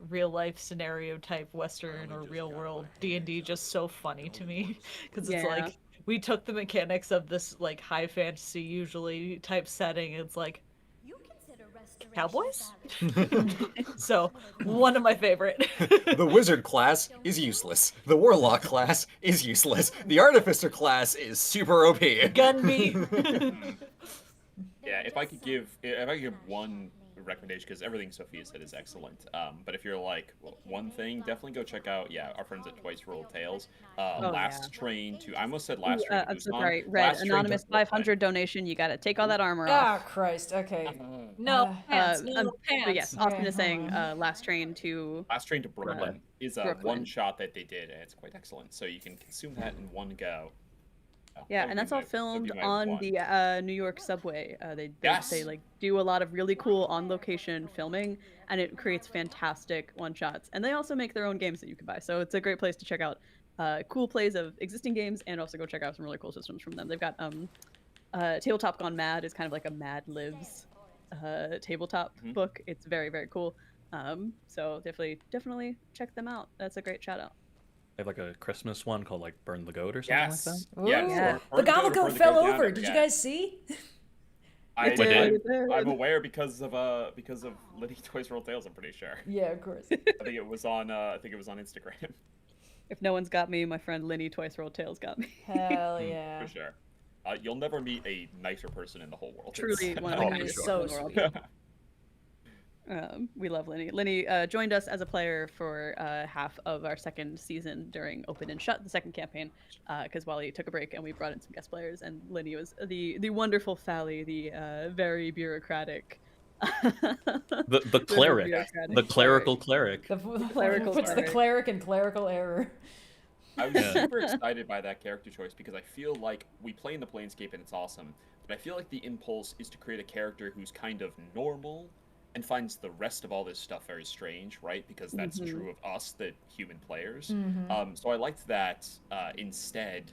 real life scenario type Western or real world D&D just so funny to me because it's like we took the mechanics of this like high fantasy usually type setting. It's like cowboys. So one of my favorite. The wizard class is useless. The warlock class is useless. The artificer class is super OP. Gun me. Yeah, if I could give one recommendation, because everything Sophia said is excellent. But if you're like, well, one thing, definitely go check out our friends at Twice Rolled Tales. Last Train to I almost said Last Train. I'm sorry, Red Anonymous 500 donation. You got to take all that armor off. Ah, Christ. Okay. No pants. But yes, Austin is saying Last Train to Brooklyn is a one shot that they did, and it's quite excellent. So you can consume that in one go. Yeah, and that's all filmed on the New York subway. They like do a lot of really cool on-location filming, and it creates fantastic one-shots. And they also make their own games that you can buy, so it's a great place to check out cool plays of existing games, and also go check out some really cool systems from them. They've got Tabletop Gone Mad is kind of like a Mad Libs tabletop book. It's very, very cool. So definitely check them out. That's a great shout out. They have like a Christmas one called like Burn the Goat or something like that. Yeah. The Gobble Goat fell over. Did you guys see? I'm aware because of Liddy Toys Roll Tales. I'm pretty sure. Yeah, of course. I think it was on Instagram. If no one's got me, my friend Linny Twice Rolled Tales got me. Hell yeah. For sure. You'll never meet a nicer person in the whole world. Truly one of the kindest people in the world. We love Linny. Linny joined us as a player for half of our second season during Open and Shut, the second campaign, because Wally took a break and we brought in some guest players, and Linny was the wonderful Fally, the very bureaucratic. the cleric, the clerical cleric. Puts the cleric in clerical error. I was super excited by that character choice because I feel like we play in the Planescape and it's awesome, but I feel like the impulse is to create a character who's kind of normal and finds the rest of all this stuff very strange, right? Because that's true of us, the human players. So I liked that instead,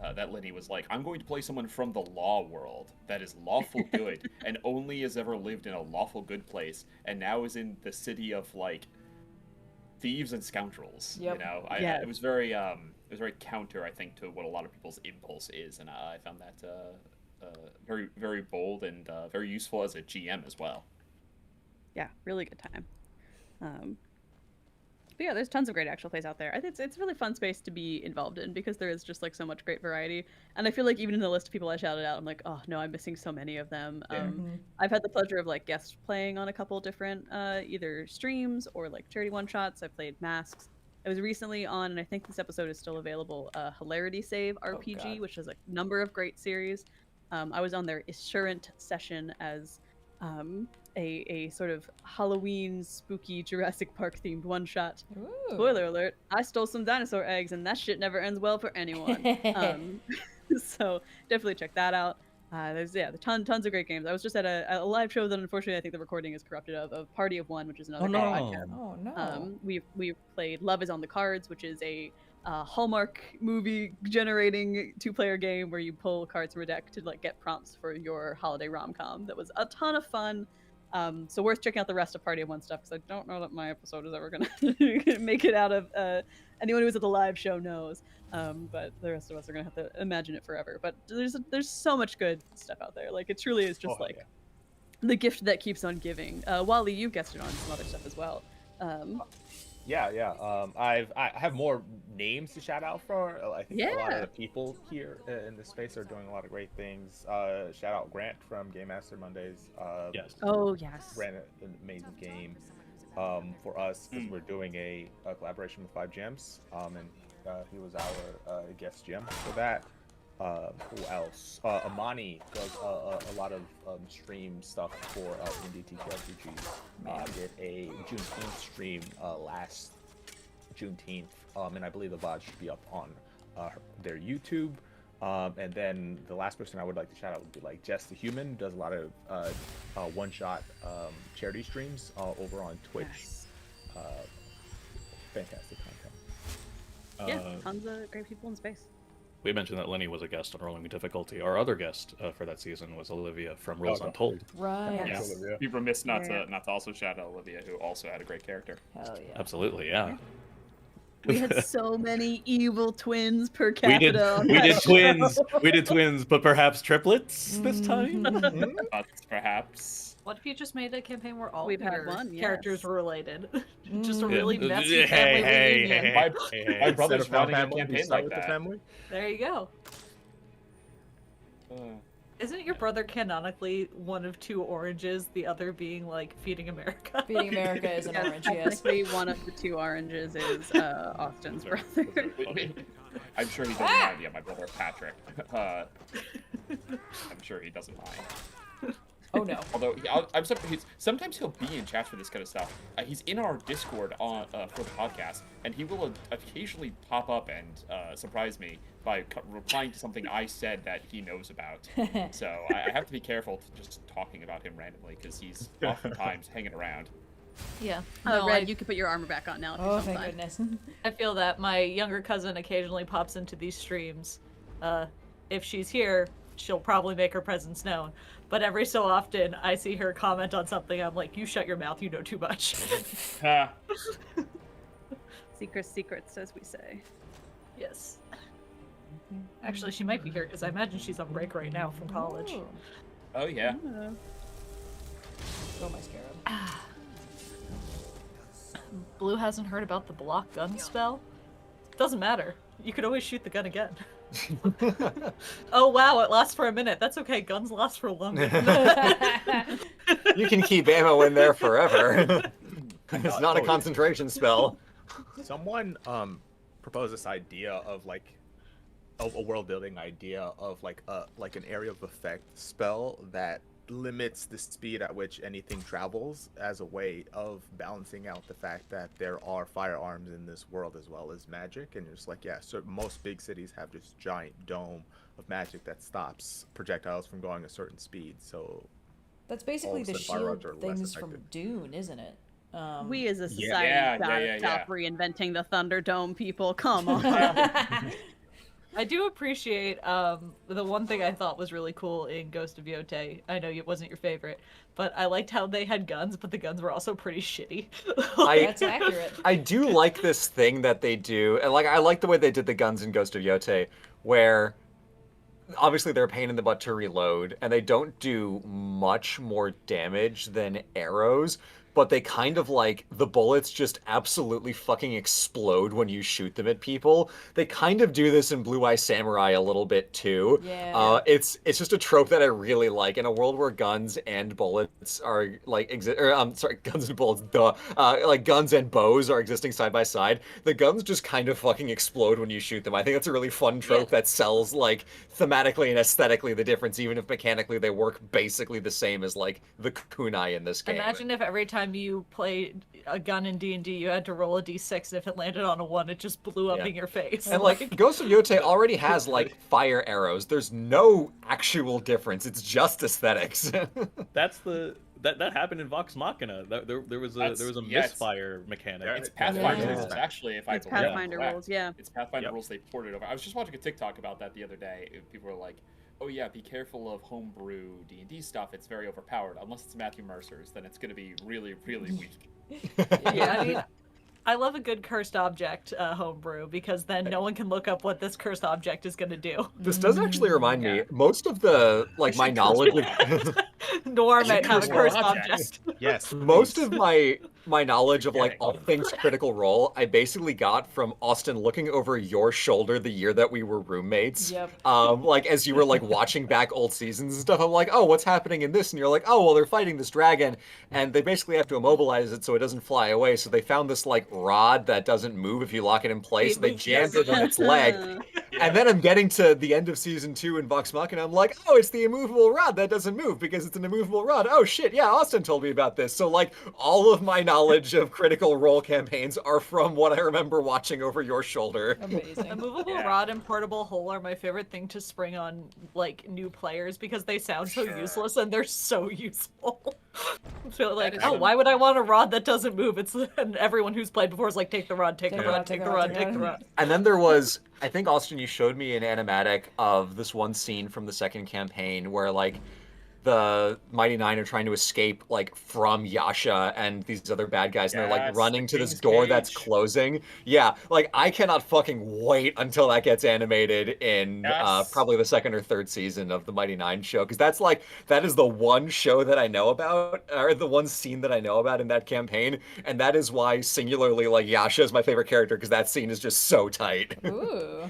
that Liddy was like, I'm going to play someone from the law world that is lawful good and only has ever lived in a lawful good place and now is in the city of like thieves and scoundrels. Yep. You know, it was very counter, I think, to what a lot of people's impulse is, and I found that very, very bold and very useful as a GM as well. Yeah, really good time. But yeah, there's tons of great actual plays out there. I think it's a really fun space to be involved in because there is just like so much great variety. And I feel like even in the list of people I shouted out, I'm like, oh no, I'm missing so many of them. I've had the pleasure of like guest playing on a couple different either streams or like charity one shots. I played Masks. I was recently on, and I think this episode is still available, Hilarity Save RPG, which is a number of great series. I was on their Assurant session as a sort of Halloween spooky Jurassic Park themed one shot. Spoiler alert, I stole some dinosaur eggs and that shit never ends well for anyone. So definitely check that out. There's tons of great games. I was just at a live show that unfortunately I think the recording is corrupted of Party of One, which is another podcast. Oh no. We've played Love is on the Cards, which is a Hallmark movie generating 2-player game where you pull cards from a deck to like get prompts for your holiday rom-com. That was a ton of fun. So worth checking out the rest of Party of One stuff because I don't know that my episode is ever gonna make it out of anyone who was at the live show knows. But the rest of us are gonna have to imagine it forever. But there's so much good stuff out there. Like it truly is just the gift that keeps on giving. Wally, you've guested on some other stuff as well. I have more names to shout out for. I think a lot of the people here in this space are doing a lot of great things. Shout out Grant from Game Master Mondays. Oh yes. Ran an amazing game. for us because we're doing a collaboration with 5 Gems, and he was our guest gem for that. Who else? Amani does a lot of stream stuff for NDTRPGs. Did a Juneteenth stream last Juneteenth, and I believe the VOD should be up on their YouTube. And then the last person I would like to shout out would be like Jess the Human, who does a lot of one-shot charity streams over on Twitch. Yes. Fantastic content. Yeah, tons of great people in space. We mentioned that Lenny was a guest on Rolling Difficulty. Our other guest for that season was Olivia from Rules Untold. Right. Yes. Be remiss not to also shout out Olivia, who also had a great character. Hell yeah. Absolutely, yeah. We had so many evil twins per capita. We did twins. We did twins, but perhaps triplets this time. Perhaps. What if you just made a campaign where all We've had your one, characters yes. were related? Just a really messy Hey, family hey, reunion. hey, hey, My hey. brother's running a Family, campaign we start like with the that. family. There you go. Isn't your brother canonically one of 2 oranges, the other being like Feeding America? Feeding America is an orange, yes. Technically, one of the 2 oranges is Austin's brother. I'm sure he doesn't mind. Yeah, my brother Patrick. I'm sure he doesn't mind. Oh no. Although I'm surprised, sometimes he'll be in chats for this kind of stuff. He's in our Discord on for the podcast, and he will occasionally pop up and surprise me by replying to something I said that he knows about. So I have to be careful just talking about him randomly because he's oftentimes hanging around. Yeah. No, Red, you can put your armor back on now. Oh, thank goodness. I feel that my younger cousin occasionally pops into these streams. If she's here, she'll probably make her presence known. But every so often, I see her comment on something. I'm like, you shut your mouth, you know too much. Secrets, as we say. Yes. Actually, she might be here because I imagine she's on break right now from college. Oh, yeah. Oh, my scarab. Blue hasn't heard about the block gun spell? Doesn't matter. You could always shoot the gun again. Oh wow, it lasts for a minute. That's okay, guns last for longer. You can keep ammo in there forever. It's not a concentration spell. Someone proposed this idea of like a world building idea of like an area of effect spell that limits the speed at which anything travels as a way of balancing out the fact that there are firearms in this world as well as magic. And it's like, yeah, so most big cities have this giant dome of magic that stops projectiles from going a certain speed. So that's basically the shield firearms are less things from effective. Dune, isn't it? We as a society gotta stop reinventing the Thunderdome, people. Come on. I do appreciate the one thing I thought was really cool in Ghost of Yotei. I know it wasn't your favorite, but I liked how they had guns, but the guns were also pretty shitty. That's accurate. I do like this thing that they do, and like I like the way they did the guns in Ghost of Yotei, where obviously they're a pain in the butt to reload, and they don't do much more damage than arrows, but they kind of like, the bullets just absolutely fucking explode when you shoot them at people. They kind of do this in Blue Eye Samurai a little bit too. Yeah. It's just a trope that I really like in a world where guns and bullets are like guns and bullets, like guns and bows are existing side by side. The guns just kind of fucking explode when you shoot them. I think that's a really fun trope that sells like thematically and aesthetically the difference, even if mechanically they work basically the same as like the kunai in this game. Imagine if every time you played a gun in D&D, you had to roll a d6, and if it landed on a 1, it just blew up in your face. And like Ghost of Yotei already has like fire arrows. There's no actual difference. It's just aesthetics. That's that happened in Vox Machina. There was a misfire mechanic. It's Pathfinder rules, actually. If it's Pathfinder rules, yeah. It's Pathfinder rules they ported over. I was just watching a TikTok about that the other day. People were like, "Oh yeah, be careful of homebrew D&D stuff. It's very overpowered. Unless it's Matthew Mercer's, then it's going to be really, really weak." Yeah, I mean, I love a good cursed object homebrew, because then no one can look up what this cursed object is going to do. This does actually remind me, most of the, like, my knowledge of... Norm might have a cursed object. Yes. Most of my my knowledge of like all things Critical Role, I basically got from Austin looking over your shoulder the year that we were roommates. Yep. Like as you were like watching back old seasons and stuff, I'm like, oh, what's happening in this? And you're like, oh, well, they're fighting this dragon, and they basically have to immobilize it so it doesn't fly away. So they found this like rod that doesn't move if you lock it in place. They jammed it on its leg. And then I'm getting to the end of season 2 in Vox Machina. I'm like, oh, it's the immovable rod that doesn't move because it's an immovable rod. Oh shit, yeah, Austin told me about this. So like all of my knowledge of Critical Role campaigns are from what I remember watching over your shoulder. Amazing. A movable rod and portable hole are my favorite thing to spring on like new players because they sound so useless and they're so useful. So like, oh, why would I want a rod that doesn't move? It's and everyone who's played before is like, take the rod, take the rod, take the rod, take the rod. And then there was, I think Austin, you showed me an animatic of this one scene from the second campaign where like the Mighty Nine are trying to escape like from Yasha and these other bad guys, and they're like running to this door that's closing. Yeah, like I cannot fucking wait until that gets animated in probably the second or third season of the Mighty Nine show, because that is the one show that I know about, or the one scene that I know about in that campaign, and that is why singularly like Yasha is my favorite character, because that scene is just so tight. Ooh.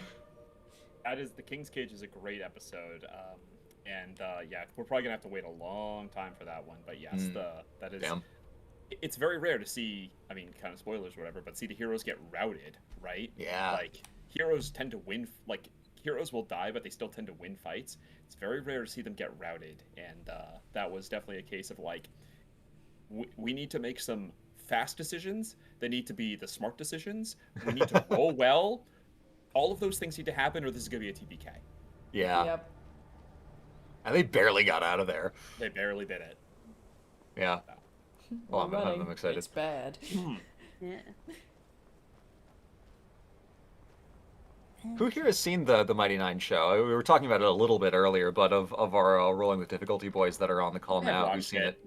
That is, the King's Cage is a great episode. And yeah, we're probably gonna have to wait a long time for that one. But yes, that is. Damn. It's very rare to see. I mean, kind of spoilers or whatever, but see the heroes get routed, right? Yeah. Like heroes tend to win. Like heroes will die, but they still tend to win fights. It's very rare to see them get routed, and that was definitely a case of like, we need to make some fast decisions. They need to be the smart decisions. We need to roll well. All of those things need to happen, or this is gonna be a TPK. Yeah. Yep. And they barely got out of there. They barely did it. Yeah. Well, I'm excited. It's bad. Yeah. Who here has seen the Mighty Nine show? We were talking about it a little bit earlier, but of our Rolling with Difficulty boys that are on the call now, who's seen it?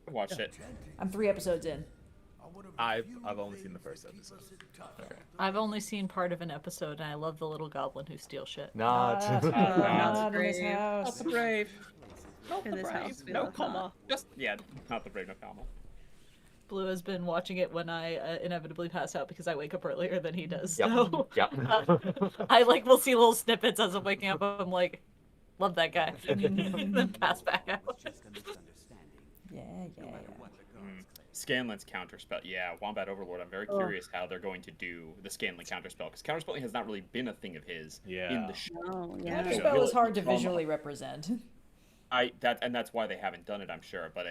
I watched it. I'm 3 episodes in. I've only seen the first episode. Okay. I've only seen part of an episode, and I love the little goblin who steals shit. Not in this house. Not the brave. Not in this house. No comma. Just not the brave, no comma. Blue has been watching it when I inevitably pass out because I wake up earlier than he does. Yep. So Yep. I like will see little snippets as I'm waking up. I'm like, love that guy, and then pass back out. Yeah. Scanlan's counterspell. Yeah, Wombat Overlord. I'm very curious how they're going to do the Scanlan counterspell, because counterspelling has not really been a thing of his in the show. Counterspell is hard to visually represent. That's why they haven't done it, I'm sure. But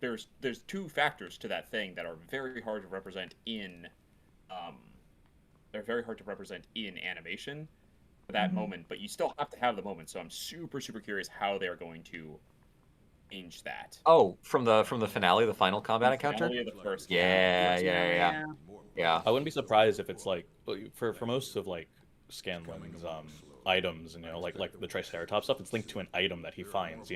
there's 2 factors to that thing that are very hard to represent in animation for that moment, but you still have to have the moment. So I'm super curious how they're going to change that. Oh, from the finale, the final combat encounter? Finale of the first Yeah. I wouldn't be surprised if it's like for most of like Scanlan's items, and like the Triceratops stuff, it's linked to an item that he finds,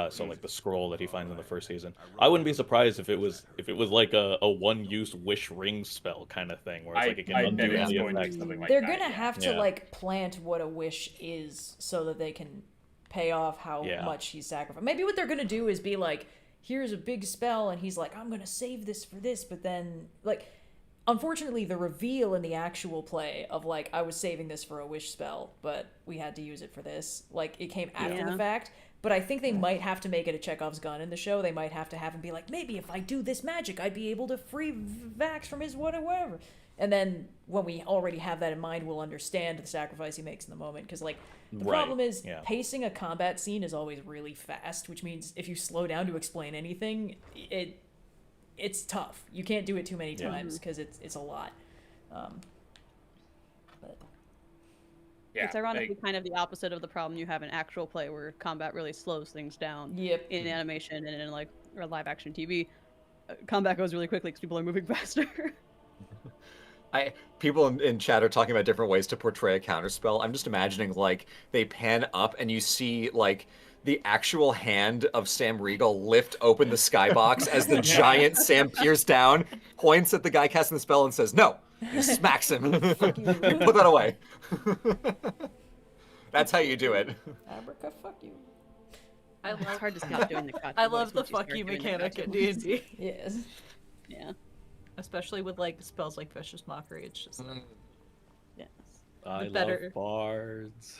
so like the scroll that he finds in the first season. I wouldn't be surprised if it was like a one-use wish ring spell kind of thing, where it's like it can undo any effect. They're gonna have to like plant what a wish is so that they can pay off how much he's sacrificed. Maybe what they're gonna do is be like, here's a big spell, and he's like, I'm gonna save this for this, but then like, unfortunately, the reveal in the actual play of like, I was saving this for a wish spell, but we had to use it for this, like it came after the fact. But I think they might have to make it a Chekhov's gun in the show. They might have to have him be like, maybe if I do this magic, I'd be able to free Vax from his whatever. And then when we already have that in mind, we'll understand the sacrifice he makes in the moment. Because like, the problem is pacing a combat scene is always really fast, which means if you slow down to explain anything, it's tough. You can't do it too many times because it's a lot. It's ironically kind of the opposite of the problem you have in actual play, where combat really slows things down. In animation and in like or live action TV, combat goes really quickly because people are moving faster. People in chat are talking about different ways to portray a counterspell. I'm just imagining like they pan up and you see like the actual hand of Sam Riegel lift open the skybox as the giant Sam peers down, points at the guy casting the spell and says, "No," and smacks him. Put that away. That's how you do it. Abraca, fuck you. I It's love, hard to stop doing the Kachi I voice love the once you fuck start you doing the mechanic Kachi in voice. D&D. Yes. Yeah. Especially with like spells like Vicious Mockery, it's just Yes. I better- love bards.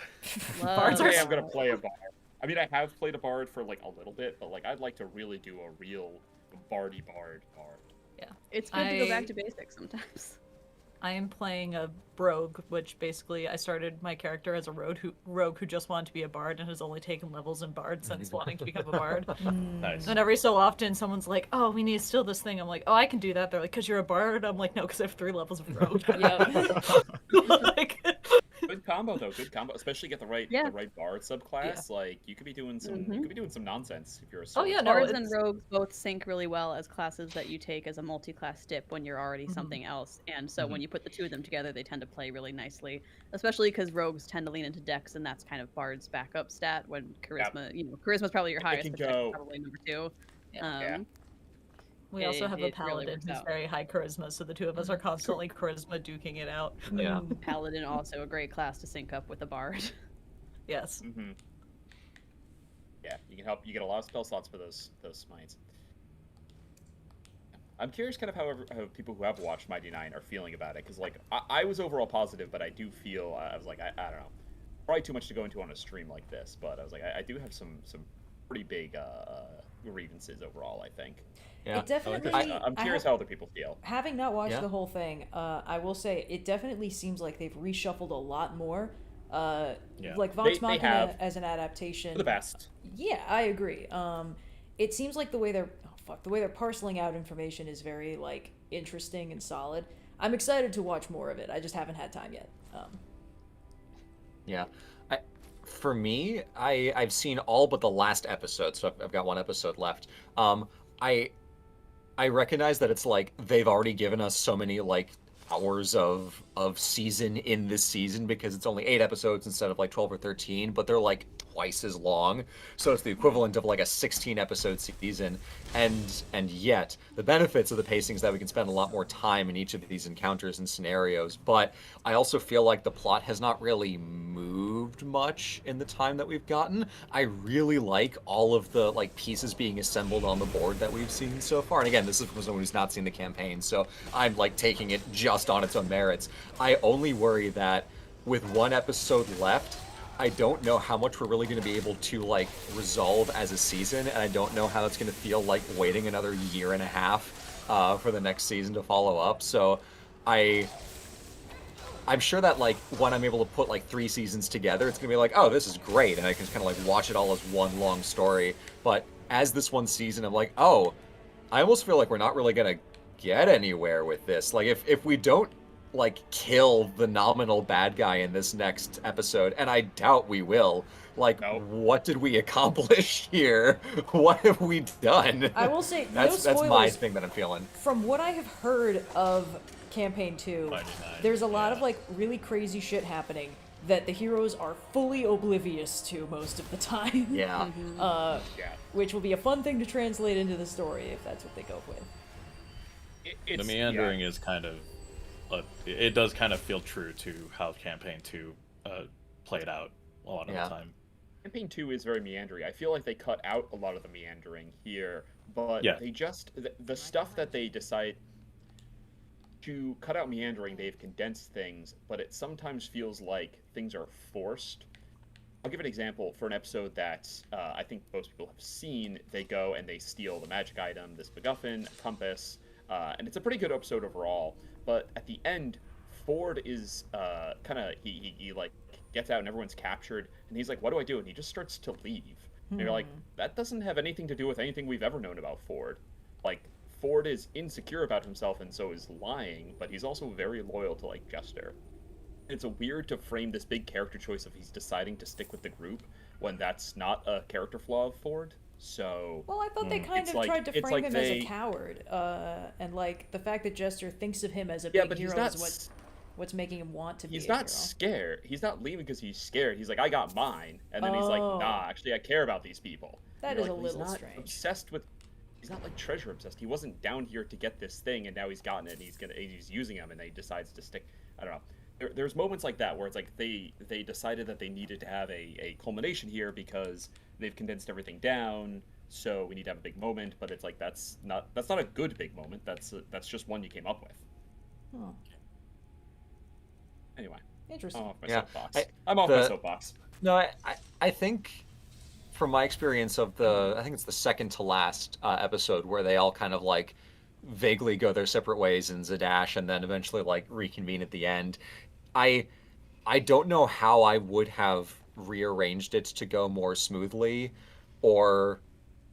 Bards are Someday I'm gonna play a bard. I mean, I have played a bard for like a little bit, but like I'd like to really do a real bardy bard. Yeah. It's good to go back to basics sometimes. I am playing a rogue, which basically I started my character as a rogue who just wanted to be a bard and has only taken levels in bard since wanting to become a bard. Nice. And every so often someone's like, "Oh, we need to steal this thing." I'm like, "Oh, I can do that." They're like, "Cause you're a bard." I'm like, "No, because I have 3 levels of rogue." Good combo though, good combo. Especially get the right bard subclass. Like you could be doing some nonsense if you're a sword. Bards and rogues both sync really well as classes that you take as a multi-class dip when you're already something else. And so when you put the 2 of them together, they tend to play really nicely. Especially because rogues tend to lean into dex, and that's kind of bard's backup stat. When charisma, charisma's probably your highest, but dex is probably number 2. We also have a really paladin works who's out. very high charisma, so the 2 of us are constantly charisma duking it out. Yeah. Paladin also a great class to sync up with a bard. Yes. Yeah, you can help. You get a lot of spell slots for those smites. I'm curious, kind of how people who have watched Mighty Nine are feeling about it, because like I was overall positive, but I do feel I was like I don't know, probably too much to go into on a stream like this. But I was like I do have some pretty big grievances overall. I think. Yeah. It definitely. I'm curious how other people feel. Having not watched the whole thing, I will say it definitely seems like they've reshuffled a lot more. Like Vox Machina as an adaptation. For the best. Yeah, I agree. It seems like the way they're parceling out information is very like interesting and solid. I'm excited to watch more of it. I just haven't had time yet. Yeah. For me, I've seen all but the last episode, so I've got 1 episode left. I recognize that it's like they've already given us so many like hours of season in this season because it's only 8 episodes instead of like 12 or 13, but they're like twice as long, so it's the equivalent of like a 16 episode season, and yet the benefits of the pacing is that we can spend a lot more time in each of these encounters and scenarios. But I also feel like the plot has not really moved much in the time that we've gotten. I really like all of the like pieces being assembled on the board that we've seen so far, and again, this is from someone who's not seen the campaign, so I'm like taking it just on its own merits. I only worry that with 1 episode left, I don't know how much we're really going to be able to like resolve as a season, and I don't know how it's going to feel like waiting another 1.5 years for the next season to follow up. So I'm sure that like when I'm able to put like 3 seasons together, it's going to be like, oh, this is great, and I can just kind of like watch it all as one long story. But as this one season, I'm like, oh, I almost feel like we're not really going to get anywhere with this. Like if we don't like kill the nominal bad guy in this next episode, and I doubt we will, like what did we accomplish here? What have we done? I will say that's my thing that I'm feeling. From what I have heard of campaign 2, there's a lot of like really crazy shit happening that the heroes are fully oblivious to most of the time. Yeah. Which will be a fun thing to translate into the story if that's what they go with. The meandering is kind of it does kind of feel true to how campaign 2 played out a lot of the time. Campaign 2 is very meandering. I feel like they cut out a lot of the meandering here, but they just the stuff that they decide to cut out meandering, they've condensed things, but it sometimes feels like things are forced. I'll give an example for an episode that I think most people have seen. They go and they steal the magic item, this MacGuffin, a compass, and it's a pretty good episode overall. But at the end, Ford is kind of he like gets out and everyone's captured, and he's like, "What do I do?" And he just starts to leave. And you're like, that doesn't have anything to do with anything we've ever known about Ford. Like, Ford is insecure about himself and so is lying, but he's also very loyal to like Jester. It's a weird to frame this big character choice of he's deciding to stick with the group when that's not a character flaw of Ford. So well, I thought they kind of tried to frame him as a coward, and like the fact that Jester thinks of him as a big hero is what's making him want to be. He's not scared. He's not leaving because he's scared. He's like, I got mine, and then he's like, nah, actually, I care about these people. That is a little strange. Obsessed with. He's not like treasure obsessed. He wasn't down here to get this thing, and now he's gotten it. And he's using them, and then he decides to stick. I don't know. There's moments like that where it's like they decided that they needed to have a culmination here because they've condensed everything down. So we need to have a big moment, but it's like that's not a good big moment. That's just one you came up with. Oh. Anyway, Interesting. I'm off my Yeah, soapbox. I'm off my soapbox. No, I think from my experience of I think it's the second to last episode where they all kind of like vaguely go their separate ways in Zadash and then eventually like reconvene at the end. I don't know how I would have rearranged it to go more smoothly or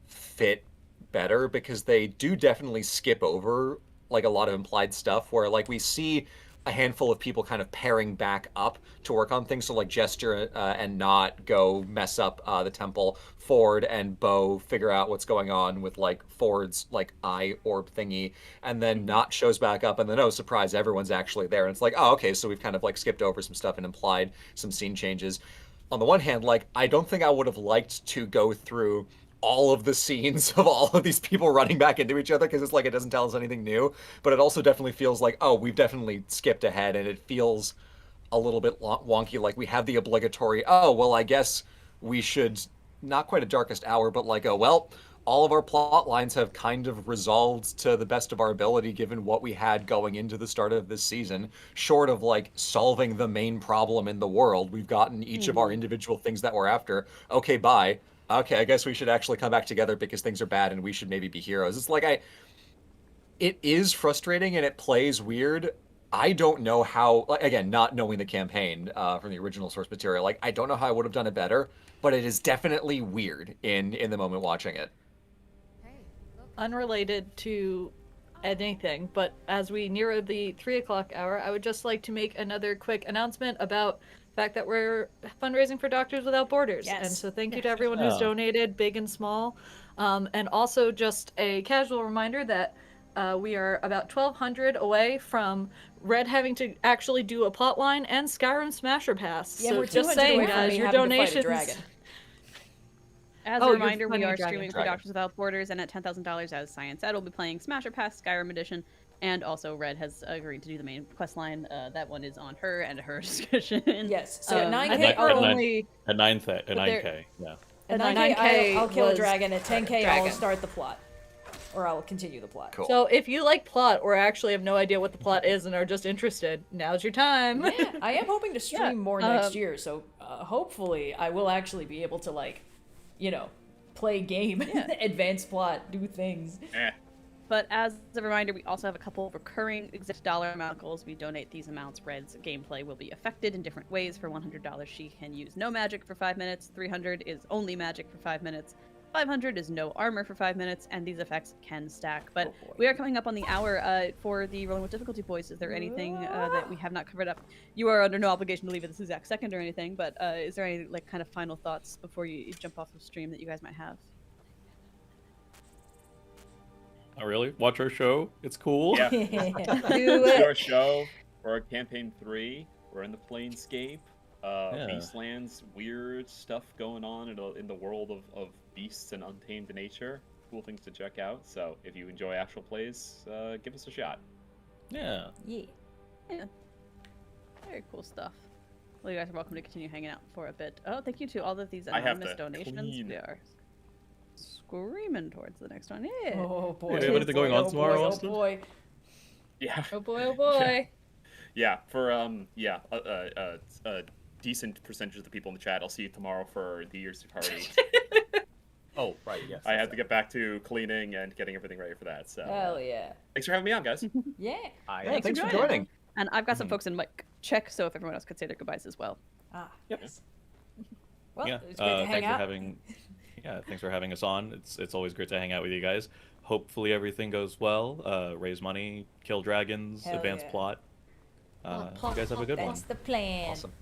fit better, because they do definitely skip over like a lot of implied stuff where like we see a handful of people kind of pairing back up to work on things. So like Jester and Not go mess up the temple. Ford and Bo figure out what's going on with like Ford's like eye orb thingy, and then Not shows back up, and then oh surprise, everyone's actually there. And it's like, oh okay, so we've kind of like skipped over some stuff and implied some scene changes. On the one hand, like I don't think I would have liked to go through all of the scenes of all of these people running back into each other, because it's like it doesn't tell us anything new, but it also definitely feels like, oh, we've definitely skipped ahead, and it feels a little bit wonky, like we have the obligatory, oh, well, I guess we should, not quite a darkest hour, but like, oh, well, all of our plot lines have kind of resolved to the best of our ability given what we had going into the start of this season. Short of like solving the main problem in the world, we've gotten each of our individual things that we're after. Okay, bye. Okay, I guess we should actually come back together because things are bad and we should maybe be heroes. It's like it is frustrating and it plays weird. I don't know how, again, not knowing the campaign from the original source material, like I don't know how I would have done it better, but it is definitely weird in the moment watching it. Unrelated to anything, but as we near the 3 o'clock hour, I would just like to make another quick announcement about the fact that we're fundraising for Doctors Without Borders. Yes. And so thank you to everyone who's donated, big and small. And also just a casual reminder that we are about 1,200 away from Red having to actually do a plot line and Skyrim Smasher Pass. Yeah, so we're just 200 saying, away from guys, me your having to fight a donations. dragon. As Oh, a you're reminder, we fighting a are dragon. streaming for Doctors Without Borders, and at $10,000, as Science said, we'll be playing Smasher Pass Skyrim Edition, and also Red has agreed to do the main quest line. That one is on her and her discussion. Yes, so at 9K, I think we're only... At 9K, yeah. At At 9K, 9K I'll kill a was dragon. At 10K, I'll dragon. start the plot. Or I'll continue the plot. Cool. So if you like plot or actually have no idea what the plot is and are just interested, now's your time. Yeah, I am hoping to stream Yeah, more next year, so hopefully I will actually be able to, like, you know, play game, advance plot, do things. But as a reminder, we also have a couple of recurring exact dollar amount goals. We donate these amounts. Red's gameplay will be affected in different ways. For $100, she can use no magic for 5 minutes. 300 is only magic for 5 minutes. 500 is no armor for 5 minutes, and these effects can stack. But we are coming up on the hour for the Rolling with Difficulty Boys. Is there anything that we have not covered up? You are under no obligation to leave at this exact second or anything, but is there any like kind of final thoughts before you jump off of stream that you guys might have? Not really. Watch our show. It's cool. Yeah. Do Do our show for our campaign 3. We're in the Planescape. Beastlands, weird stuff going on in the world of beasts and untamed nature. Cool things to check out. So if you enjoy actual plays, give us a shot. Yeah. Yeah. Very cool stuff. Well, you guys are welcome to continue hanging out for a bit. Oh, thank you to all of these I have anonymous to donations. clean. We are screaming towards the next one. Yeah. Oh boy. Yeah, do you have anything going on tomorrow, Austin? Oh boy. Yeah. Oh boy, oh boy. Yeah. For a decent percentage of the people in the chat, I'll see you tomorrow for the Year's party. Oh, right, yes. I have to get back to cleaning and getting everything ready for that. So Hell yeah. thanks for having me on, guys. Yeah. Thanks for joining. And I've got some folks in mic check, so if everyone else could say their goodbyes as well. Ah. Yep. Yes. Well, Yeah. it was great to hang Thanks out. for having. Yeah, thanks for having us on. It's always great to hang out with you guys. Hopefully everything goes well. Raise money, kill dragons, Hell advance yeah. plot. You guys have a good one. That's the plan. Awesome.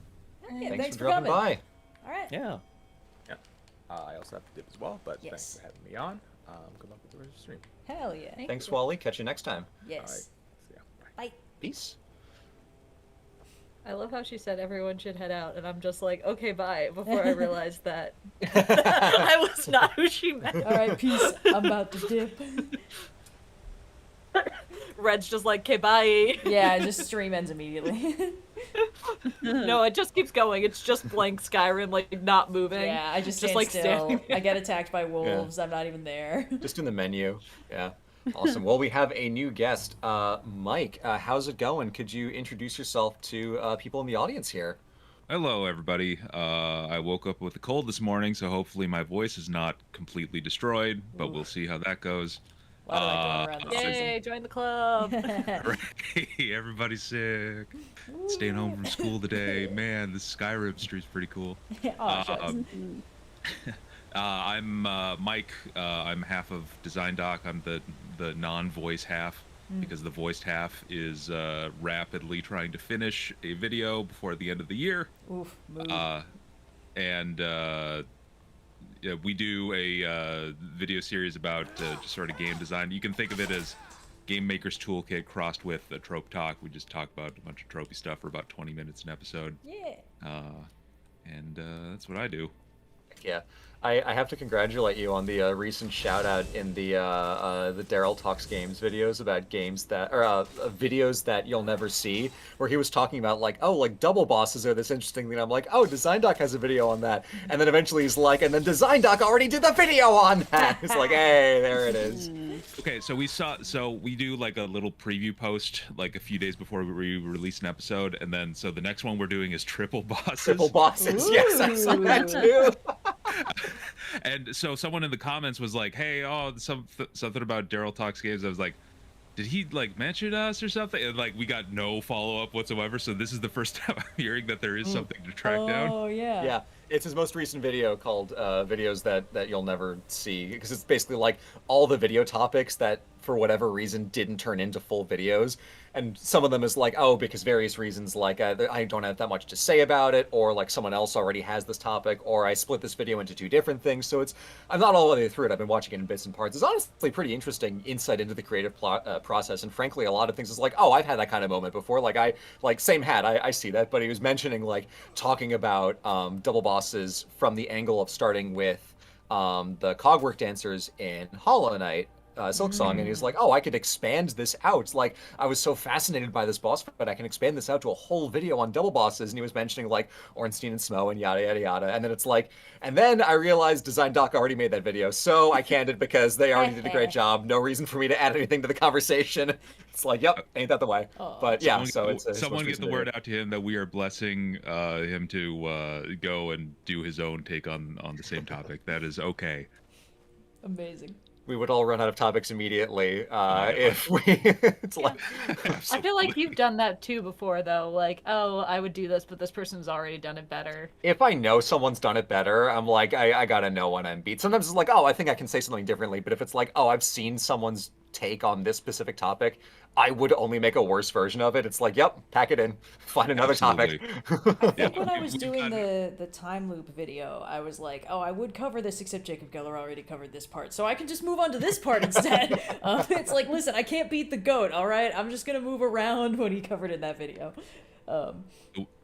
Yeah, Thanks for dropping coming. by. All right. Yeah. I also have to dip as well, but Yes. thanks for having me on. Good luck with the rest of the stream. Hell yeah. Thanks, Wally. Catch you next time. Yes. Yeah. Bye. Peace. I love how she said everyone should head out, and I'm just like, okay, bye, before I realized that I was not who she meant. All right, peace. I'm about to dip. Red's just like, okay, bye. Yeah, just stream ends immediately. No, it just keeps going. It's just blank Skyrim, like not moving. Yeah, I just stand like still. standing there. I get attacked by wolves. I'm not even there. Just in the menu. Yeah. Awesome. Well, we have a new guest. Mike, how's it going? Could you introduce yourself to people in the audience here? Hello, everybody. I woke up with a cold this morning, so hopefully my voice is not completely destroyed, but we'll see how that goes. Why do I go around this Yay, join the club. Hey, everybody's sick. Staying home from school today. Man, this Skyrim street's pretty cool. I'm Mike. I'm half of Design Doc. I'm the non-voice half because the voiced half is rapidly trying to finish a video before the end of the year. Oof. Yeah, we do a video series about just sort of game design. You can think of it as Game Maker's Toolkit crossed with a trope talk. We just talk about a bunch of tropey stuff for about 20 minutes an episode. Yeah. And that's what I do. Yeah, I have to congratulate you on the recent shout out in the Daryl Talks Games videos about games that videos that you'll never see, where he was talking about like, oh, like double bosses are this interesting thing. I'm like, oh, Design Doc has a video on that, and then eventually he's like, and then Design Doc already did the video on that. It's like, hey, there it is. Okay, so we do like a little preview post like a few days before we release an episode, and then so the next one we're doing is triple bosses. Triple bosses, yes, I saw that too. And so someone in the comments was like, hey, something about Daryl Talks Games. I was like, did he like mention us or something? And like we got no follow-up whatsoever, so this is the first time I'm hearing that there is something to track down. Oh yeah. Yeah, it's his most recent video called videos that you'll never see, because it's basically like all the video topics that for whatever reason didn't turn into full videos, and some of them is like, oh, because various reasons, like I don't have that much to say about it, or like someone else already has this topic, or I split this video into two different things. So I'm not all the way through it. I've been watching it in bits and parts. It's honestly pretty interesting insight into the creative process, and frankly, a lot of things is like, oh, I've had that kind of moment before. Like same hat, I see that, but he was mentioning like talking about double bosses from the angle of starting with the cogwork dancers in Hollow Knight. Silksong, and he's like, oh, I could expand this out. Like, I was so fascinated by this boss, but I can expand this out to a whole video on double bosses. And he was mentioning like Ornstein and Smo and yada yada yada. And then it's like, and then I realized Design Doc already made that video, so I canned it because they already did a great job. No reason for me to add anything to the conversation. It's like, yep, ain't that the way? But yeah, someone get the word out to him that we are blessing him to go and do his own take on the same topic. That is okay. Amazing. We would all run out of topics immediately if we. It's like. I feel like you've done that too before, though. Like, oh, I would do this, but this person's already done it better. If I know someone's done it better, I'm like, I gotta know when I'm beat. Sometimes it's like, oh, I think I can say something differently. But if it's like, oh, I've seen someone's take on this specific topic, I would only make a worse version of it. It's like, yep, pack it in, find another topic. I think when I was doing the time loop video, I was like, oh, I would cover this, except Jacob Geller already covered this part, so I can just move on to this part instead. It's like, listen, I can't beat the goat, all right? I'm just gonna move around what he covered in that video.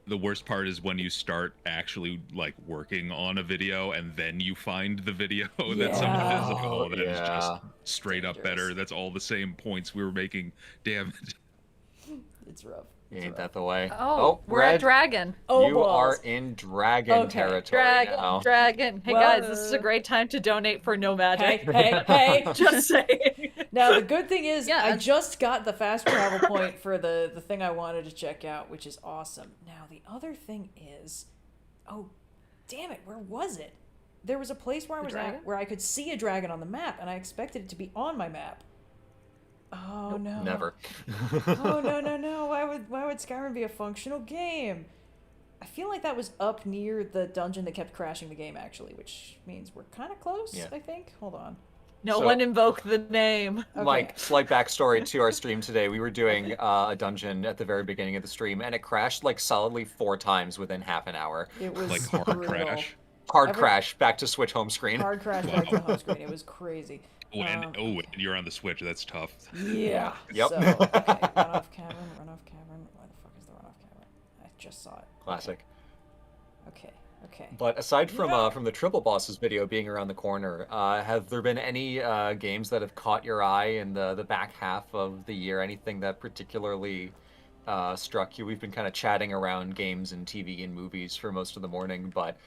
The worst part is when you start actually like working on a video and then you find the video that someone is like, oh, that is just straight up better. That's all the same points we were making. Damn it. It's rough. Ain't that the way? Oh, we're at Dragon. Oh, you are in Dragon territory now. Dragon. Hey guys, this is a great time to donate for No Magic. Hey. Just saying. Now, the good thing is, I just got the fast travel point for the thing I wanted to check out, which is awesome. Now, the other thing is, oh, damn it, where was it? There was a place where I was at where I could see a dragon on the map, and I expected it to be on my map. Oh, no. Never. Oh, no. Why would Skyrim be a functional game? I feel like that was up near the dungeon that kept crashing the game, actually, which means we're kind of close, I think. Hold on. No one invoke the name. Okay. Mike, slight backstory to our stream today. We were doing a dungeon at the very beginning of the stream, and it crashed like solidly 4 times within half an hour. It was like hard crash. Hard crash, back to Switch home screen. Hard crash back to home screen. It was crazy. Oh, and you're on the Switch. That's tough. Yeah. Yep. So, okay, runoff cavern. Where the fuck is the runoff cavern? I just saw it. Classic. Okay. But aside from the triple bosses video being around the corner, have there been any games that have caught your eye in the back half of the year? Anything that particularly struck you. We've been kind of chatting around games and TV and movies for most of the morning, but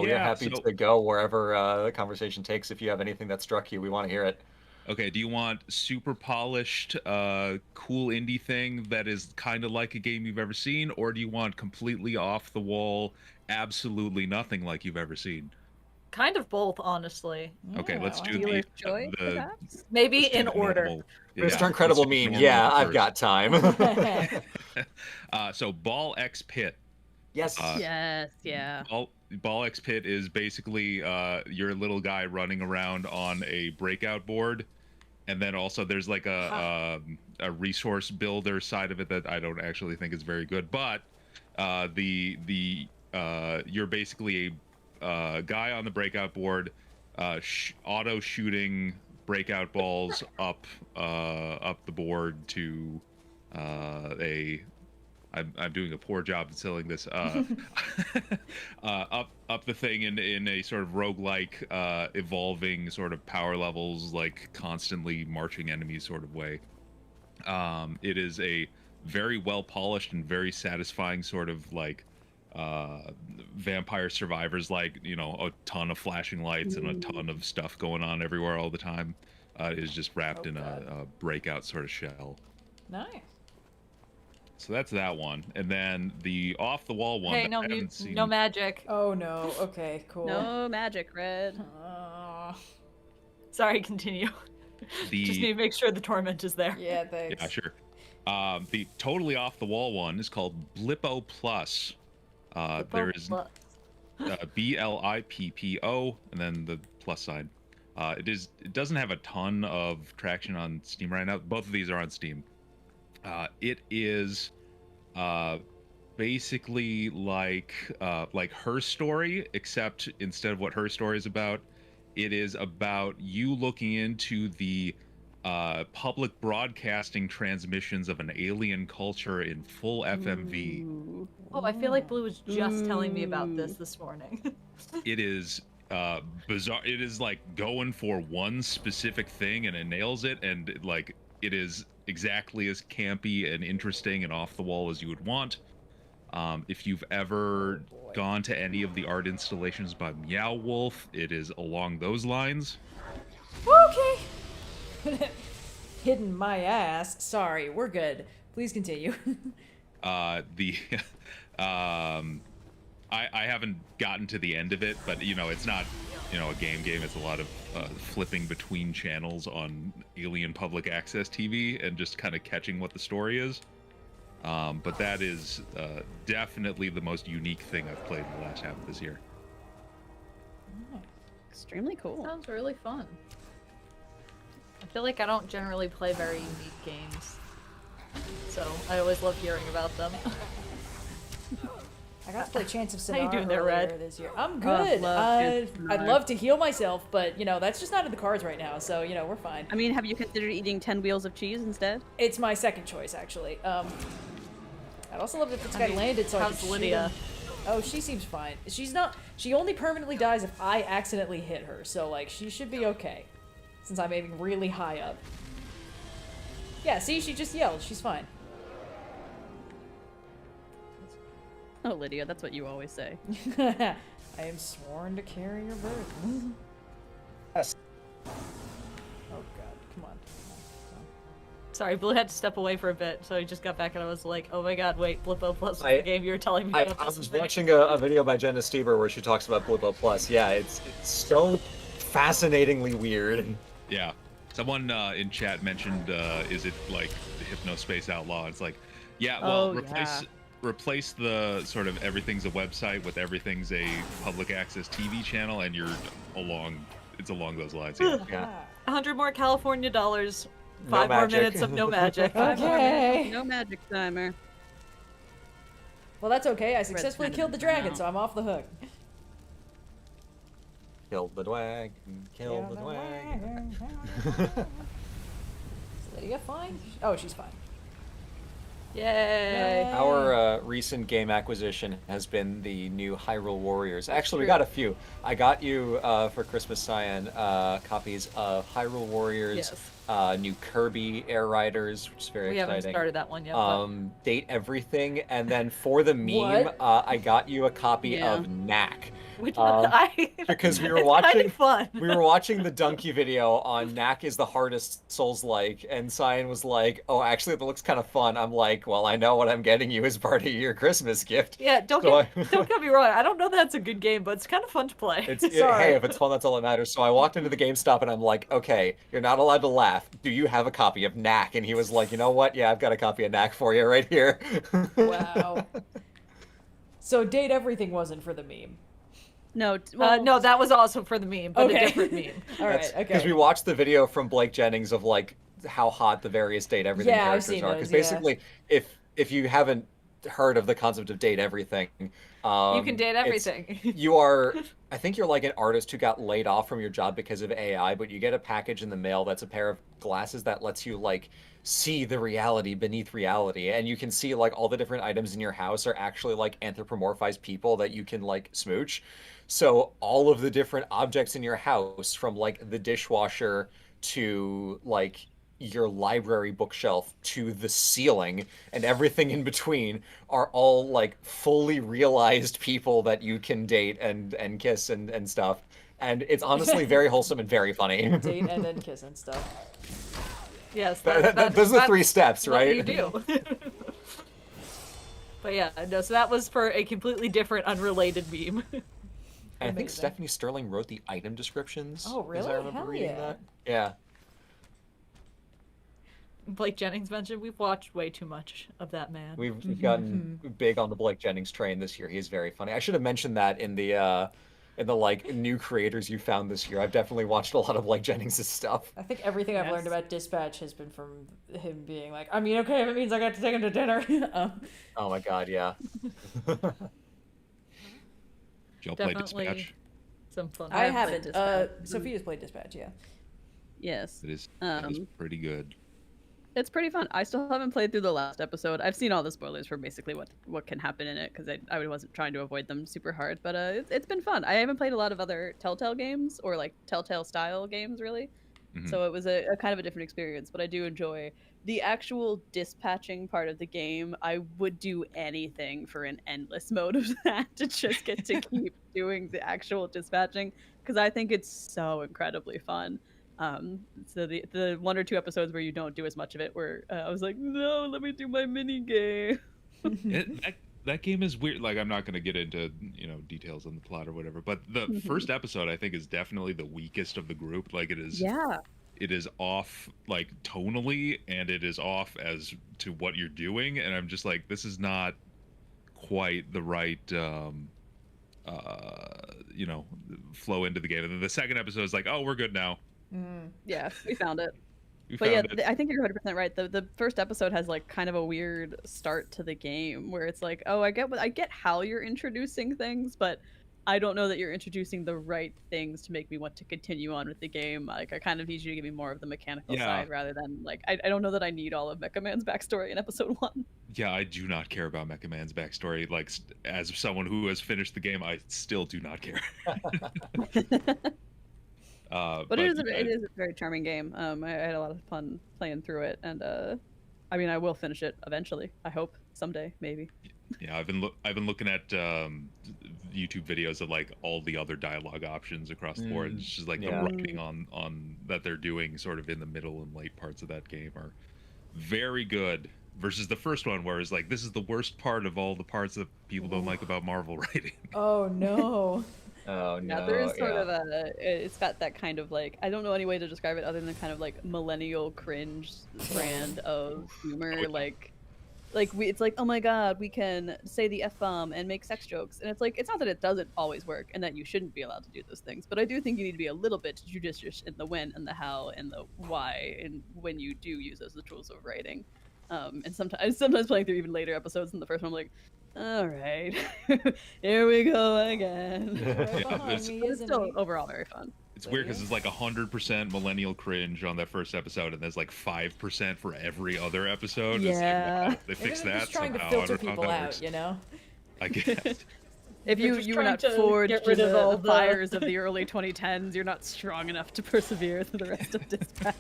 we are happy to go wherever the conversation takes. If you have anything that struck you, we want to hear it. Okay, do you want super polished, cool indie thing that is kind of like a game you've ever seen, or do you want completely off the wall, absolutely nothing like you've ever seen? Kind of both, honestly. Okay, let's do Dealer's choice, the perhaps? Maybe let's do in the order. normal- Mr. Incredible let's do meme. normal Yeah, I've first. got time. So Ball X Pit. Yes. Yes, yeah. Ball X Pit is basically your little guy running around on a breakout board, and then also there's like a resource builder side of it that I don't actually think is very good. But you're basically a guy on the breakout board, auto shooting breakout balls up the board to I'm doing a poor job of selling this up the thing in a sort of roguelike evolving sort of power levels, like constantly marching enemies sort of way. It is a very well polished and very satisfying sort of like Vampire Survivors, like, you know, a ton of flashing lights and a ton of stuff going on everywhere all the time. It is just wrapped in a breakout sort of shell. Nice. So that's that one, and then the off the wall one. Hey, that no, I haven't seen. no magic. Oh no. Okay, cool. No magic, Red. Sorry, continue. Just need to make sure the torment is there. Yeah, thanks. Yeah, sure. The totally off the wall one is called Blippo Plus. There is BLIPPO and then the plus sign. It doesn't have a ton of traction on Steam right now. Both of these are on Steam. It is basically like Her Story, except instead of what Her Story is about, it is about you looking into the public broadcasting transmissions of an alien culture in full FMV. Oh, I feel like Blue was just telling me about this morning. It is bizarre. It is like going for one specific thing and it nails it, and like it is exactly as campy and interesting and off the wall as you would want. If you've ever gone to any of the art installations by Meow Wolf, it is along those lines. Okay. Hidden my ass. Sorry, we're good. Please continue. I haven't gotten to the end of it, but you know, it's not, you know, a game. It's a lot of flipping between channels on alien public access TV and just kind of catching what the story is. But that is definitely the most unique thing I've played in the last half of this year. Extremely cool. Sounds really fun. I feel like I don't generally play very unique games, so I always love hearing about them. I got to play Chance of How Sonata you doing there, earlier Red? this year. I'm good. I'd love to heal myself, but you know that's just not in the cards right now. So you know we're fine. I mean, have you considered eating 10 wheels of cheese instead? It's my second choice actually. I'd also love if this guy landed so I could how's shoot Lydia? him. Oh, she seems fine. She's not. She only permanently dies if I accidentally hit her. So like she should be okay, since I'm aiming really high up. Yeah. See, she just yelled. She's fine. Oh, Lydia, that's what you always say. I am sworn to carry your burden. Yes. Oh god, come on. Sorry, Blue had to step away for a bit, so he just got back and I was like, oh my god, wait, Blippo Plus was the game you were telling me about. I was watching a video by Jenna Stever where she talks about Blippo Plus. Yeah, it's so fascinatingly weird. Yeah. Someone in chat mentioned, is it like the Hypnospace Outlaw? It's like, yeah, well, replace the sort of everything's a website with everything's a public access TV channel, and it's along those lines. Yeah. 100 more California dollars, No 5 more magic. minutes of no magic. Okay. No magic timer. Well, that's okay. I successfully killed the dragon, so I'm off the hook. Kill the dragon. Kill the dragon. Is Lydia fine? Oh, she's fine. Yay! Our recent game acquisition has been the new Hyrule Warriors. Actually, we true. got a few. I got you for Christmas, Cyan, copies of Hyrule Warriors, new Kirby Air Riders, which is very We exciting. haven't started that one yet. Date Everything, and then for the meme, I got you a copy of Knack. Which I because we were it's watching kind of fun. we were watching the Donkey video on Knack is the hardest Souls-like, and Cyan was like, "Oh, actually, it looks kind of fun." I'm like, "Well, I know what I'm getting you as part of your Christmas gift." Yeah, don't get me wrong. I don't know that's a good game, but it's kind of fun to play. Hey, if it's fun, that's all that matters. So I walked into the GameStop and I'm like, "Okay, you're not allowed to laugh. Do you have a copy of Knack?" And he was like, "You know what? Yeah, I've got a copy of Knack for you right here." Wow. So Date Everything wasn't for the meme. No, no, that was also for the meme, but a different meme. All right, okay. Because we watched the video from Blake Jennings of like how hot the various Date Everything Yeah, I've characters seen are. those, Because basically, if you haven't heard of the concept of Date Everything, You can date everything. You are, I think you're like an artist who got laid off from your job because of AI, but you get a package in the mail that's a pair of glasses that lets you like see the reality beneath reality, and you can see like all the different items in your house are actually like anthropomorphized people that you can like smooch. So all of the different objects in your house, from like the dishwasher to like your library bookshelf to the ceiling and everything in between, are all like fully realized people that you can date and kiss and stuff. And it's honestly very wholesome and very funny. Date and then kiss and stuff. Yes, those are the 3 steps, what right? you do. But yeah, no. So that was for a completely different, unrelated meme. And I think Stephanie Sterling wrote the item descriptions. Oh, really? As I remember Hell reading yeah. that. Yeah. Blake Jennings mentioned we've watched way too much of that man. We've gotten big on the Blake Jennings train this year. He's very funny. I should have mentioned that in the like new creators you found this year. I've definitely watched a lot of Blake Jennings' stuff. I think everything I've learned about Dispatch has been from him being like, I mean, okay, if it means I got to take him to dinner. Oh my god, yeah. Y'all play Dispatch? Some fun. I haven't. Sophia's played Dispatch, yeah. Yes. It is pretty good. It's pretty fun. I still haven't played through the last episode. I've seen all the spoilers for basically what can happen in it, because I wasn't trying to avoid them super hard. But it's been fun. I haven't played a lot of other Telltale games, or like Telltale style games, really. Mm-hmm. So it was a kind of a different experience. But I do enjoy the actual dispatching part of the game. I would do anything for an endless mode of that, to just get to keep doing the actual dispatching, because I think it's so incredibly fun. So the 1 or 2 episodes where you don't do as much of it, where I was like, no, let me do my mini game. That game is weird. Like, I'm not going to get into details on the plot or whatever, but the first episode I think is definitely the weakest of the group. Like, it is. Yeah. It is off, like, tonally, and it is off as to what you're doing, and I'm just like, this is not quite the right flow into the game. And then the second episode is like, oh, we're good now. Yeah, we found it. I think you're 100% right. The first episode has like kind of a weird start to the game, where it's like, oh, I get how you're introducing things, but I don't know that you're introducing the right things to make me want to continue on with the game. Like, I kind of need you to give me more of the mechanical side, rather than like, I don't know that I need all of Mecha Man's backstory in episode 1. Yeah, I do not care about Mecha Man's backstory. Like, as someone who has finished the game, I still do not care. But it is a very charming game. I had a lot of fun playing through it, and I mean, I will finish it eventually. I hope someday, maybe. Yeah, I've been looking at YouTube videos of like all the other dialogue options across the board. It's just like the writing on that they're doing sort of in the middle and late parts of that game are very good. Versus the first one, where it's like, this is the worst part of all the parts that people don't like about Marvel writing. Oh no. Oh no. Yeah, there is sort of it's got that kind of like, I don't know any way to describe it other than kind of like millennial cringe brand of humor. It's like, oh my god, we can say the F-bomb and make sex jokes. And it's like, it's not that it doesn't always work and that you shouldn't be allowed to do those things, but I do think you need to be a little bit judicious in the when and the how and the why, and when you do use those the tools of writing. And sometimes playing through even later episodes than the first one, I'm like, all right, here we go again. Yeah, but it's still overall very fun. It's weird because it's like 100% millennial cringe on that first episode, and there's like 5% for every other episode. It's like, wow, they fixed that Just trying somehow. to I filter don't know how people that out, works. you know. I guess. If you just were trying not to forged get in rid of all the the- fires of the early 2010s, you're not strong enough to persevere through the rest of Dispatch.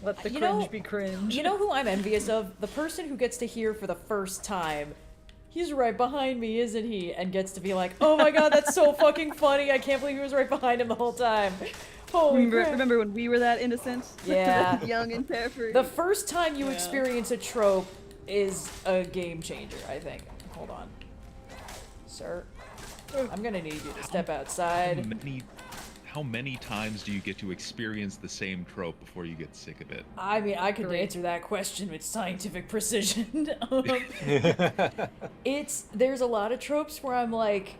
Let the You cringe know- be cringe. You know who I'm envious of? The person who gets to hear for the first time, he's right behind me, isn't he? And gets to be like, oh my god, that's so fucking funny. I can't believe he was right behind him the whole time. Holy crap. Remember when we were that innocent? Yeah. Young and carefree. The first time you Yeah. experience a trope is a game changer, I think. Hold on. Sir, I'm gonna need you to step outside. How many times do you get to experience the same trope before you get sick of it? I mean, I could answer that question with scientific precision. There's a lot of tropes where I'm like,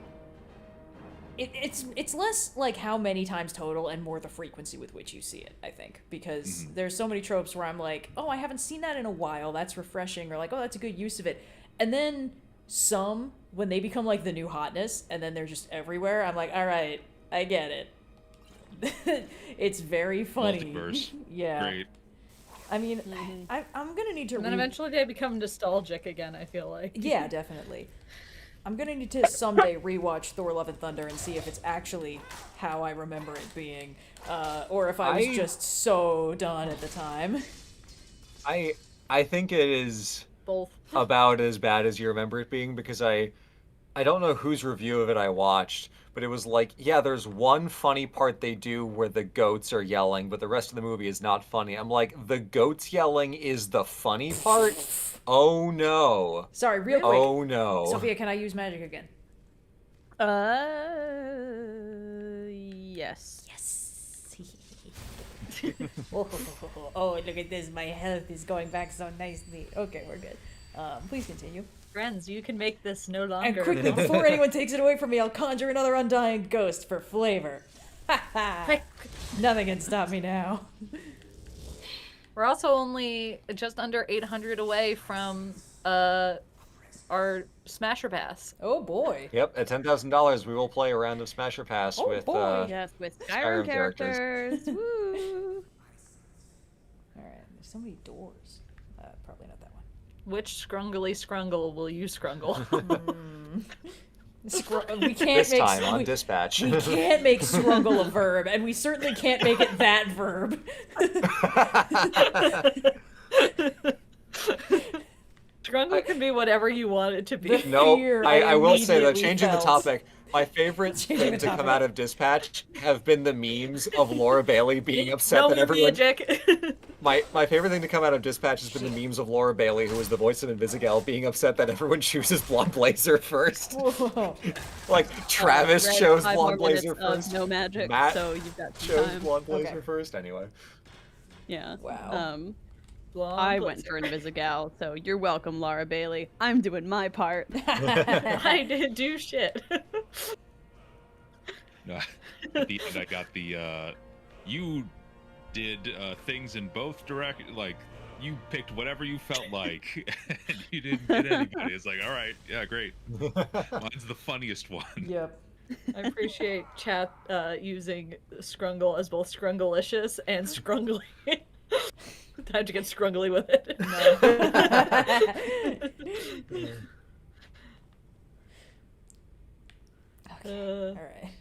it's less like how many times total and more the frequency with which you see it, I think, because there's so many tropes where I'm like, oh, I haven't seen that in a while, that's refreshing, or like, oh, that's a good use of it, and then some, when they become like the new hotness and then they're just everywhere, I'm like, all right, I get it. It's very funny. Multiverse. Yeah. Great. I mean, I'm gonna need to. And then eventually they become nostalgic again, I feel like. Yeah, definitely. I'm gonna need to someday rewatch Thor: Love and Thunder and see if it's actually how I remember it being, or if I was just so done at the time. I think it is both about as bad as you remember it being, because I don't know whose review of it I watched, but it was like, yeah, there's one funny part they do where the goats are yelling, but the rest of the movie is not funny. I'm like, the goats yelling is the funny part? Oh no. Sorry, real quick. Oh no. Sophia, can I use magic again? Yes. Oh, look at this. My health is going back so nicely. Okay, we're good. Please continue. Friends, you can make this no And longer. quickly, before anyone takes it away from me, I'll conjure another undying ghost for flavor. Ha ha! Nothing can stop me now. We're also only just under 800 away from our Smasher Pass. Oh boy. Yep, at $10,000 we will play a round of Smasher Pass with Yes, with Skyrim characters. Woo! Alright, there's so many doors. Probably not that one. Which scrungly scrungle will you scrungle? We can't This make time on Dispatch. We can't make scrungle a verb, and we certainly can't make it that verb. Scrungle can be whatever you want it to be. No, I will say that immediately changing the felt. topic, my favorite thing the to come topic. out of Dispatch have been the memes of Laura Bailey being upset No that everyone. magic. My favorite thing to come out of Dispatch has been the memes of Laura Bailey, who is the voice of Invisigal, being upset that everyone chooses Blonde Blazer first. Whoa. Like Travis Red, chose 5 Blonde more minutes Blazer of first. No magic, Matt so you've got some chose time. Blonde Blazer Okay. first. Anyway. Yeah. Wow. I went for Invisigal, so you're welcome, Laura Bailey. I'm doing my part. I didn't do shit. No, at the end, I got the you did things in both like you picked whatever you felt like, and you didn't get anybody. It's like, all right, yeah, great. Mine's the funniest one. Yep. I appreciate chat using Scrungle as both Scrungalicious and Scrungly. Time to get Scrungly with it. All right.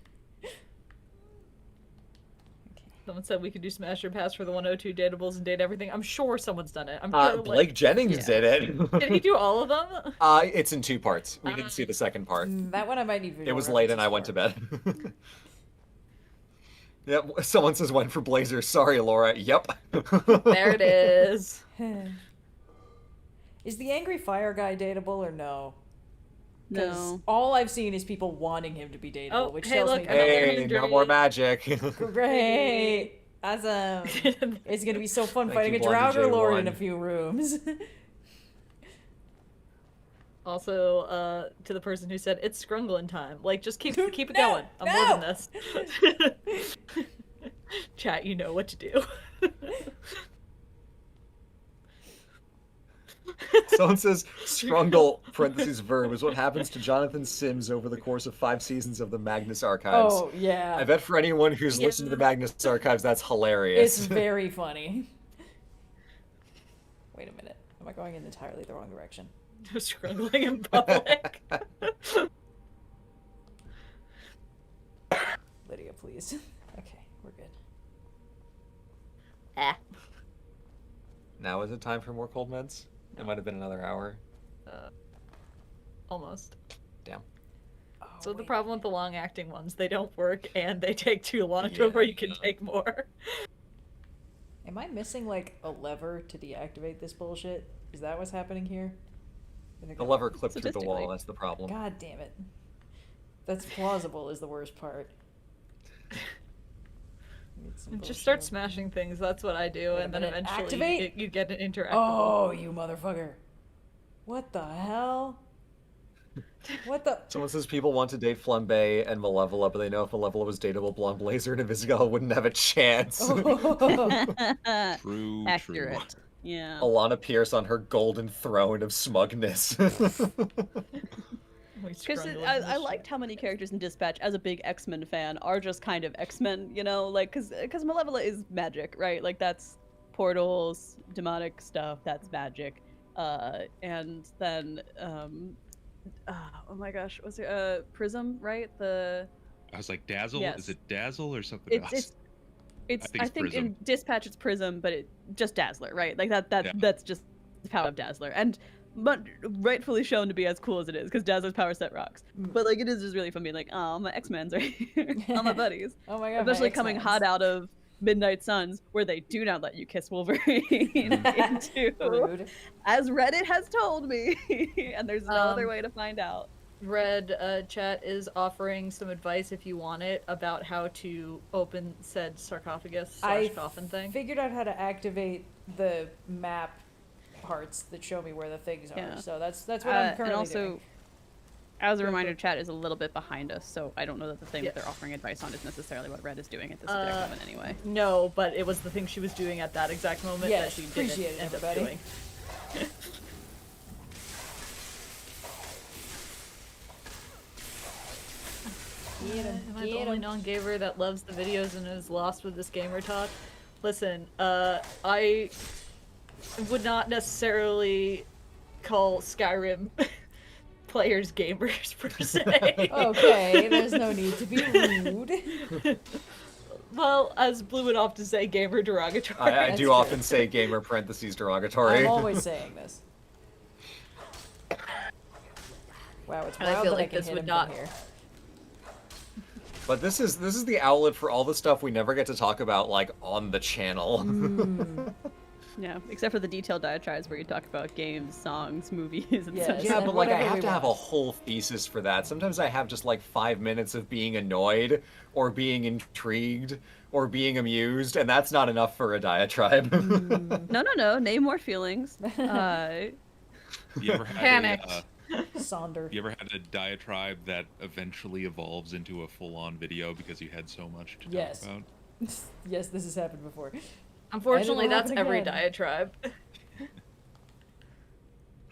Someone said we could do Smash or Pass for the 102 datables and date everything. I'm sure someone's done it. I'm sure, Blake Jennings did it. Did he do all of them? It's in 2 parts. We didn't see the second part. That one I might need. It was late and I went to bed. Yep, someone says went for Blazer. Sorry, Laura. Yep. There it is. Is the angry fire guy dateable or no? 'Cause No. all I've seen is people wanting him to be dateable, which tells me Hey, no more magic. Great. Awesome. It's gonna be so fun Thank fighting you, a Blondie Draugr Lord in J1. a few rooms. Also, to the person who said it's Scrungling time, like just keep it No, going. I'm no. loving this. Chat, you know what to do. Someone says Scrungle parentheses verb is what happens to Jonathan Sims over the course of 5 seasons of the Magnus Archives. Oh, yeah. I bet for anyone who's listened to the Magnus Archives, that's hilarious. It's very funny. Wait a minute. Am I going in entirely the wrong direction? Struggling in public. Lydia, please. Okay, we're good. Now is it time for more cold meds? It might have been another hour. Almost. Damn. So the problem with the long-acting ones, they don't work and they take too long before you can take more. Am I missing, like, a lever to deactivate this bullshit? Is that what's happening here? The lever clipped through the wall, that's the problem. God damn it. That's plausible is the worst part. Just start smashing things, that's what I do, and then eventually activate? you get an interactive. Oh, you motherfucker. What the hell? What the? Someone says people want to date Flambe and Malevola, but they know if Malevola was dateable, Blonde Blazer and Invisigal wouldn't have a chance. True. Accurate. Yeah. Alana Pierce on her golden throne of smugness. Because I liked how many characters in Dispatch, as a big X-Men fan, are just kind of X-Men, you know? Like, because Malevola is magic, right? Like, that's portals, demonic stuff, that's magic. And then, oh my gosh, was it, Prism, right? I was like, Dazzle? Yes. Is it Dazzle or something else? I think in Dispatch it's Prism, but just Dazzler, right? Like, that's just the power of Dazzler. And but rightfully shown to be as cool as it is, because Dazzler's power set rocks. But like, it is just really fun being like, oh, my X-Men's right here, all my buddies. Oh my god, especially my coming X-Men's. hot out of Midnight Suns, where they do not let you kiss Wolverine into, Rude. as Reddit has told me, and there's no other way to find out. Red chat is offering some advice if you want it about how to open said sarcophagus / coffin thing. Figured out how to activate the map parts that show me where the things are. Yeah. So that's what I'm currently and also, doing. as a reminder, chat is a little bit behind us, so I don't know that the thing that they're offering advice on is necessarily what Red is doing at this exact moment anyway. No, but it was the thing she was doing at that exact moment that Yes, she appreciate didn't it, end up everybody. doing. Am I the only non-gamer that loves the videos and is lost with this gamer talk? Listen, I would not necessarily call Skyrim players gamers per se. Okay, there's no need to be rude. Well, as Blue would often say, gamer derogatory. I do often say gamer parentheses derogatory. I'm always saying this. Wow, it's And I wild feel that like I can this hit would him not- from here. But this is the outlet for all the stuff we never get to talk about, like, on the channel. Yeah, except for the detailed diatribes where you talk about games, songs, movies, and Yes, such. Yeah, but like I whatever have we to have a watch. whole thesis for that. Sometimes I have just like 5 minutes of being annoyed or being intrigued or being amused, and that's not enough for a diatribe. No. Name more feelings. You ever had Panicked. Sonder. You ever had a diatribe that eventually evolves into a full-on video because you had so much to Yes. talk about? Yes, this has happened before. Unfortunately, And it'll that's happen every again. diatribe.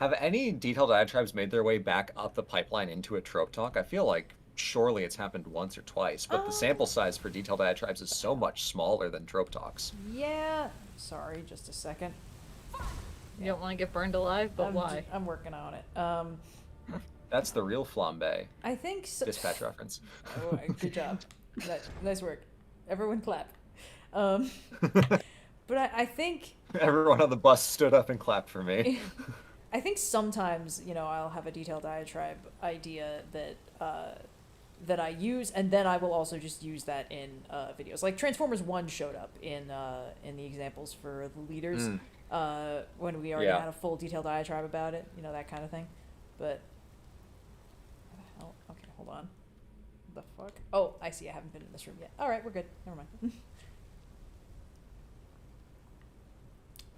Have any detailed diatribes made their way back up the pipeline into a trope talk? I feel like surely it's happened once or twice, but the sample size for detailed diatribes is so much smaller than trope talks. Yeah. Sorry, just a second. You don't want to get burned alive, but why? I'm working on it. That's the real flambe. I think so. Dispatch reference. Oh, good job. Nice work. Everyone clap. But I think Everyone on the bus stood up and clapped for me. I think sometimes, you know, I'll have a detailed diatribe idea that that I use, and then I will also just use that in videos. Like Transformers 1 showed up in the examples for the leaders when we already had a full detailed diatribe about it, you know, that kind of thing. But oh, okay, hold on. The fuck? Oh, I see. I haven't been in this room yet. All right, we're good. Never mind.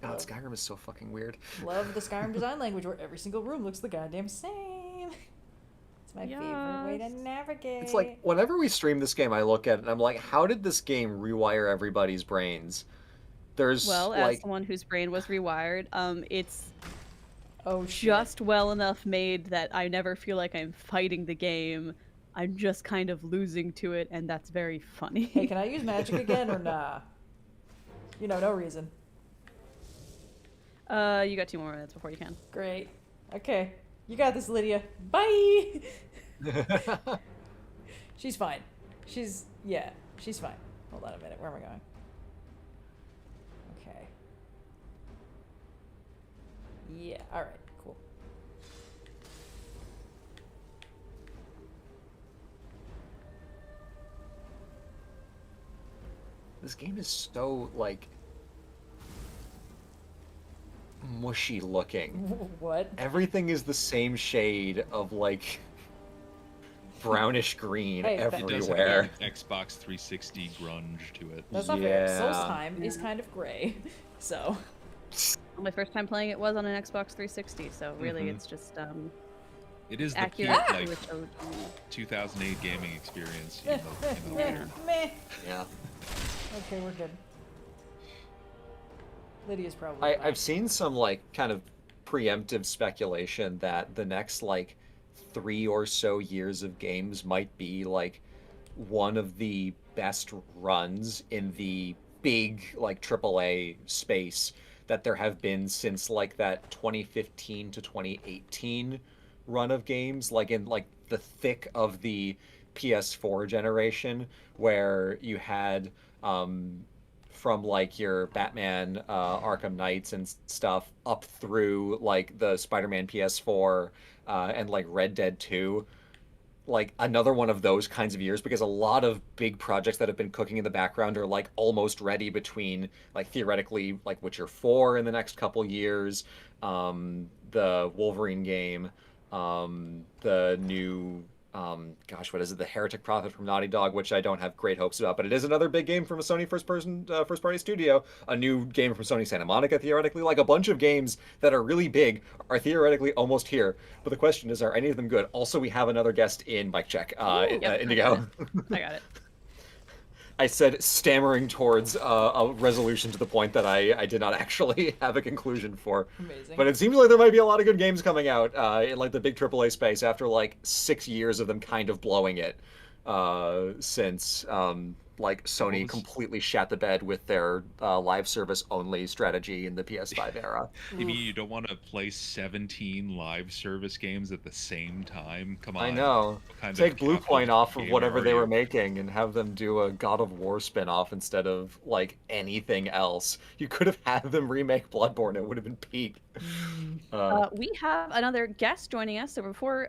God, Skyrim is so fucking weird. Love the Skyrim design language where every single room looks the goddamn same. It's my favorite way to navigate. It's like, whenever we stream this game, I look at it and I'm like, how did this game rewire everybody's brains? There's, Well, like... as someone whose brain was rewired, it's Oh, shit. just well enough made that I never feel like I'm fighting the game. I'm just kind of losing to it, and that's very funny. Hey, can I use magic again or nah? You know, no reason. You got 2 more minutes before you can. Great. Okay. You got this, Lydia. Bye! She's fine. She's fine. Hold on a minute. Where am I going? Okay. Yeah, alright, cool. This game is so, like, mushy looking. What? Everything is the same shade of, like, brownish green Hey, that- It does have everywhere. that Xbox 360 grunge to it. That's not fair. Solstheim is kind of gray, so. Well, my first time playing it was on an Xbox 360, so really it's just It is the peak, accurate like, to its OG. 2008 gaming experience. You know, Meh. Yeah. Okay, we're good. Lydia's probably fine. I've seen some, like, kind of preemptive speculation that the next, like, 3 or so years of games might be, like, one of the best runs in the big, like, AAA space that there have been since, like, that 2015 to 2018 run of games, like, in, like, the thick of the PS4 generation, where you had from, like, your Batman Arkham Knights and stuff up through, like, the Spider-Man PS4 and, like, Red Dead 2, like, another one of those kinds of years, because a lot of big projects that have been cooking in the background are, like, almost ready between, like, theoretically, like, Witcher 4 in the next couple years, the Wolverine game, the new gosh, what is it? The Heretic Prophet from Naughty Dog, which I don't have great hopes about, but it is another big game from a Sony first party studio. A new game from Sony Santa Monica, theoretically. Like, a bunch of games that are really big are theoretically almost here. But the question is, are any of them good? Also, we have another guest in Mic Check, Indigo. I got it. I said, stammering towards a resolution to the point that I did not actually have a conclusion for. Amazing. But it seems like there might be a lot of good games coming out in, like, the big AAA space after, like, 6 years of them kind of blowing it since like, Sony completely shat the bed with their live service only strategy in the PS5 era. You mean you don't want to play 17 live service games at the same time? Come on. I know. What kind Take of Bluepoint off of gamer whatever are they were you? making and have them do a God of War spin-off instead of, like, anything else. You could have had them remake Bloodborne. It would have been peak. We have another guest joining us. So before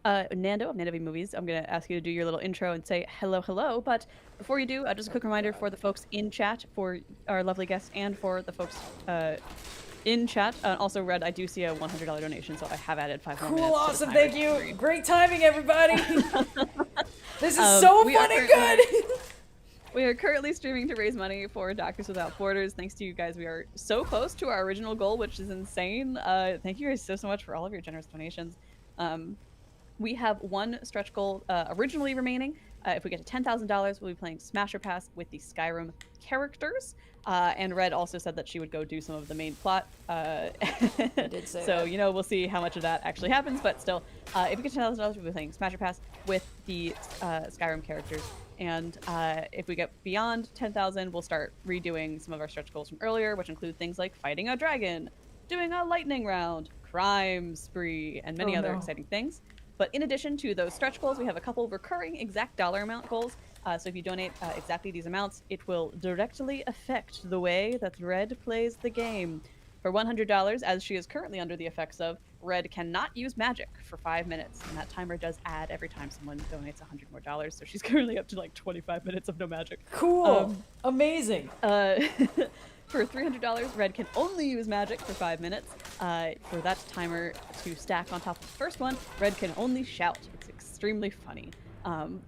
Nando of Nando V Movies, I'm going to ask you to do your little intro and say hello, hello. But before you do, just a quick reminder for the folks in chat, for our lovely guests, and for the folks in chat. Also, Red, I do see a $100 donation, so I have added 5 more minutes. Cool, to the awesome, timer thank for you. Great timing, everybody. This is so we are fun and currently- good. We are currently streaming to raise money for Doctors Without Borders. Thanks to you guys, we are so close to our original goal, which is insane. Thank you guys so much for all of your generous donations. We have one stretch goal originally remaining. If we get to $10,000, we'll be playing Smasher Pass with the Skyrim characters. And Red also said that she would go do some of the main plot. I did say so, that. you know, we'll see how much of that actually happens. But still, if we get $10,000, we'll be playing Smasher Pass with the Skyrim characters. And if we get beyond 10,000, we'll start redoing some of our stretch goals from earlier, which include things like fighting a dragon, doing a lightning round, crime spree, and many other exciting things. But in addition to those stretch goals, we have a couple recurring exact dollar amount goals. So if you donate exactly these amounts, it will directly affect the way that Red plays the game. For $100, as she is currently under the effects of, Red cannot use magic for 5 minutes, and that timer does add every time someone donates $100 more. So she's currently up to like 25 minutes of no magic. Cool, amazing. For $300, Red can only use magic for 5 minutes. For that timer to stack on top of the first one, Red can only shout. It's extremely funny.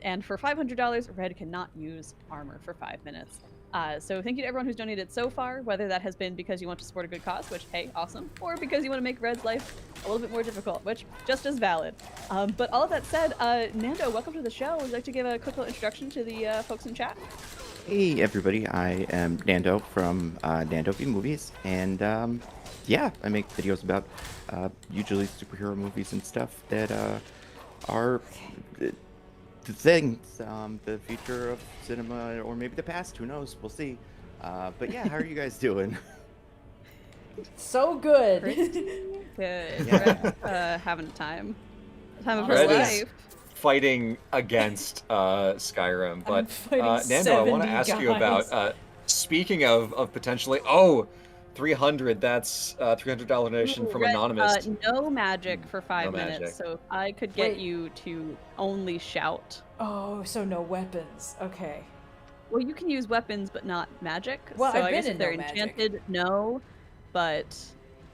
And for $500, Red cannot use armor for 5 minutes. So thank you to everyone who's donated so far, whether that has been because you want to support a good cause, which, hey, awesome, or because you want to make Red's life a little bit more difficult, which just as valid. But all of that said, Nando, welcome to the show. Would you like to give a quick little introduction to the folks in chat? Hey everybody, I am Nando from Nando V Movies, and yeah, I make videos about usually superhero movies and stuff that are the things, the future of cinema, or maybe the past. Who knows? We'll see. But yeah, how are you guys doing? So good. Good. Yeah. Red's, having time of her Red is life. fighting against Skyrim, but fighting Nando, I want to 70 ask you guys. about speaking of potentially 300. That's $300 donation Ooh, from Red, Anonymous. no magic for 5 No minutes. magic. So if I could get Wait. you to only shout. Oh, so no weapons. Okay. Well, you can use weapons, but not magic. Well, so I've I been guess in if they're no magic. enchanted, no. But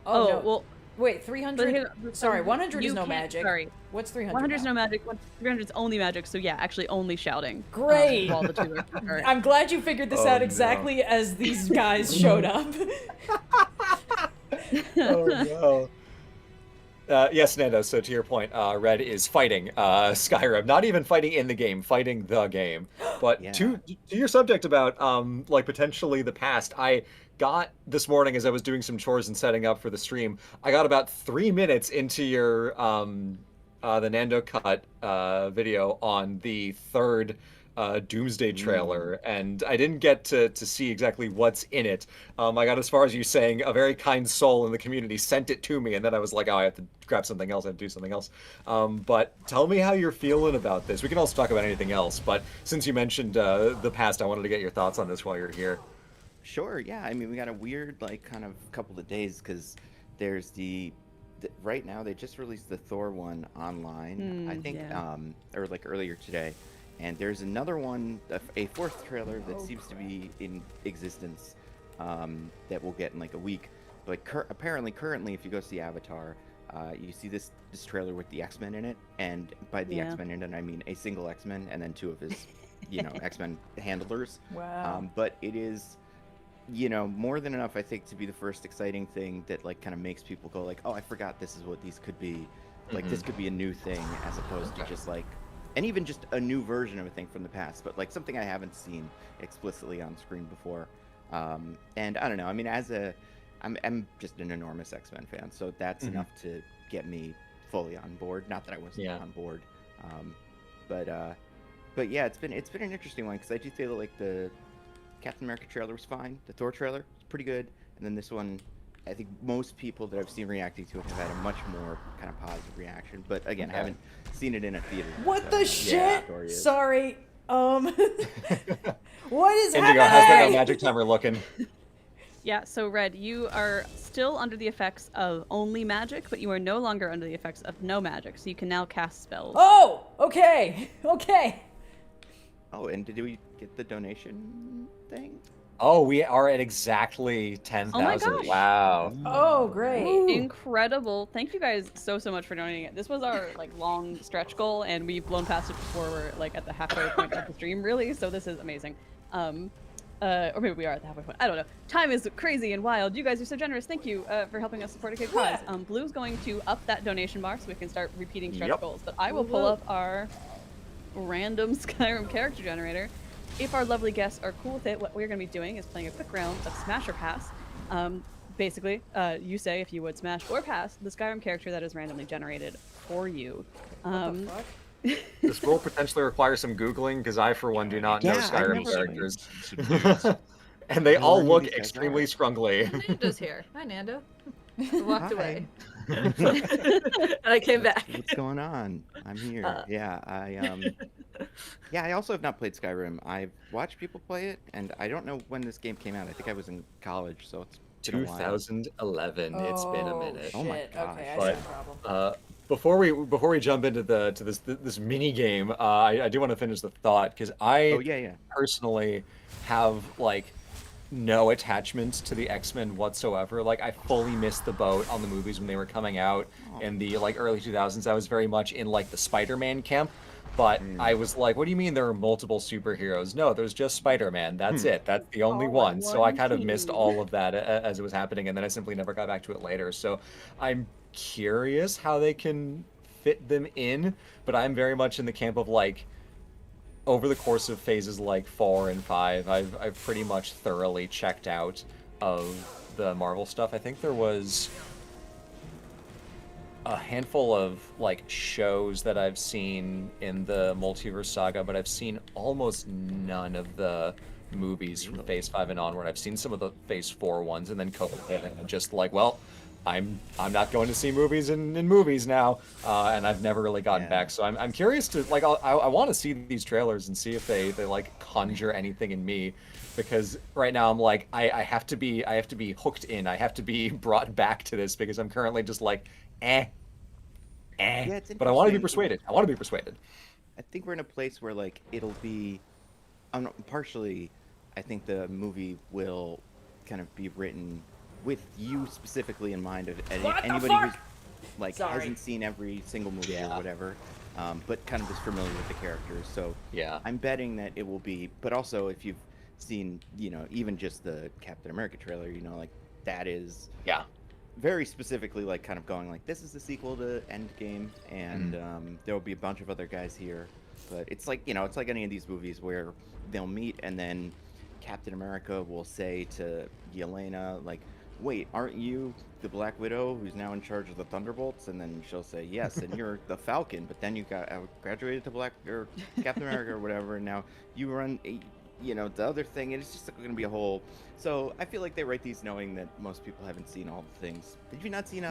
Oh, no. well, Wait, 300. Sorry, 100 is you no can't- magic. Sorry, What's 300? 100 is now? no magic. 300 is only magic. So yeah, actually only shouting. Great. While the two are concurrent. I'm glad you figured this Oh, out no. exactly as these guys showed up. Oh no. Yes, Nando. So to your point, Red is fighting Skyrim. Not even fighting in the game, fighting the game. But Yeah. to your subject about like potentially the past, I got this morning as I was doing some chores and setting up for the stream. I got about 3 minutes into your the Nando cut video on the third Doomsday trailer, and I didn't get to see exactly what's in it. I got as far as you saying a very kind soul in the community sent it to me, and then I was like, oh, I have to grab something else, I have to do something else. But tell me how you're feeling about this. We can also talk about anything else, but since you mentioned the past, I wanted to get your thoughts on this while you're here. Sure, yeah. I mean, we got a weird, like, kind of couple of days because there's right now they just released the Thor one online, I think, yeah. or like earlier today, and there's another one, a fourth trailer that seems to be in existence, that we'll get in like a week. But apparently, currently, if you go see Avatar, you see this trailer with the X-Men in it, and by the Yeah. X-Men in it, I mean a single X-Men and then two of his, X-Men handlers. Wow. But it is, more than enough, I think, to be the first exciting thing that like kind of makes people go like, oh, I forgot this is what these could be. Like this could be a new thing as opposed to just like, and even just a new version of a thing from the past, but like something I haven't seen explicitly on screen before. And I don't know. I mean, I'm just an enormous X-Men fan, so that's enough to get me fully on board. Not that I wasn't on board, but yeah, it's been an interesting one because I do feel like the Captain America trailer was fine. The Thor trailer was pretty good, and then this one, I think most people that I've seen reacting to it have had a much more kind of positive reaction. But again, I haven't seen it in a theater. What so the shit? story is- Sorry. What is Indigo, how's that happening? magic timer looking? Yeah, so Red, you are still under the effects of only magic, but you are no longer under the effects of no magic, so you can now cast spells. Oh, okay. Okay. Oh, and did we get the donation thing? Oh, we are at exactly 10,000. gosh. Wow. Oh, great. Incredible. Thank you guys so much for donating it. This was our like long stretch goal, and we've blown past it before we're like at the halfway point of the stream, really, so this is amazing. Or maybe we are at the halfway point. I don't know. Time is crazy and wild. You guys are so generous. Thank you for helping us support a good cause. Blue's going to up that donation bar so we can start repeating stretch goals. But I will pull up our random Skyrim character generator. If our lovely guests are cool with it, what we're going to be doing is playing a quick round of Smash or Pass. Basically, you say if you would Smash or Pass the Skyrim character that is randomly generated for you. What the fuck? This will potentially require some Googling because I, for one, do not know Yeah, I've Skyrim never- characters. And they I all wonder who look these guys extremely are. scrungly. Nando's here. Hi, Nando. I walked Hi. away. And I came back. What's going on? I'm here. Yeah, I also have not played Skyrim. I've watched people play it, and I don't know when this game came out. I think I was in college, so it's been a while. 2011. It's been a minute. Oh my shit. gosh. Okay, I But, see a problem. Before we jump into this mini game, I do want to finish the thought because I personally have like no attachment to the X-Men whatsoever. Like I fully missed the boat on the movies when they were coming out in the like early 2000s. I was very much in like the Spider-Man camp. But I was like, what do you mean there are multiple superheroes? No, there's just Spider-Man. That's it. That's the only one. So I kind of missed all of that as it was happening, and then I simply never got back to it later. So I'm curious how they can fit them in, but I'm very much in the camp of like, over the course of phases like 4 and 5, I've pretty much thoroughly checked out of the Marvel stuff. I think there was a handful of like shows that I've seen in the Multiverse Saga, but I've seen almost none of the movies from Phase 5 and onward. I've seen some of the Phase 4 ones, and then COVID hit, and I'm just like, well, I'm not going to see movies in movies now, and I've never really gotten back. So I'm curious to like I want to see these trailers and see if they like conjure anything in me, because right now I'm like I have to be hooked in. I have to be brought back to this because I'm currently just like Yeah, it's but I want to be interesting. persuaded. I want to be persuaded. I think we're in a place where like it'll be, partially, I think the movie will kind of be written with you specifically in mind of anybody who's like hasn't seen every single movie or whatever, but kind of is familiar with the characters. So yeah, I'm betting that it will be. But also, if you've seen, even just the Captain America trailer, like that is very specifically like kind of going like this is the sequel to Endgame, and there will be a bunch of other guys here. But it's like it's like any of these movies where they'll meet and then Captain America will say to Yelena like, wait, aren't you the Black Widow who's now in charge of the Thunderbolts? And then she'll say, yes, and you're the Falcon, but then you got graduated to Captain America or whatever, and now you run, the other thing, and it's just going to be a whole. So I feel like they write these knowing that most people haven't seen all the things. Did you not seen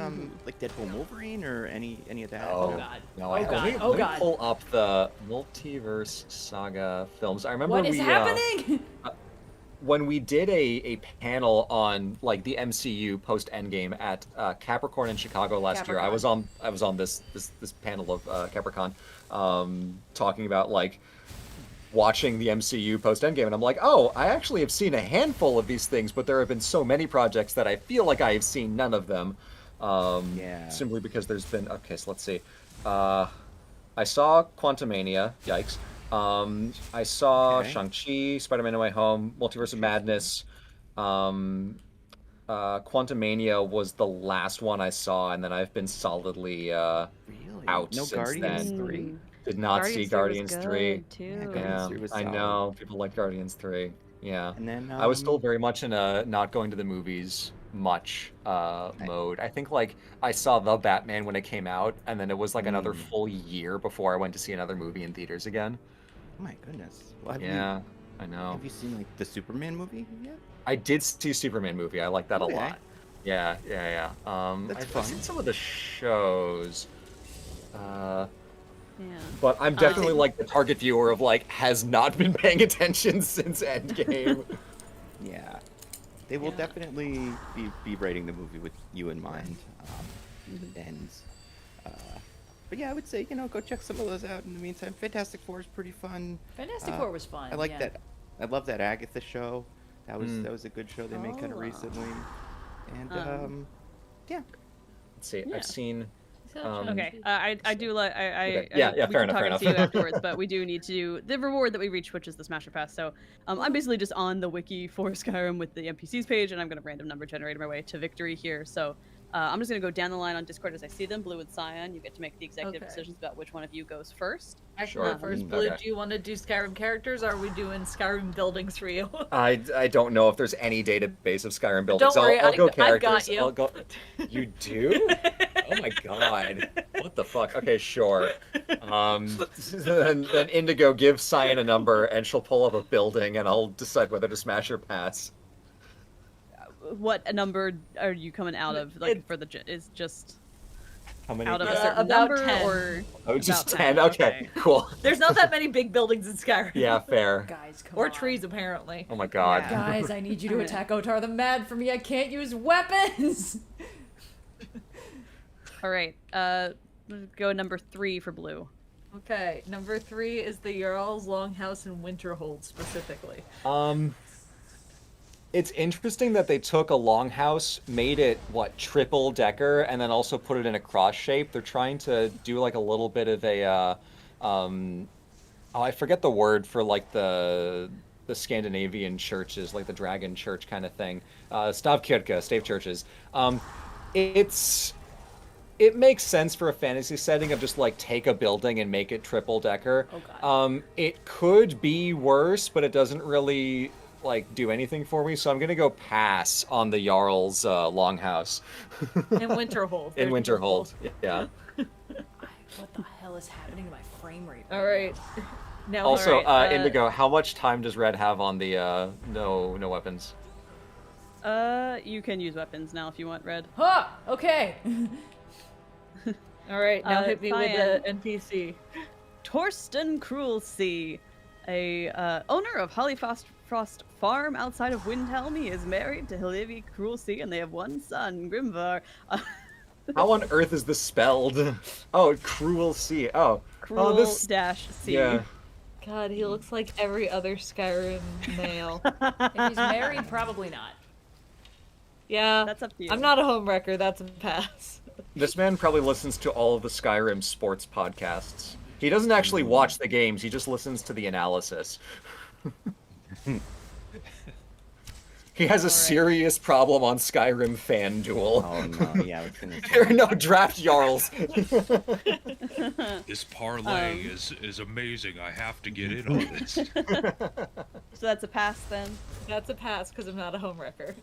like Deadpool and Wolverine or any of that? Oh, God. No, Let me pull up the Multiverse Saga films. I remember What is happening? When we did a panel on like the MCU post Endgame at Capricorn in Chicago last year, I was on this panel of Capricorn, talking about like watching the MCU post Endgame, and I'm like, oh, I actually have seen a handful of these things, but there have been so many projects that I feel like I have seen none of them. Simply because there's been so let's see. I saw Quantumania, yikes. I saw Shang-Chi, Spider-Man No Way Home, Multiverse of Madness. Quantumania was the last one I saw, and then I've been solidly out No since Guardians then. 3? Did not see Guardians 3. Too. Guardians 3 was I solid. know people like Guardians 3. Yeah, And then I was still very much in a not going to the movies much mode. I think like I saw The Batman when it came out, and then it was like another full year before I went to see another movie in theaters again. Oh my goodness. Well, I know. Have you seen like the Superman movie yet? I did see Superman movie. I like that a lot. Yeah. That's I've fun. seen some of the shows. But I'm definitely like the target viewer of like has not been paying attention since Endgame. Yeah. They will definitely be rating the movie with you in mind. But yeah, I would say, go check some of those out in the meantime. Fantastic Four is pretty fun. Fantastic Four was fun. I like yeah. that. I love that Agatha show. That was a good show they made kind of recently. And yeah. Let's see. I've seen. Okay, I do like fair we enough. can talk to you afterwards, but we do need to do the reward that we reach, which is the Smasher Pass. So I'm basically just on the wiki for Skyrim with the NPCs page, and I'm gonna random number generate my way to victory here. So I'm just gonna go down the line on Discord as I see them. Blue and Cyan, you get to make the executive decisions about which one of you goes first. I can go first. Blue, do you want to do Skyrim characters, or are we doing Skyrim buildings for you? I don't know if there's any database of Skyrim buildings. Don't worry, I'll go characters. I got you. I'll go. You do? Oh my god! What the fuck? Okay, sure. Then Indigo gives Cyan a number, and she'll pull up a building, and I'll decide whether to smash or pass. What number are you coming out of? Like for the is just how many? Out of a certain about number 10. or just about 10. Okay, cool. There's not that many big buildings in Skyrim. Yeah, fair. Guys, come or on. trees apparently. Oh my god. Guys, I need you to attack Otar the Mad for me. I can't use weapons. All right. Go number 3 for Blue. Okay, number 3 is the Jarl's Longhouse in Winterhold specifically. It's interesting that they took a longhouse, made it triple decker, and then also put it in a cross shape. They're trying to do like a little bit of a I forget the word for like the Scandinavian churches, like the dragon church kind of thing. Stavkirke, stave churches. it makes sense for a fantasy setting of just like take a building and make it triple decker. Oh god. It could be worse, but it doesn't really like do anything for me, so I'm gonna go pass on the Jarl's longhouse. In Winterhold. In Winterhold, yeah. What the hell is happening to my frame rate? All right. Now, Also, all right, Indigo, how much time does Red have on the no weapons? You can use weapons now if you want, Red. Huh! Okay. All right, now hit me with Cyan. the NPC. Torsten Cruelsea, a owner of Hollyfrost Farm outside of Windhelm. He is married to Hillevi Cruelsea, and they have one son, Grimvar. How on earth is this spelled? Oh, Cruel Sea. Oh. Cruel this... dash C. Yeah. God, he looks like every other Skyrim male. If he's married, probably not. Yeah, that's up to you. I'm not a homewrecker. That's a pass. This man probably listens to all of the Skyrim sports podcasts. He doesn't actually watch the games, he just listens to the analysis. He has a serious problem on Skyrim FanDuel. Oh no, yeah, I was gonna say. There are no draft Jarls. This parlay is amazing. I have to get in on this. So that's a pass then? That's a pass because I'm not a homewrecker.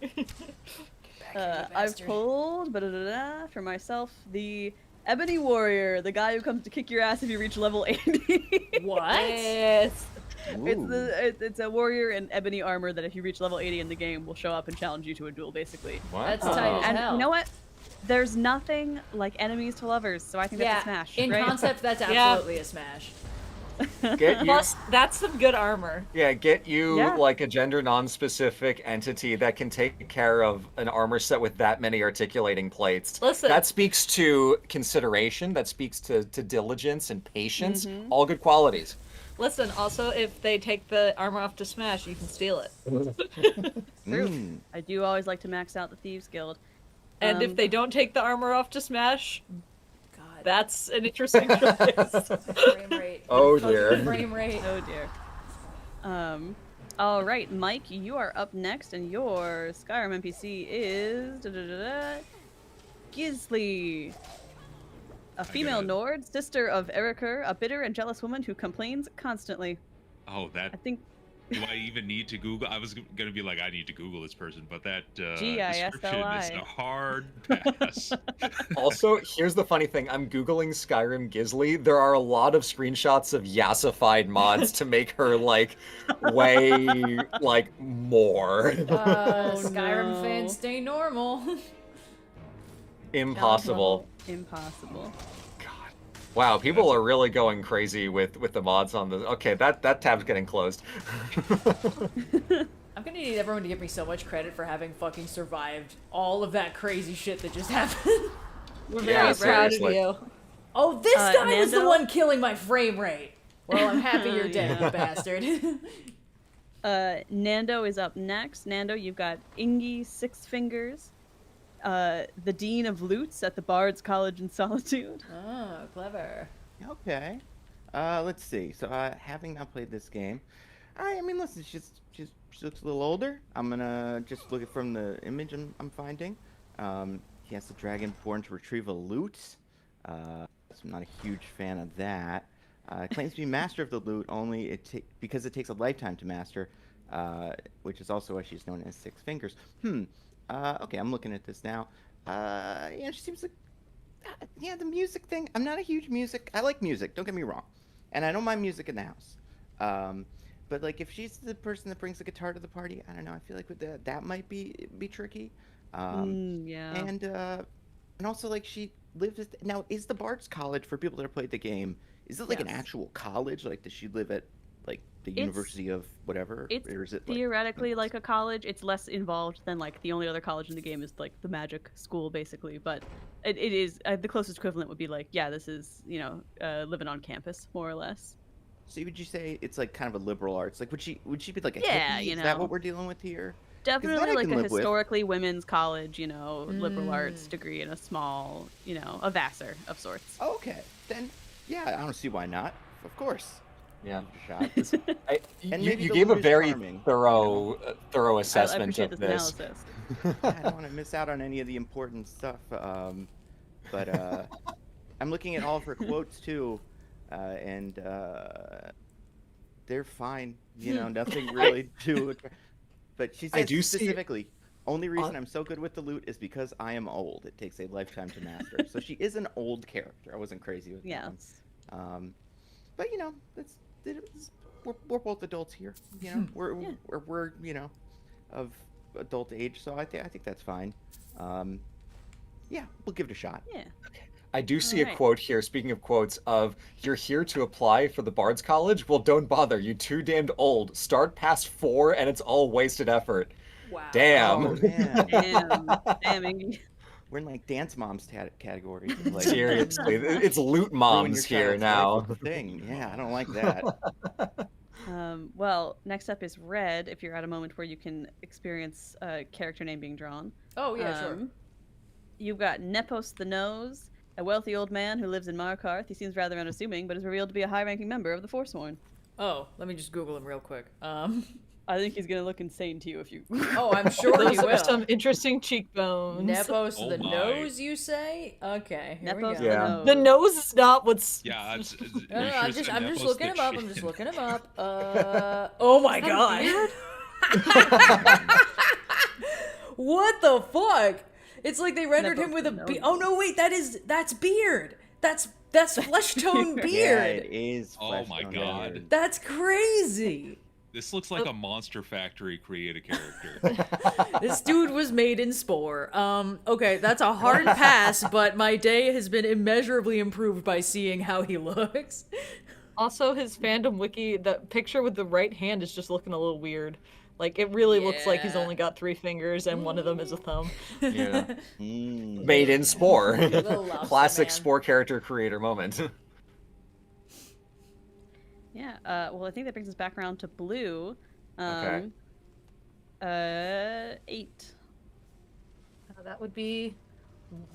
I've pulled for myself the Ebony Warrior, the guy who comes to kick your ass if you reach level 80. What? Yes. It's a warrior in ebony armor that if you reach level 80 in the game will show up and challenge you to a duel, basically. What? That's tight as And hell. you know what? There's nothing like enemies to lovers, so I think that's a smash. In right? concept, that's absolutely a smash. Get you, Plus, that's some good armor. yeah, get you Yeah. like a gender non-specific entity that can take care of an armor set with that many articulating plates. Listen. That speaks to consideration, that speaks to diligence and patience, all good qualities. Listen, also, if they take the armor off to smash, you can steal it. True. I do always like to max out the Thieves Guild. And if they don't take the armor off to smash, God, that's an interesting choice. frame rate. Oh Fucking dear. Frame rate. Oh dear. All right, Mike, you are up next, and your Skyrim NPC is Gisli, a female Nord, sister of Erikur, a bitter and jealous woman who complains constantly. Oh, that. I think. Do I even need to Google? I was gonna be like, I need to Google this person, but that Gisli. description is a hard pass. Also, here's the funny thing. I'm Googling Skyrim Gisli. There are a lot of screenshots of yassified mods to make her, like, way, like, more. Skyrim fans stay normal. Impossible. Impossible. Wow, people are really going crazy with the mods on the... Okay, that tab's getting closed. I'm gonna need everyone to give me so much credit for having fucking survived all of that crazy shit that just happened. We're very proud of you. Oh, this guy was the Nando? one killing my frame rate. Well, I'm happy you're dead, you bastard. Nando is up next. Nando, you've got Ingi Six Fingers, the Dean of Lutes at the Bard's College in Solitude. Oh, clever. Okay. Let's see. So, having not played this game, I mean, listen, she looks a little older. I'm gonna just look at from the image I'm finding. He has the Dragonborn to retrieve a loot. So I'm not a huge fan of that. Claims to be master of the loot only because it takes a lifetime to master, which is also why she's known as Six Fingers. Okay, I'm looking at this now. Yeah, she seems like, yeah, the music thing. I'm not a huge music. I like music. Don't get me wrong, and I don't mind music in the house. But like, if she's the person that brings the guitar to the party, I don't know. I feel like with that might be tricky. Yeah. And also like she lives now. Is the Bard's College, for people that have played the game, is it like an actual college? Like, does she live at like the University of whatever? It's or is it theoretically like a college. It's less involved than like the only other college in the game is like the magic school, basically. But it is the closest equivalent would be like, yeah, this is living on campus more or less. So would you say it's like kind of a liberal arts? Like, would she be like a Yeah, hippie? Is that what we're dealing with here? Definitely like a live with. historically women's college, liberal arts degree in a small, a Vassar of sorts. Oh, okay, then yeah, I don't see why not. Of course. Yeah. Shot. And You maybe the gave a loot is very charming, thorough assessment I appreciate of this this. analysis. I don't want to miss out on any of the important stuff. But I'm looking at all of her quotes too, and they're fine. You know, nothing really to. But she I says do see- specifically, only reason I'm so good with the loot is because I am old. It takes a lifetime to master. So she is an old character. I wasn't crazy with that one. But you know, we're both adults here. You know, we're you know, of adult age. So I think that's fine. Yeah, we'll give it a shot. Yeah. I do see a Alright. quote here, speaking of quotes, of "You're here to apply for the Bard's College? Well, don't bother. You're too damned old. Start past 4 and it's all wasted effort." Wow. Damn. Oh man. Damn, Iggy. We're in like dance moms categories. Like, Seriously, it's loot ruin moms your here child's now. life with the thing. Yeah, I don't like that. Well, next up is Red, if you're at a moment where you can experience a character name being drawn. Oh, yeah, sure. You've got Nepos the Nose, a wealthy old man who lives in Markarth. He seems rather unassuming, but is revealed to be a high-ranking member of the Forsworn. Oh, let me just Google him real quick. I think he's gonna look insane to you if you. Oh, I'm sure he Those will. are some interesting cheekbones. Nepos Oh the my. nose, you say? Okay, here Nepos we go. the Yeah. Nose. The nose is not what's. Yeah, No, I'm just looking him up. I'm just looking him up. Oh my god. What the fuck? It's like they rendered him with a beard. Oh no, wait, that's beard. That's flesh tone beard. Yeah, it is. Oh flesh my tone God. beard. That's crazy. This looks like a Monster Factory created character. This dude was made in Spore. Okay, that's a hard pass, but my day has been immeasurably improved by seeing how he looks. Also, his fandom wiki, the picture with the right hand is just looking a little weird. Like, it really looks like he's Yeah. only got 3 fingers and one of them is a thumb. Yeah. Mm. Made in Spore. Little lobster Classic man. Spore character creator moment. Yeah. Well, I think that brings us back around to Blue. Okay. 8. That would be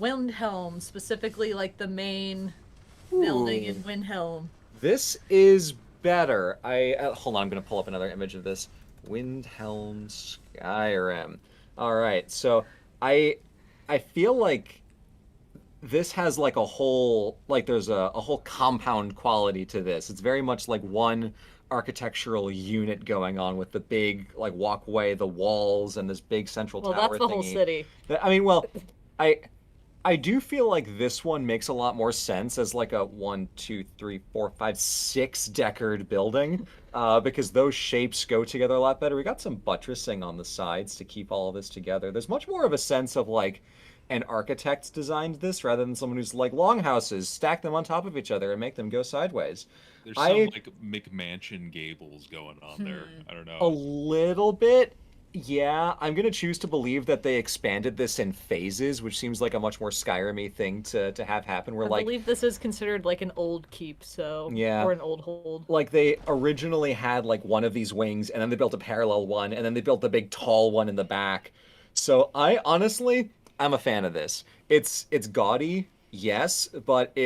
Windhelm, specifically like the main building in Windhelm. This is better. Hold on, I'm gonna pull up another image of this. Windhelm Skyrim. All right, so I feel like this has like a whole, like there's a whole compound quality to this. It's very much like one architectural unit going on with the big like walkway, the walls, and this big central Well, tower that's the whole thingy. city. I mean, well, I do feel like this one makes a lot more sense as like a 1, 2, 3, 4, 5, 6 deckard building, because those shapes go together a lot better. We got some buttressing on the sides to keep all of this together. There's much more of a sense of like an architect designed this rather than someone who's like longhouses, stack them on top of each other and make them go sideways. There's some like McMansion gables going on there. I don't know. A little bit. Yeah, I'm gonna choose to believe that they expanded this in phases, which seems like a much more Skyrim-y thing to have happen. Where I like, believe this is considered like an old keep, so Yeah. or an old hold. like they originally had like one of these wings, and then they built a parallel one, and then they built the big tall one in the back. So I'm a fan of this. It's gaudy, yes, but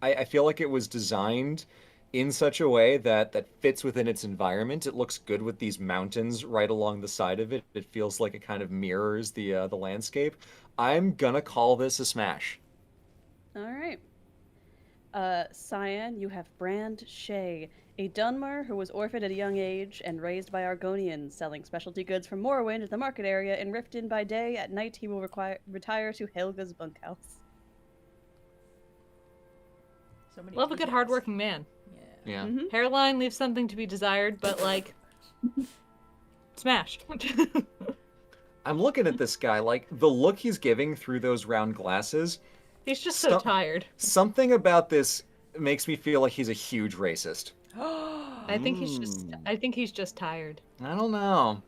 I feel like it was designed in such a way that fits within its environment. It looks good with these mountains right along the side of it. It feels like it kind of mirrors the landscape. I'm gonna call this a smash. All right. Cyan, you have Brand Shay, a Dunmer who was orphaned at a young age and raised by Argonians, selling specialty goods from Morrowind at the market area in Riften by day. At night, he will retire to Helga's bunkhouse. So many Love a good details. hardworking man. Yeah. Mhm. Hairline leaves something to be desired, but like, smash. I'm looking at this guy, like the look he's giving through those round glasses. He's just so tired. Something about this makes me feel like he's a huge racist. I think he's just tired. I don't know.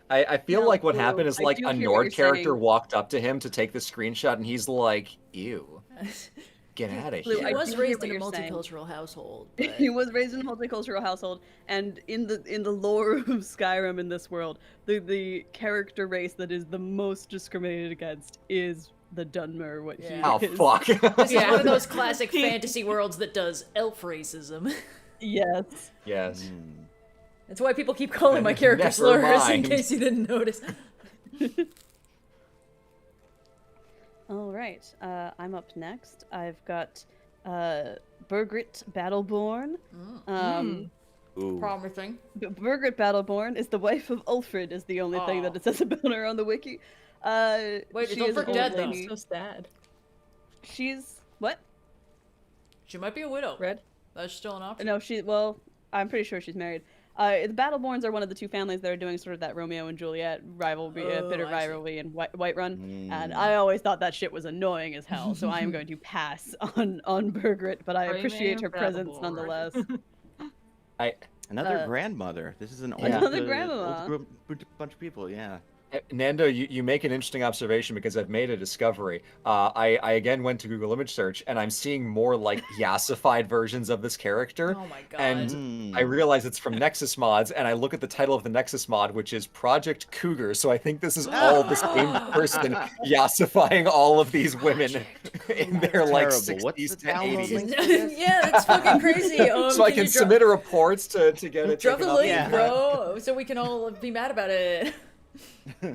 I feel No, like what Blue, happened is I like do a hear what Nord you're character saying. walked up to him to take the screenshot, and he's like, "Ew, get out of Blue, here." He I was do hear raised what in a you're saying. multicultural household. But... He was raised in a multicultural household, and in the lore of Skyrim in this world, the character race that is the most discriminated against is the Dunmer. What he Oh is. fuck! This is one of those classic fantasy worlds that does elf racism. Yes. Yes. That's why people keep calling my character Never slurs, in mind. case you didn't notice. All right. I'm up next. I've got Birgit Battleborn. Promising. Birgit Battleborn is the wife of Ulfrid, is the only thing that it says about her on the wiki. Wait, is Ulfrid dead, though? So sad. She's... what? She might be a widow. Red? That's still an option. No, well, I'm pretty sure she's married. The Battleborns are one of the two families that are doing sort of that Romeo and Juliet rivalry, bitter rivalry in Whiterun, and I always thought that shit was annoying as hell, so I am going to pass on Birgit, but I appreciate her presence nonetheless. Another grandmother. This is an old, another grandmama. old bunch of people, yeah. Nando, you make an interesting observation because I've made a discovery. I again went to Google image search and I'm seeing more like yassified versions of this character. Oh my god. And I realize it's from Nexus mods, and I look at the title of the Nexus mod, which is Project Cougar. So I think this is all the same person yassifying all of these women in their like 60s to 80s. Yeah, that's fucking crazy. So I can submit a report to get it. Drop the link, bro, so we can all be mad about it.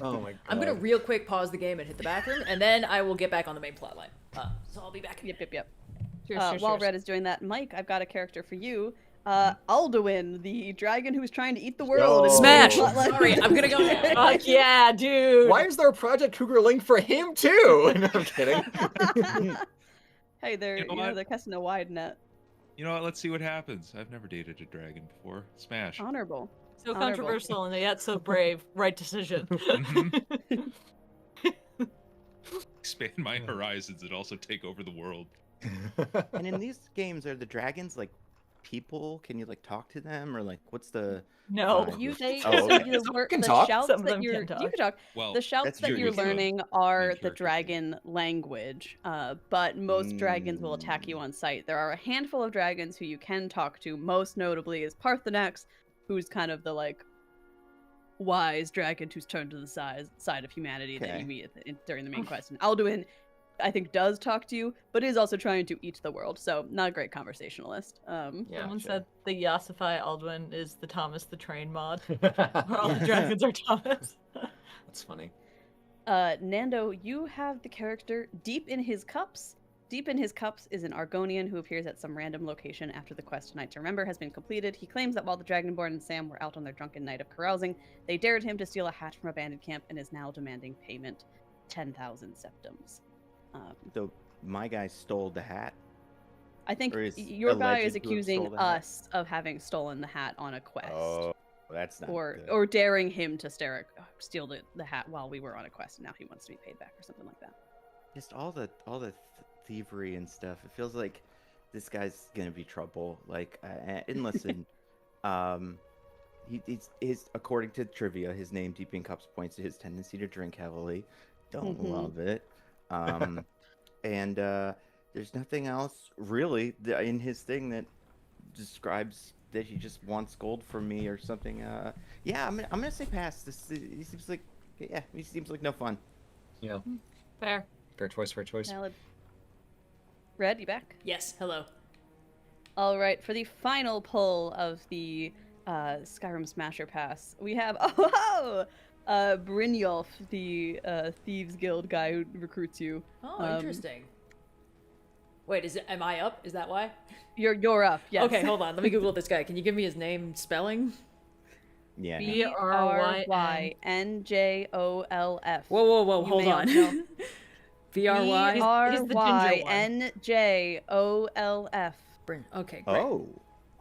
Oh my god. I'm gonna real quick pause the game and hit the bathroom, and then I will get back on the main plotline. So I'll be back. Yep. Cheers, While Red is doing that, Mike, I've got a character for you. Alduin, the dragon who's trying to eat the world. Smash! Sorry, I'm gonna go. Fuck yeah, dude! Why is there a Project Cougar link for him too? No, I'm kidding. Hey, they're they're casting a wide net. You know what? Let's see what happens. I've never dated a dragon before. Smash. Honorable. So controversial and yet so brave. Right decision. Expand my horizons and also take over the world. And in these games, are the dragons like people? Can you like talk to them, or like what's the? No, the can shouts talk. that you're you can talk. Well, the shouts that you're learning are the dragon language, but most dragons will attack you on sight. There are a handful of dragons who you can talk to. Most notably is Parthenax, who's kind of the like wise dragon who's turned to the side of humanity that you meet during the main quest. And Alduin, I think, does talk to you, but is also trying to eat the world. So not a great conversationalist. Someone said the Yassify Alduin is the Thomas the Train mod, where all the dragons are Thomas. That's funny. Nando, you have the character Deep in His Cups. Deep in His Cups is an Argonian who appears at some random location after the quest Night to Remember has been completed. He claims that while the Dragonborn and Sam were out on their drunken night of carousing, they dared him to steal a hat from a bandit camp and is now demanding payment, 10,000 septums. So my guy stole the hat? I think your guy is accusing us of having stolen the hat on a quest. Oh, that's not good. Or daring him to steal the hat while we were on a quest, and now he wants to be paid back or something like that. Just all the thievery and stuff. It feels like this guy's gonna be trouble. Like, and listen, he's according to trivia, his name Deep in Cups points to his tendency to drink heavily. Don't love it. And there's nothing else really in his thing that describes that he just wants gold from me or something. Yeah, I'm gonna say pass. He seems like no fun. Yeah. Fair choice. Valid. Red, you back? Yes. Hello. All right. For the final pull of the Skyrim Smasher Pass, we have Brynjolf, the Thieves Guild guy who recruits you. Oh, interesting. Wait, am I up? Is that why? You're up, yes. Okay, hold on. Let me Google this guy. Can you give me his name spelling? Yeah. Brynjolf. Whoa, hold on. Brynjolf. Okay, great. Oh,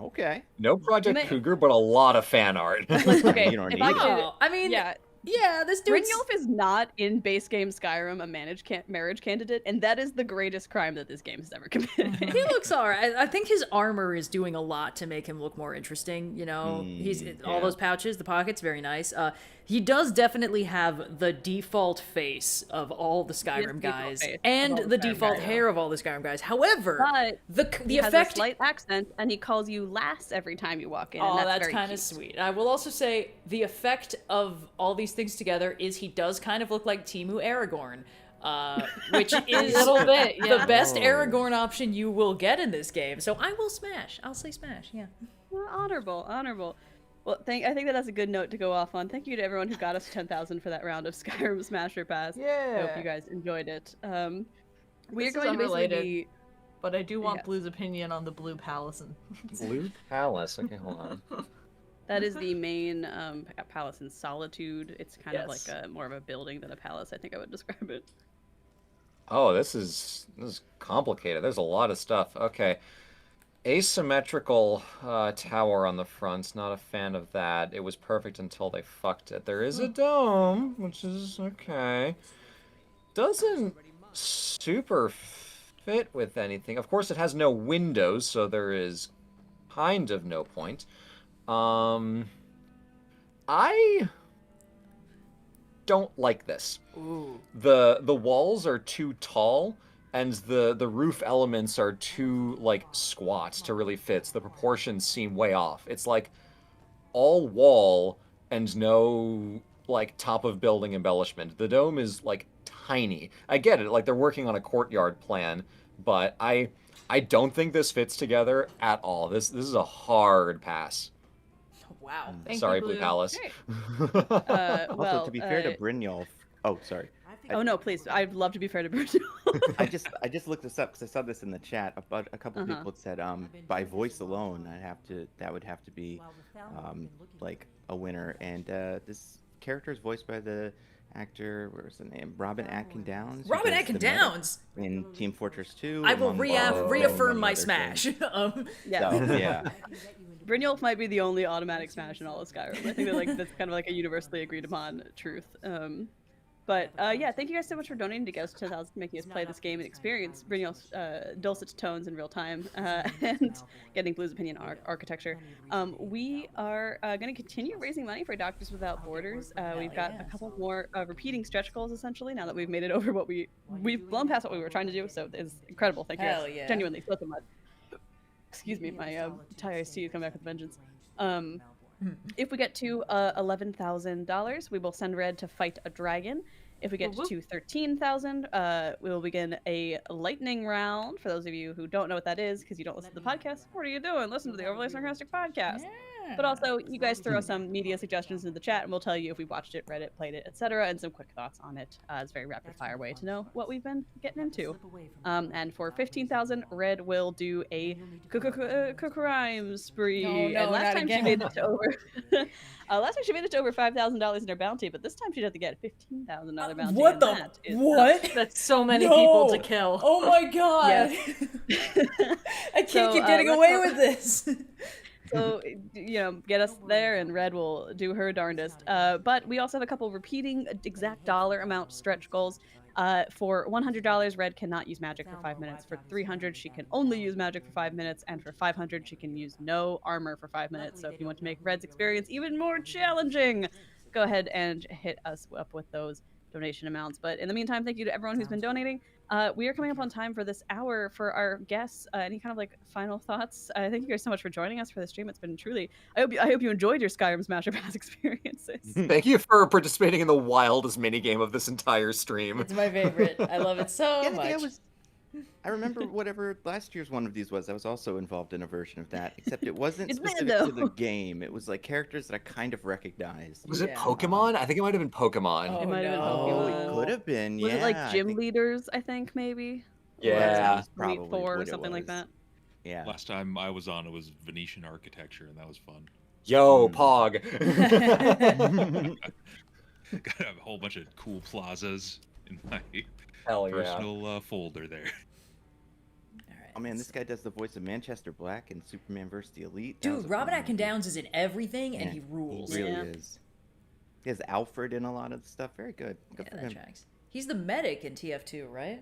okay. No Project Cougar, but a lot of fan art. Okay, You don't if need I it. could, I mean, yeah, this dude's... Brynjolf is not in base game Skyrim a marriage candidate, and that is the greatest crime that this game has ever committed. He looks alright. I think his armor is doing a lot to make him look more interesting. You know, all those pouches, the pockets, very nice. He does definitely have the default face of all the Skyrim guys, and the default hair of all the Skyrim guys. However, the he effect has a slight accent, and he calls you lass every time you walk in. Oh, and that's kind of sweet. I will also say the effect of all these things together is he does kind of look like Timu Aragorn, which is a little bit, the best Aragorn option you will get in this game. So I will smash. I'll say smash. Yeah. Well, honorable. Well, I think that's a good note to go off on. Thank you to everyone who got us 10,000 for that round of Skyrim Smasher Pass. I hope you guys enjoyed it. We're This going is to basically unrelated, be... but I do want Yes. Blue's opinion on the Blue Palace. Blue Palace. Okay, hold on. That is the main palace in Solitude. It's kind of like Yes. more of a building than a palace, I think I would describe it. Oh, this is complicated. There's a lot of stuff. Okay. Asymmetrical tower on the front. Not a fan of that. It was perfect until they fucked it. There is a dome, which is okay. Doesn't super fit with anything. Of course, it has no windows, so there is kind of no point. I don't like this. Ooh. The walls are too tall, and the roof elements are too like squat to really fit. So the proportions seem way off. It's like all wall and no like top of building embellishment. The dome is like tiny. I get it, like they're working on a courtyard plan, but I don't think this fits together at all. This is a hard pass. Wow. Sorry, Blue Palace. Also, to be fair to Brynjolf, oh, sorry. Oh no, please! I'd love to be fair to Brynjolf. I just looked this up because I saw this in the chat. About a couple people had said by voice alone, that would have to be like a winner. And this character is voiced by the actor. Where's the name? Robin Atkin Downs. Robin Atkin Downs in Team Fortress 2. I will reaffirm my smash. Yeah. So, yeah. Brynjolf might be the only automatic smash in all of Skyrim. I think that's kind of like a universally agreed upon truth. But yeah, thank you guys so much for donating to get us 10,000, making us play this game and experience Brynjolf's dulcet tones in real time and getting Blue's opinion architecture. We are going to continue raising money for Doctors Without Borders. We've got a couple more repeating stretch goals essentially now that we've made it over what we've blown past what we were trying to do. So it's incredible. Thank you guys. Yeah. Genuinely, so much. Excuse me, my Thai iced tea is coming back with vengeance. If we get to $11,000, we will send Red to fight a dragon. If we get to 13,000, we will begin a lightning round. For those of you who don't know what that is, because you don't listen to the podcast, what are you doing? Listen to the Overly Sarcastic podcast. But also, you guys throw some media suggestions in the chat, and we'll tell you if we watched it, read it, played it, etc., and some quick thoughts on it. It's a very rapid-fire way to know what we've been getting into. And for 15,000, Red will do a crime spree. Oh, no, and last not time again. she made it to over. Last time she made it to over $5,000 in her bounty, but this time she'd have to get a $15,000 bounty. What and the? that is What? That's so many No. people to kill. Oh my god! I can't keep getting away with this. So, get us there and Red will do her darndest. But we also have a couple repeating exact dollar amount stretch goals. For $100, Red cannot use magic for 5 minutes. For $300, she can only use magic for 5 minutes. And for $500, she can use no armor for 5 minutes. So if you want to make Red's experience even more challenging, go ahead and hit us up with those donation amounts. But in the meantime, thank you to everyone who's been donating. We are coming up on time for this hour for our guests. Any kind of final thoughts? Thank you guys so much for joining us for the stream. It's been truly. I hope you enjoyed your Skyrim Smasher Pass experiences. Thank you for participating in the wildest minigame of this entire stream. It's my favorite. I love it so much. I remember whatever last year's one of these was. I was also involved in a version of that, except it wasn't It's specific bad, to the though. game. It was like characters that I kind of recognized. Was it Pokemon? I think it might have been Pokemon. It might have been Oh, Pokemon. it could have been. Was Yeah, it like I gym think- leaders? I think maybe. Yeah. Probably Elite Four or what it something like was. that. Yeah. Last time I was on, it was Venetian architecture, and that was fun. Yo, Pog. Got a whole bunch of cool plazas in my Hell yeah. personal folder there. Oh man, this guy does the voice of Manchester Black in Superman vs. the Elite. That was Dude, a Robin fun Atkin movie. Downs is in everything, and Yeah, he rules. He really is. He has Alfred in a lot of the stuff. Very good. Good for that him. tracks. He's the medic in TF2, right?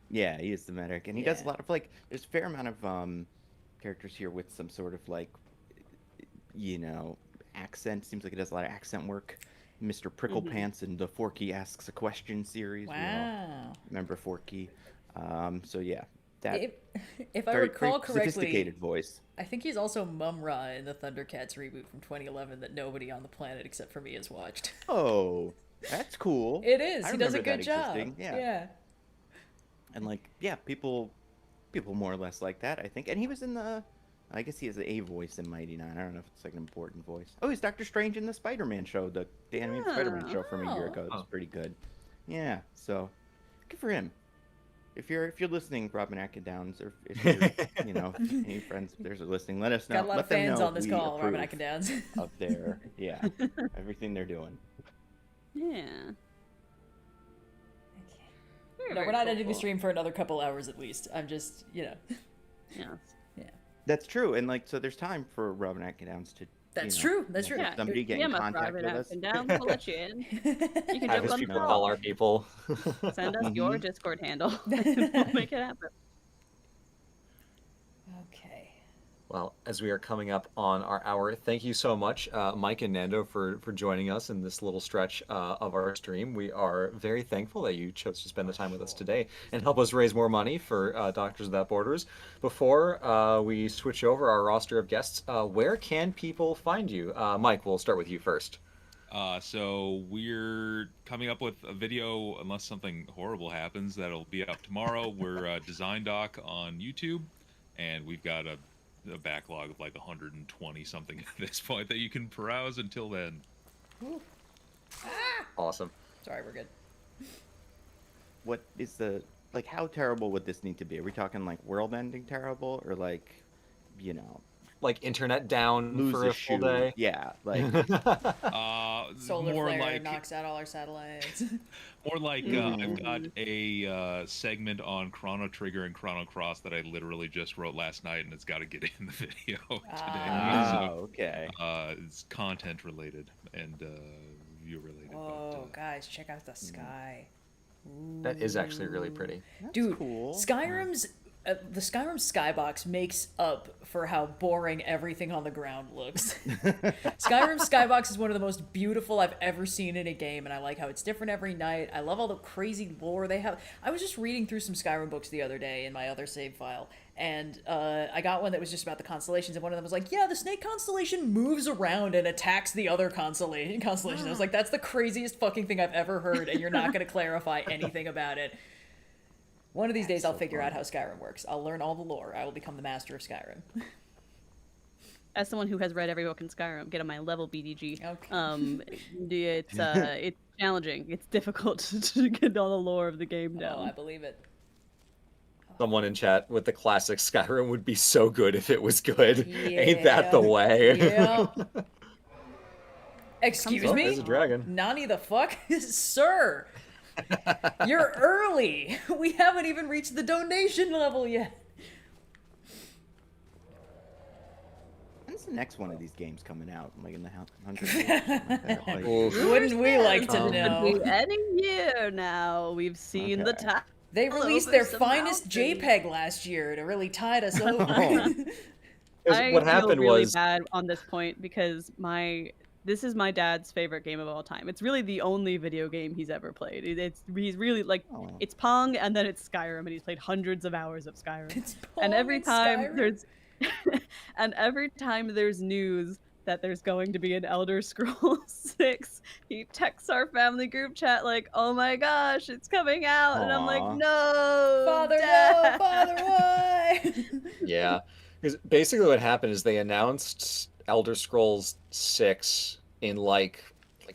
Yeah, he is the medic, and he does a lot of There's a fair amount of characters here with some sort of accent. Seems like he does a lot of accent work. Mr. Pricklepants in the Forky Asks a Question series. We all Wow. remember Forky. So yeah, that. If I very, recall very correctly, sophisticated voice. I think he's also Mum-Ra in the Thundercats reboot from 2011 that nobody on the planet except for me has watched. Oh, that's cool. It is. I He does a remember good that job. existing. Yeah. And people more or less like that, I think. And he was in the I guess he has a voice in Mighty Nine. I don't know if it's like an important voice. Oh, he's Doctor Strange in the Spider-Man show, the animated Spider-Man show from a year ago. It was pretty good. Yeah, so good for him. If you're listening, Robin Downs, or if you're, any friends of theirs are listening, let us know. Got a lot let of them fans know on this we call, Robin approve Downs. of their everything they're doing. Yeah. No, we're not ending the stream for another couple hours at least. I'm just, Yeah. That's true, and so there's time for Robin Downs to. That's true. That's true. If somebody get in contact with us. Downs, we'll let you in. You can Have jump his on the people call. tell our people. Send us your Discord handle. And we'll make it happen. Okay. Well, as we are coming up on our hour, thank you so much, Mike and Nando, for joining us in this little stretch of our stream. We are very thankful that you chose to spend the time with us today and help us raise more money for Doctors Without Borders. Before we switch over our roster of guests, where can people find you? Mike, we'll start with you first. So we're coming up with a video, unless something horrible happens, that'll be up tomorrow. We're Design Doc on YouTube, and we've got a backlog of like 120 something at this point that you can browse until then. Awesome. Sorry, we're good. What is how terrible would this need to be? Are we talking like world-ending terrible, or like internet down lose for a full day? Yeah, like Solar more flare like knocks out all our satellites. more like I've got a segment on Chrono Trigger and Chrono Cross that I literally just wrote last night, and it's got to get in the video today. Okay. It's content related and view related. Oh, guys, check out the sky. That is actually really pretty. Dude, cool. Skyrim's the Skyrim skybox makes up for how boring everything on the ground looks. Skyrim's skybox is one of the most beautiful I've ever seen in a game, and I like how it's different every night. I love all the crazy lore they have. I was just reading through some Skyrim books the other day in my other save file, and I got one that was just about the constellations, and one of them was like, yeah, the Snake constellation moves around and attacks the other constellation. I was like, that's the craziest fucking thing I've ever heard, and you're not going to clarify anything about it. One of these days I'll figure out how Skyrim works. I'll learn all the lore. I will become the master of Skyrim. As someone who has read every book in Skyrim, get on my level BDG. Okay. It's challenging. It's difficult to get all the lore of the game down. Oh, I believe it. Someone in chat with the classic Skyrim would be so good if it was good. Yeah. Ain't that the way? Yeah. Excuse me? There's a dragon. Nani the fuck? Sir! You're early! We haven't even reached the donation level yet. When's the next one of these games coming out? Like in the 100 Wouldn't we like to know? Any year now, we've seen the time. They released their finest JPEG last year to really tide us over. What happened feel really was bad on this point because this is my dad's favorite game of all time. It's really the only video game he's ever played. He's really like it's Pong and then it's Skyrim, and he's played hundreds of hours of Skyrim. It's Pong and every and time Skyrim? there's and every time there's news that there's going to be an Elder Scrolls 6, he texts our family group chat like, "Oh my gosh, it's coming out," and I'm like, "No, Father, Dad. no, Father, why?" Yeah, because basically what happened is they announced Elder Scrolls 6 in like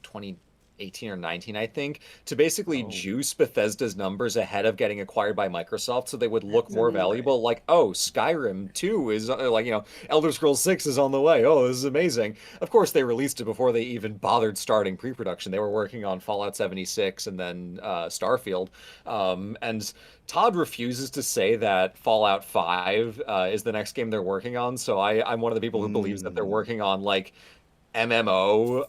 2018 or 19, I think, to basically juice Bethesda's numbers ahead of getting acquired by Microsoft, so they would look more valuable. Like, oh, Skyrim 2 is Elder Scrolls 6 is on the way. Oh, this is amazing. Of course, they released it before they even bothered starting pre-production. They were working on Fallout 76 and then Starfield, and Todd refuses to say that Fallout 5 is the next game they're working on, so I'm one of the people who believes that they're working on like MMO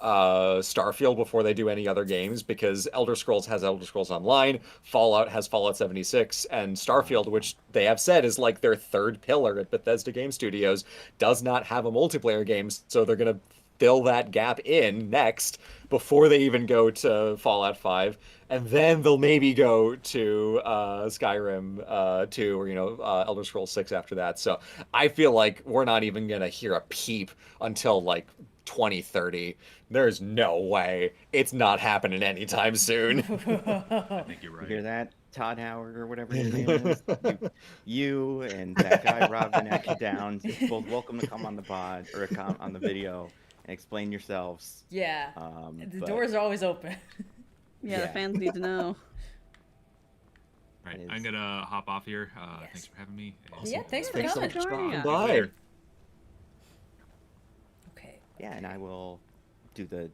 Starfield before they do any other games, because Elder Scrolls has Elder Scrolls Online, Fallout has Fallout 76, and Starfield, which they have said is like their third pillar at Bethesda Game Studios, does not have a multiplayer game, so they're going to fill that gap in next before they even go to Fallout 5, and then they'll maybe go to Skyrim 2 or Elder Scrolls 6 after that. So I feel like we're not even going to hear a peep until like 2030. There's no way. It's not happening anytime soon. I think you're right. You hear that? Todd Howard or whatever his name is. You and that guy Robin at you down. You're both welcome to come on the pod or on the video and explain yourselves. Yeah. The But doors are always open. Yeah, the fans need to know. Right, I'm gonna hop off here. Thanks for having me. Yeah, thanks for Thanks so coming. much for stopping Yeah. by. Later. Okay. Yeah, and I will do the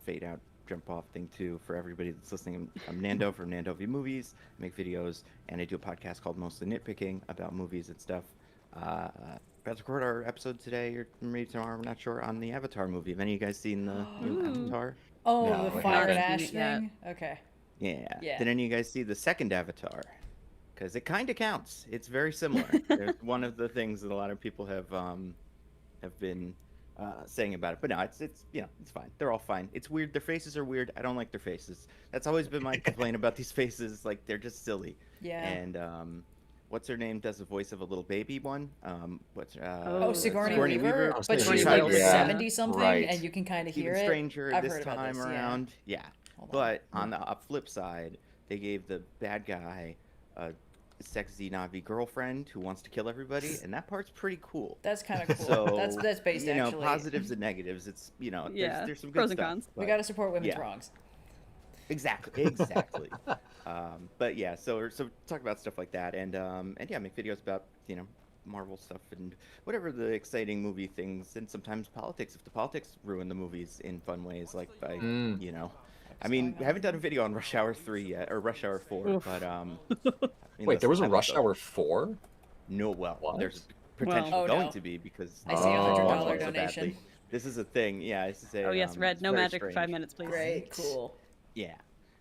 fade out jump off thing too for everybody that's listening. I'm Nando from Nando V Movies. I make videos and I do a podcast called Mostly Nitpicking about movies and stuff. About to record our episode today or maybe tomorrow, I'm not sure, on the Avatar movie. Have any of you guys seen the new Avatar? Oh, No, the I fire and haven't. ash thing? Okay. Yeah. Yeah. Did any of you guys see the second Avatar? Because it kind of counts. It's very similar. There's one of the things that a lot of people have been saying about it, but no, it's it's fine. They're all fine. It's weird. Their faces are weird. I don't like their faces. That's always been my complaint about these faces. Like they're just silly. Yeah. And what's her name does the voice of a little baby one. Sigourney Weaver, but Sigourney she's like Weaver. 70 something, Right. and you can kind of Even hear it. Stranger I've this heard about time this, around. Yeah. Hold on. But on the flip side, they gave the bad guy a sexy Navi girlfriend who wants to kill everybody, and that part's pretty cool. That's kind of cool. So that's based actually. actually. Positives and negatives. It's there's some good pros and stuff, cons. We but- got to support women's yeah. wrongs. Exactly. But yeah, so talk about stuff like that, and yeah, make videos about Marvel stuff and whatever the exciting movie things, and sometimes politics if the politics ruin the movies in fun ways, like by I mean, we haven't done a video on Rush Hour 3 yet, or Rush Hour 4, Oof. but Wait, there was a Rush Hour 4? No, well, What? there's potentially Oh, going no. to be because I see a $100 so donation. badly. This is a thing, yeah. This is a, Oh yes, Red. it's No very magic for 5 strange. minutes, please. Great, cool. Yeah.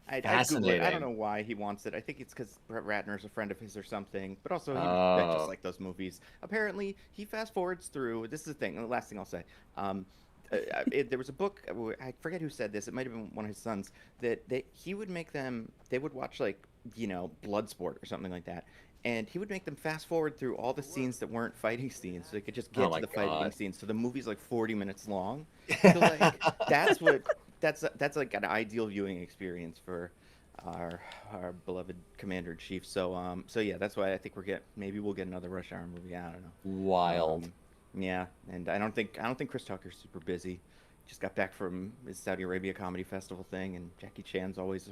I Googled it. Fascinating. I don't know why he wants it. I think it's because Brett Ratner's a friend of his or something. But also, I just like those movies. Apparently, he fast forwards through. This is the thing. The last thing I'll say. There was a book. I forget who said this. It might have been one of his sons. That he would make them. They would watch like Bloodsport or something like that. And he would make them fast forward through all the scenes that weren't fighting scenes, so they could just get to the fighting scenes. So the movie's like 40 minutes long. So like that's like an ideal viewing experience for our beloved Commander in Chief. So yeah, that's why I think maybe we'll get another Rush Hour movie. I don't know. Wild. Yeah, and I don't think Chris Tucker's super busy. Just got back from his Saudi Arabia Comedy Festival thing, and Jackie Chan's always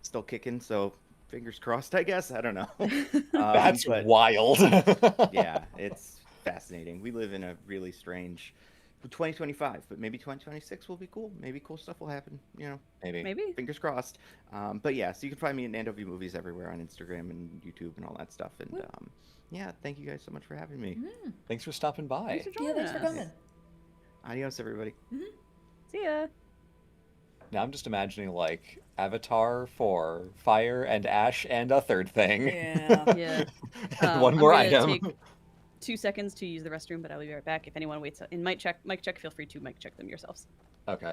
still kicking. So fingers crossed, I guess. I don't know. That's wild. Yeah, it's fascinating. We live in a really strange 2025, but maybe 2026 will be cool. Maybe cool stuff will happen. Maybe. Fingers crossed. But yeah, so you can find me at Nando V Movies everywhere on Instagram and YouTube and all that stuff. And yeah, thank you guys so much for having me. Thanks for stopping by. Thanks for joining Thanks for us. coming. Adios, everybody. See ya. Now I'm just imagining like Avatar for fire and ash and a third thing. Yeah. Yeah. And one I'm more gonna item. Take 2 seconds to use the restroom, but I'll be right back. If anyone waits in mic check, feel free to mic check them yourselves. Okay.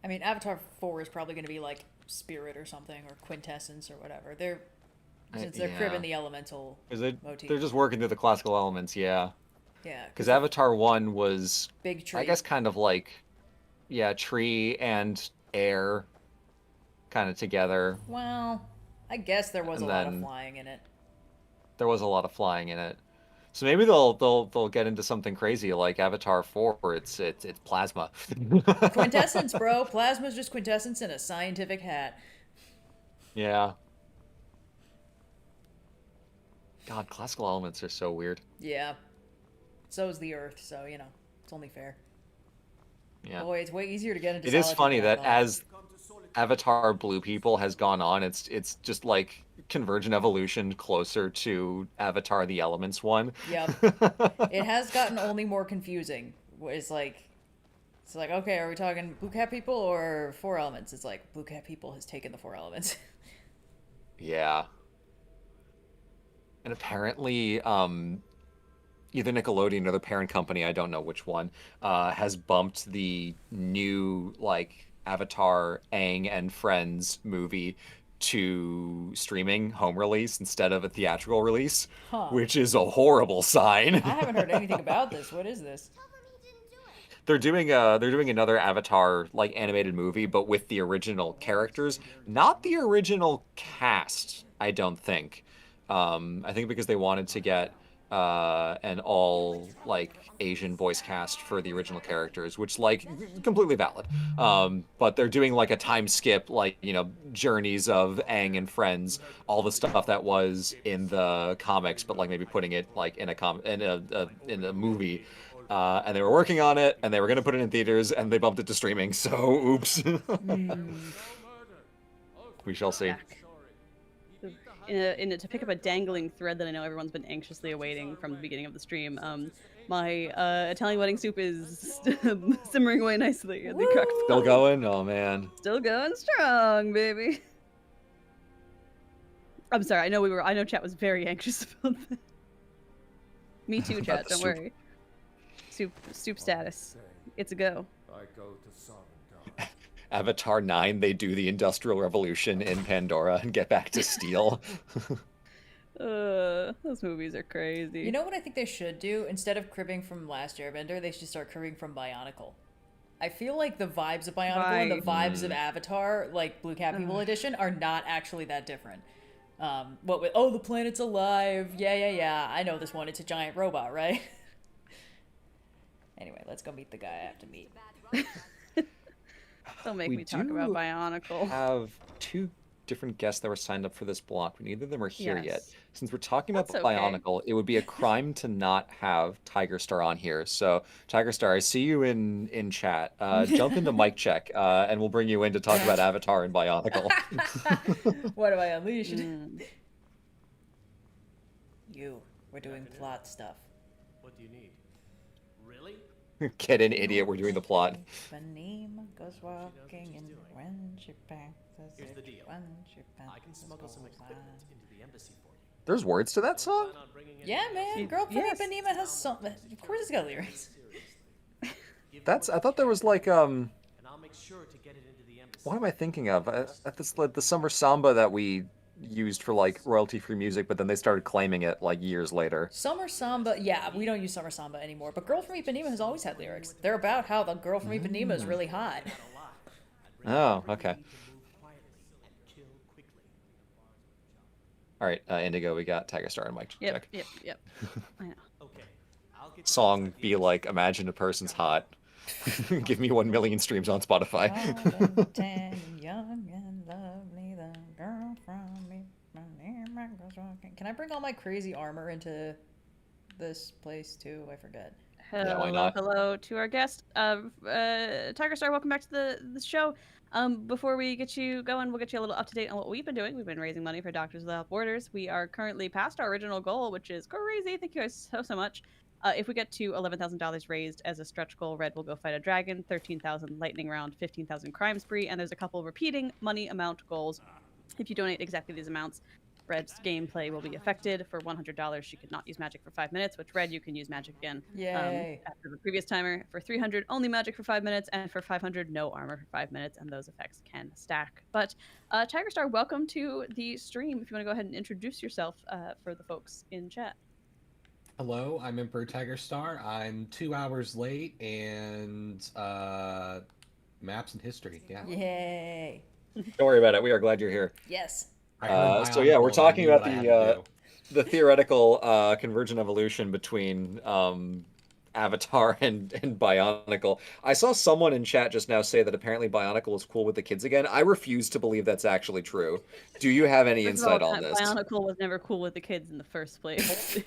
I mean, Avatar 4 is probably going to be like Spirit or something, or Quintessence or whatever. Since they're cribbing the elemental motif. They're just working through the classical elements, yeah. Yeah. Because Avatar 1 was, Big tree. I guess, kind of like, tree and air kind of together. Well, I guess there was And a lot of then- flying in it. There was a lot of flying in it. So maybe they'll get into something crazy like Avatar 4 where it's plasma. Quintessence, bro. Plasma's just quintessence in a scientific hat. Yeah. God, classical elements are so weird. Yeah. So is the Earth, so, it's only fair. Yeah. Boy, it's way easier to get into It is solid funny than I that thought. as Avatar Blue People has gone on, it's just like Convergent Evolution closer to Avatar the Elements one. Yep. It has gotten only more confusing. It's like, okay, are we talking Blue Cat People or Four Elements? It's like, Blue Cat People has taken the Four Elements. Yeah. And apparently, either Nickelodeon or the parent company, I don't know which one, has bumped the new, Avatar, Aang, and Friends movie to streaming home release instead of a theatrical release, Huh. which is a horrible sign. I haven't heard anything about this. What is this? they're doing another Avatar like animated movie, but with the original characters, not the original cast. I don't think. I think because they wanted to get an all like Asian voice cast for the original characters, which like completely valid. But they're doing like a time skip, like journeys of Aang and friends, all the stuff that was in the comics, but like maybe putting it like in a movie. And they were working on it, and they were going to put it in theaters, and they bumped it to streaming. So, oops. We shall see. To pick up a dangling thread that I know everyone's been anxiously awaiting from the beginning of the stream, my Italian wedding soup is simmering away nicely at the crock pot. Still going? Oh, man. Still going strong, baby. I'm sorry. I know chat was very anxious about that. Me too, chat. Don't worry. Soup status. It's a go. Avatar 9, they do the Industrial Revolution in Pandora and get back to steel. Those movies are crazy. You know what I think they should do? Instead of cribbing from Last Airbender, they should start cribbing from Bionicle. I feel like the vibes of Bionicle and the vibes of Avatar, like Blue Cat People Edition, are not actually that different. What with, the planet's alive. Yeah. I know this one. It's a giant robot, right? Anyway, let's go meet the guy I have to meet. Don't make me talk about Bionicle. We have two different guests that were signed up for this block, but neither of them are here yet. Since we're talking about Bionicle, it would be a crime to not have Tiger Star on here. So, Tiger Star, I see you in chat. Jump into mic check, and we'll bring you in to talk about Avatar and Bionicle. What have I unleashed? We're doing plot stuff. What do you need? Really? Get in, idiot. We're doing the plot. Banima goes walking and when she passes Here's the deal. I can smuggle some equipment into the embassy for you. There's words to that song? Yeah, man. Girl from Ipanema has something. Of course it's got lyrics. I thought there was like, And I'll make sure to get it into the embassy. what am I thinking of? The Summer Samba that we used for like royalty-free music, but then they started claiming it like years later. Summer Samba, yeah, we don't use Summer Samba anymore, but Girl from Ipanema has always had lyrics. They're about how the girl from Ipanema is really hot. Oh, okay. All right, Indigo, we got Tiger Star and mic check. Yep. I know. Song be like, imagine a person's hot. Give me 1 million streams on Spotify. Young and lovely, the girl from Ipanema goes walking. Can I bring all my crazy armor into this place too? I forget. Hello, why not? hello to our guest. Tiger Star, welcome back to the show. Before we get you going, we'll get you a little up to date on what we've been doing. We've been raising money for Doctors Without Borders. We are currently past our original goal, which is crazy. Thank you guys so much. If we get to $11,000 raised as a stretch goal, Red will go fight a dragon, 13,000 lightning round, 15,000 crime spree, and there's a couple repeating money amount goals. If you donate exactly these amounts, Red's gameplay will be affected. For $100, she could not use magic for 5 minutes, which Red, you can use magic again. Yay. After the previous timer. For 300, only magic for 5 minutes, and for 500, no armor for 5 minutes, and those effects can stack. But Tiger Star, welcome to the stream. If you want to go ahead and introduce yourself for the folks in chat. Hello, I'm Emperor Tiger Star. I'm 2 hours late, and maps and history. Yeah. Yay. Don't worry about it. We are glad you're here. Yes. So yeah, we're talking about the theoretical convergent evolution between Avatar and Bionicle. I saw someone in chat just now say that apparently Bionicle is cool with the kids again. I refuse to believe that's actually true. Do you have any insight on this? Bionicle was never cool with the kids in the first place.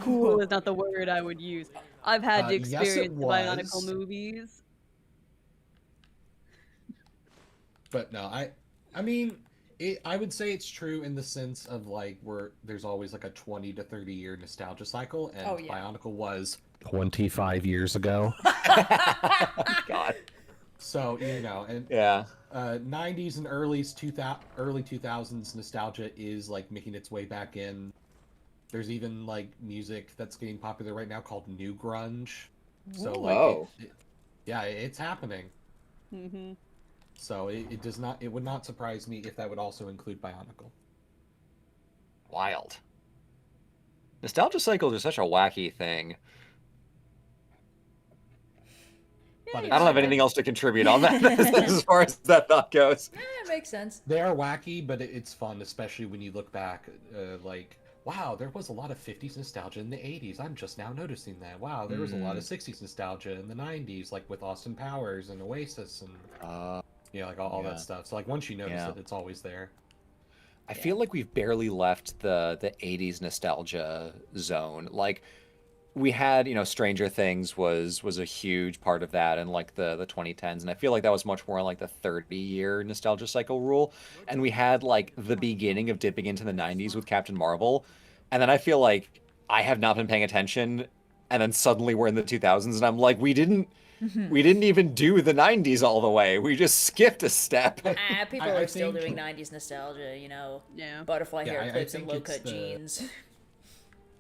Cool is not the word I would use. I've had to experience the Bionicle movies. But no, I mean, I would say it's true in the sense of like there's always like a 20 to 30 year nostalgia cycle, and Bionicle was 25 years ago. God. So and yeah, 90s and early 2000s nostalgia is like making its way back in. There's even like music that's getting popular right now called new grunge. So like, it's happening. Mm-hmm. So it would not surprise me if that would also include Bionicle. Wild. Nostalgia cycles are such a wacky thing. But you I don't have know, anything else to contribute on that as far as that thought goes. It makes sense. They are wacky, but it's fun, especially when you look back. Like, wow, there was a lot of 50s nostalgia in the 80s. I'm just now noticing that. Wow, there was a lot of 60s nostalgia in the 90s, like with Austin Powers and Oasis and like all that stuff. So like once you notice it, it's always there. I feel like we've barely left the 80s nostalgia zone. Like we had, Stranger Things was a huge part of that in like the 2010s, and I feel like that was much more like the 30-year nostalgia cycle rule. And we had like the beginning of dipping into the 90s with Captain Marvel, and then I feel like I have not been paying attention, and then suddenly we're in the 2000s, and I'm like, we didn't even do the 90s all the way. We just skipped a step. People are still doing 90s nostalgia, butterfly hair clips and low-cut jeans.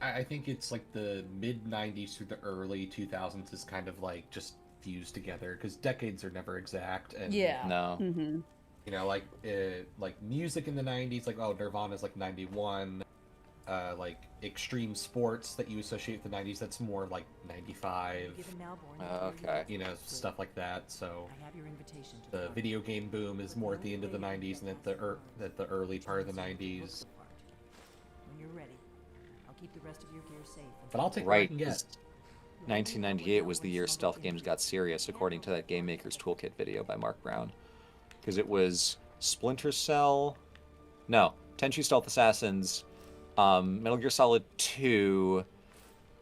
I think it's like the mid 90s through the early 2000s is kind of like just fused together because decades are never exact. And No. Like music in the 90s, like Nirvana's like 91. Like extreme sports that you associate with the 90s, that's more like 95. Okay. Stuff like that. So the video game boom is more at the end of the 90s and at the early part of the 90s. When you're ready, I'll keep the rest of your gear safe. But I'll take what I can get. 1998 was the year stealth games got serious, according to that Game Maker's Toolkit video by Mark Brown. Because it was Splinter Cell... No, Tenchu Stealth Assassins, Metal Gear Solid 2,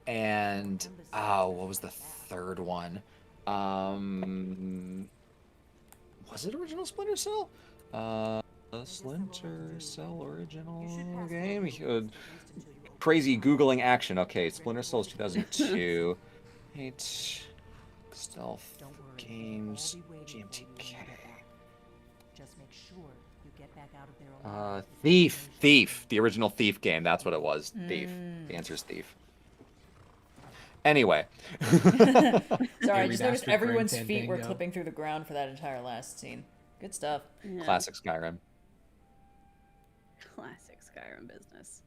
and... what was the third one? Was it original Splinter Cell? Splinter Cell original game? Crazy Googling action. Okay, Splinter Cell is 2002. 8 stealth games, GMTK. Just make sure you get back out of there. Thief. The original Thief game. That's what it was. Thief. The answer's Thief. Anyway. Sorry, I just noticed everyone's feet were clipping through the ground for that entire last scene. Good stuff. Yeah. Classic Skyrim. Classic Skyrim business.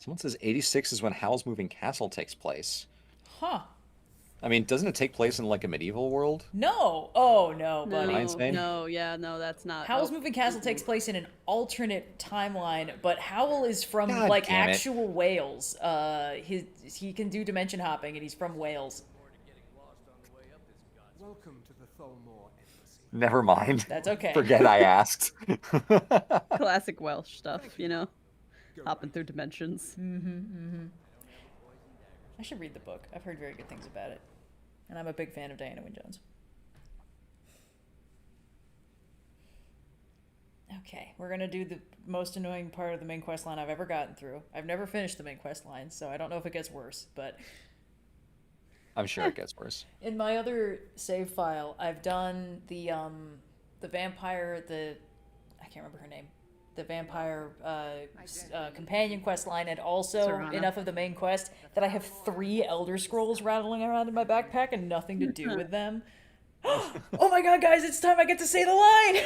Someone says 86 is when Howl's Moving Castle takes place. Huh. I mean, doesn't it take place in like a medieval world? No. Oh, no, buddy. No, that's not. Howl's Moving Castle takes place in an alternate timeline, but Howl is from God like damn it. actual Wales. He can do dimension hopping, and he's from Wales. Welcome to the Tholmore Embassy. Never mind. That's okay. Forget I asked. Classic Welsh stuff, hopping through dimensions. I should read the book. I've heard very good things about it, and I'm a big fan of Diana Wynne Jones. Okay, we're gonna do the most annoying part of the main quest line I've ever gotten through. I've never finished the main quest line, so I don't know if it gets worse, but I'm sure it gets worse. in my other save file, I've done the vampire, I can't remember her name, the vampire companion quest line, and also Serana. enough of the main quest that I have 3 Elder Scrolls rattling around in my backpack and nothing to do with them. Oh my god, guys, it's time I get to say the line!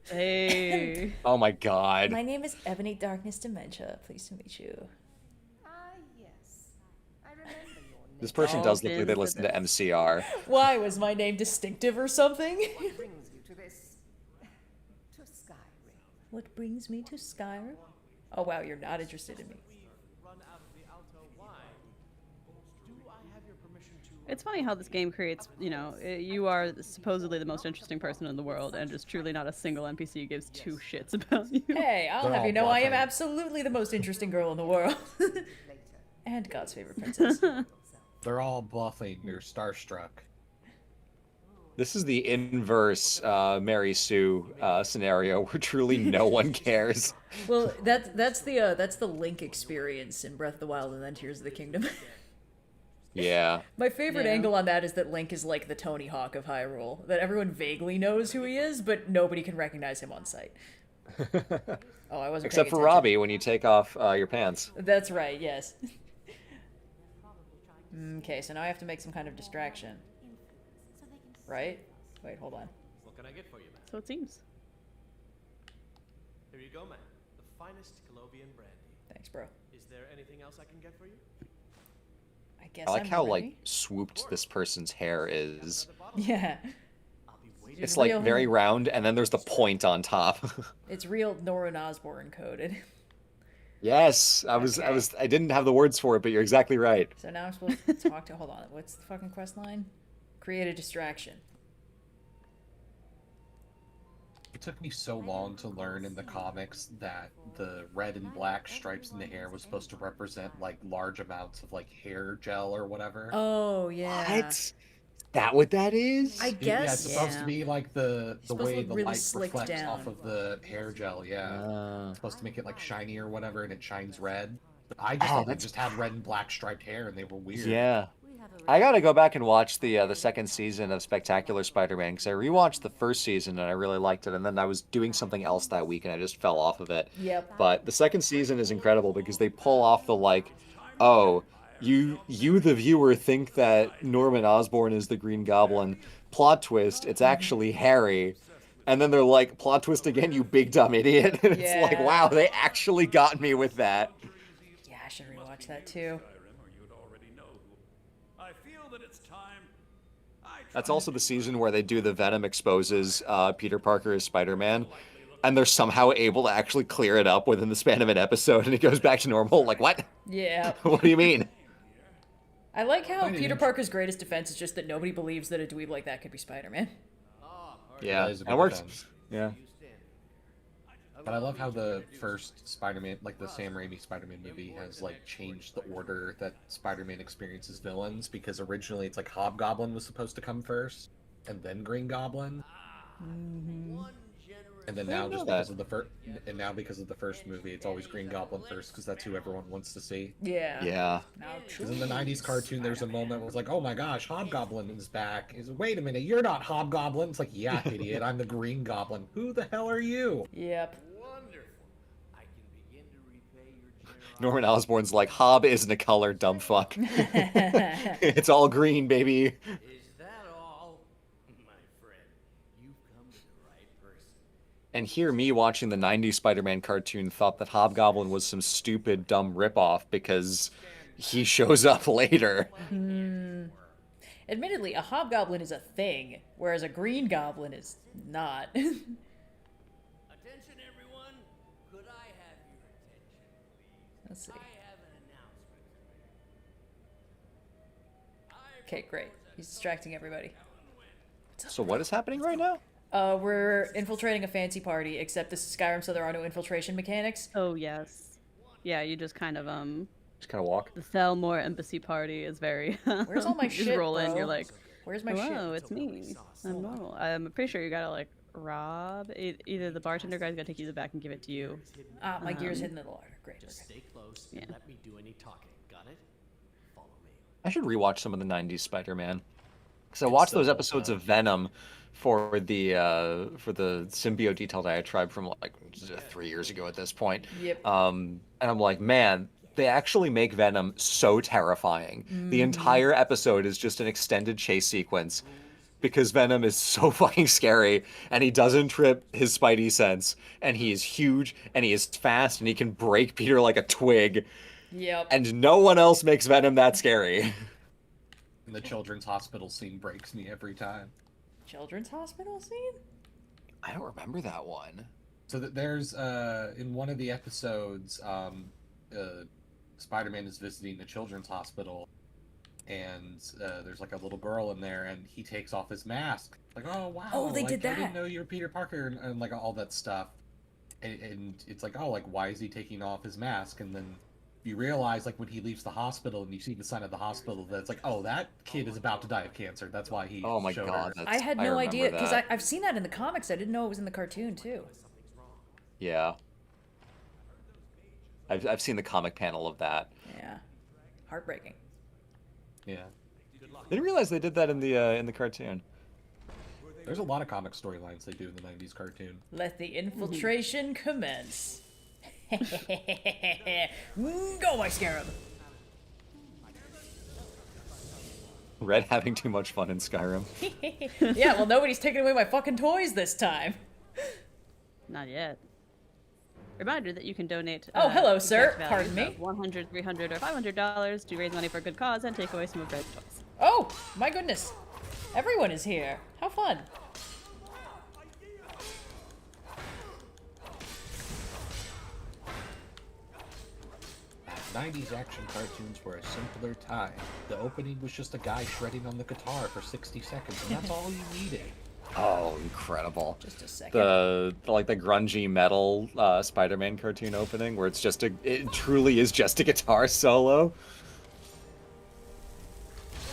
Hey. Oh my god. My name is Ebony Darkness Dementia. Pleased to meet you. Yes. I remember your name. This person does look like they listen to MCR. Why? Was my name distinctive or something? What brings you to this? To Skyrim. What brings me to Skyrim? Oh wow, you're not interested in me. It's funny how this game creates, you are supposedly the most interesting person in the world, and just truly not a single NPC gives 2 shits about you. Hey, I'll They're have all you know I am bluffing. absolutely the most interesting girl in the world. And God's favorite princess. They're all bluffing. They're starstruck. This is the inverse Mary Sue scenario where truly no one cares. Well, that's the Link experience in Breath of the Wild and then Tears of the Kingdom. Yeah. My favorite angle on that is that Link is like the Tony Hawk of Hyrule, that everyone vaguely knows who he is, but nobody can recognize him on sight. Oh, I wasn't Except for paying attention. Robbie when you take off your pants. That's right, yes. Okay, so now I have to make some kind of distraction. Right? Wait, hold on. What can I get for you, man? So it seems. Here you go, man. The finest Colovian brandy. Thanks, bro. Is there anything else I can get for you? I I guess I like I'm how ready. like swooped this person's hair is. Yeah. It's like real- very round, and then there's the point on top. It's real Norman Osborn coded. Yes, Okay. I didn't have the words for it, but you're exactly right. So now I'm supposed to talk to. Hold on. What's the fucking quest line? Create a distraction. It took me so long to learn in the comics that the red and black stripes in the hair was supposed to represent like large amounts of like hair gel or whatever. Oh yeah. What? Is that what that is? I guess. Yeah, it's supposed to be like the supposed to way look the really light slicked reflects down. off of the hair gel. Yeah, it's supposed to make it like shiny or whatever, and it shines red. But I just thought they just had red and black striped hair, and they were weird. Yeah. I gotta go back and watch the second season of Spectacular Spider-Man because I rewatched the first season and I really liked it, and then I was doing something else that week and I just fell off of it. Yep. But the second season is incredible because they pull off the like, oh, you the viewer think that Norman Osborn is the Green Goblin. Plot twist, it's actually Harry. And then they're like, plot twist again, you big dumb idiot. And it's like, wow, they actually got me with that. Yeah, I should rewatch that too. That's also the season where they do the Venom exposes Peter Parker as Spider-Man, and they're somehow able to actually clear it up within the span of an episode, and it goes back to normal. Like, what? Yeah. What do you mean? I like how Peter Parker's greatest defense is just that nobody believes that a dweeb like that could be Spider-Man. Yeah, That is a that good works. defense. Yeah. But I love how the first Spider-Man, like the Sam Raimi Spider-Man movie, has like changed the order that Spider-Man experiences villains, because originally it's like Hobgoblin was supposed to come first, and then Green Goblin. And then now, just because of the first movie, it's always Green Goblin first, because that's who everyone wants to see. Yeah. Yeah. Because in the '90s cartoon, there's a moment where it's like, "Oh my gosh, Hobgoblin is back." Wait a minute, you're not Hobgoblin. It's like, yeah, idiot, I'm the Green Goblin. Who the hell are you? Yep. Norman Osborn's like, Hob isn't a color, dumb fuck. It's all green, baby. Is that all? My friend, you've come to the right person. And here, me watching the 90s Spider-Man cartoon thought that Hobgoblin was some stupid, dumb ripoff because he shows up later. Admittedly, a hobgoblin is a thing, whereas a green goblin is not. Attention, everyone. Could I have your attention, please? Let's see. I have an announcement. Okay, great. He's distracting everybody. So what is happening right now? We're infiltrating a fancy party, except this is Skyrim, so there are no infiltration mechanics. Oh yes. Yeah, you just kind of Just kind of walk. The Thelmore Embassy Party is very. Where's all my you shit, just roll in. bro? You're like, Where's my hello, shit? it's me. I'm normal. I'm pretty sure you gotta like rob. Either the bartender guy's gotta take you to the back and give it to you. Ah, my gear's hidden in the larder. Great. Just stay close and let me do any talking. Got it? Follow me. I should rewatch some of the 90s Spider-Man. Because I watched those episodes of Venom for the symbiote detail diatribe from like 3 years ago at this point. Yep. And I'm like, man, they actually make Venom so terrifying. The entire episode is just an extended chase sequence because Venom is so fucking scary and he doesn't trip his spidey sense and he is huge and he is fast and he can break Peter like a twig. Yep. And no one else makes Venom that scary. And the children's hospital scene breaks me every time. Children's hospital scene? I don't remember that one. So that there's in one of the episodes, Spider-Man is visiting the children's hospital, and there's like a little girl in there, and he takes off his mask. Like, oh wow, Oh, they like, did I didn't that. know you were Peter Parker, and like all that stuff. And it's like, oh, like why is he taking off his mask? And then you realize, like when he leaves the hospital and you see the sign of the hospital, that it's like, oh, that kid is about to die of cancer. That's why he. Oh my showed God, her. I had I no idea remember because that. I've seen that in the comics. I didn't know it was in the cartoon too. Yeah. I've seen the comic panel of that. Yeah. Heartbreaking. Yeah. Didn't realize they did that in the cartoon. There's a lot of comic storylines they do in the '90s cartoon. Let the infiltration commence. Go, my scarab. Red having too much fun in Skyrim. Yeah, well, nobody's taking away my fucking toys this time. Not yet. Reminder that you can donate. Oh, hello, exact sir. values Pardon me. of $100, $300, or $500 to raise money for a good cause and take away some of Red's toys. Oh, my goodness. Everyone is here. How fun. '90s action cartoons were a simpler time. The opening was just a guy shredding on the guitar for 60 seconds, and that's all you needed. Oh, incredible! Just a second. The grungy metal Spider-Man cartoon opening, where it truly is just a guitar solo.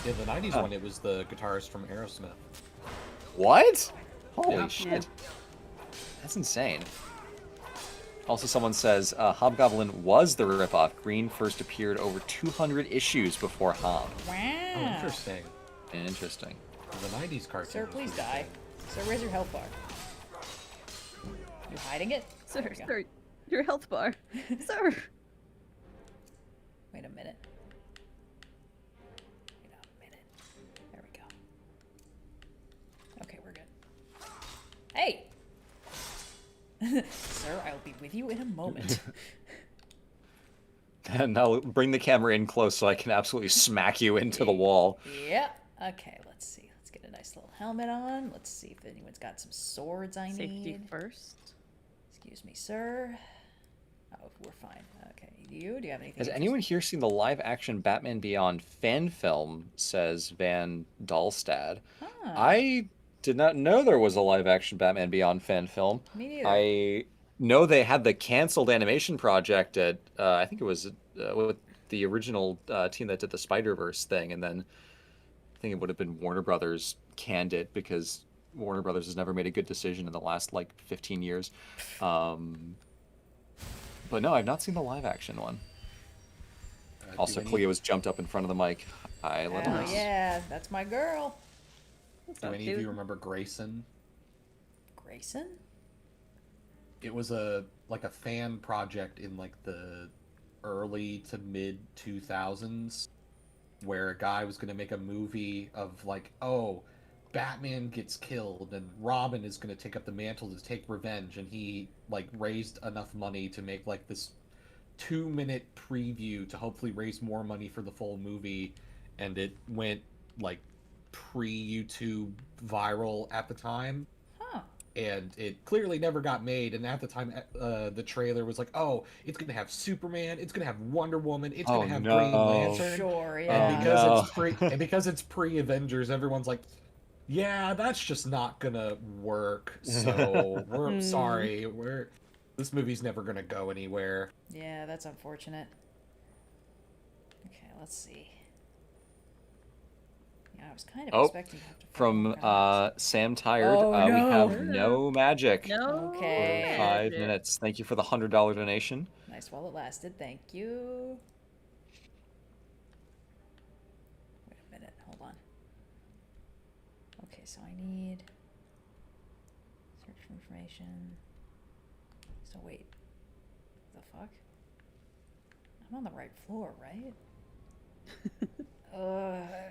In the '90s one, it was the guitarist from Aerosmith. What? Holy Yeah. shit! Yeah. That's insane. Also, someone says Hobgoblin was the ripoff. Green first appeared over 200 issues before Hob. Oh, Wow. interesting. Interesting. The '90s cartoon. Sir, please die. Sir, where's your health bar? You hiding it? Sir, There we go. sir, your health bar. Sir. Wait a minute. There we go. Okay, we're good. Hey! Sir, I'll be with you in a moment. And I'll bring the camera in close so I can absolutely smack you into the wall. Yeah. Okay, let's see. Let's get a nice little helmet on. Let's see if anyone's got some swords I Safety need. first. Excuse me, sir. Oh, we're fine. Okay, do you have anything? Has anyone here seen the live-action Batman Beyond fan film, says Van Dalstad. Huh. I did not know there was a live-action Batman Beyond fan film. Me neither. I know they had the canceled animation project at, I think it was with the original team that did the Spider-Verse thing, and then I think it would have been Warner Brothers canned it because Warner Brothers has never made a good decision in the last, 15 years. But no, I've not seen the live-action one. Also, Cleo was jumped up in front of the mic. Hi, Oh, Lebanese. yeah, that's my girl. Do any of you remember Grayson? Grayson? It was a fan project in the early to mid 2000s where a guy was going to make a movie of Batman gets killed and Robin is going to take up the mantle to take revenge, and he raised enough money to make this 2-minute preview to hopefully raise more money for the full movie, and it went pre-YouTube viral at the time. Huh. And it clearly never got made, and at the time the trailer was oh, it's gonna have Superman, it's gonna have Wonder Woman, it's gonna have Green Lantern. Sure, And yeah. because it's pre-Avengers, everyone's yeah, that's just not gonna work. So we're sorry. This movie's never gonna go anywhere. Yeah, that's unfortunate. Okay, let's see. Yeah, I was kind of expecting to have to From Sam Tired, Oh, we no. have no magic No. Okay. for 5 minutes. Thank you for the $100 donation. Nice while it lasted. Thank you. Wait a minute. Hold on. Okay, so I need search for information. So wait. The fuck? I'm on the right floor, right?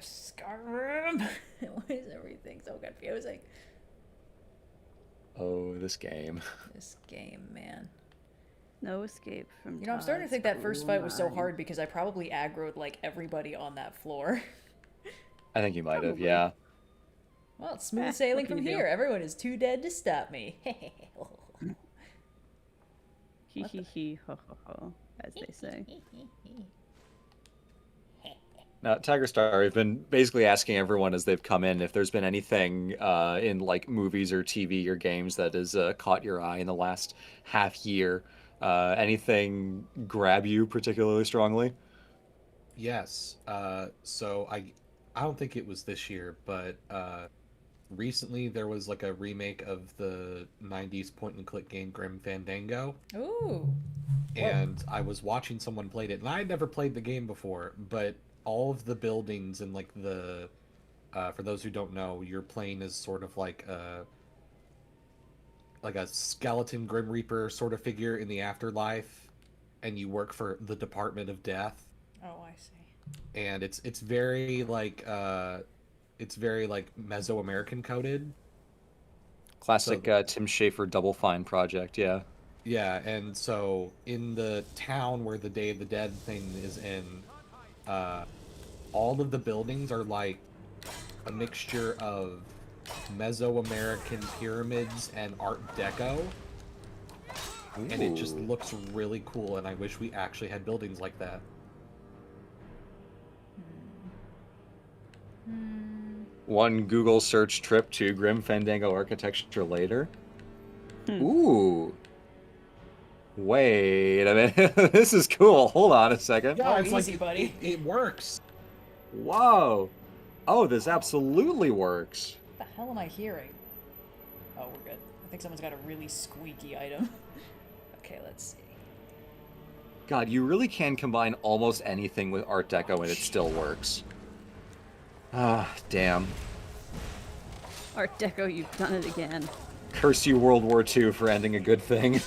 Skyrim. Why is everything so confusing? Oh, this game. This game, man. No escape from. You know, I'm starting to think that first fight was so hard because I probably aggroed everybody on that floor. I think you might have, Probably. yeah. Well, it's smooth what sailing can from you do? here. Everyone is too dead to stop me. Hee hee hee ho ho ho, as they say. Now, Tiger Star, I've been basically asking everyone as they've come in if there's been anything in movies or TV or games that has caught your eye in the last half year. Anything grab you particularly strongly? Yes. So I don't think it was this year, but recently there was a remake of the 90s point and click game Grim Fandango. Ooh. And I was watching someone played it, and I had never played the game before, but all of the buildings and the for those who don't know, you're playing as sort of like a skeleton Grim Reaper sort of figure in the afterlife, and you work for the Department of Death. Oh, I see. And it's very Mesoamerican coded. Classic Tim Schafer Double Fine project, yeah. Yeah, and so in the town where the Day of the Dead thing is in, all of the buildings are like a mixture of Mesoamerican pyramids and Art Deco. And it just Ooh. looks really cool, and I wish we actually had buildings like that. One Google search trip to Grim Fandango architecture later. Ooh. Wait a minute. This is cool. Hold on a second. Yeah, Oh, it's easy, like buddy. it works. Whoa. Oh, this absolutely works. What the hell am I hearing? Oh, we're good. I think someone's got a really squeaky item. Okay, let's see. God, you really can combine almost anything with Art Deco and it still works. Ah, damn. Art Deco, you've done it again. Curse you, World War II, for ending a good thing.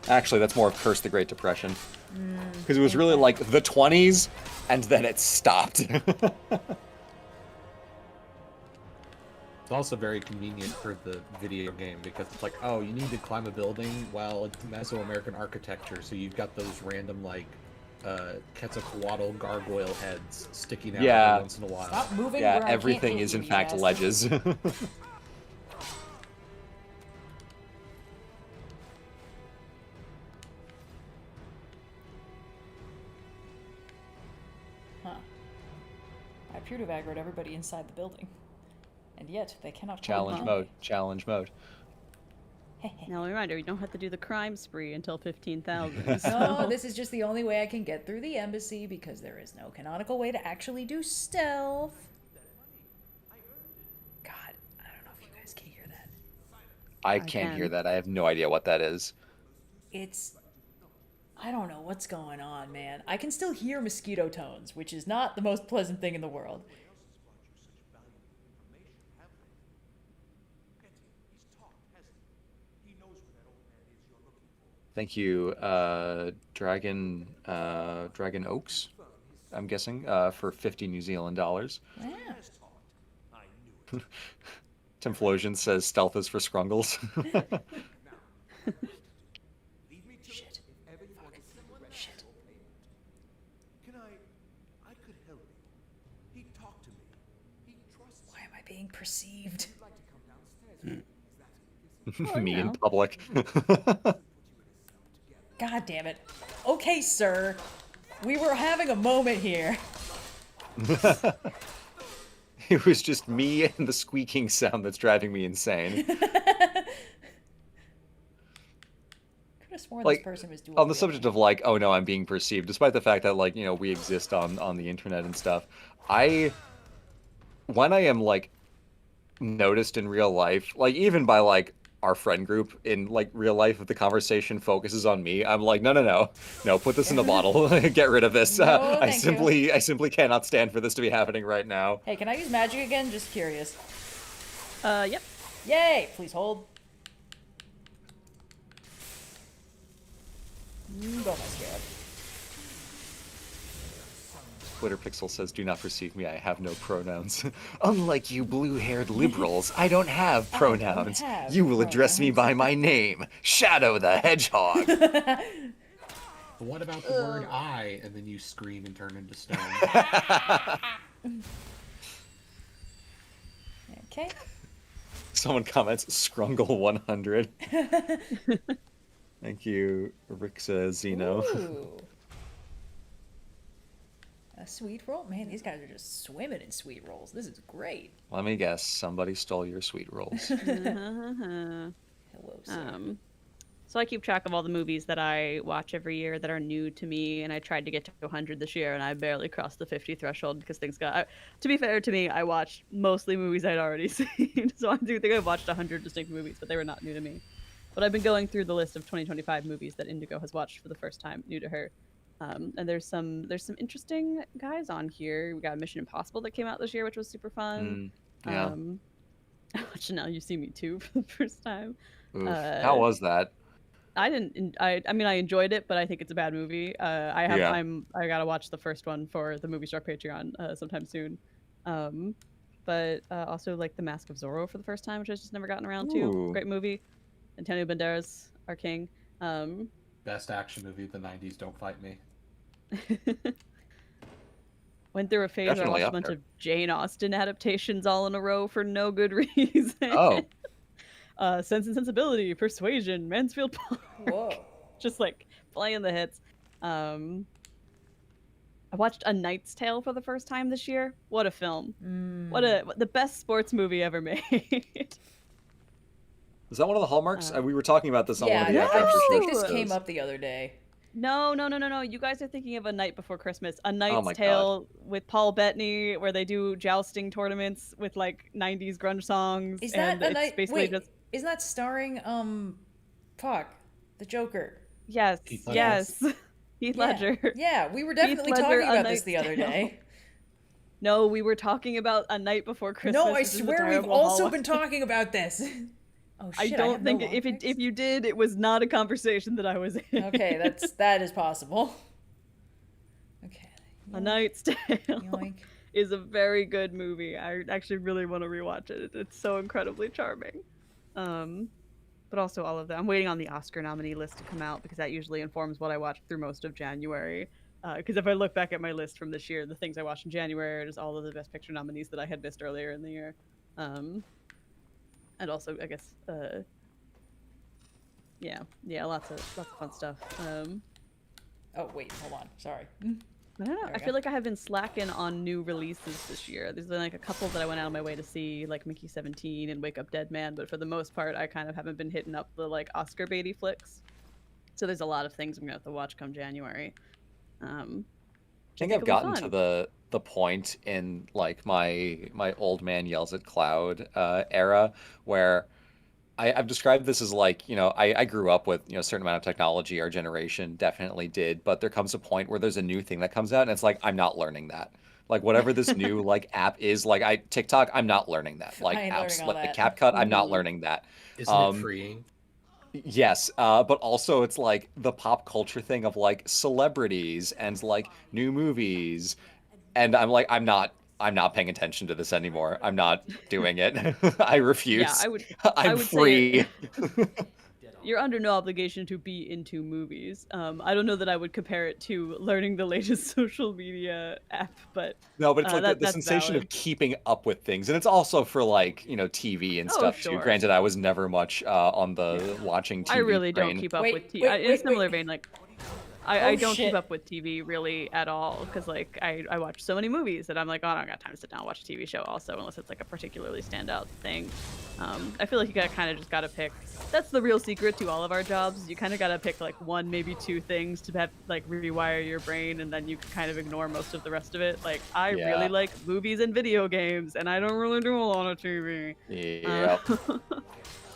Actually, that's more of Curse the Great Depression. Because it was really like the 20s, and then it stopped. It's also very convenient for the video game because it's like, oh, you need to climb a building. Well, it's Mesoamerican architecture, so you've got those random like Quetzalcoatl gargoyle heads sticking out every once in a while. Stop moving. Yeah, where I can't everything hit is you, in you fact bastard. ledges. Huh. I appear to have aggroed everybody inside the building. And yet, they cannot Challenge mode. Challenge mode. Now, reminder, you don't have to do the crime spree until 15,000. No, this is just the only way I can get through the embassy because there is no canonical way to actually do stealth. God, I don't know if you guys can hear that. I can't hear that. I have no idea what that is. It's... I don't know what's going on, man. I can still hear mosquito tones, which is not the most pleasant thing in the world. Thank you, Dragon Oaks, I'm guessing, for 50 New Zealand dollars. Yeah. Tim Flosion says stealth is for scrungles. Shit. Shit. I could help you. He talked to me. He trusts. Why am I being perceived? Me in public. God damn it. Okay, sir. We were having a moment here. It was just me and the squeaking sound that's driving me insane. Could have sworn Like, this person was doing on the subject of like, oh no, I'm being perceived, despite the fact that like, you know, we exist on the internet and stuff. When I am like noticed in real life, like even by like our friend group in like real life, if the conversation focuses on me, I'm like, no, put this in a bottle, get rid of this. No, I thank you. simply cannot stand for this to be happening right now. Hey, can I use magic again? Just curious. Yep. Yay! Please hold. Go, my scarab. Twitter Pixel says, do not perceive me, I have no pronouns. Unlike you blue-haired liberals, I don't have pronouns. have You will address me by my name, Shadow the Hedgehog. What about the word I, and then you scream and turn into stone? Okay. Someone comments, Scrungle 100. Thank you, Rixa Zeno. Ooh. A sweet roll? Man, these guys are just swimming in sweet rolls. This is great. Let me guess, somebody stole your sweet rolls. Hello, sir. So I keep track of all the movies that I watch every year that are new to me, and I tried to get to 100 this year, and I barely crossed the 50 threshold because things got... to be fair to me, I watched mostly movies I'd already seen, so I do think I watched 100 distinct movies, but they were not new to me. But I've been going through the list of 2025 movies that Indigo has watched for the first time, new to her. And there's some interesting guys on here. We got Mission Impossible that came out this year, which was super fun. Yeah. I watched Now You See Me Too for the first time. Oof. How was that? I mean, I enjoyed it, but I think it's a bad movie. I gotta watch the first one for the Movie Star Patreon sometime soon. But also like The Mask of Zorro for the first time, which I've just never gotten around to. Ooh. Great movie. Antonio Banderas, our king. Best action movie of the 90s, Don't Fight Me. Went through a phase where I Definitely watched a up bunch there. of Jane Austen adaptations all in a row for no good reason. Oh. Sense and Sensibility, Persuasion, Mansfield Park. Whoa. Just like playing the hits. I watched A Knight's Tale for the first time this year. What a film. The best sports movie ever made. Is that one of the hallmarks? We were talking about this on one of the Yeah, after I show think this shows. came up the other day. No. You guys are thinking of A Night Before Christmas. A Oh Knight's my Tale with Paul Bettany, where they do jousting tournaments with like 90s grunge songs. Is that and a it's night? basically Wait, just isn't that starring the Joker? yes, yes. Heath Yeah. Ledger. Yeah, we were definitely Heath Ledger, talking A about this Knight's the other Tale. day. No, we were talking about A Night Before Christmas. No, I which is a swear we've terrible also Hallmark. been talking about this. Oh I shit! don't have think no if you did, it was not a conversation that I was in. Okay, that is possible. Okay. A Knight's Tale Yoink. is a very good movie. I actually really want to rewatch it. It's so incredibly charming. But also all of that. I'm waiting on the Oscar nominee list to come out because that usually informs what I watched through most of January. Because if I look back at my list from this year, the things I watched in January are just all of the Best Picture nominees that I had missed earlier in the year. And also, I guess, yeah, lots of fun stuff. Oh wait, hold on. Sorry. I don't know. I feel like I have been slacking on new releases this year. There's been like a couple that I went out of my way to see, like Mickey 17 and Wake Up Dead Man, but for the most part, I kind of haven't been hitting up the like Oscar baity flicks. So there's a lot of things I'm gonna have to watch come January. I think I've gotten to the point in like my old man yells at cloud era where I've described this as like, I grew up with, a certain amount of technology. Our generation definitely did, but there comes a point where there's a new thing that comes out and it's like, I'm not learning that. Like whatever this new like app is, like TikTok, I'm not learning that. Like I ain't apps learning all like that. CapCut, I'm not learning that. Isn't it freeing? Yes, but also it's like the pop culture thing of like celebrities and like new movies, and I'm like, I'm not paying attention to this anymore. I'm not doing it. I refuse. Yeah, I would I'm say free. you're under no obligation to be into movies. I don't know that I would compare it to learning the latest social media app, but No, but it's like the that's sensation valid. of keeping up with things, and it's also for like TV and Oh, stuff too. sure. Granted, I was never much on the watching TV. I really don't train. keep up with TV. In a similar vein, like I Oh, don't shit. keep up with TV really at all because like I watch so many movies that I'm like, oh, I don't got time to sit down and watch a TV show also unless it's like a particularly standout thing. I feel like you kind of just gotta pick. That's the real secret to all of our jobs. You kind of gotta pick like one, maybe two things to have, like rewire your brain, and then you can kind of ignore most of the rest of it. Like I Yeah. really like movies and video games, and I don't really do a lot of TV. Yeah.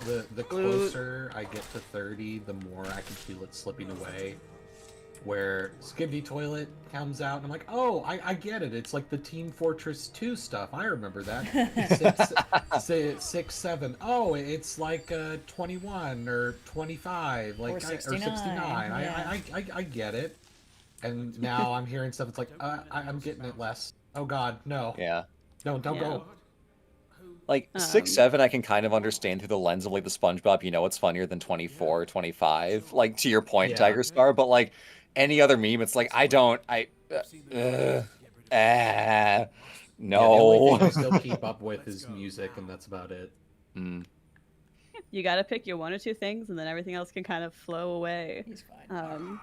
The closer I get to 30, the more I can feel it slipping away. Where Skibidi Toilet comes out, and I'm like, oh, I get it. It's like the Team Fortress 2 stuff. I remember that. 6, 7. Oh, it's like 21 or 25, like Or or 69. 69. Yeah. I get it. And now I'm hearing stuff. It's like I'm getting it less. Oh God, no. Yeah. No, don't go. Like 6, 7, I can kind of understand through the lens of like the SpongeBob. It's funnier than 24, 25. Like to your point, Yeah. Tiger Star. But like any other meme, it's like no. Yeah, the only thing I still keep up with is music, and that's about it. You gotta pick your one or two things, and then everything else can kind of flow away. He's fine.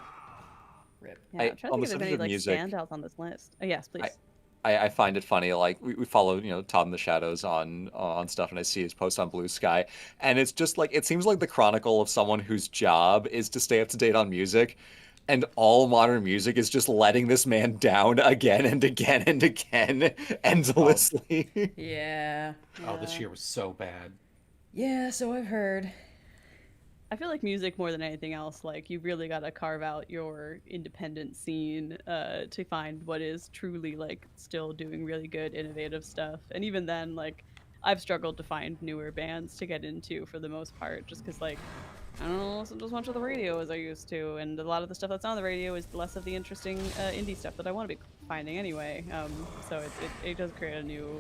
Rip. Yeah, I'm trying on to the think of any subject of like music, standouts on this list. Oh yes, please. I find it funny. Like we follow, Todd in the Shadows on stuff, and I see his post on Blue Sky, and it's just like it seems like the chronicle of someone whose job is to stay up to date on music, and all modern music is just letting this man down again and again and again, endlessly. Yeah. Oh, this year was so bad. Yeah, so I've heard. I feel like music more than anything else, like you really gotta carve out your independent scene to find what is truly like still doing really good, innovative stuff. And even then, like I've struggled to find newer bands to get into for the most part, just because like I don't listen to as much of the radio as I used to, and a lot of the stuff that's on the radio is less of the interesting indie stuff that I want to be finding anyway. So it does create a new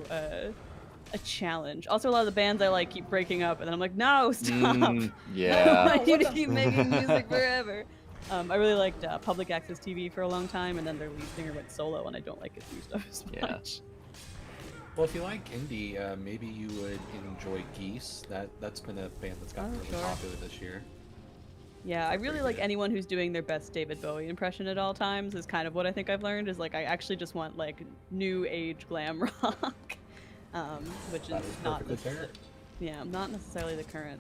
a challenge. Also, a lot of the bands I like keep breaking up, and then I'm like, no, stop. Yeah. I need to keep making music forever. I really liked Public Access TV for a long time, and then their lead singer went solo, and I don't like his new stuff as much. Well, if you like indie, maybe you would enjoy Geese. That's been a band that's gotten really popular this year. Yeah, I really like anyone who's doing their best David Bowie impression at all times is kind of what I think I've learned, is like I actually just want like new age glam rock, which is not not necessarily the current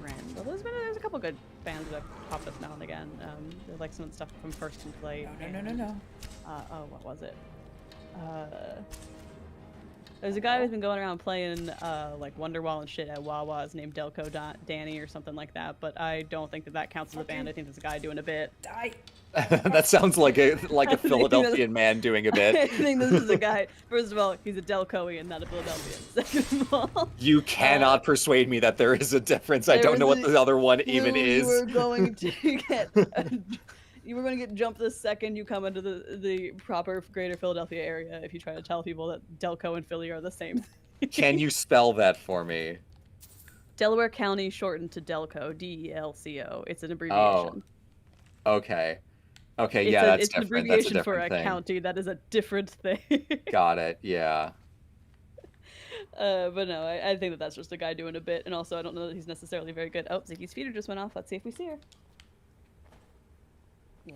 trend. Although there's a couple good bands that have popped up now and again. There's like some of the stuff from First and Flight. No. Oh, what was it? There's a guy who's been going around playing like Wonderwall and shit at Wawa's named Delco Danny or something like that, but I don't think that counts as a band. I think there's a guy doing a bit. That sounds like a Philadelphian man doing a I bit. think this is a guy. First of all, he's a Delcoian, not a Philadelphian. Second of all, You cannot persuade me that there is a difference. I don't know what the other one even is. You were going to get jumped the second you come into the proper greater Philadelphia area if you try to tell people that Delco and Philly are the same thing. Can you spell that for me? Delaware County shortened to Delco, DELCO. It's an abbreviation. Oh, okay. Okay, It's yeah, that's it's an different. That's a abbreviation for different a thing. county. That is a different thing. Got it, yeah. But no, I think that's just a guy doing a bit, and also I don't know that he's necessarily very good. Oh, Ziggy's feeder just went off. Let's see if we see her.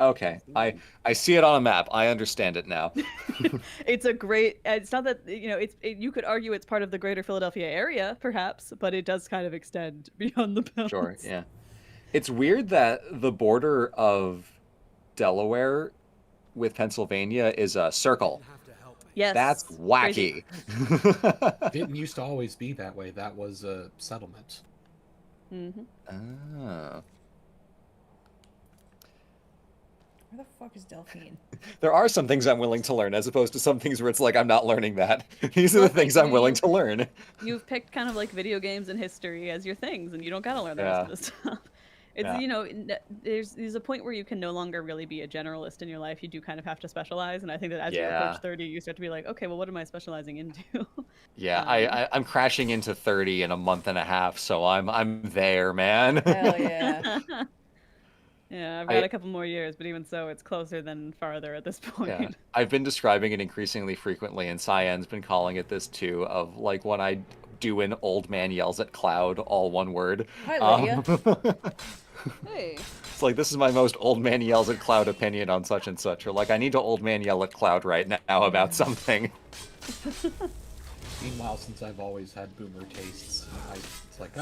Okay, I see it on a map. I understand it now. It's a great. It's not that you could argue it's part of the greater Philadelphia area, perhaps, but it does kind of extend beyond the bounds. Sure, yeah. It's weird that the border of Delaware with Pennsylvania is a circle. Yes. That's wacky. Didn't used to always be that way. That was a settlement. Mm-hmm. Ah. Where the fuck is Delphine? There are some things I'm willing to learn, as opposed to some things where it's like I'm not learning that. These are the things I'm willing to learn. You've picked kind of like video games and history as your things, and you don't gotta learn the rest of this stuff. It's there's a point where you can no longer really be a generalist in your life. You do kind of have to specialize, and I think that as you approach 30, you start to be like, okay, well, what am I specializing into? Yeah, I'm crashing into 30 in a month and a half, so I'm there, man. Hell yeah. Yeah, I've got a couple more years, but even so, it's closer than farther at this point. Yeah. I've been describing it increasingly frequently, and Cyan's been calling it this too, of like when I do an old man yells at cloud, all one word. Hi, Lydia. Hey. It's like, this is my most old man yells at cloud opinion on such and such, or like, I need to old man yell at cloud right now about something. Meanwhile, since I've always had boomer tastes, it's like,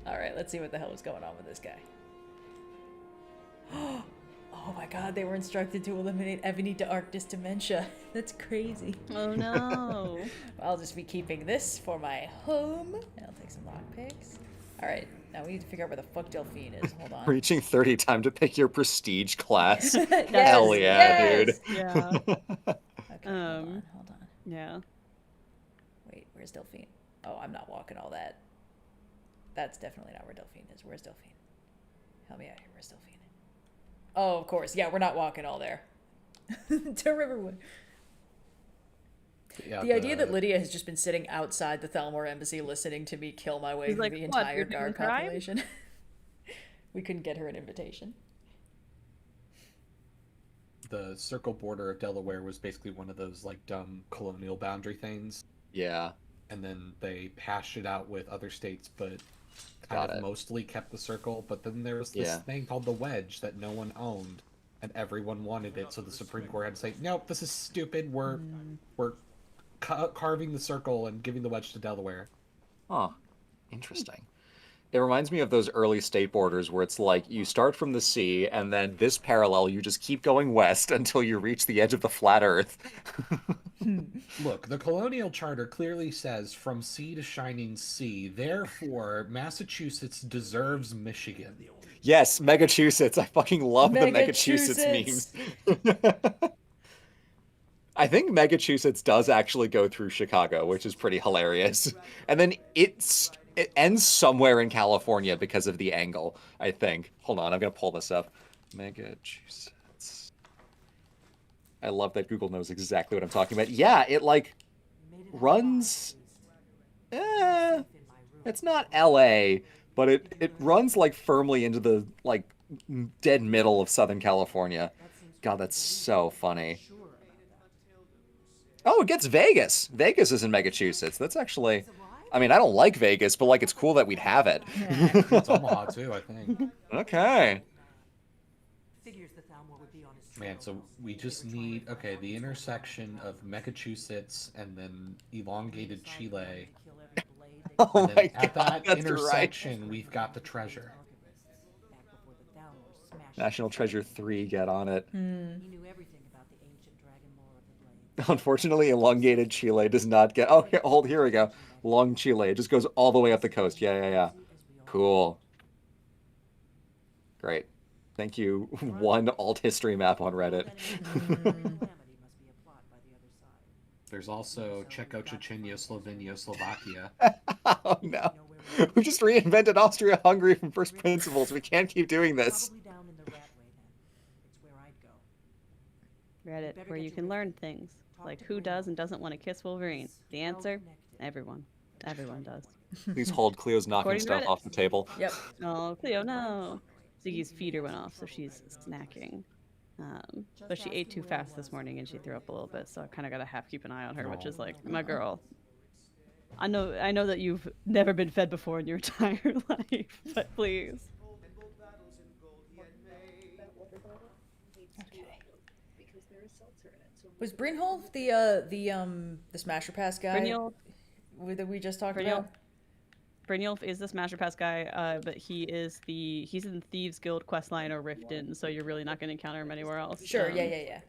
Alright, let's see what the hell is going on with this guy. Oh my god, they were instructed to eliminate Ebony Darkness dementia. That's crazy. Oh no. I'll just be keeping this for my home. I'll take some lockpicks. Alright, now we need to figure out where the fuck Delphine is. Hold on. Reaching 30, time to pick your prestige class. Yes, Hell yeah, yes! dude. Yeah. Okay, hold on. Yeah. Wait, where's Delphine? Oh, I'm not walking all that. That's definitely not where Delphine is. Where's Delphine? Help me out here. Where's Delphine? Oh, of course. Yeah, we're not walking all there. To Riverwood. Yeah, the idea that Lydia has just been sitting outside the Thalmor embassy listening to me kill my way through the entire guard population. We couldn't get her an invitation. The circle border of Delaware was basically one of those like dumb colonial boundary things. Yeah. And then they hashed it out with other states, but kind of mostly kept the circle. But then there was this thing called the wedge that no one owned, and everyone wanted it. So the Supreme Court had to say, "Nope, this is stupid. We're carving the circle and giving the wedge to Delaware." Huh. Interesting. It reminds me of those early state borders where it's like you start from the sea and then this parallel, you just keep going west until you reach the edge of the flat earth. Look, the colonial charter clearly says from sea to shining sea. Therefore, Massachusetts deserves Michigan. Yes, Megachusetts. I fucking love the Megachusetts memes. I think Megachusetts does actually go through Chicago, which is pretty hilarious. And then it ends somewhere in California because of the angle, I think. Hold on, I'm going to pull this up. Megachusetts. I love that Google knows exactly what I'm talking about. Yeah, it like runs. It's not LA, but it runs like firmly into the like dead middle of Southern California. God, that's so funny. Oh, it gets Vegas. Vegas is in Massachusetts. That's actually, I mean, I don't like Vegas, but like it's cool that we'd have it. It's Omaha too, I think. Okay. Man, so we just need the intersection of Massachusetts and then elongated Chile. Oh And then my at God, that that's intersection, we've got the treasure. National Treasure 3, get on it. He knew everything about the ancient dragon lore of the blade. Unfortunately, elongated Chile does not get. Oh, here we go. Long Chile. It just goes all the way up the coast. Yeah. Cool. Great. Thank you. One alt history map on Reddit. There's also Czechia, Chechnya, Slovenia, Slovakia. Oh no. We just reinvented Austria-Hungary from first principles. We can't keep doing this. Reddit, where you can learn things like who does and doesn't want to kiss Wolverine. The answer: everyone. Everyone does. Please hold. Cleo's knocking According to stuff Reddit. off the table. Yep. Oh, Cleo, no. Ziggy's feeder went off, so she's snacking. But she ate too fast this morning and she threw up a little bit, so I kind of gotta half keep an eye on her, which is like, my girl. I know that you've never been fed before in your entire life, but please. Was Brynjolf the Smasher Pass guy that we just talked about? Brynjolf is the Smasher Pass guy, but he's in Thieves Guild questline or Riften, so you're really not going to encounter him anywhere else. Sure, yeah.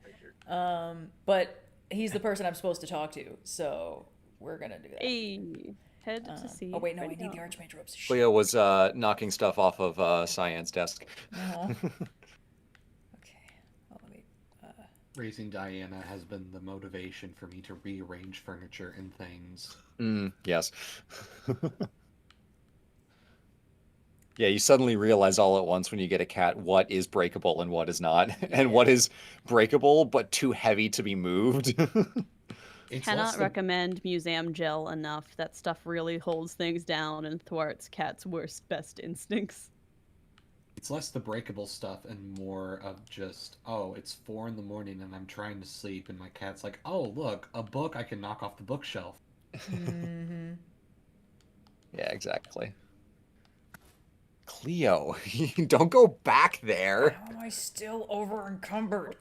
But he's the person I'm supposed to talk to, so we're gonna do that. Hey, head to see. Oh wait, no, I need the Archmage robes. Cleo was knocking stuff off of Cyan's desk. No. Raising Diana has been the motivation for me to rearrange furniture and things. Yes. Yeah, you suddenly realize all at once when you get a cat what is breakable and what is not, and what is breakable but too heavy to be moved. Cannot recommend museum gel enough. That stuff really holds things down and thwarts cats' worst best instincts. It's less the breakable stuff and more of just, it's 4 in the morning and I'm trying to sleep and my cat's like, oh, look, a book I can knock off the bookshelf. Mm-hmm. Yeah, exactly. Cleo, don't go back there. How am I still over encumbered?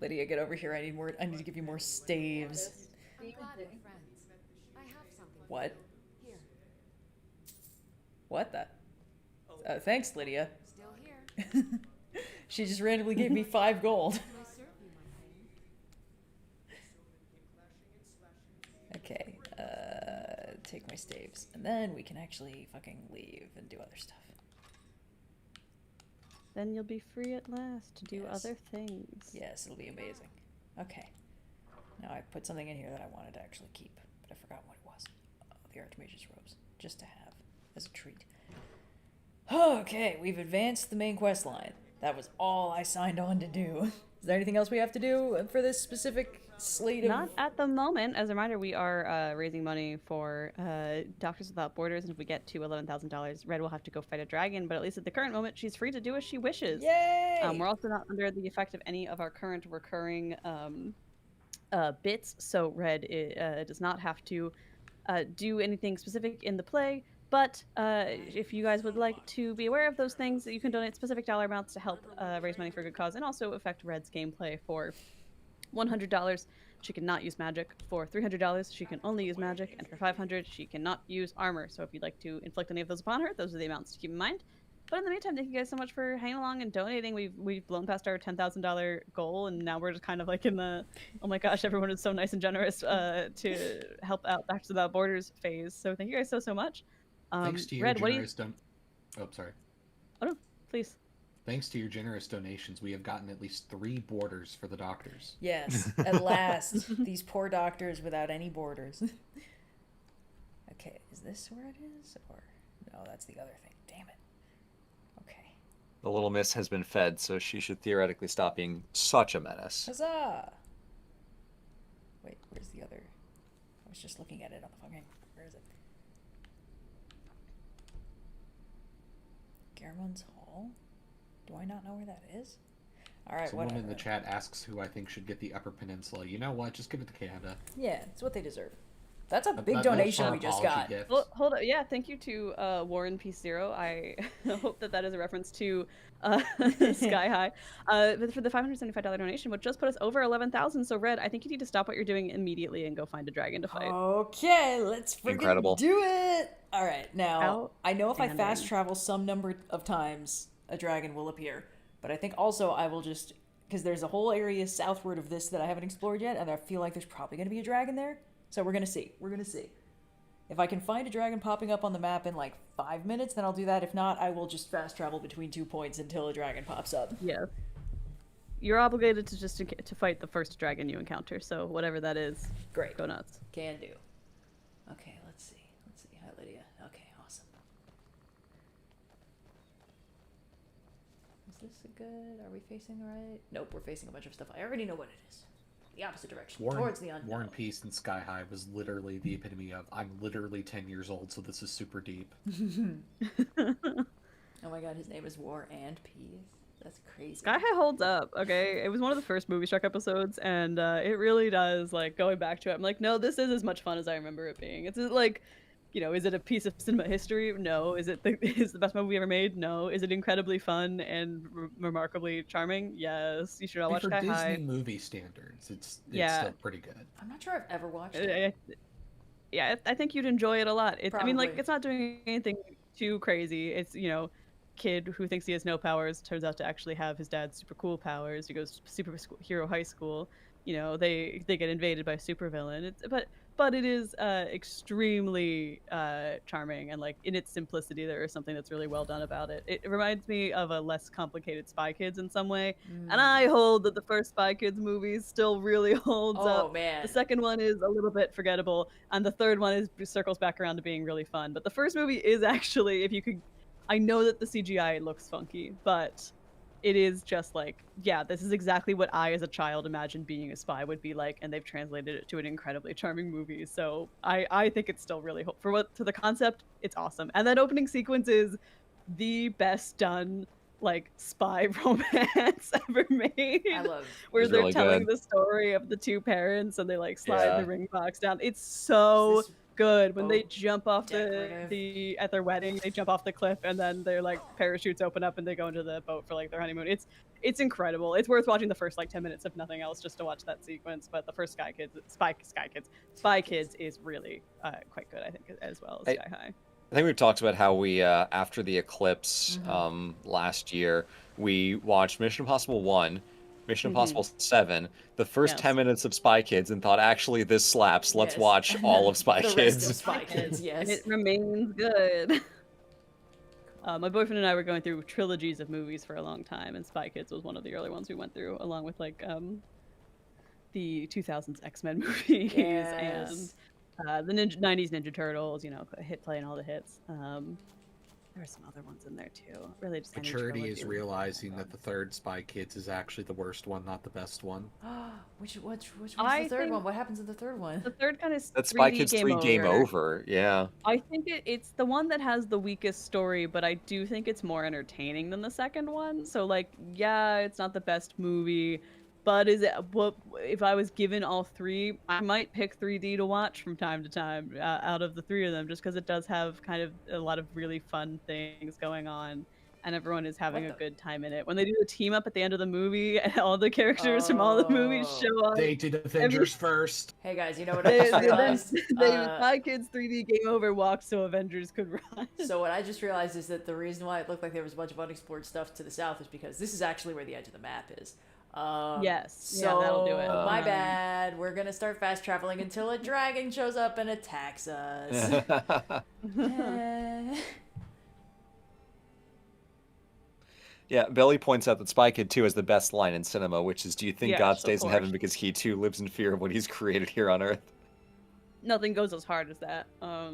Lydia, get over here. I need to give you more staves. What? What the? Thanks, Lydia. Still here. She just randomly gave me 5 gold. Okay, take my staves, and then we can actually fucking leave and do other stuff. Then you'll be free at last to do other things. Yes, it'll be amazing. Okay. Now I put something in here that I wanted to actually keep, but I forgot what it was. The Archmage's robes, just to have as a treat. Okay, we've advanced the main quest line. That was all I signed on to do. Is there anything else we have to do for this specific slate of... Not at the moment. As a reminder, we are raising money for Doctors Without Borders, and if we get to $11,000, Red will have to go fight a dragon, but at least at the current moment, she's free to do as she wishes. Yay! We're also not under the effect of any of our current recurring bits, so Red does not have to do anything specific in the play. But if you guys would like to be aware of those things, you can donate specific dollar amounts to help raise money for a good cause and also affect Red's gameplay. For $100, she cannot use magic. For $300, she can only use magic. And for $500, she cannot use armor. So if you'd like to inflict any of those upon her, those are the amounts to keep in mind. But in the meantime, thank you guys so much for hanging along and donating. We've blown past our $10,000 goal, and now we're just kind of like in the, oh my gosh, everyone is so nice and generous to help out Doctors Without Borders phase. So thank you guys so much. Thanks to your Red, generous sorry. Oh no, please. Thanks to your generous donations, we have gotten at least 3 borders for the doctors. Yes, at last. These poor doctors without any borders. Okay, is this where it is? Or no, that's the other thing. Damn it. Okay. The little miss has been fed, so she should theoretically stop being such a menace. Huzzah! Wait, where's the other? I was just looking at it on the fucking. Where is it? Garmon's Hall? Do I not know where that is? Alright, Someone whatever. in the chat asks who I think should get the Upper Peninsula. You know what? Just give it to Canada. Yeah, it's what they deserve. That's a big That's donation our we just apology got. gift. Well, hold on. Yeah, thank you to Warren P. Zero. I hope that is a reference to Sky High. But for the $575 donation, which just put us over 11,000. So, Red, I think you need to stop what you're doing immediately and go find a dragon to fight. Okay, let's freaking Incredible. do it! Alright, now, I know if I Outstanding. fast travel some number of times, a dragon will appear. But I think also I will just... Because there's a whole area southward of this that I haven't explored yet, and I feel like there's probably going to be a dragon there. So we're going to see. We're going to see. If I can find a dragon popping up on the map in like 5 minutes, then I'll do that. If not, I will just fast travel between 2 points until a dragon pops up. Yeah. You're obligated to just to fight the first dragon you encounter, so whatever that is, great. Go nuts. Can do. Okay, let's see. Let's see. Hi, Lydia. Okay, awesome. Is this a good... Are we facing right? Nope, we're facing a bunch of stuff. I already know what it is. The opposite direction, towards the unknown. War and Peace and Sky High was literally the epitome of, I'm literally 10 years old, so this is super deep. Oh my god, his name is War and Peace. That's crazy. Sky High holds up, okay? It was one of the first Movie Struck episodes, and it really does, like, going back to it, I'm like, no, this is as much fun as I remember it being. It's like, you know, is it a piece of cinema history? No. Is it the best movie ever made? No. Is it incredibly fun and remarkably charming? Yes. You should all watch For Sky Disney High. movie standards, it's Yeah. still pretty good. I'm not sure I've ever watched it. Yeah, I think you'd enjoy it a lot. I mean, like, Probably. it's not doing anything too crazy. It's, you know, kid who thinks he has no powers turns out to actually have his dad's super cool powers. He goes to superhero high school. You know, they get invaded by a supervillain. But it is extremely charming, and like in its simplicity, there is something that's really well done about it. It reminds me of a less complicated Spy Kids in some way, and I hold that the first Spy Kids movie still really holds up. Oh, man. The second one is a little bit forgettable, and the third one is circles back around to being really fun. But the first movie is actually, if you could, I know that the CGI looks funky, but it is just like, yeah, this is exactly what I as a child imagined being a spy would be like, and they've translated it to an incredibly charming movie. So I think it's still really to the concept, it's awesome. And that opening sequence is the best done like spy romance ever made. I love it. Where It's they're really telling good. the story of the two parents and they like slide Yeah. the ring box down. It's so good when they boat jump off decorative? at their wedding, they jump off the cliff and then their like parachutes open up and they go into the boat for like their honeymoon. It's incredible. It's worth watching the first like 10 minutes if nothing else just to watch that sequence. But the first Spy Kids is really quite good, I think, as well as Sky High. I think we've talked about how we, after the eclipse last year, we watched Mission Impossible 1, Mission Impossible 7, the first Yes. 10 minutes of Spy Kids, and thought, actually, this slaps. Let's Yes. watch all of Spy The Kids. rest of Spy Kids, yes. And it remains good. My boyfriend and I were going through trilogies of movies for a long time, and Spy Kids was one of the early ones we went through, along with like the 2000s X-Men movies Yes. and the 90s Ninja Turtles. You know, hit playing all the hits. There were some other ones in there too. Really, just any Maturity is trilogy. realizing that the third Spy Kids is actually the worst one, not the best one. Which one's I the third think- one? What happens in the third one? The third kind of That's Spy Kids 3 Game Over. Yeah. I think it's the one that has the weakest story, but I do think it's more entertaining than the second one. So, like, yeah, it's not the best movie, but if I was given all three, I might pick 3D to watch from time to time out of the three of them, just because it does have kind of a lot of really fun things going on. And everyone is having a good time in it. When they do the team up at the end of the movie, and all the characters from all the movies show up. They did Avengers first. Hey guys, you know what I just realized? Spy Kids 3D Game Over walked so Avengers could run. So what I just realized is that the reason why it looked like there was a bunch of unexplored stuff to the south is because this is actually where the edge of the map is. Yes, So yeah, that'll do it. my bad. We're gonna start fast traveling until a dragon shows up and attacks us. Yeah, Belly points out that Spy Kid 2 is the best line in cinema, which is, do you think Yes, God of stays in heaven course. because he too lives in fear of what he's created here on Earth? Nothing goes as hard as that. I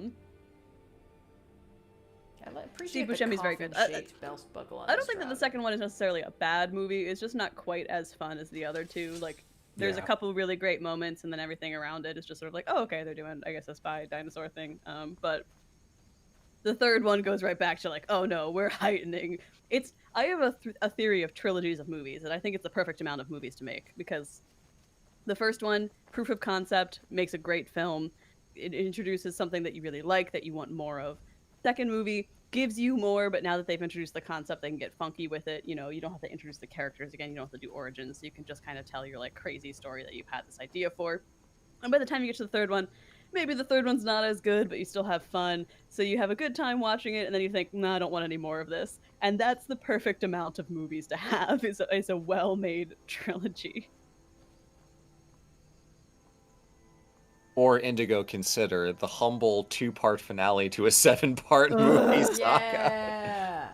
Appreciate Steve the Buscemi's very good. coffin-shaped belt buckle on I don't this think that the drop. second one is necessarily a bad movie. It's just not quite as fun as the other two. Like, there's a Yeah. couple really great moments, and then everything around it is just sort of like, oh, okay, they're doing, I guess, a spy dinosaur thing. But the third one goes right back to like, oh no, we're heightening. I have a theory of trilogies of movies, and I think it's the perfect amount of movies to make because the first one, proof of concept, makes a great film. It introduces something that you really like, that you want more of. Second movie gives you more, but now that they've introduced the concept, they can get funky with it. You know, you don't have to introduce the characters again. You don't have to do origins. So you can just kind of tell your like crazy story that you've had this idea for. And by the time you get to the third one, maybe the third one's not as good, but you still have fun. So you have a good time watching it, and then you think, nah, I don't want any more of this. And that's the perfect amount of movies to have, is a well-made trilogy. Or Indigo, consider the humble 2-part finale to a 7-part movie saga. Yeah.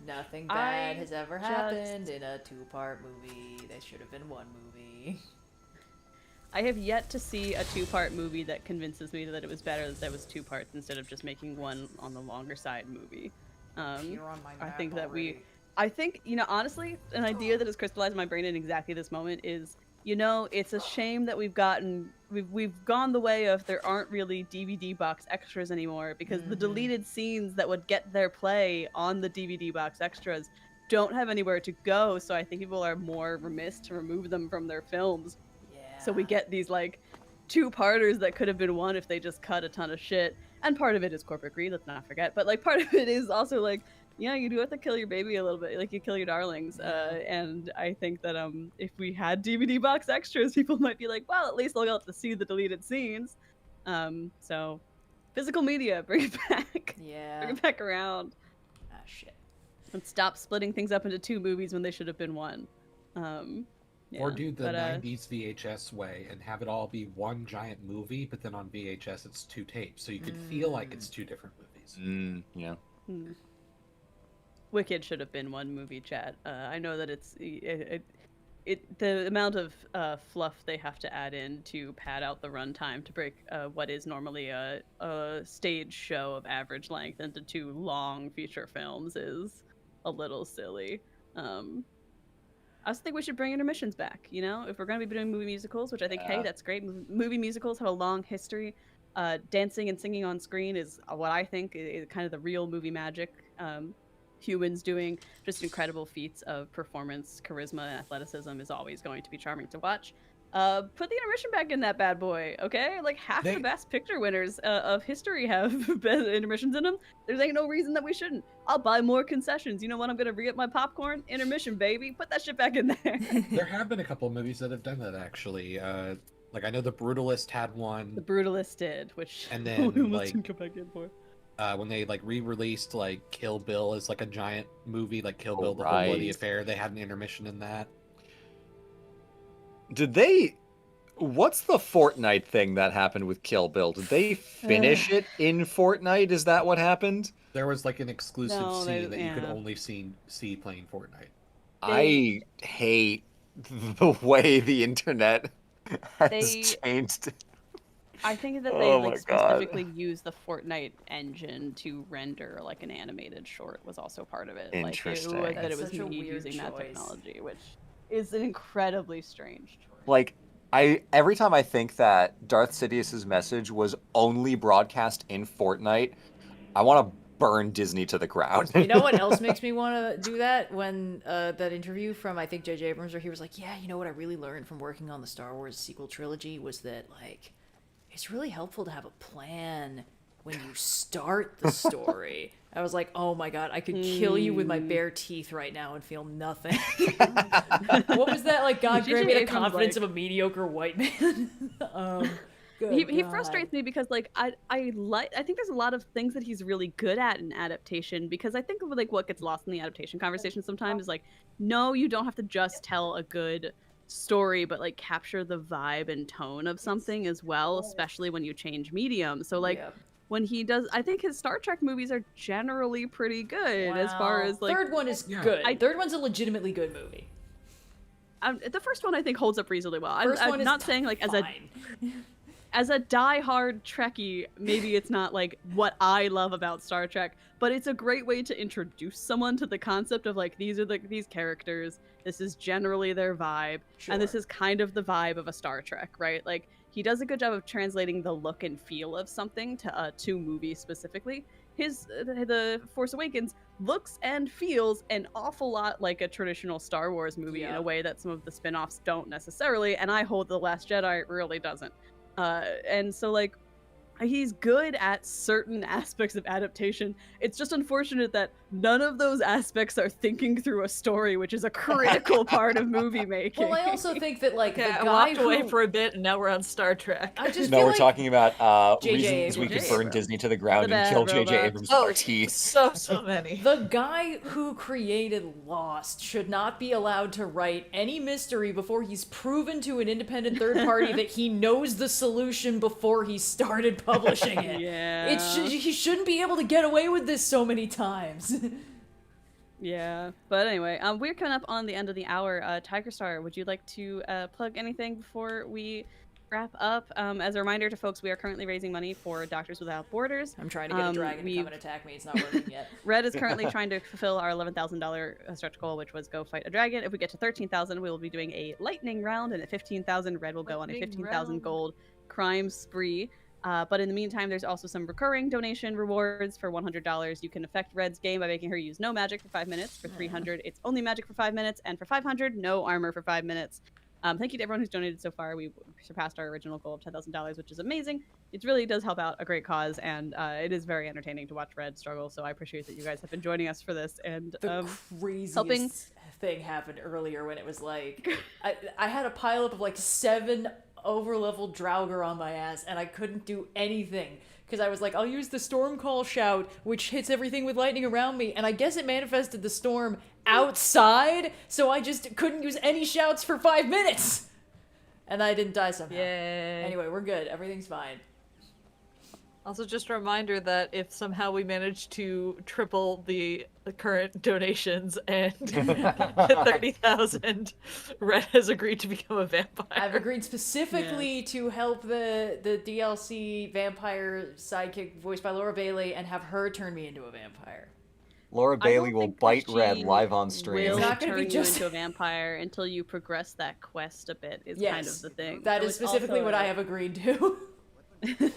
Nothing bad has ever happened in a 2-part movie. There should have been 1 movie. I have yet to see a 2-part movie that convinces me that it was better that it was 2 parts instead of just making one on the longer side movie. You're on my I map think that already. you know, honestly, an idea that has crystallized in my brain in exactly this moment is, you know, it's a shame that we've gone the way of there aren't really DVD box extras anymore because the deleted scenes that would get their play on the DVD box extras don't have anywhere to go. So I think people are more remiss to remove them from their films. So we get these like 2-parters that could have been 1 if they just cut a ton of shit. And part of it is corporate greed, let's not forget. But like part of it is also like, yeah, you do have to kill your baby a little bit, like you kill your darlings. And I think that if we had DVD box extras, people might be like, well, at least they'll get to see the deleted scenes. So physical media, bring it back. Yeah. Bring it back around. Ah, shit. And stop splitting things up into 2 movies when they should have been 1. Or do the 90s VHS way and have it all be one giant movie, but then on VHS it's 2 tapes, so you could feel like it's 2 different movies. Yeah. Wicked should have been 1 movie, chat. I know that the amount of fluff they have to add in to pad out the runtime to break what is normally a stage show of average length into 2 long feature films is a little silly. I also think we should bring intermissions back, you know? If we're going to be doing movie musicals, which I think, hey, that's great. Movie musicals have a long history. Dancing and singing on screen is what I think is kind of the real movie magic. Humans doing just incredible feats of performance, charisma, and athleticism is always going to be charming to watch. Put the intermission back in that bad boy, okay? Like half the best picture winners of history have intermissions in them. There's ain't no reason that we shouldn't. I'll buy more concessions. You know what? I'm gonna re-up my popcorn. Intermission, baby. Put that shit back in there. There have been a couple of movies that have done that actually. Like I know The Brutalist had one. The Brutalist did, which and then we like didn't come back in for. When they like re-released like Kill Bill as like a giant movie, like Kill Bill: The Whole Bloody Affair, they had an intermission in that. Did they? What's the Fortnite thing that happened with Kill Bill? Did they finish it in Fortnite? Is that what happened? There was like an exclusive scene that you could only see playing Fortnite. I hate the way the internet has changed. I think that they specifically use the Fortnite engine to render like an animated short was also part of it. Interesting. Like that it was me using that technology, which is an incredibly strange choice. Like every time I think that Darth Sidious's message was only broadcast in Fortnite, I want to burn Disney to the ground. You know what else makes me want to do that? When that interview from, I think, J.J. Abrams, where he was like, yeah, you know what I really learned from working on the Star Wars sequel trilogy was that, like, it's really helpful to have a plan when you start the story. I was like, oh my god, I could kill you with my bare teeth right now and feel nothing. What was that? Like, God grant me the confidence of a mediocre white man. He frustrates me because like I think there's a lot of things that he's really good at in adaptation, because I think like what gets lost in the adaptation conversation sometimes is like, no, you don't have to just tell a good story, but like capture the vibe and tone of something as well, especially when you change medium. So like when he does, I think his Star Trek movies are generally pretty good as far as like third one is good. Third one's a legitimately good movie. The first one I think holds up reasonably well. I'm not saying like as a diehard Trekkie, maybe it's not like what I love about Star Trek, but it's a great way to introduce someone to the concept of like these are these characters. This is generally their vibe, and this is kind of the vibe of a Star Trek, right? Like he does a good job of translating the look and feel of something to movies specifically. The Force Awakens looks and feels an awful lot like a traditional Star Wars movie in a way that some of the spin-offs don't necessarily, and I hold The Last Jedi really doesn't. And so like he's good at certain aspects of adaptation. It's just unfortunate that none of those aspects are thinking through a story, which is a critical part of movie making. Well, I also think that like Okay, the I guy walked away who... for a bit, and now we're on Star Trek. I just No, feel we're like talking about J.J. reasons we Abrams. could burn Disney to the ground The and kill bad J.J. robots. Abrams' Oh, parties. so many. The guy who created Lost should not be allowed to write any mystery before he's proven to an independent third party that he knows the solution before he started publishing it. Yeah. He shouldn't be able to get away with this so many times. Yeah, but anyway, we're coming up on the end of the hour. Tiger Star, would you like to plug anything before we wrap up? As a reminder to folks, we are currently raising money for Doctors Without Borders. I'm trying to get a dragon to come and attack me. It's not working yet. Red is currently trying to fulfill our $11,000 stretch goal, which was go fight a dragon. If we get to 13,000, we will be doing a lightning round, and at 15,000, Red will go on a 15,000 gold crime spree. But in the meantime, there's also some recurring donation rewards. For $100, you can affect Red's game by making her use no magic for 5 minutes. For $300, it's only magic for 5 minutes. And for $500, no armor for 5 minutes. Thank you to everyone who's donated so far. We surpassed our original goal of $10,000, which is amazing. It really does help out a great cause, and it is very entertaining to watch Red struggle. So I appreciate that you guys have been joining us for this. And The craziest helping thing happened earlier when it was like, I had a pileup of like 7 overleveled Draugr on my ass, and I couldn't do anything because I was like, I'll use the storm call shout, which hits everything with lightning around me, and I guess it manifested the storm outside, so I just couldn't use any shouts for 5 minutes, and I didn't die somehow. Yay. Anyway, we're good. Everything's fine. Also, just a reminder that if somehow we manage to triple the current donations and 30,000, Red has agreed to become a vampire. I've agreed specifically to help the DLC vampire sidekick voiced by Laura Bailey and have her turn me into a vampire. Laura Bailey will bite Red she live on stream. will It's not gonna turn be just- you into a vampire until you progress that quest a bit. Is kind of the thing. That So is it's specifically also what I have agreed to.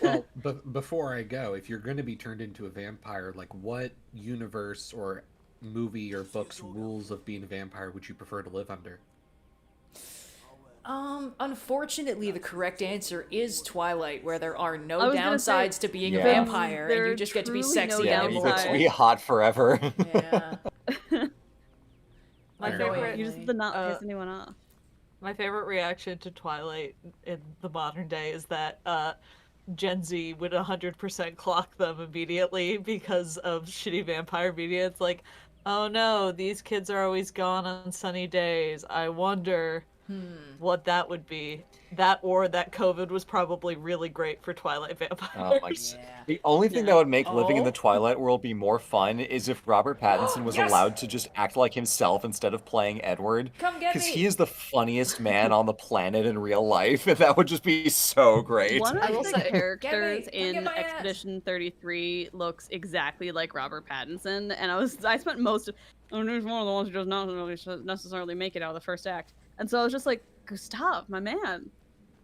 Well, before I go, if you're going to be turned into a vampire, like what universe or movie or book's rules of being a vampire would you prefer to live under? Unfortunately, the correct answer is Twilight, where there are no I was gonna downsides say, to being Yeah. a vampire, there and you just get to be truly sexy no Yeah, you anymore. get to be hot forever. Yeah. My You favorite, just have to not piss anyone off. my favorite reaction to Twilight in the modern day is that Gen Z would 100% clock them immediately because of shitty vampire media. It's like, oh no, these kids are always gone on sunny days. I wonder what that would be. That or that COVID was probably really great for Twilight vampires. Oh my god. The only thing that would make living in the Twilight world be more fun is if Robert Pattinson was Yes! allowed to just act like himself instead of playing Edward. Come get Because me! he is the funniest man on the planet in real life, and that would just be so great. One I will of the say- characters Get me! Come get in my ass! Expedition 33 looks exactly like Robert Pattinson, and I spent most of there's one of the ones who does not really necessarily make it out of the first act, and so I was just like, Gustav, my man,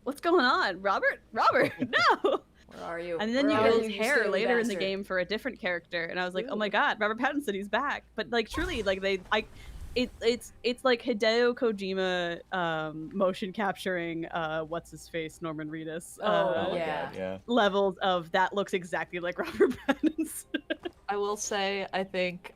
what's going on, Robert, no. Where are you? And then Where you are get his you hair silly later in the bastard? game for a different character, and I was like, oh my god, Robert Pattinson, he's back. But like truly, like it's like Hideo Kojima motion capturing what's his face, Norman Reedus. Yeah. Levels of that looks exactly like Robert Pattinson. I will say, I think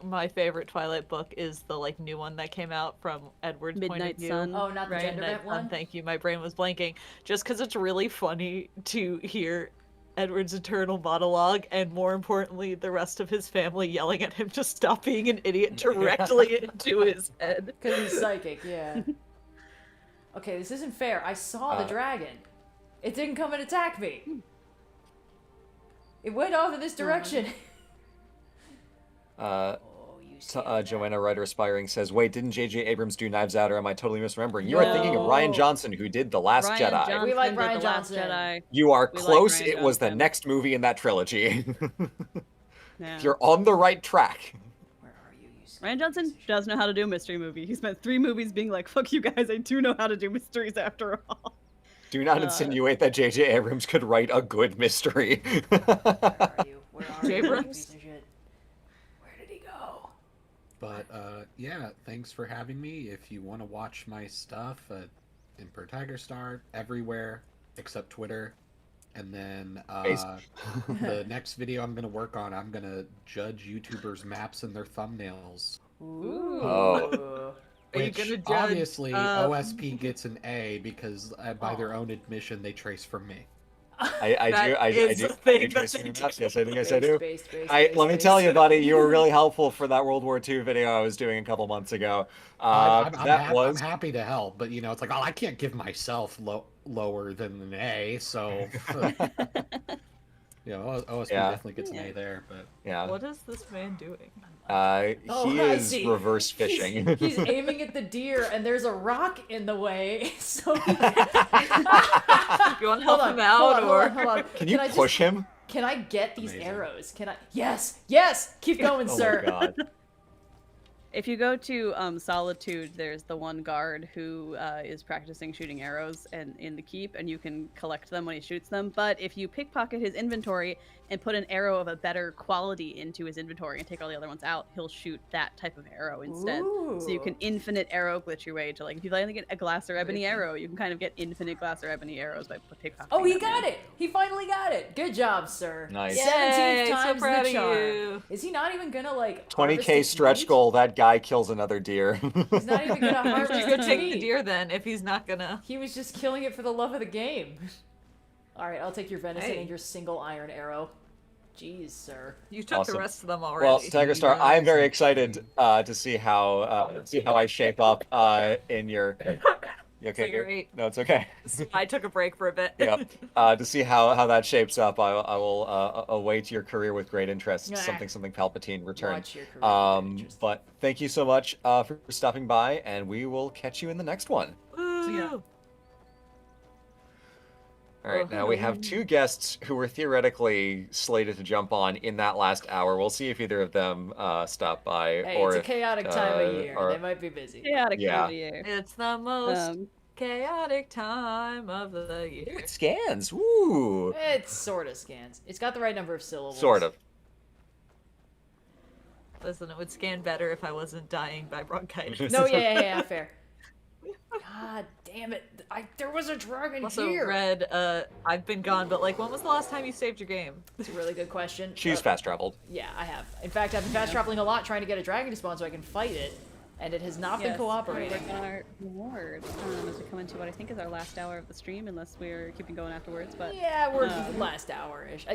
my favorite Twilight book is the like new one that came out from Edward's point of Midnight view. Sun. Oh, not the gender Midnight bent Sun, one? thank you. My brain was blanking. Just because it's really funny to hear Edward's internal monologue, and more importantly, the rest of his family yelling at him to stop being an idiot directly into his head. Because he's psychic, yeah. Okay, this isn't fair. I saw the dragon. It didn't come and attack me. It went off in this direction. Uh, Joanna Ryder Aspiring says, "Wait, didn't J.J. Abrams do Knives Out, or am I totally misremembering? You are thinking of Rian Johnson, who did The Last Ryan Jedi. Johnson We like did Ryan The Last Johnson. Jedi. You are We like close. Ryan It was the Johnson. next movie in that trilogy. Yeah. You're on the right track." Ryan Johnson does know how to do a mystery movie. He spent 3 movies being like, fuck you guys, I do know how to do mysteries after all. Do not insinuate that J.J. Abrams could write a good mystery. Where are you, Abrams? piece of shit? Where did he go? But yeah, thanks for having me. If you want to watch my stuff, Emperor Tiger Star everywhere except Twitter. And then the next video I'm gonna work on, I'm gonna judge YouTubers' maps and their thumbnails. Ooh. Oh. Are you Which gonna judge, obviously OSP gets an A because by their own admission they trace from me. I do trace your maps. Yes, I think I do. Based, Let me tell you, buddy, you were really helpful for that World War II video I was doing a couple months ago. I'm happy to help, but it's like, I can't give myself lower than an A, so OSP definitely gets an A there. But yeah, what is this man doing? He is reverse fishing. He's aiming at the deer, and there's a rock in the way. So you want to help him out, hold on. Can you push him? Can I get these Amazing. arrows? Can I? Yes. Keep going, sir. Oh my god. If you go to Solitude, there's the one guard who is practicing shooting arrows in the keep, and you can collect them when he shoots them. But if you pickpocket his inventory and put an arrow of a better quality into his inventory and take all the other ones out, he'll shoot that type of arrow instead. So you can infinite arrow glitch your way to, like, if you only get a glass or ebony arrow, you can kind of get infinite glass or ebony arrows by pickpocketing. Oh, he that got man. it! He finally got it! Good job, sir. Nice. 17th Yay, so time's proud the of charm. you. Is he not even gonna, like, 20K stretch goal. That guy kills another deer. He's not even gonna harvest You the could take the meat. deer then, if he's not gonna. He was just killing it for the love of the game. Alright, I'll take your venison Hey. and your single iron arrow. Jeez, sir. You took Awesome. the rest of them already. Well, Tiger Star, I'm very excited to see how I shape up in your. You okay? So you're eight. No, it's okay. I took a break for a bit. Yep. To see how that shapes up, I will await your career with great interest. Yeah. Something Palpatine return. Watch your career with interest. But thank you so much for stopping by, and we will catch you in the next one. Woo. All right, now we have 2 guests who were theoretically slated to jump on in that last hour. We'll see if either of them stop by. Hey, or it's a if, chaotic time of year. or- They might be busy. Chaotic Yeah. time of year. It's the most chaotic time of the year. It scans. Woo. It sort of scans. It's got the right number of syllables. Sort of. Listen, it would scan better if I wasn't dying by bronchitis. No, yeah, fair. God damn it. There was a dragon Also, here. Red, I've been gone, but like, when was the last time you saved your game? It's a really good question. She's fast traveled. Yeah, I have. In fact, I've been fast traveling a lot trying to get a dragon to spawn so I can fight it, and it has not been cooperating. Working on our reward as we come into what I think is our last hour of the stream, unless we're keeping going afterwards. But Yeah, we're last hour-ish.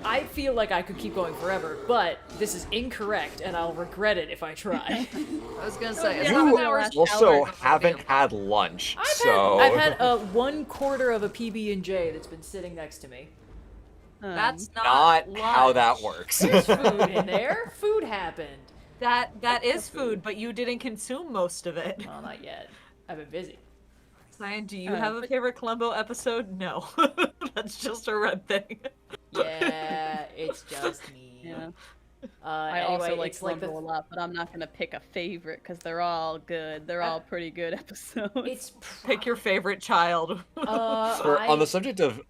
I feel like I could keep going forever, but this is incorrect, and I'll regret it if I try. I was gonna say, it's You 7 hours. also haven't had lunch, so. I've had 1/4 of a PB&J that's been sitting next to me. That's not lunch. how that works. There's food in there. Food happened. That is food, but you didn't consume most of it. Well, not yet. I've been busy. Cyan, do you have a favorite Columbo episode? No. That's just a Red thing. Yeah, it's just me. Yeah. Anyway, I also like it's like Columbo a lot, but I'm not gonna pick a favorite because they're all good. They're all pretty good episodes. It's Pick your favorite child. On the subject of.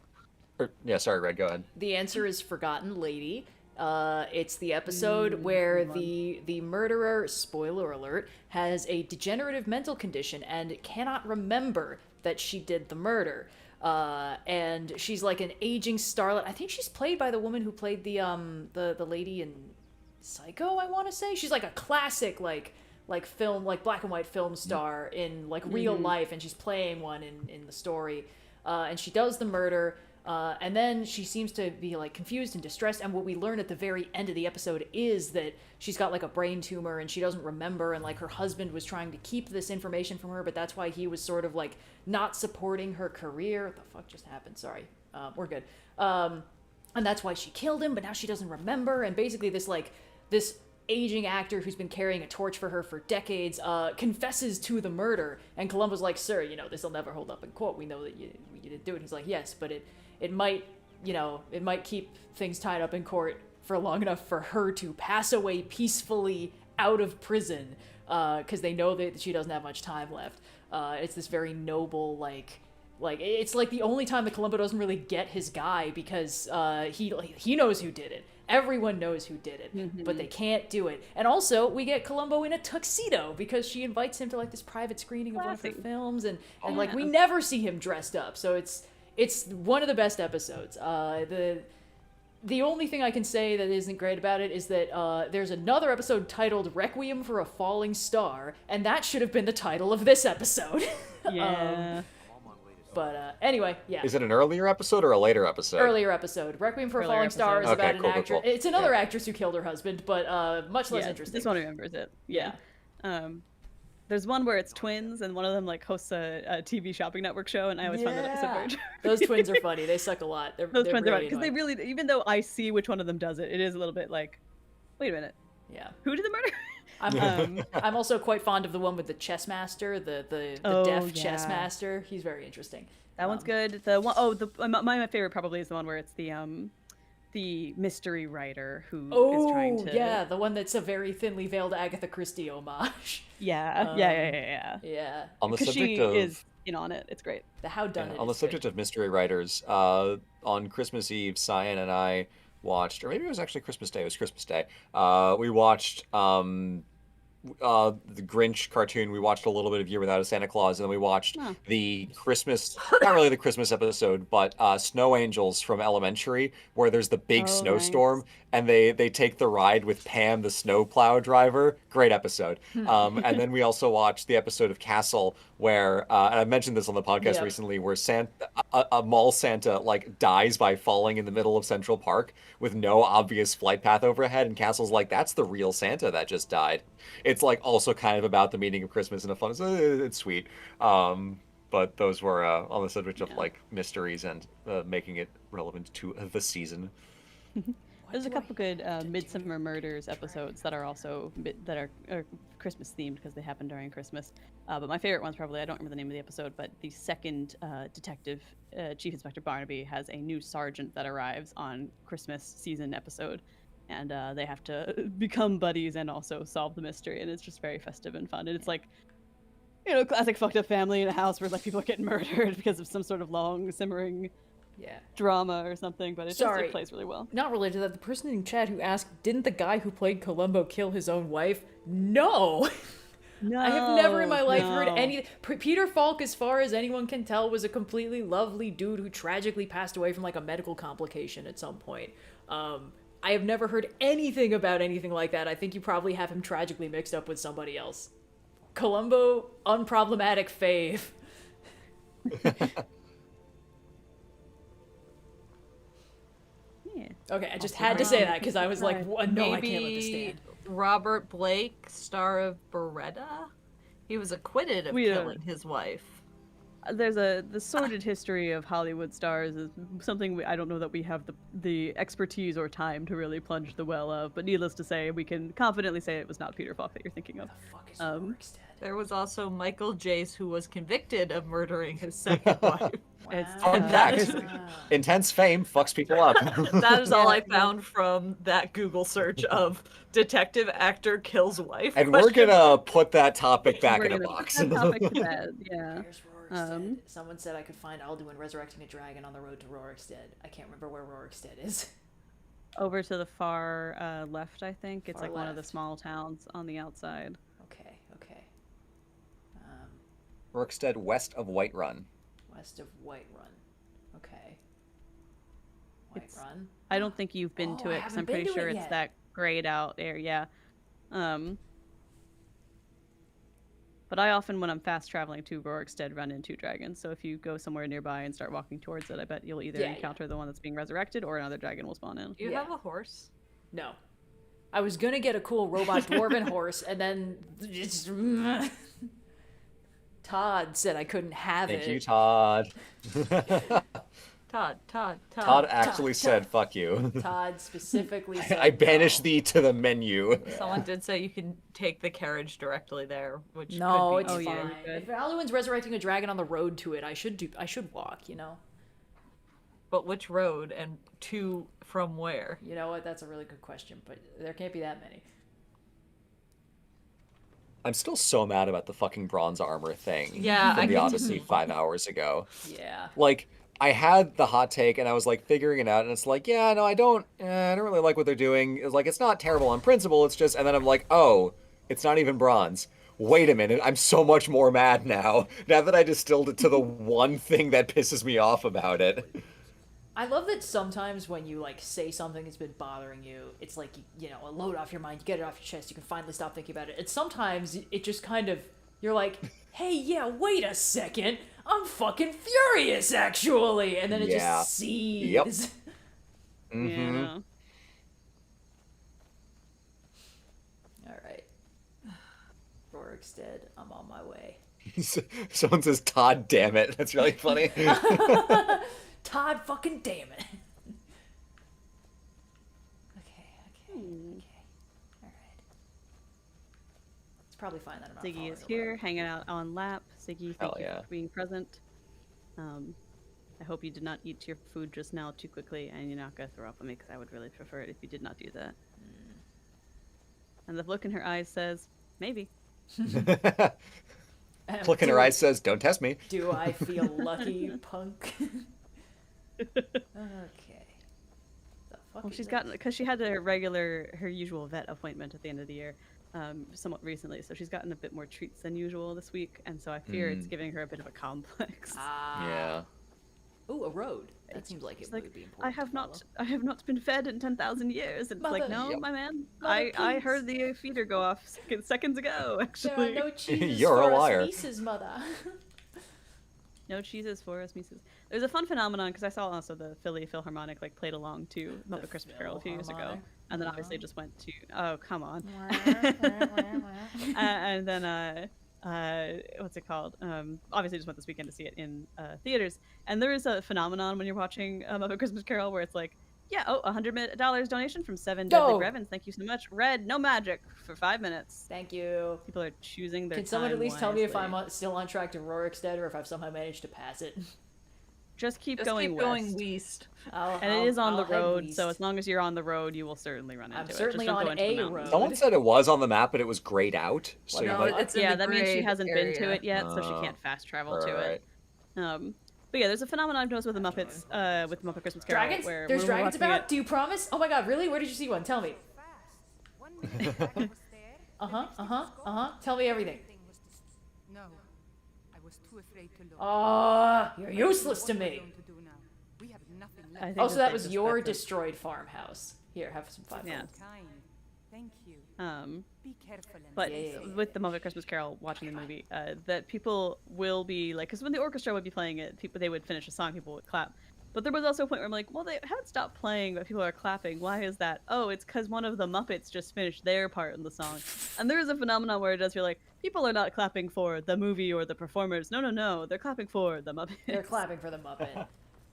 Yeah, sorry, Red, go ahead. The answer is Forgotten Lady. It's the episode where the murderer, spoiler alert, has a degenerative mental condition and cannot remember that she did the murder. And she's like an aging starlet. I think she's played by the woman who played the lady in Psycho, I want to say. She's like a classic like film, like black and white film star in like real life, and she's playing one in the story. And she does the murder. And then she seems to be like confused and distressed, and what we learn at the very end of the episode is that she's got like a brain tumor and she doesn't remember, and like her husband was trying to keep this information from her, but that's why he was sort of like not supporting her career. What the fuck just happened? Sorry. We're good. And that's why she killed him, but now she doesn't remember, and basically this aging actor who's been carrying a torch for her for decades, confesses to the murder. And Columbo's like, sir, this will never hold up in court. We know that you didn't do it. He's like, yes, but it might, it might keep things tied up in court for long enough for her to pass away peacefully out of prison, because they know that she doesn't have much time left. It's this very noble, like it's like the only time that Columbo doesn't really get his guy, because he knows who did it. Everyone knows who did it, but they can't do it. And also, we get Columbo in a tuxedo because she invites him to like this private screening of one of her films, and like we never see him dressed up. So it's one of the best episodes. The only thing I can say that isn't great about it is that there's another episode titled Requiem for a Falling Star, and that should have been the title of this episode. Yeah. But anyway, yeah. Is it an earlier episode or a later episode? Earlier episode. Requiem for a Falling Star is about an actress. Cool. It's another actress who killed her husband, but much less interesting. This one remembers it. Yeah. There's one where it's twins, and one of them like hosts a TV shopping network show, and I always find that episode very charming. Those twins are funny. They suck a lot. Those twins are funny because they really, even though I see which one of them does it, it is a little bit like, wait a minute. Yeah. Who did the murder? I'm also quite fond of the one with the chess master, the deaf chess master. He's very interesting. That one's good. The one, my favorite probably is the one where it's the mystery writer who is trying to. Yeah, the one that's a very thinly veiled Agatha Christie homage. Yeah. On the subject she of is in on it. It's great. The how done it. On the subject of mystery writers, on Christmas Eve, Cyan and I watched, or maybe it was actually Christmas Day. It was Christmas Day. We watched the Grinch cartoon. We watched a little bit of Year Without a Santa Claus, and then we watched the Christmas, not really the Christmas episode, but Snow Angels from Elementary, where there's the big snowstorm, and they take the ride with Pam, the snowplow driver. Great episode. And then we also watched the episode of Castle, where, and I mentioned this on the podcast recently, where a mall Santa like dies by falling in the middle of Central Park with no obvious flight path overhead, and Castle's like, that's the real Santa that just died. It's like also kind of about the meaning of Christmas in a fun. It's sweet. But those were on the subject of like mysteries and making it relevant to the season. There's a couple good Midsummer Murders episodes that are also are Christmas themed because they happen during Christmas. But my favorite one's probably, I don't remember the name of the episode, but the second detective, Chief Inspector Barnaby, has a new sergeant that arrives on Christmas season episode. And they have to become buddies and also solve the mystery. And it's just very festive and fun. And it's like, classic fucked up family in a house where like people are getting murdered because of some sort of long simmering drama or something. But it plays really well. Not related to that. The person in chat who asked, didn't the guy who played Columbo kill his own wife? No. No. I have never in my life heard any. Peter Falk, as far as anyone can tell, was a completely lovely dude who tragically passed away from like a medical complication at some point. I have never heard anything about anything like that. I think you probably have him tragically mixed up with somebody else. Columbo, unproblematic fave. Okay, I just had to say that because I was like, no, I can't understand. Robert Blake, star of Beretta? He was acquitted of killing his wife. There's the sordid history of Hollywood stars is something I don't know that we have the expertise or time to really plunge the well of, but needless to say, we can confidently say it was not Peter Falk that you're thinking of. There was also Michael Jace, who was convicted of murdering his second wife. Intense fame fucks people up. That is all I found from that Google search of detective actor kills wife. And we're gonna put that topic back in a box. Someone said I could find Alduin resurrecting a dragon on the road to Rorikstead. I can't remember where Rorikstead is. Over to the far left, I think. It's Far like one of the left. small towns on the outside. Okay. Rorikstead, west of Whiterun. West of Whiterun. Okay. Whiterun. I don't think you've been to it because I'm pretty sure it's that grayed out area. But I often, when I'm fast traveling to Rorikstead, run into dragons. So if you go somewhere nearby and start walking towards it, I bet you'll either encounter the one that's being resurrected or another dragon will spawn in. Do you have a horse? No. I was gonna get a cool robot dwarven horse, and then just Todd said I couldn't have it. Thank you, Todd. Todd. Todd actually said, "Fuck you." Todd specifically said, I banish thee to the menu. Someone did say you can take the carriage directly there, which no, could it's be fine. If Alduin's resurrecting a dragon on the road to it, I should walk, you know? But which road and to from where? You know what? That's a really good question, but there can't be that many. I'm still so mad about the fucking bronze armor thing. Yeah, from I the can Odyssey too. 5 hours ago. Yeah. Like, I had the hot take and I was like figuring it out, and it's like, yeah, no, I don't really like what they're doing. It's like, it's not terrible on principle. It's just, and then I'm like, oh, it's not even bronze. Wait a minute, I'm so much more mad now. Now that I distilled it to the one thing that pisses me off about it. I love that sometimes when you like say something that's been bothering you, it's like, you know, a load off your mind, you get it off your chest, you can finally stop thinking about it. And sometimes it just kind of, you're like, hey, yeah, wait a second, I'm fucking furious, actually. And then it just seethes. Yep. Yeah. All right. Rorik's dead. I'm on my way. Someone says, Todd, damn it. That's really funny. Todd fucking damn it. Okay. All right. It's probably fine that I'm not Ziggy is following here, hanging out on lap. Ziggy, thank you yeah. for being present. I hope you did not eat your food just now too quickly, and you're not gonna throw up on me, because I would really prefer it if you did not do that. And the look in her eyes says, maybe. Look in her eyes says, don't test me. Do I feel lucky, punk? Okay. Well, she's gotten, because she had her usual vet appointment at the end of the year, somewhat recently, so she's gotten a bit more treats than usual this week, and so I fear it's giving her a bit of a complex. Yeah. Ooh, a road. That seems like it would be important. I have not been fed in 10,000 years. And it's like, no, my man. Mother, I heard the feeder go off seconds ago, actually. There are no cheeses You're for a liar. us nieces, mother. No cheeses for us nieces. There's a fun phenomenon, because I saw also the Philly Philharmonic played along to Muppet Christmas Carol a few years ago, and then obviously just went to come on, and then what's it called? Obviously just went this weekend to see it in theaters, and there is a phenomenon when you're watching Muppet Christmas Carol where it's like, yeah, $100 donation from 7 Deadly Brevins. Thank you so much. Red, no magic for 5 minutes. Thank you. People are choosing their Can someone time at least tell me if wisely. I'm still on track to Rorik's dead, or if I've somehow managed to pass it? Just keep Just going keep west. going west. And it is on the I'll head road, west. so as long as you're on the road, you will certainly run into I'm it. certainly Just don't go on into the a mountains. road. Someone said it was on the map, but it was grayed out. So No, like, it's in Yeah, the that means she gray hasn't been to area. it yet, so she can't fast travel to right. it. But yeah, there's a phenomenon I've noticed with the Muppets, with Muppet Christmas Carol. Dragons? Where There's when we're dragons watching about? it- Do you promise? Oh my god, really? Where did you see one? Tell me. Tell me everything. No, I was too afraid to look. You're useless to me. We have nothing I left. think Also, that that they was just your let them- destroyed farmhouse. Here, have some fun. Yeah. Kind. Thank you. Be careful. And But safe. with the Muppet Christmas Carol, watching the movie, that people will be like, because when the orchestra would be playing it, they would finish a song, people would clap. But there was also a point where I'm like, well, they haven't stopped playing, but people are clapping. Why is that? Oh, it's because one of the Muppets just finished their part in the song. And there is a phenomenon where it does feel like people are not clapping for the movie or the performers. No, they're clapping for the Muppets. They're clapping for the Muppet.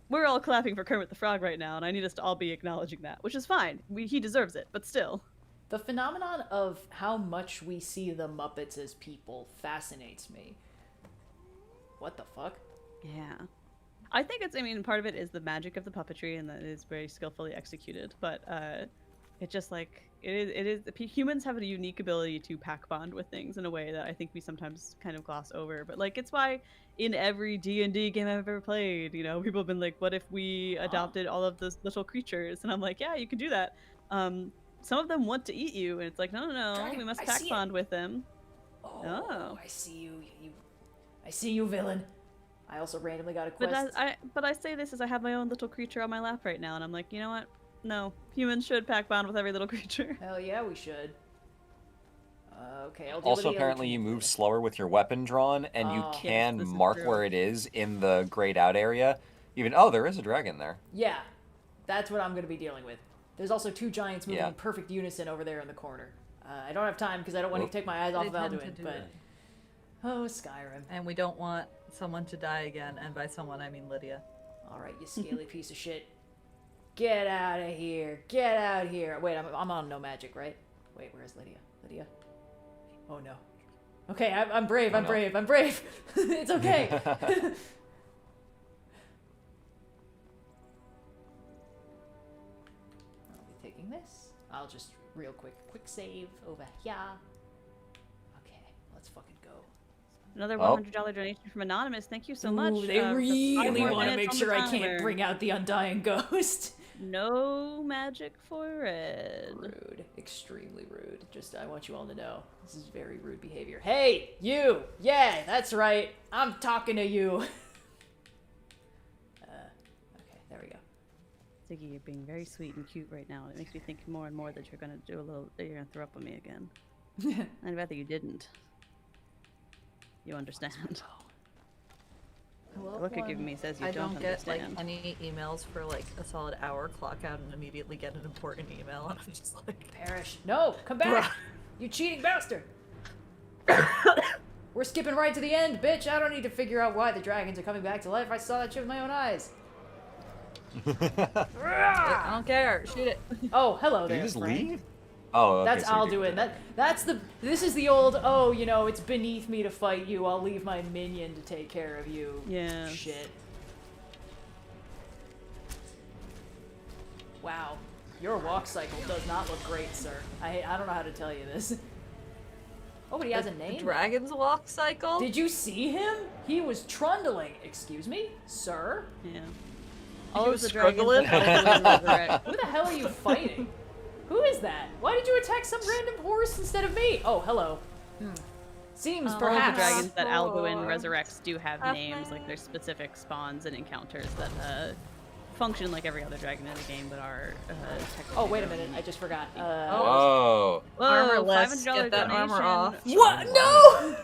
We're all clapping for Kermit the Frog right now, and I need us to all be acknowledging that, which is fine. He deserves it, but still. The phenomenon of how much we see the Muppets as people fascinates me. What the fuck? Yeah. I think part of it is the magic of the puppetry, and that it is very skillfully executed, but it just like, humans have a unique ability to pack bond with things in a way that I think we sometimes kind of gloss over, but like, it's why in every D&D game I've ever played, people have been like, what if we adopted all of those little creatures? And I'm like, yeah, you can do that. Some of them want to eat you, and it's like, no, Dragon, we must I pack see it. bond with them. Oh, I see you. I see you, villain. I also randomly got a quest. But I say this as I have my own little creature on my lap right now, and I'm like, you know what? No, humans should pack bond with every little creature. Hell yeah, we should. Okay, I'll deal with Also, the other apparently, two. you move slower with your weapon drawn, and you Yes, can this is mark true. where it is in the grayed out area. There is a dragon there. Yeah, that's what I'm going to be dealing with. There's also two giants moving Yeah. in perfect unison over there in the corner. I don't have time because I don't want to take my eyes off of They tend to Alduin, do but... that. Oh, Skyrim. And we don't want someone to die again, and by someone I mean Lydia. All right, you scaly piece of shit. Get out of here. Get out here. Wait, I'm on no magic, right? Wait, where's Lydia? Lydia? Oh no. Okay, I'm brave. I'm brave. I'm brave. It's okay. I'll be taking this. I'll just real quick save over here. Okay, let's fucking go. Another $100 donation from Anonymous. Thank you so much. Ooh, they really want to make sure I can't timer. bring out the Undying Ghost. No magic for red. Rude. Extremely rude. Just, I want you all to know. This is very rude behavior. Hey, you! Yeah, that's right. I'm talking to you. Okay, there we go. Ziggy, you're being very sweet and cute right now. It makes me think more and more that you're gonna that you're gonna throw up on me again. I'd rather you didn't. You understand. Well, The look you're giving me says you I don't get understand. like any emails for like a solid hour, clock out, and immediately get an important email, and I'm just like, Perish. No, come back! You cheating bastard! We're skipping right to the end, bitch! I don't need to figure out why the dragons are coming back to life. I saw that shit with my own eyes. I don't care. Shoot it. Oh, hello Did there, you just friend. leave? Oh, okay, That's so you I'll did do it. that. This is the old, oh, you know, it's beneath me to fight you. I'll leave my minion to take care of you. Yeah. Shit. Wow. Your walk cycle does not look great, sir. I don't know how to tell you this. Oh, but he has a name? The dragon's walk cycle? Did you see him? He was trundling. Excuse me? Sir? Yeah. All of the dragons that Who the hell are you fighting? Who is that? Why did you attack some random horse instead of me? Oh, hello. Seems All of the perhaps. dragons that Alduin resurrects do have names, like there's specific spawns and encounters that function like every other dragon in the game, but are technically. Oh, wait a minute. I just forgot. Whoa. Armorless, $500 get that armor donation. off. What? No!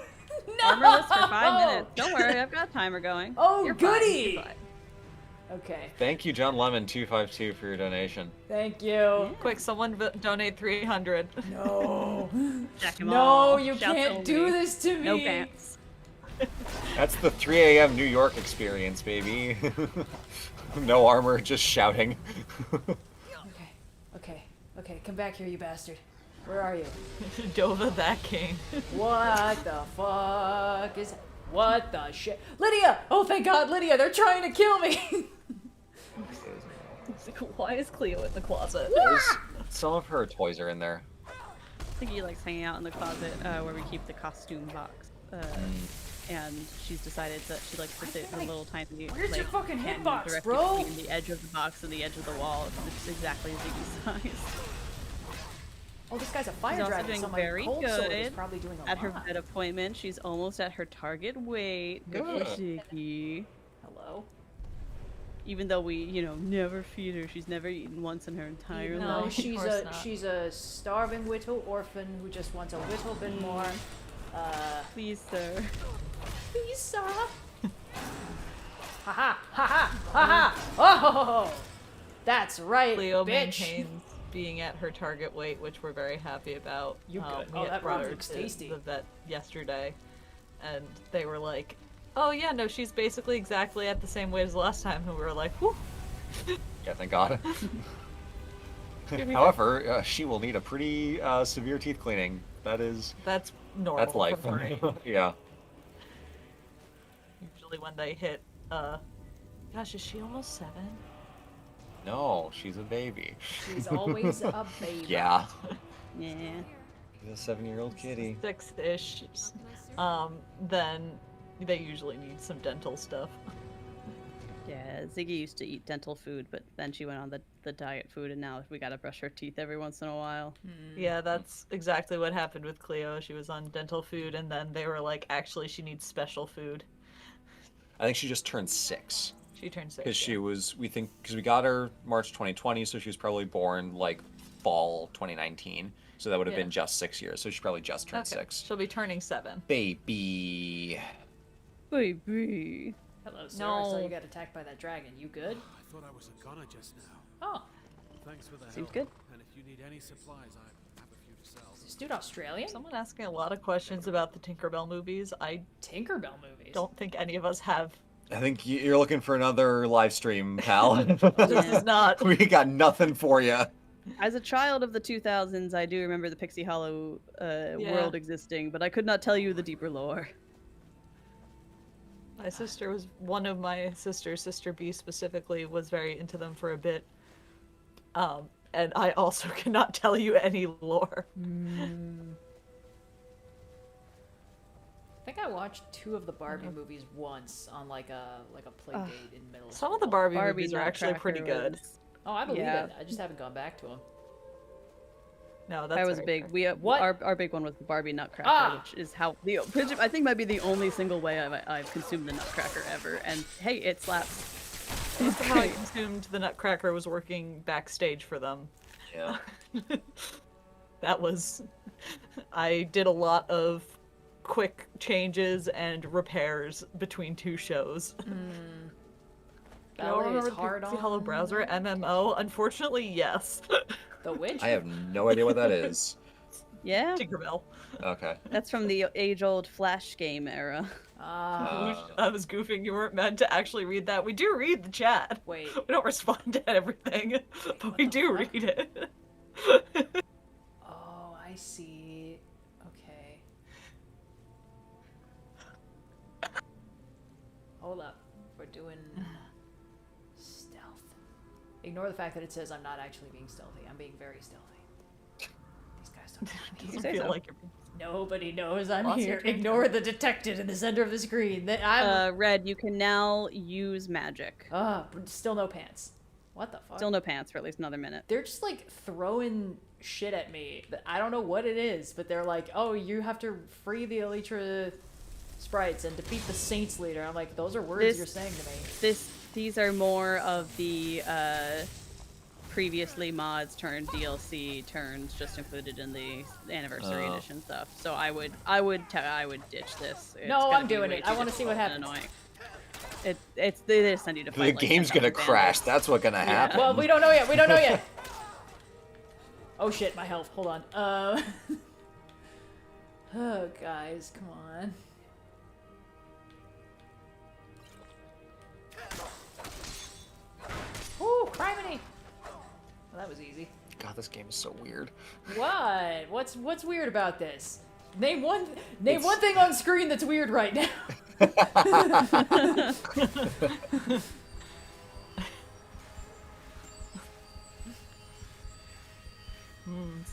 No! Armorless for 5 minutes. Don't worry, I've got a timer going. Oh, You're fine, goody! you're fine. Okay. Thank you, John Lemon 252 for your donation. Thank you. Quick, someone donate 300. No. Jack 'em No, all. you Shouts can't only. do this to me. No pants. That's the 3 a.m. New York experience, baby. No armor, just shouting. Okay, come back here, you bastard. Where are you? Dova that king. What the fuck is... What the shit? Lydia! Oh, thank God, Lydia, they're trying to kill me! Why is Cleo in the closet? Some of her toys are in there. I think he likes hanging out in the closet where we keep the costume box. And she's decided that she likes to sit in a little tiny Where's your fucking canyon hitbox, directly bro? between the edge of the box and the edge of the wall. It's exactly Ziggy's size. Oh, this guy's a fire She's also dragon, doing so my very cold sword is good probably doing a at her lot. vet appointment. She's almost at her target weight. Good for Ziggy. Hello? Even though we, never feed her, she's never eaten once in her entire No, life. she's a starving widow orphan who just wants a little bit more. Please, sir. Please, sir. Ha ha! Oh, that's right, Cleo bitch. maintains being at her target weight, which we're very happy about. You good? We Oh, had that brought rug her looks to tasty. the vet yesterday, and they were like, "Oh yeah, no, she's basically exactly at the same weight as last time." And we were like, "Whew." Yeah, thank God. However, she will need a pretty severe teeth cleaning. That's normal. That's life. For Marie. Yeah. Usually when they hit, gosh, is she almost 7? No, she's a baby. She's always a baby. Yeah. Yeah. She's a 7-year-old kitty. 6-ish. Then they usually need some dental stuff. Yeah, Ziggy used to eat dental food, but then she went on the diet food, and now we gotta brush her teeth every once in a while. Yeah, that's exactly what happened with Cleo. She was on dental food, and then they were like, actually, she needs special food. I think she just turned 6. She turned 6. Because she was, we think, because we got her March 2020, so she was probably born like fall 2019. So that would have been just 6 years. So she probably just turned 6. She'll be turning 7. Baby. Baby. Hello, sir. I saw you got attacked by that dragon. You good? I thought I was a goner just now. Oh. Thanks for the Seems help. good. And if you need any supplies, I have a few to sell. Is this dude Australian? Someone asking a lot of questions about the Tinkerbell movies. I Tinkerbell movies? don't think any of us have I think you're looking for another live stream, pal. This is not. We got nothing for you. As a child of the 2000s, I do remember the Pixie Hollow world existing, but I could not tell you the deeper lore. My sister was one of my sisters, Sister B specifically, was very into them for a bit. And I also cannot tell you any lore. I think I watched 2 of the Barbie movies once on like a play date in middle school. Some of the Barbie movies are actually pretty good. Oh, I believe it. I just haven't gone back to them. No, that's I was big. Our big one was the Barbie Nutcracker, which is how I think might be the only single way I've consumed the Nutcracker ever. And hey, it slaps. That's how I consumed the Nutcracker, was working backstage for them. Yeah. That was. I did a lot of quick changes and repairs between 2 shows. I don't remember the Pixie Hollow browser MMO. Unfortunately, yes. The Witch? I have no idea what that is. Yeah. Tinkerbell. Okay. That's from the age-old Flash game era. I was goofing. You weren't meant to actually read that. We do read the chat. Wait. We don't respond to everything, but we do read it. Oh, I see. Okay. Hold up. We're doing stealth. Ignore the fact that it says I'm not actually being stealthy. I'm being very stealthy. These guys don't know Doesn't feel like Nobody knows I'm Lost here. your train of Ignore the detected in the center of the screen. Red, you can now use magic. But still no pants. What the fuck? Still no pants for at least another minute. They're just like throwing shit at me. I don't know what it is, but they're like, oh, you have to free the Elytra sprites and defeat the Saints leader. I'm like, those are words you're saying to me. These are more of the previously mods turned DLC turns just included in the anniversary edition stuff. So I would ditch this. No, I'm doing it. I want to see what happens. Annoying. They just send you to fight. The game's gonna crash. That's what's gonna happen. Well, we don't know yet. We don't know yet. Oh shit, my health. Hold on. Oh, guys, come on. Ooh, criminy. Well, that was easy. God, this game is so weird. What? What's weird about this? Name one thing on screen that's weird right now. It's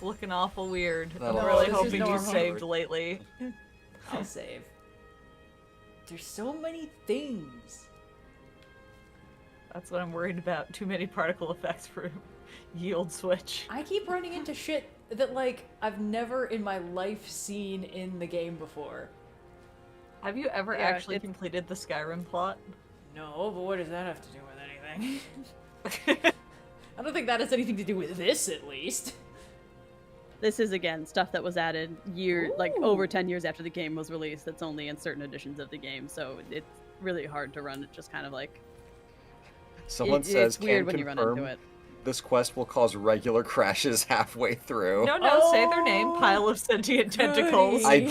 looking awful weird. I'm No, really this is hoping you normal. saved lately. I'll save. There's so many things. That's what I'm worried about. Too many particle effects for yield switch. I keep running into shit that, like, I've never in my life seen in the game before. Have you ever actually completed the Skyrim plot? No, but what does that have to do with anything? I don't think that has anything to do with this, at least. This is, again, stuff that was added like over 10 years after the game was released that's only in certain editions of the game, so it's really hard to run it just kind of like... Someone says, it's weird can when you confirm run into it. this quest will cause regular crashes halfway through. No, say their name. Pile of sentient tentacles. I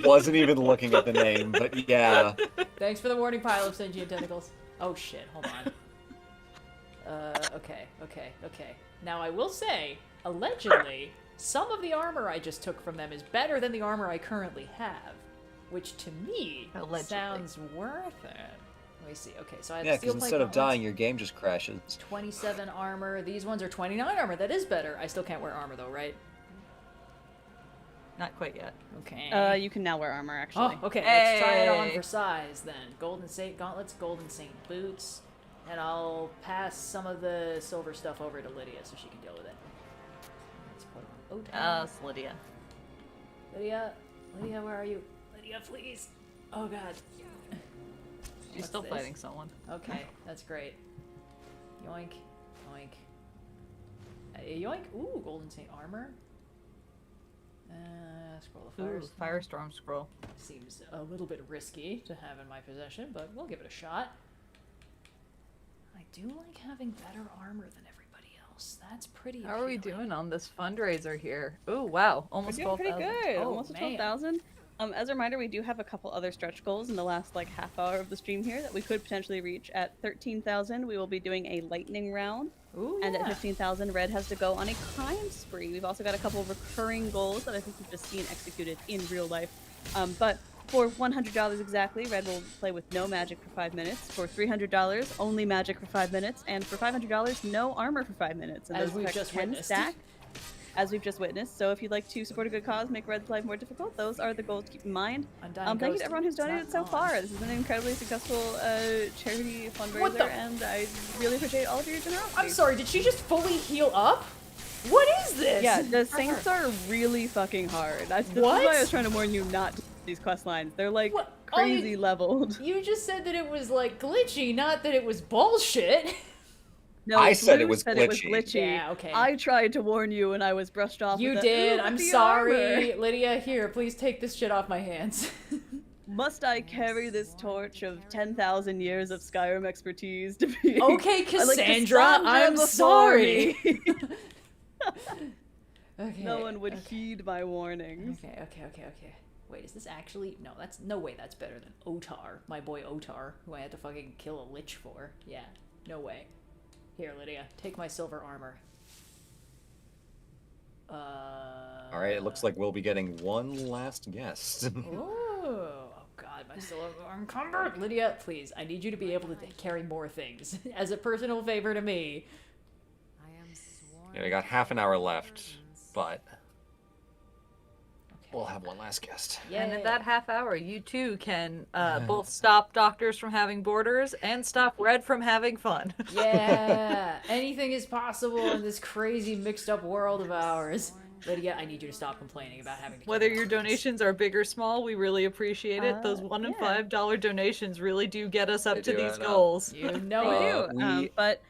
wasn't even looking at the name, but yeah. Thanks for the warning, pile of sentient tentacles. Oh shit, hold on. Okay. Now I will say, allegedly, some of the armor I just took from them is better than the armor I currently have, which to me sounds worth it. Let me see. Okay, so I have Yeah, steel because plate instead of gauntlets, dying, your game just crashes. 27 armor. These ones are 29 armor. That is better. I still can't wear armor though, right? Not quite yet. Okay. You can now wear armor, actually. Oh, okay. Let's try it on for size then. Golden Saint gauntlets, Golden Saint boots, and I'll pass some of the silver stuff over to Lydia so she can deal with it. Let's put on It's Lydia. Lydia, where are you? Lydia, please. Oh God. She's What's still this? fighting someone. Okay, that's great. Yoink, yoink. Yoink. Ooh, Golden Saint armor. Scroll of Fire. Firestorm scroll. Seems a little bit risky to have in my possession, but we'll give it a shot. I do like having better armor than everybody else. That's pretty How are we doing on this fundraiser here? Ooh, wow. We're Almost doing 12,000. pretty good. Oh, Almost man. 12,000. As a reminder, we do have a couple other stretch goals in the last like half hour of the stream here that we could potentially reach. At 13,000, we will be doing a lightning round. Ooh, and yeah. at 15,000, Red has to go on a crime spree. We've also got a couple of recurring goals that I think we've just seen executed in real life. But for $100 exactly, Red will play with no magic for 5 minutes. For $300, only magic for 5 minutes. And for $500, no armor for 5 minutes. And As those we've effects just can witnessed. stack, as we've just witnessed. So if you'd like to support a good cause, make Red's life more difficult, those are the goals to keep in mind. Thank you to everyone who's donated so far. This has been an incredibly successful charity fundraiser, and I really appreciate all of your generosity. I'm sorry, did she just fully heal up? What is this? Yeah, the Saints are really fucking hard. This is What? why I was trying to warn you not to do these quest lines. They're like crazy leveled. You just said that it was like glitchy, not that it was bullshit. No, I said Blue it was said it was glitchy. glitchy. Yeah, okay. I tried to warn you and I was brushed off. You with did. "Ooh, I'm the sorry. armor." Lydia, here, please take this shit off my hands. Must I carry this torch of 10,000 years of Skyrim expertise to be... Okay, I like Cassandra, I'm before sorry. me. Okay. No one would heed my warnings. Okay. Wait, is this actually... No, that's no way that's better than Otar, my boy Otar, who I had to fucking kill a lich for. Yeah, no way. Here, Lydia, take my silver armor. All right, it looks like we'll be getting one last guest. Oh god, my silver encumbered. Lydia, please, I need you to be able to carry more things. As a personal favor to me. Yeah, we got half an hour left, but we'll have one last guest. And in that half hour, you too can both stop doctors from having borders and stop Red from having fun. Yeah, anything is possible in this crazy mixed up world of ours. Lydia, I need you to stop complaining about having to Whether your donations are big or small, we really appreciate it. Those $1 and $5 donations really do get us up to these goals. You know They do. But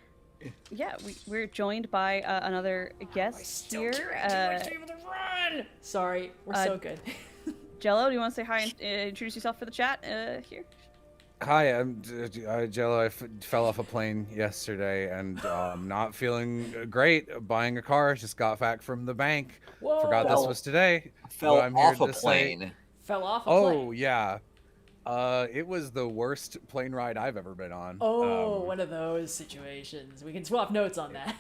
yeah, we're joined by another guest here. Sorry, we're so good. Jello, do you want to say hi and introduce yourself for the chat here? Hi, I'm Jello. I fell off a plane yesterday and not feeling great. Buying a car, just got back from the bank. Whoa. Forgot this was today. Fell but I'm here off a to say- plane. Fell off a plane. Oh yeah, it was the worst plane ride I've ever been on. Oh, one of those situations. We can swap notes on that.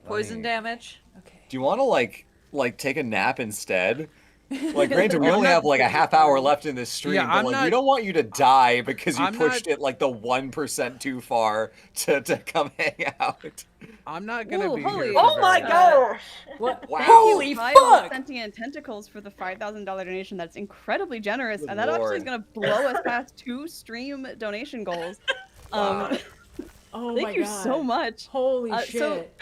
Poison damage. Okay. Do you want to like take a nap instead? Like, granted, we only have like a half hour left in this stream, Yeah, but I'm like not- we don't want you to die because you I'm pushed not- it like the 1% too far to come hang out. I'm not gonna Whoa, be holy- here. Oh for my very gosh! What? Wow. Holy Pile of fuck! Sentient Tentacles for the $5,000 donation. That's incredibly generous, Good and that actually is lord. going to blow us past 2 stream donation goals. Wow. Oh Thank my you god. so much. Holy So, shit.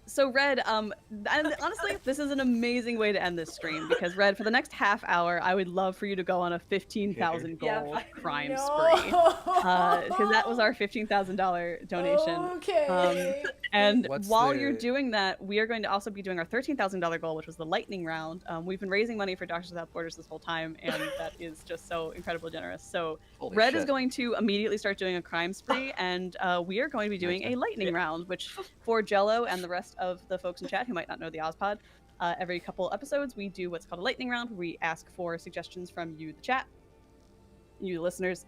so Red, and honestly, this is an amazing way to end this stream because Red, for the next half hour, I would love for you to go on a 15,000 gold crime spree because that was our $15,000 donation. Okay. And What's while the- you're doing that, we are going to also be doing our $13,000 goal, which was the lightning round. We've been raising money for Doctors Without Borders this whole time, and that is just so incredibly generous. So Holy Red is shit. going to immediately start doing a crime spree, and we are going to be doing a lightning round, which for Jello and the rest of the folks in chat who might not know the Ozpod, every couple episodes we do what's called a lightning round, where we ask for suggestions from you, the chat, you listeners,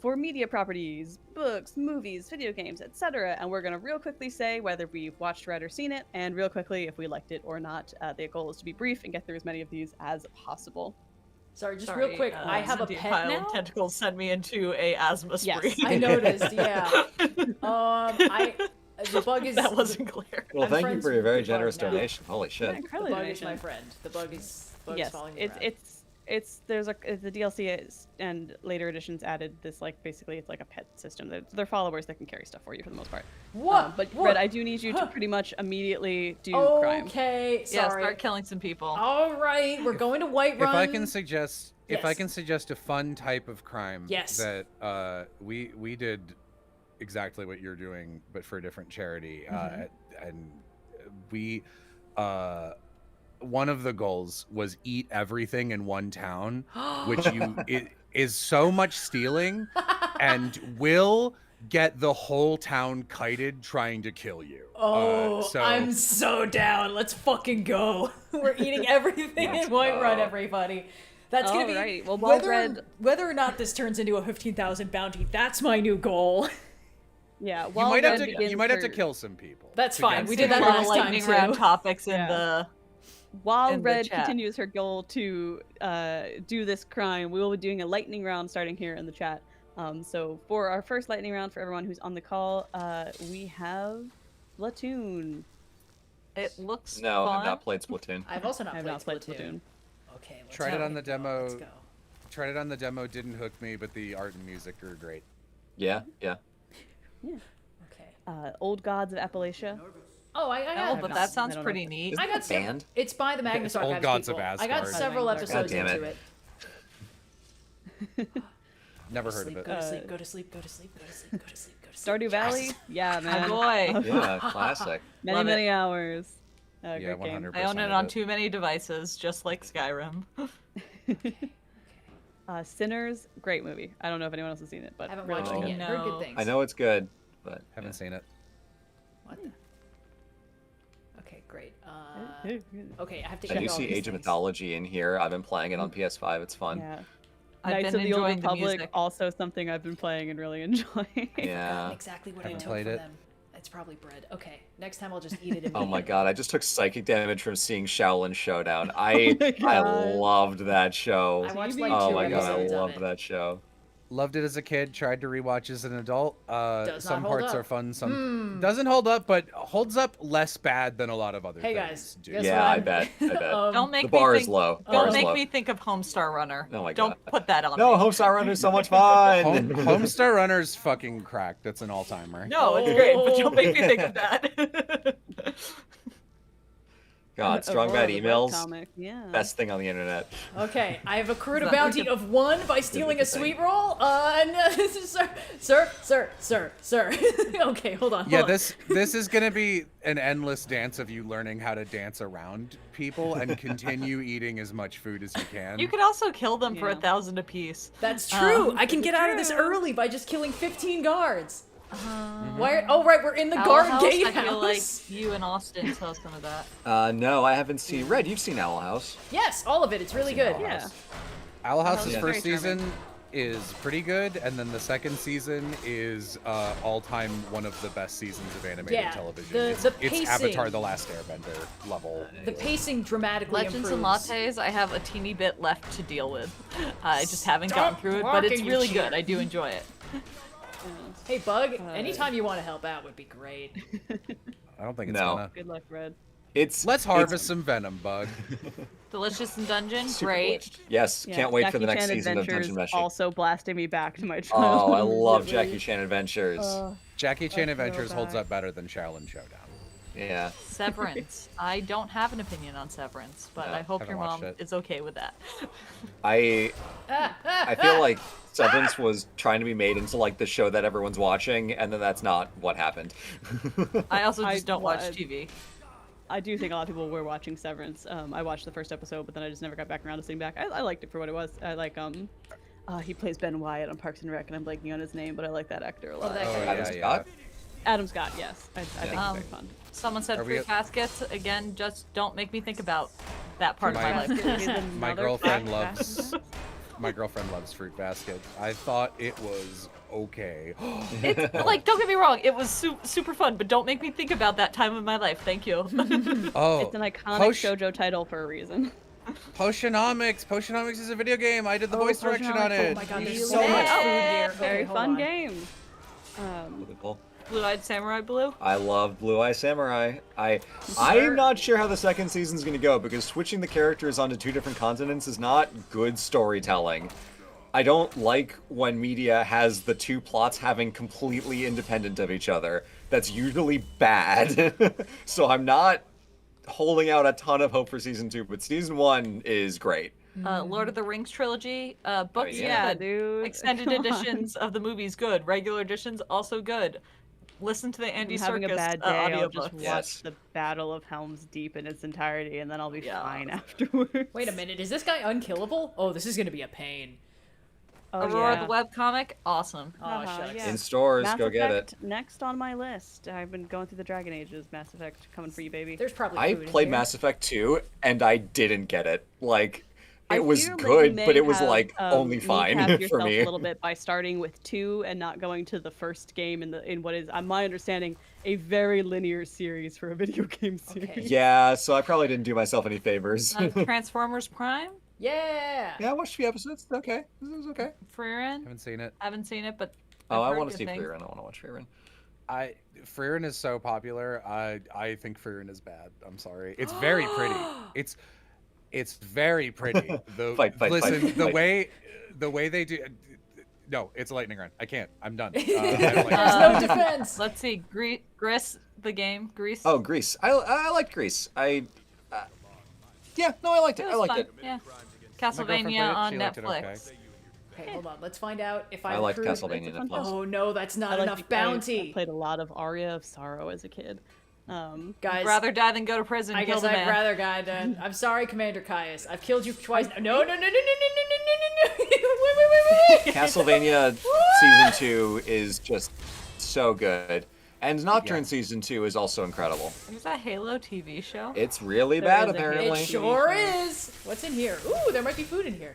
for media properties, books, movies, video games, etc. And we're going to real quickly say whether we've watched, read, or seen it, and real quickly if we liked it or not. The goal is to be brief and get through as many of these as possible. Sorry, just real quick, I have a Sentient pet pile now. of tentacles sent me into a asthma spree. Yes, I noticed. Yeah. The bug is That wasn't clear. Well, I'm thank you friends for your with very the bug generous now. donation. Holy shit. The Incredible bug is donation. my friend. The bug is Yes, following me around. it's there's a the DLC is, and later editions added this, like, basically it's like a pet system. They're followers that can carry stuff for you for the most part. What? But What? Red, I do need you to pretty much immediately do crime. Okay, Yeah, sorry. start killing some people. All right, we're going to Whiterun. If I can suggest, if I Yes. can suggest a fun type of crime Yes. that we did exactly what you're doing, but for a different charity, and we one of the goals was eat everything in one town, which it is so much stealing and will get the whole town kited trying to kill you. Oh, So I'm so down. Let's fucking go. We're eating everything in Whiterun, everybody. That's gonna be Alrighty. Well, whether or not this turns into a 15,000 bounty. That's my new goal. Yeah, you might have to kill some people. That's to fine. get We some did that people. last time lightning too. round topics in the. While in the Red chat. continues her goal to do this crime, we will be doing a lightning round starting here in the chat. So for our first lightning round, for everyone who's on the call, we have Splatoon. It looks No, fun. I've not played Splatoon. I've also not I have played not played Splatoon. Okay, let's Tried it go. on the demo. Let's go. Tried it on the demo. Didn't hook me, but the art and music are great. Yeah. Okay. Old Gods of Appalachia. Oh, I got. but that sounds pretty neat. I got band. It's by the Magnus It's Archives Old Gods of people. I got Asgard. several episodes God damn into it. it. Never heard of it. Go to sleep. Go to sleep. Go to sleep. Go to sleep. Go to sleep. Go to sleep. Stardew Valley? Yeah, man. boy. Yeah, classic. Many, Love many it. hours. Yeah, Great game. 100%. I own it on too many devices, just like Skyrim. Sinners, great movie. I don't know if anyone else has seen it, but Haven't really watched like it it. yet. Heard good things. I know it's good, but Haven't seen it. What the? Okay, great. Okay, I have to I check do all see these Age of things. Mythology in here. I've been playing it on PS5. It's fun. Yeah. I've Knights been of the Old enjoying the Republic, music. also something I've been playing and really enjoying. Yeah. Exactly what I Haven't took played from it. them. It's probably bread. Okay, next time I'll just eat it. Oh my god, I just took psychic damage from seeing Shaolin Showdown. I loved that show. I watched like Oh 2 my god, I episodes of loved it. that show. Loved it as a kid. Tried to rewatch as an adult. Does Some not hold parts up. are fun. Some doesn't hold up, but holds up less bad than a lot of other Hey things guys, do. guess Yeah, what? I bet. Don't make The bar me is think, low. Bar Don't is make low. me think of Homestar Runner. Oh my Don't put that on No, me. Homestar Runner is so much fun. Homestar Runner's fucking cracked. That's an all-timer. No, it's great, but don't make me think of that. God, strong Aurora bad the emails. webcomic, yeah. Best thing on the internet. Okay, I have accrued a Is that bounty like a- of 1 by stealing a sweet roll. And sir. Okay, hold on. Yeah, hold on. this is gonna be an endless dance of you learning how to dance around people and continue eating as much food as you can. You could also kill them for 1,000 apiece. That's true. I can get out of this early by just killing 15 guards. Mm-hmm. Why? Oh right, we're in the guard gatehouse. I feel like you and Austin saw some of that. No, I haven't seen. Red, you've seen Owl House. Yes, all of it. It's really good. Yeah. Owl House's Yeah. first Very charming. season is pretty good, and then the second season is all-time one of the best seasons of animated Yeah, television. the it's pacing- Avatar: The Last Airbender level. The pacing dramatically Legends improves. and Lattes, I have a teeny bit left to deal with. I just haven't Stop gotten through it, but it's talking, you really cheater. good. I do enjoy it. Hey, Bug, anytime you want to help out would be great. I don't think it's No. gonna. Good luck, Red. Let's harvest some venom, Bug. Delicious in Dungeon, Super great. glitched. Yes, Yeah, can't wait for Jackie the next Chan season of Adventures Dungeon Meshing. also blasting me back to my childhood. Oh, I love Really. Jackie Chan Adventures. Jackie Chan I feel Adventures holds bad. up better than Shaolin Showdown. Yeah. Severance. I don't have an opinion on Severance, but No, I hope haven't your mom watched it. is okay with that. I feel like Severance was trying to be made into like the show that everyone's watching, and then that's not what happened. I also just don't watch I- TV. I do think a lot of people were watching Severance. I watched the first episode, but then I just never got back around to sitting back. I liked it for what it was. I like he plays Ben Wyatt on Parks and Rec, and I'm blanking on his name, but I like that actor a lot. that guy. Adam Scott? Adam Scott, yes. I think he's very fun. Someone said Are we fruit at- baskets. Again, just don't make me think about that part of my life. My Another girlfriend fact. loves. My girlfriend loves Fruit Basket. I thought it was okay. It's like, don't get me wrong, it was super fun, but don't make me think about that time of my life. Thank you. Oh, It's an iconic Posh- shoujo title for a reason. Potionomics. Potionomics is a video game. I did the voice direction on Potionomics. it. Oh my god, There's there's so much food here. Very Okay, hold fun on. game. Beautiful. Blue-eyed samurai blue. I love Blue Eye Samurai. I'm not sure how the second season's gonna go because switching the characters onto 2 different continents is not good storytelling. I don't like when media has the 2 plots having completely independent of each other. That's usually bad. So I'm not holding out a ton of hope for season 2, but season 1 is great. Lord of the Rings trilogy. Books, yeah, good. dude. Extended Come on. editions of the movies, good. Regular editions, also good. Listen to the Andy I'm having Serkis a bad day. I'll just audiobook. watch Yes. the Battle of Helm's Deep in its entirety, and then I'll be Yeah. fine afterwards. Wait a minute, is this guy unkillable? Oh, this is gonna be a pain. Oh, Aurora yeah. the webcomic, awesome. Oh, shucks. Yeah. In stores, Mass go get Effect it. next on my list. I've been going through the Dragon Ages. Mass Effect coming for you, baby. There's probably I food in played here. Mass Effect 2 and I didn't get it. Like, I it was fear that you good, may but it was have, like only fine kneecapped for yourself me. a little bit by starting with 2 and not going to the first game in what is, my understanding, a very linear series for a video game series. Yeah, so I probably didn't do myself any favors. Transformers Prime? Yeah. Yeah, I watched a few episodes. It's okay. It was okay. Frieren? Haven't seen it. Haven't seen it, but Oh, I've I heard want to good see things. Frieren. I want to watch Frieren. Frieren is so popular. I think Frieren is bad. I'm sorry. It's very pretty. It's very pretty. Listen, the way they do. No, it's a lightning round. I can't. I'm done. There's no defense. Let's see. Grease, the game. Grease. Oh, Grease. I liked Grease. Yeah, no, I liked it. I liked fun. it. Yeah. girlfriend played Castlevania it. on She liked it Netflix. Okay, hold on. Let's find out if I I liked recruit- Castlevania Netflix. Oh no, that's not I like enough the- I bounty. played a lot of Aria of Sorrow as a kid. Guys, I'd rather die than go to prison. I guess Kill the I'd man. rather die than. I'm sorry, Commander Caius. I've killed you twice. No, no, no, no, no, no, no, no, no, no. Wait. Castlevania Season 2 is just so good. And Nocturne Season 2 is also incredible. There's a Halo TV show. It's really There bad, is a Halo apparently. It sure is. What's in here? Ooh, there might be food in here.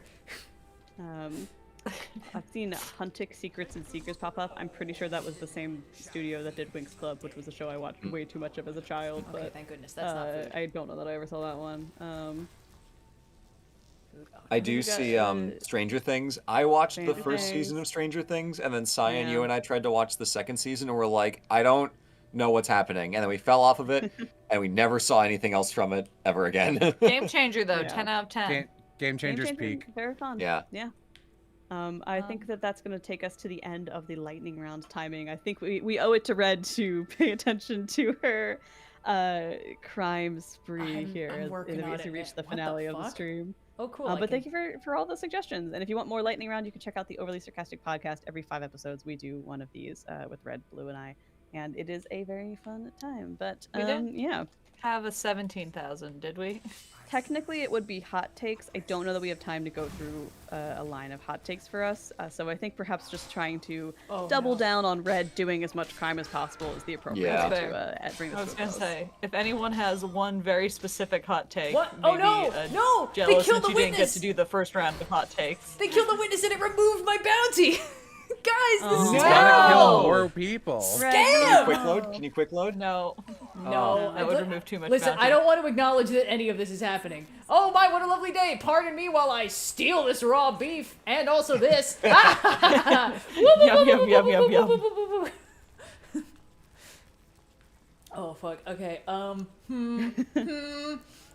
I've seen Huntic Secrets and Seekers pop up. I'm pretty sure that was the same studio that did Winx Club, which was a show I watched way too much of as a child. Okay, But thank goodness that's not food. I don't know that I ever saw that one. I do see Stranger Things. I watched the Stranger first season Things. of Stranger Things, and then Sai and Yeah. you and I tried to watch the second season, and we're like, I don't know what's happening. And then we fell off of it, and we never saw anything else from it ever again. Game changer though. Yeah. 10 out of 10. Game Changers Game Changer, peak. Very fun. Yeah. Yeah. I think that's going to take us to the end of the lightning round timing. I think we owe it to Red to pay attention to her crime spree here I'm working on as we it. reach the What the finale of the fuck? stream. Oh, cool. But thank you for all the suggestions. And if you want more lightning round, you can check out the Overly Sarcastic podcast. Every 5 episodes, we do one of these with Red, Blue, and I, and it is a very fun time. But We did yeah. have a 17,000, did we? Technically, it would be hot takes. I don't know that we have time to go through a line of hot takes for us. So I think perhaps just trying to double down on Red doing as much crime as possible is the appropriate Yeah. way to bring this I was to a gonna close. say, if anyone has one very specific hot take, What? Oh, maybe, no! No! They jealous killed that the you didn't get witness! to do the first round of hot takes. They killed the witness and it removed my bounty. Guys, this is You terrible. gotta kill more people. Scam! Quick load? Can you quick load? No. No, that would remove too much Listen, bounty. I don't want to acknowledge that any of this is happening. Oh my, what a lovely day! Pardon me while I steal this raw beef and also this. Yum, yum, yum, yum, yum. Oh fuck. Okay. Oh no.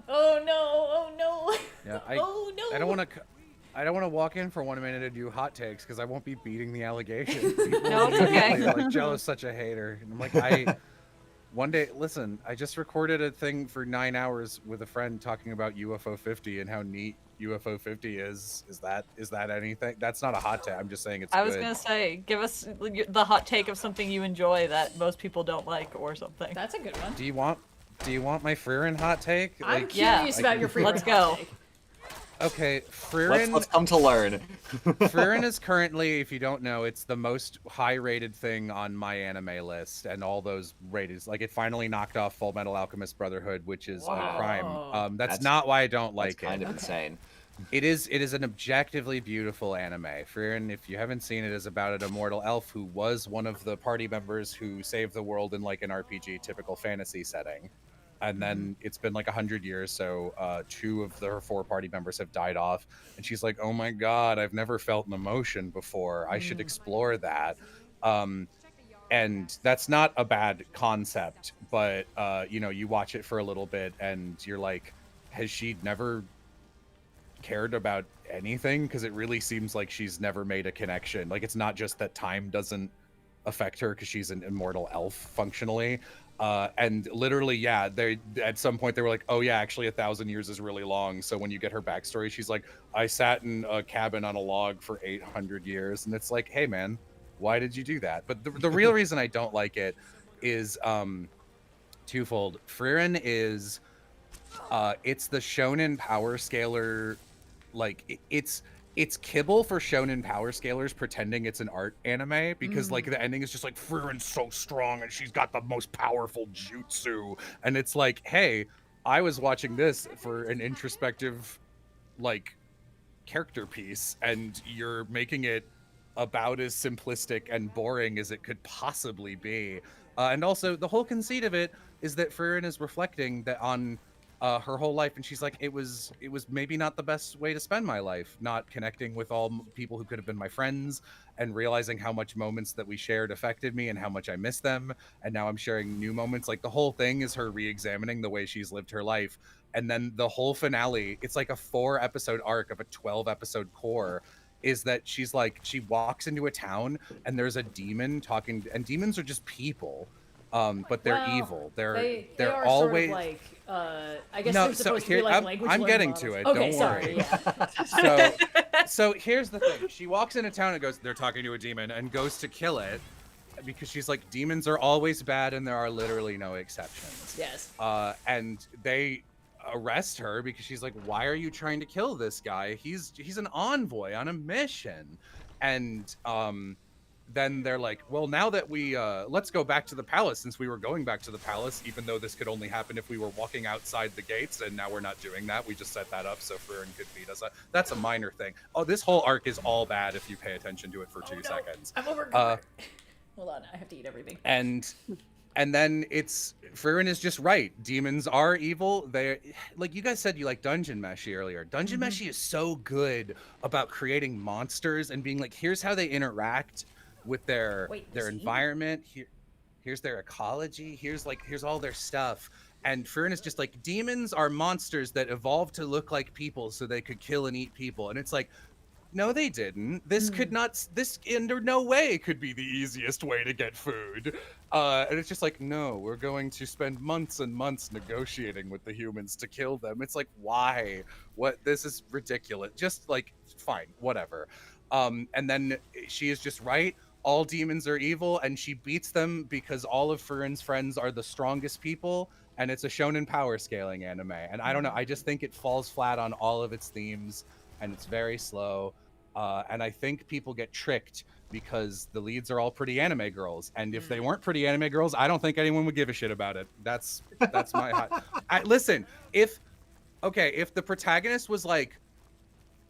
Oh no. Yeah, Oh no. I don't want to. I don't want to walk in for 1 minute and do hot takes because I won't be beating the allegation. People No, it's okay. are like, Jello's such a hater. And I'm like, one day, listen, I just recorded a thing for 9 hours with a friend talking about UFO 50 and how neat UFO 50 is. Is that anything? That's not a hot take. I'm just saying it's I was good. gonna say, give us the hot take of something you enjoy that most people don't like or something. That's a good one. Do you want my Frieren hot take? I'm Like, curious about your free Let's hot go. take. Okay, Frieren. Let's come to learn. Frieren is currently, if you don't know, it's the most high-rated thing on my anime list, and all those ratings. Like, it finally knocked off Full Metal Alchemist Brotherhood, which is a crime. That's not why I don't like it. Kind of insane. It is an objectively beautiful anime. Frieren, if you haven't seen it, is about an immortal elf who was one of the party members who saved the world in like an RPG typical fantasy setting. And then it's been like 100 years, so 2 of her 4 party members have died off. And she's like, oh my god, I've never felt an emotion before. I should explore that. And that's not a bad concept, but you watch it for a little bit and you're like, has she never cared about anything? Because it really seems like she's never made a connection. Like, it's not just that time doesn't affect her because she's an immortal elf functionally. And literally, yeah, they at some point they were like, oh yeah, actually 1,000 years is really long. So when you get her backstory, she's like, I sat in a cabin on a log for 800 years. And it's like, hey man, why did you do that? But the real reason I don't like it is twofold. Frieren is it's the shonen power scaler. Like it's it's kibble for shonen power scalers pretending it's an art anime because like the ending is just like Friren's so strong and she's got the most powerful jutsu, and it's like, hey, I was watching this for an introspective like character piece and you're making it about as simplistic and boring as it could possibly be. And also the whole conceit of it is that Frieren is reflecting that on her whole life, and she's like, it was maybe not the best way to spend my life, not connecting with all people who could have been my friends, and realizing how much moments that we shared affected me and how much I miss them, and now I'm sharing new moments. Like the whole thing is her re-examining the way she's lived her life. And then the whole finale, it's like a 4-episode arc of a 12-episode core, is that she's like, she walks into a town and there's a demon talking, and demons are just people, but they're evil. They're are always sort of like, I guess they're supposed to be like language I'm learning getting models. to it. Okay, Don't sorry. worry. Yeah. So here's the thing. She walks into town and goes, they're talking to a demon, and goes to kill it because she's like, demons are always bad and there are literally no exceptions. Yes. And they arrest her because she's like, why are you trying to kill this guy? He's an envoy on a mission. And then they're like, well, now that we let's go back to the palace, since we were going back to the palace, even though this could only happen if we were walking outside the gates, and now we're not doing that. We just set that up so Frieren could beat us. That's a minor thing. Oh, this whole arc is all bad if you pay attention to it for 2 seconds. I'm over. Hold on, I have to eat everything. And then it's Frieren is just right. Demons are evil. They, like you guys said, you like Dungeon Meshi earlier. Dungeon Meshi is so good about creating monsters and being like, here's how they interact with their environment. Here's their ecology. Here's all their stuff. And Frieren is just like, demons are monsters that evolved to look like people so they could kill and eat people. And it's like, no, they didn't. This could not. This in no way could be the easiest way to get food. And it's just like, no, we're going to spend months and months negotiating with the humans to kill them. It's like, why? What? This is ridiculous. Just like, fine, whatever. And then she is just right. All demons are evil, and she beats them because all of Frieren's friends are the strongest people, and it's a shonen power scaling anime. And I don't know. I just think it falls flat on all of its themes. And it's very slow, and I think people get tricked because the leads are all pretty anime girls, and if they weren't pretty anime girls, I don't think anyone would give a shit about it. That's my hot. Listen, if the protagonist was like,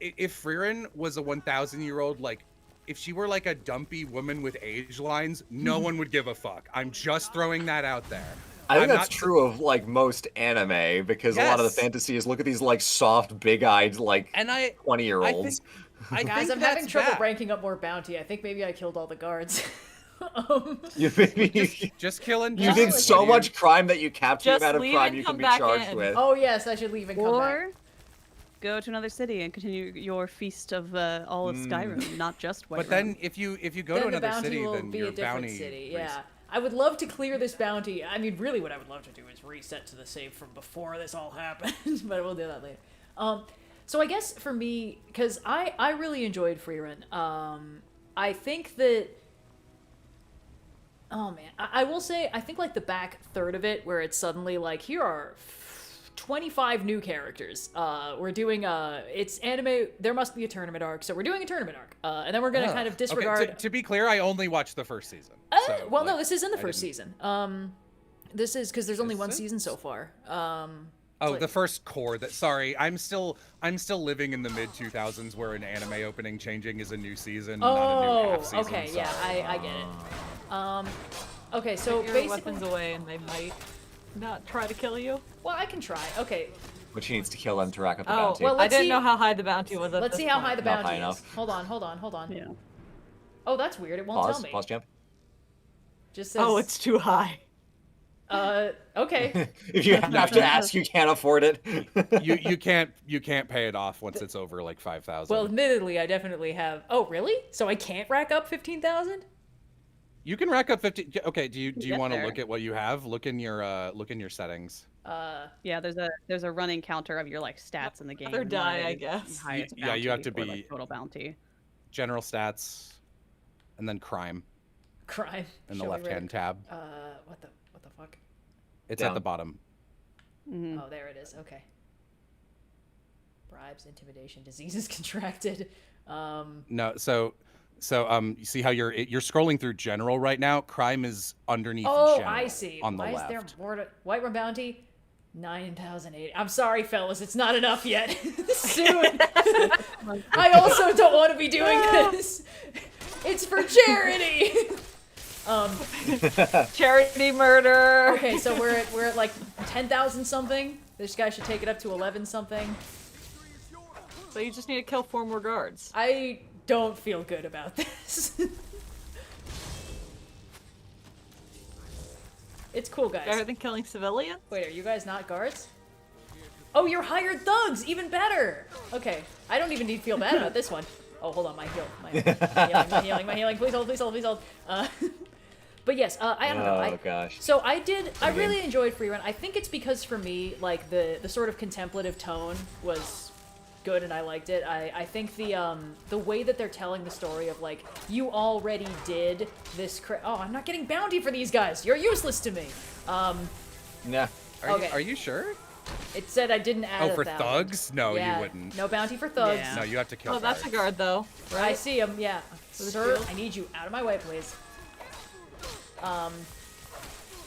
if Frieren was a 1,000-year-old, like, if she were like a dumpy woman with age lines, no one would give a fuck. I'm just throwing that out there. I think that's true of like most anime, because a lot of the fantasy is look at these like soft, big-eyed like 20-year-olds. Guys, I'm having trouble ranking up more bounty. I think maybe I killed all the guards. You maybe just killing. You did so much crime that you capped the amount of crime you can be charged with. Oh yes, I should leave and come back. Go to another city and continue your feast of all of Skyrim, not just Whiterun. But then if you go to another city, then your bounty. City. Yeah. I would love to clear this bounty. I mean, really what I would love to do is reset to the save from before this all happened, but we'll do that later. So I guess for me, because I really enjoyed Frieren, I think that, oh man, I will say, I think like the back third of it, where it's suddenly like, here are 25 new characters. We're doing it's anime. There must be a tournament arc, so we're doing a tournament arc, and then we're gonna kind of disregard. Okay. To be clear, I only watched the first season. Well, no, this is in the first season. This is because there's only one season so far. The first core. Sorry, I'm still living in the mid 2000s where an anime opening changing is a new season, not a new half season. Okay, yeah, I get it. Okay, so Take your basically, weapons away, and they might not try to kill you. Well, I can try. Okay. But she needs to kill them to rack up the bounty. Well, I didn't know how high the bounty was. Let's see how high the Not bounty high is. enough. Hold on. Yeah. Oh, that's weird. It won't tell me. Pause, jump. Just says. Oh, it's too high. Okay. If you have to ask, you can't afford it. you can't pay it off once it's over like 5,000. Well, admittedly, I definitely have. Oh, really? So I can't rack up 15,000? You can rack up 50. Okay, do you Get want to there. look at what you have? Look in your settings. Yeah, there's a running counter of your like stats in the game. Other and die, one I is guess. highest Yeah, you have to bounty or, be like, total bounty. General stats, and then crime. Crime. In the Show me left-hand where- tab. What the fuck? It's Down. at the bottom. Mm-hmm. Oh, there it is. Okay. Bribes, intimidation, diseases contracted. No, so you see how you're scrolling through general right now? Crime is underneath general I see. on the Why left. is there more to Whiterun Bounty? 9,080. I'm sorry, fellas, it's not enough yet. Soon. I also don't want to be doing this. It's for charity. Charity murder. Okay, so we're at like 10,000 something. This guy should take it up to 11 something. So you just need to kill 4 more guards. I don't feel good about this. It's cool, guys. Better than killing civilians? Wait, are you guys not guards? Oh, you're hired thugs! Even better! Okay, I don't even need to feel bad about this one. Oh, hold on, my healing. Please hold. But yes, I don't know. Oh, gosh. So I really enjoyed Freerun. I think it's because for me, like, the sort of contemplative tone was good and I liked it. I think the way that they're telling the story of, like, you already did this oh, I'm not getting bounty for these guys! You're useless to me! Nah. Are you sure? It said I didn't add for 1,000. thugs? No, Yeah, you wouldn't. No bounty for thugs. Yeah. No, you have to kill Oh, that's a guard, though, right? I see him, yeah. Sir, I need you out of my way, please.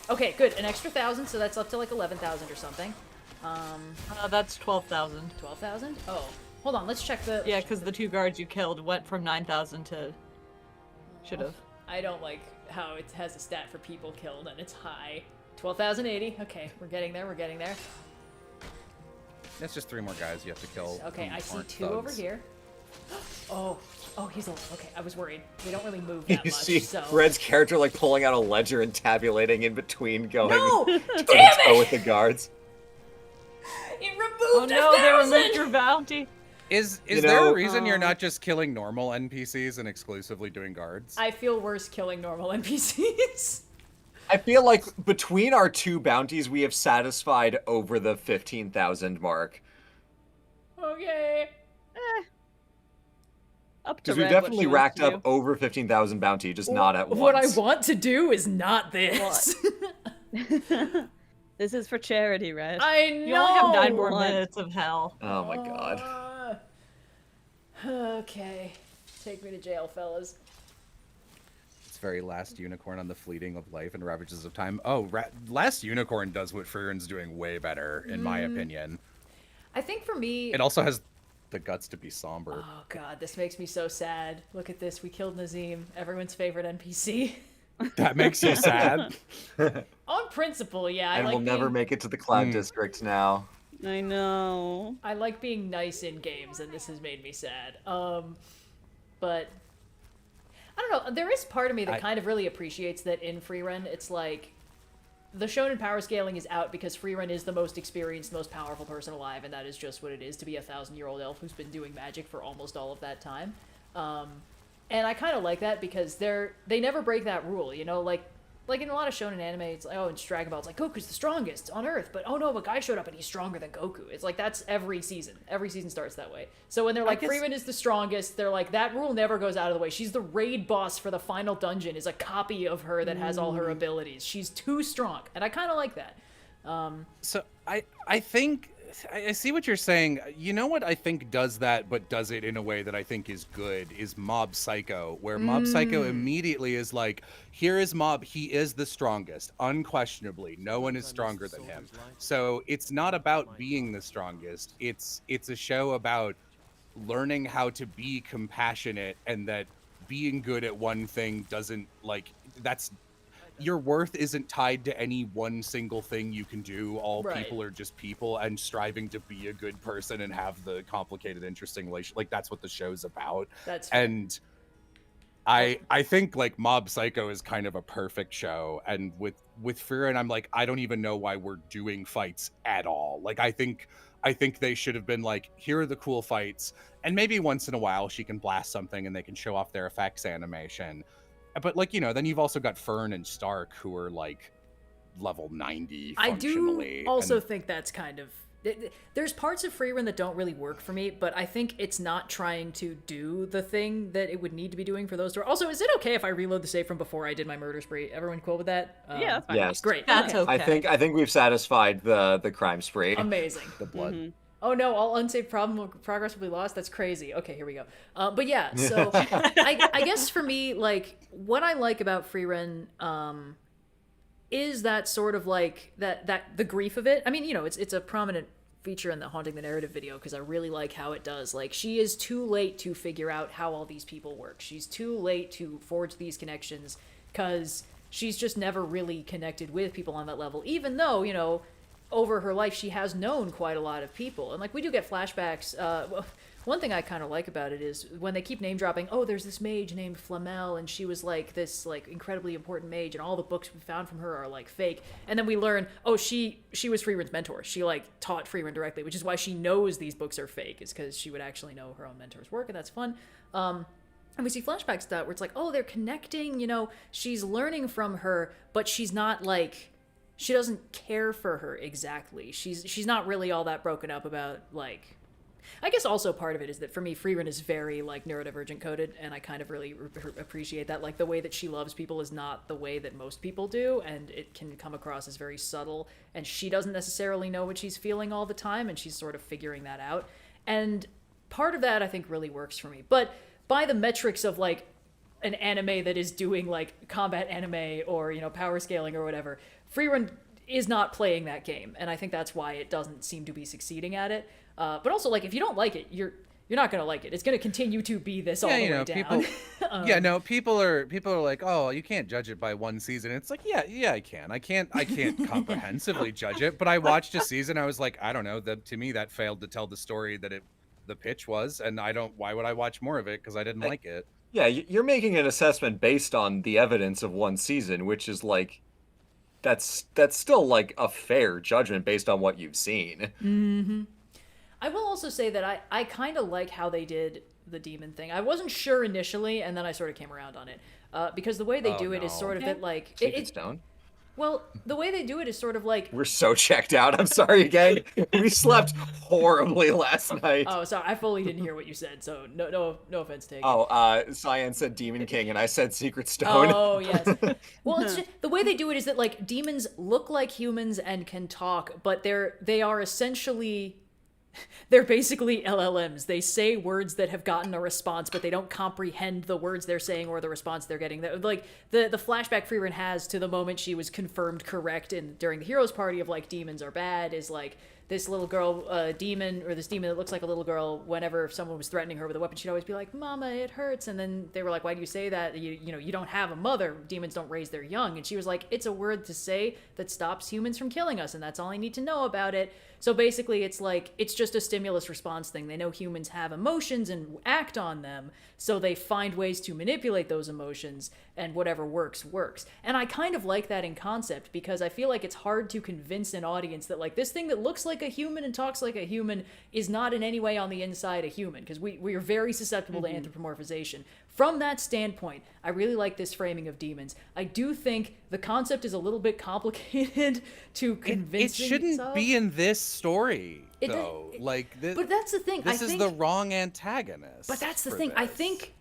Okay, good. An extra 1,000, so that's up to like 11,000 or something. That's 12,000. 12,000? Oh, hold on. Let's check the. Yeah, because the 2 guards you killed went from 9,000 to. Should've. I don't like how it has a stat for people killed and it's high. 12,080. Okay, we're getting there. That's just 3 more guys you have to kill. Okay, who I see aren't 2 thugs. over here. Oh, he's alive. Okay, I was worried. We don't really move that You much, see so. Red's character like pulling out a ledger and tabulating in between, going No! toe Damn to it! toe with the guards. It removed Oh no, they 1,000! removed your bounty! Is You there know, a reason you're not just killing normal NPCs and exclusively doing guards? I feel worse killing normal NPCs. I feel like between our 2 bounties, we have satisfied over the 15,000 mark. Okay. Up to Because we've Red, what definitely she wants racked to up over 15,000 bounty, just not at once. What I want to do is not this. do. This is for charity, Red. I know. You only have 9 more What? minutes of hell. Oh my god. Okay. Take me to jail, fellas. It's very Last Unicorn on the Fleeting of Life and Ravages of Time. Oh, Last Unicorn does what Freerun's doing way better, in my opinion. I think for me... It also has the guts to be somber. Oh god, this makes me so sad. Look at this. We killed Nazim, everyone's favorite NPC. That makes you sad? On principle, yeah. And I like we'll never being... make it to the Cloud District now. I know. I like being nice in games, and this has made me sad. But I don't know. There is part of me that kind of really appreciates that in Freerun, it's like the shonen power scaling is out because Freerun is the most experienced, most powerful person alive, and that is just what it is to be a 1,000-year-old elf who's been doing magic for almost all of that time. And I kind of like that because they never break that rule, you know, like in a lot of shonen anime, it's like, oh, in Dragon Ball, it's like, Goku's the strongest on Earth, but oh no, a guy showed up and he's stronger than Goku. It's like, that's every season. Every season starts that way. So when they're like, Freeman is the strongest, they're like, that rule never goes out of the way. She's the raid boss for the final dungeon, is a copy of her that has all her abilities. She's too strong, and I kind of like that. So I think I see what you're saying. You know what I think does that, but does it in a way that I think is good, is Mob Psycho, where Mob Psycho immediately is like, here is Mob, he is the strongest, unquestionably. No one is stronger than him. So it's not about being the strongest. It's a show about learning how to be compassionate, and that being good at one thing doesn't, like, that's... Your worth isn't tied to any one single thing you can do. All people are just people, and striving to be a good person and have the complicated, interesting relationship. Like, that's what the show's about. That's fair. And I think like Mob Psycho is kind of a perfect show. And with Freerun, I'm like, I don't even know why we're doing fights at all. Like, I think they should have been like, here are the cool fights, and maybe once in a while she can blast something and they can show off their effects animation. But, like, you know, then you've also got Fern and Stark, who are, like, level 90 functionally. I do also think that's kind of... There's parts of Freerun that don't really work for me, but I think it's not trying to do the thing that it would need to be doing for those two. Also, is it okay if I reload the save from before I did my murder spree? Everyone cool with that? Yeah, that's fine. Yes. Great. That's okay. I think we've satisfied the crime spree. Amazing. The blood. Oh no, all unsaved progress will be lost. That's crazy. Okay, here we go. But yeah, so I guess for me, like, what I like about Freeren is that sort of like that the grief of it. I mean, it's a prominent feature in the Haunting the Narrative video because I really like how it does. Like, she is too late to figure out how all these people work. She's too late to forge these connections because she's just never really connected with people on that level, even though, over her life, she has known quite a lot of people. And, like, we do get flashbacks. One thing I kind of like about it is when they keep name-dropping, oh, there's this mage named Flamel, and she was, like, this, like, incredibly important mage, and all the books we found from her are, like, fake. And then we learn, oh, she was Freeren's mentor. She, like, taught Freeren directly, which is why she knows these books are fake, is because she would actually know her own mentor's work, and that's fun. And we see flashbacks to that where it's like, oh, they're connecting, she's learning from her, but she's not, like... She doesn't care for her exactly. She's not really all that broken up about, like... I guess also part of it is that for me, Freeren is very, like, neurodivergent coded, and I kind of really appreciate that. Like, the way that she loves people is not the way that most people do, and it can come across as very subtle, and she doesn't necessarily know what she's feeling all the time, and she's sort of figuring that out. And part of that, I think, really works for me. But by the metrics of, like, an anime that is doing, like, combat anime or, power scaling or whatever, Freeren is not playing that game, and I think that's why it doesn't seem to be succeeding at it. But also, like, if you don't like it, you're not gonna like it. It's gonna continue to be this all the way down. People are like, oh, you can't judge it by one season. It's like, yeah, I can. I can't comprehensively judge it. But I watched a season. I was like, I don't know. To me, that failed to tell the story that the pitch was, and why would I watch more of it? Because I didn't like it. Yeah, you're making an assessment based on the evidence of one season, which is like. That's still, like, a fair judgment based on what you've seen. Mm-hmm. I will also say that I kind of like how they did the demon thing. I wasn't sure initially, and then I sort of came around on it. Because the way they do it is sort of bit like... It's down. Well, the way they do it is sort of like... We're so checked out. I'm sorry, gang. We slept horribly last night. Oh, sorry. I fully didn't hear what you said, so no offense taken. Oh, Cyan said Demon King, and I said Secret Stone. Oh, yes. Well, it's just, the way they do it is that, like, demons look like humans and can talk, but they are essentially... They're basically LLMs. They say words that have gotten a response, but they don't comprehend the words they're saying or the response they're getting. Like, the flashback Freeren has to the moment she was confirmed correct during the hero's party of, like, demons are bad is, like, this little girl, this demon that looks like a little girl, whenever someone was threatening her with a weapon, she'd always be like, Mama, it hurts. And then they were like, why do you say that? You don't have a mother. Demons don't raise their young. And she was like, it's a word to say that stops humans from killing us, and that's all I need to know about it. So basically, it's like, it's just a stimulus response thing. They know humans have emotions and act on them, so they find ways to manipulate those emotions, and whatever works. And I kind of like that in concept, because I feel like it's hard to convince an audience that, like, this thing that looks like a human and talks like a human is not in any way on the inside a human, because we are very susceptible to anthropomorphization. From that standpoint, I really like this framing of demons. I do think the concept is a little bit complicated to convince. It shouldn't be in this story, though. But that's the thing. This is the wrong antagonist. But that's the thing. I think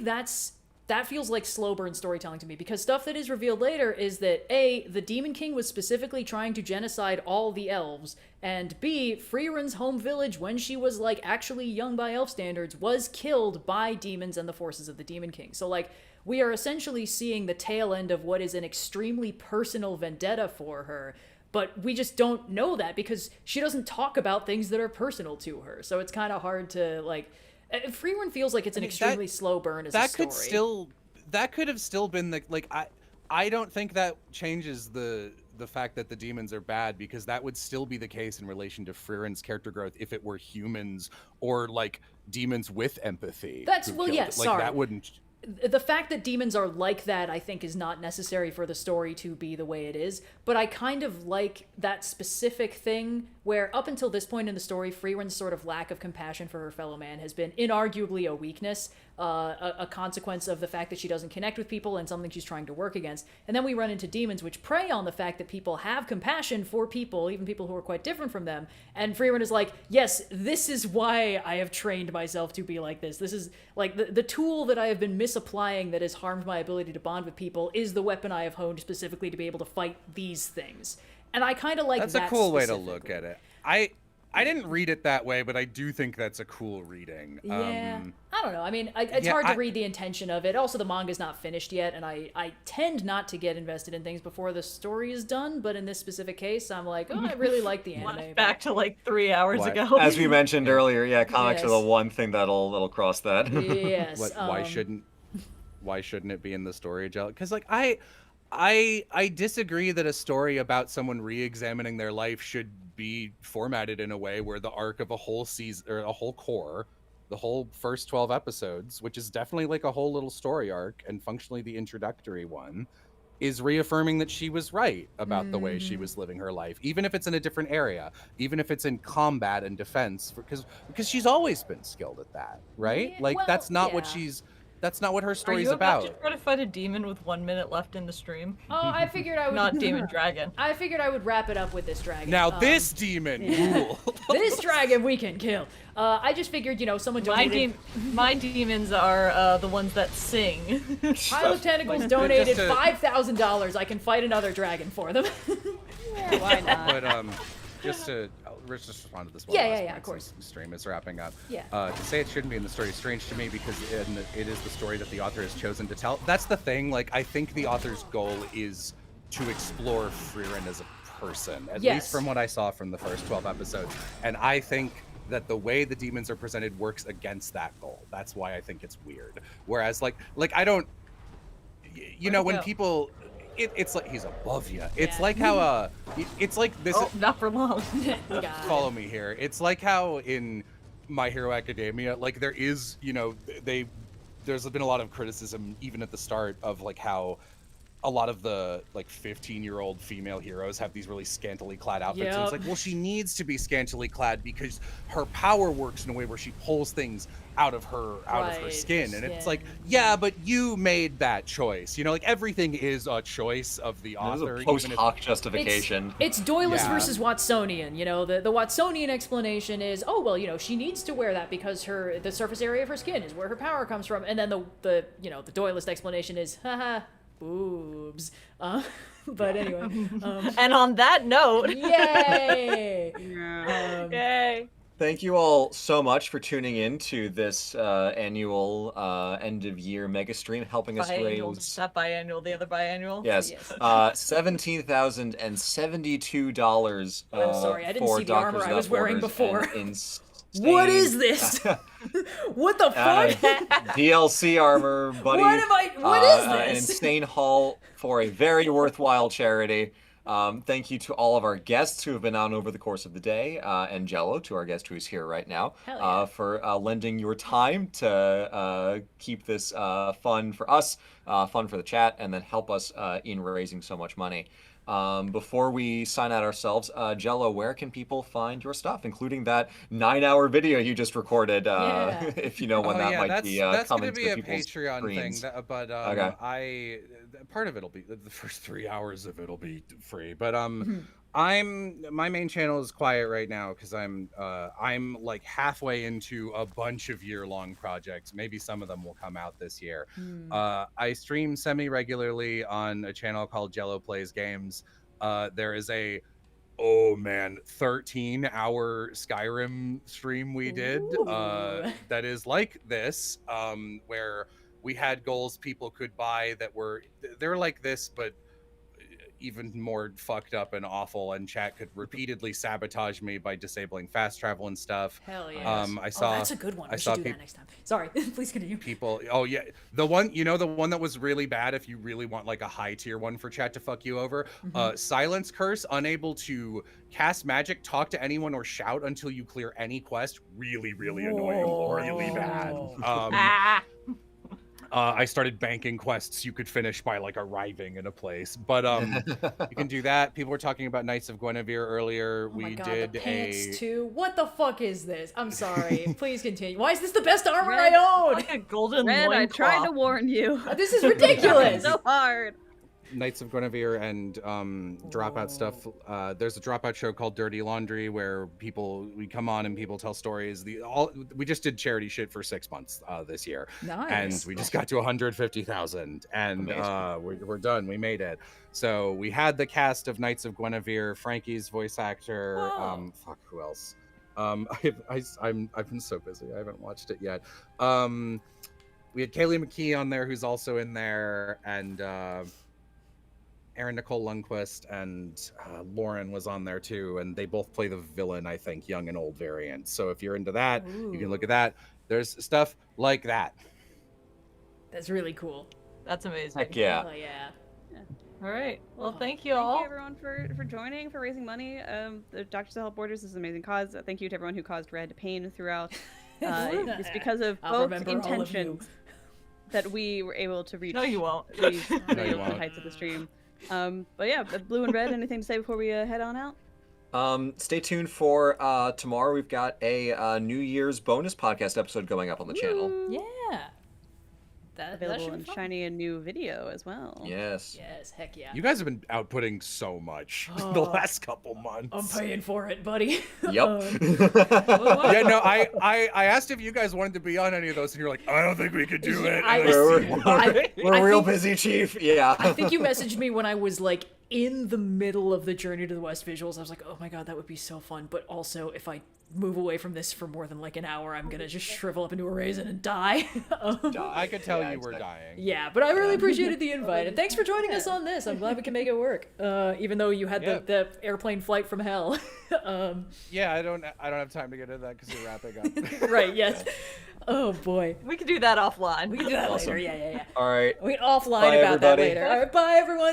that feels like slow burn storytelling to me, because stuff that is revealed later is that A, the Demon King was specifically trying to genocide all the elves, and B, Freeren's home village, when she was, like, actually young by elf standards, was killed by demons and the forces of the Demon King. So, like, we are essentially seeing the tail end of what is an extremely personal vendetta for her, but we just don't know that because she doesn't talk about things that are personal to her. So it's kind of hard to, like... Freeren feels like it's an extremely slow burn as a story. That could have still been the, like, I don't think that changes the fact that the demons are bad, because that would still be the case in relation to Freeren's character growth if it were humans or, like, demons with empathy. That wouldn't... The fact that demons are like that, I think, is not necessary for the story to be the way it is, but I kind of like that specific thing where up until this point in the story, Freeren's sort of lack of compassion for her fellow man has been inarguably a weakness, a consequence of the fact that she doesn't connect with people and something she's trying to work against. And then we run into demons, which prey on the fact that people have compassion for people, even people who are quite different from them. And Freeren is like, yes, this is why I have trained myself to be like this. This is like the tool that I have been misapplying that has harmed my ability to bond with people is the weapon I have honed specifically to be able to fight these things. And I kind of like that. That's a cool way to look at it. I didn't read it that way, but I do think that's a cool reading. Yeah, I don't know. I mean, it's hard to read the intention of it. Also, the manga's not finished yet, and I tend not to get invested in things before the story is done. But in this specific case, I'm like, oh, I really like the anime. Back to like 3 hours ago. As we mentioned earlier, yeah, comics are the one thing that'll cross that. Yes. Why shouldn't it be in the story, Jello? Because like I disagree that a story about someone re-examining their life should be formatted in a way where the arc of a whole season or a whole core, the whole first 12 episodes, which is definitely like a whole little story arc and functionally the introductory one, is reaffirming that she was right about the way she was living her life, even if it's in a different area, even if it's in combat and defense, because she's always been skilled at that, right? Yeah, like well, that's not what yeah. that's not what her story's Are you about. about to try to fight a demon with 1 minute left in the stream? Oh, I figured I would Not demon dragon. I figured I would wrap it up with this dragon. Now this demon rule. This dragon we can kill. I just figured, someone donated. My demons are the ones that sing. Pile of Tentacles donated $5,000. I can fight another dragon for them. Yeah, why not? But just to Rich just respond to this one. Yeah, of course. The stream is wrapping up. Yeah. To say it shouldn't be in the story is strange to me because it is the story that the author has chosen to tell. That's the thing. Like, I think the author's goal is to explore Frieren as a person, at least from what I saw from the first 12 episodes. And I think that the way the demons are presented works against that goal. That's why I think it's weird. Whereas, like I don't, when people. It's like he's above you. It's like how it's like this. Oh, not for long. Follow me here. It's like how in My Hero Academia, like there is, there's been a lot of criticism even at the start of like how a lot of the like 15-year-old female heroes have these really scantily clad outfits. And it's like, well, she needs to be scantily clad because her power works in a way where she pulls things out of her skin. And it's like, yeah, but you made that choice. Like everything is a choice of the author. There's a post hoc justification. It's Doylist versus Watsonian. The Watsonian explanation is, oh well, she needs to wear that because the surface area of her skin is where her power comes from. And then the Doylist explanation is, haha, boobs. But anyway. And on that note, yay! Yay! Thank you all so much for tuning in to this annual end of year mega stream, helping us raise. Not biannual, the other biannual. Yes, $17,072. I'm sorry, I didn't see the armor I was wearing before. What is this? What the fuck? DLC armor, buddy. What is this? An insane haul for a very worthwhile charity. Thank you to all of our guests who have been on over the course of the day, and Jello, to our guest who is here right now, for lending your time to keep this fun for us, fun for the chat, and then help us in raising so much money. Before we sign out ourselves, Jello, where can people find your stuff, including that 9-hour video you just recorded? If you know when that might be coming to people's Patreon screens. thing, but part of it'll be the first 3 hours of it'll be free. But my main channel is quiet right now because I'm like halfway into a bunch of year-long projects. Maybe some of them will come out this year. I stream semi-regularly on a channel called Jello Plays Games. There is a 13-hour Skyrim stream we did that is like this, where we had goals people could buy that they're like this, but even more fucked up and awful, and chat could repeatedly sabotage me by disabling fast travel and stuff. Hell yeah. That's a good one. We should do that next time. Sorry, please continue. The one that was really bad if you really want like a high tier one for chat to fuck you over. Silence Curse, unable to cast magic, talk to anyone, or shout until you clear any quest. Really, really annoying. Really bad. I started banking quests you could finish by like arriving in a place, but you can do that. People were talking about Knights of Guinevere earlier. Oh my God, the pants too. What the fuck is this? I'm sorry. Please continue. Why is this the best armor I own? Like a golden Red, I tried loincloth. to warn you. This is ridiculous. So hard. Knights of Guinevere and dropout stuff. There's a dropout show called Dirty Laundry where we come on and people tell stories. We just did charity shit for 6 months this year. Nice. And we just got to 150,000 and we're done. We made it. So we had the cast of Knights of Guinevere, Frankie's voice actor, who else? I've been so busy. I haven't watched it yet. We had Kaylee McKee on there, who's also in there, and Erin Nicole Lundquist and Lauren was on there too, and they both play the villain, I think, young and old variant. So if you're into that, you can look at that. There's stuff like that. That's really cool. That's amazing. Heck yeah. Oh yeah. All right. Well, thank you all. Thank you everyone for joining, for raising money. The Doctors Without Borders is an amazing cause. Thank you to everyone who caused Red pain throughout. It's because of I'll both remember all of you. intentions that we were able to reach. No, you won't. These No, you the won't. heights of the stream. But yeah, Blue and Red. Anything to say before we head on out? Stay tuned for tomorrow. We've got a New Year's bonus podcast episode going up on the channel. Yeah. That Available should in be fun. shiny and new video as well. Yes. Yes, heck yeah. You guys have been outputting so much the last couple months. I'm paying for it, buddy. Yep. Yeah, no, I asked if you guys wanted to be on any of those, and you're like, I don't think we could do it. We're real busy, Chief. Yeah. I think you messaged me when I was like in the middle of the Journey to the West visuals. I was like, oh my god, that would be so fun. But also, if I move away from this for more than like an hour, I'm gonna just shrivel up into a raisin and die. I could tell you were dying. Yeah, but I really appreciated the invite, and thanks for joining us on this. I'm glad we can make it work, even though you had the airplane flight from hell. Yeah, I don't have time to get into that because you're wrapping up. Right? Yes. Oh boy. We can do that offline. We can do that Awesome. later. Yeah. All right. We can offline Bye, about that everybody. later. All right, bye everyone.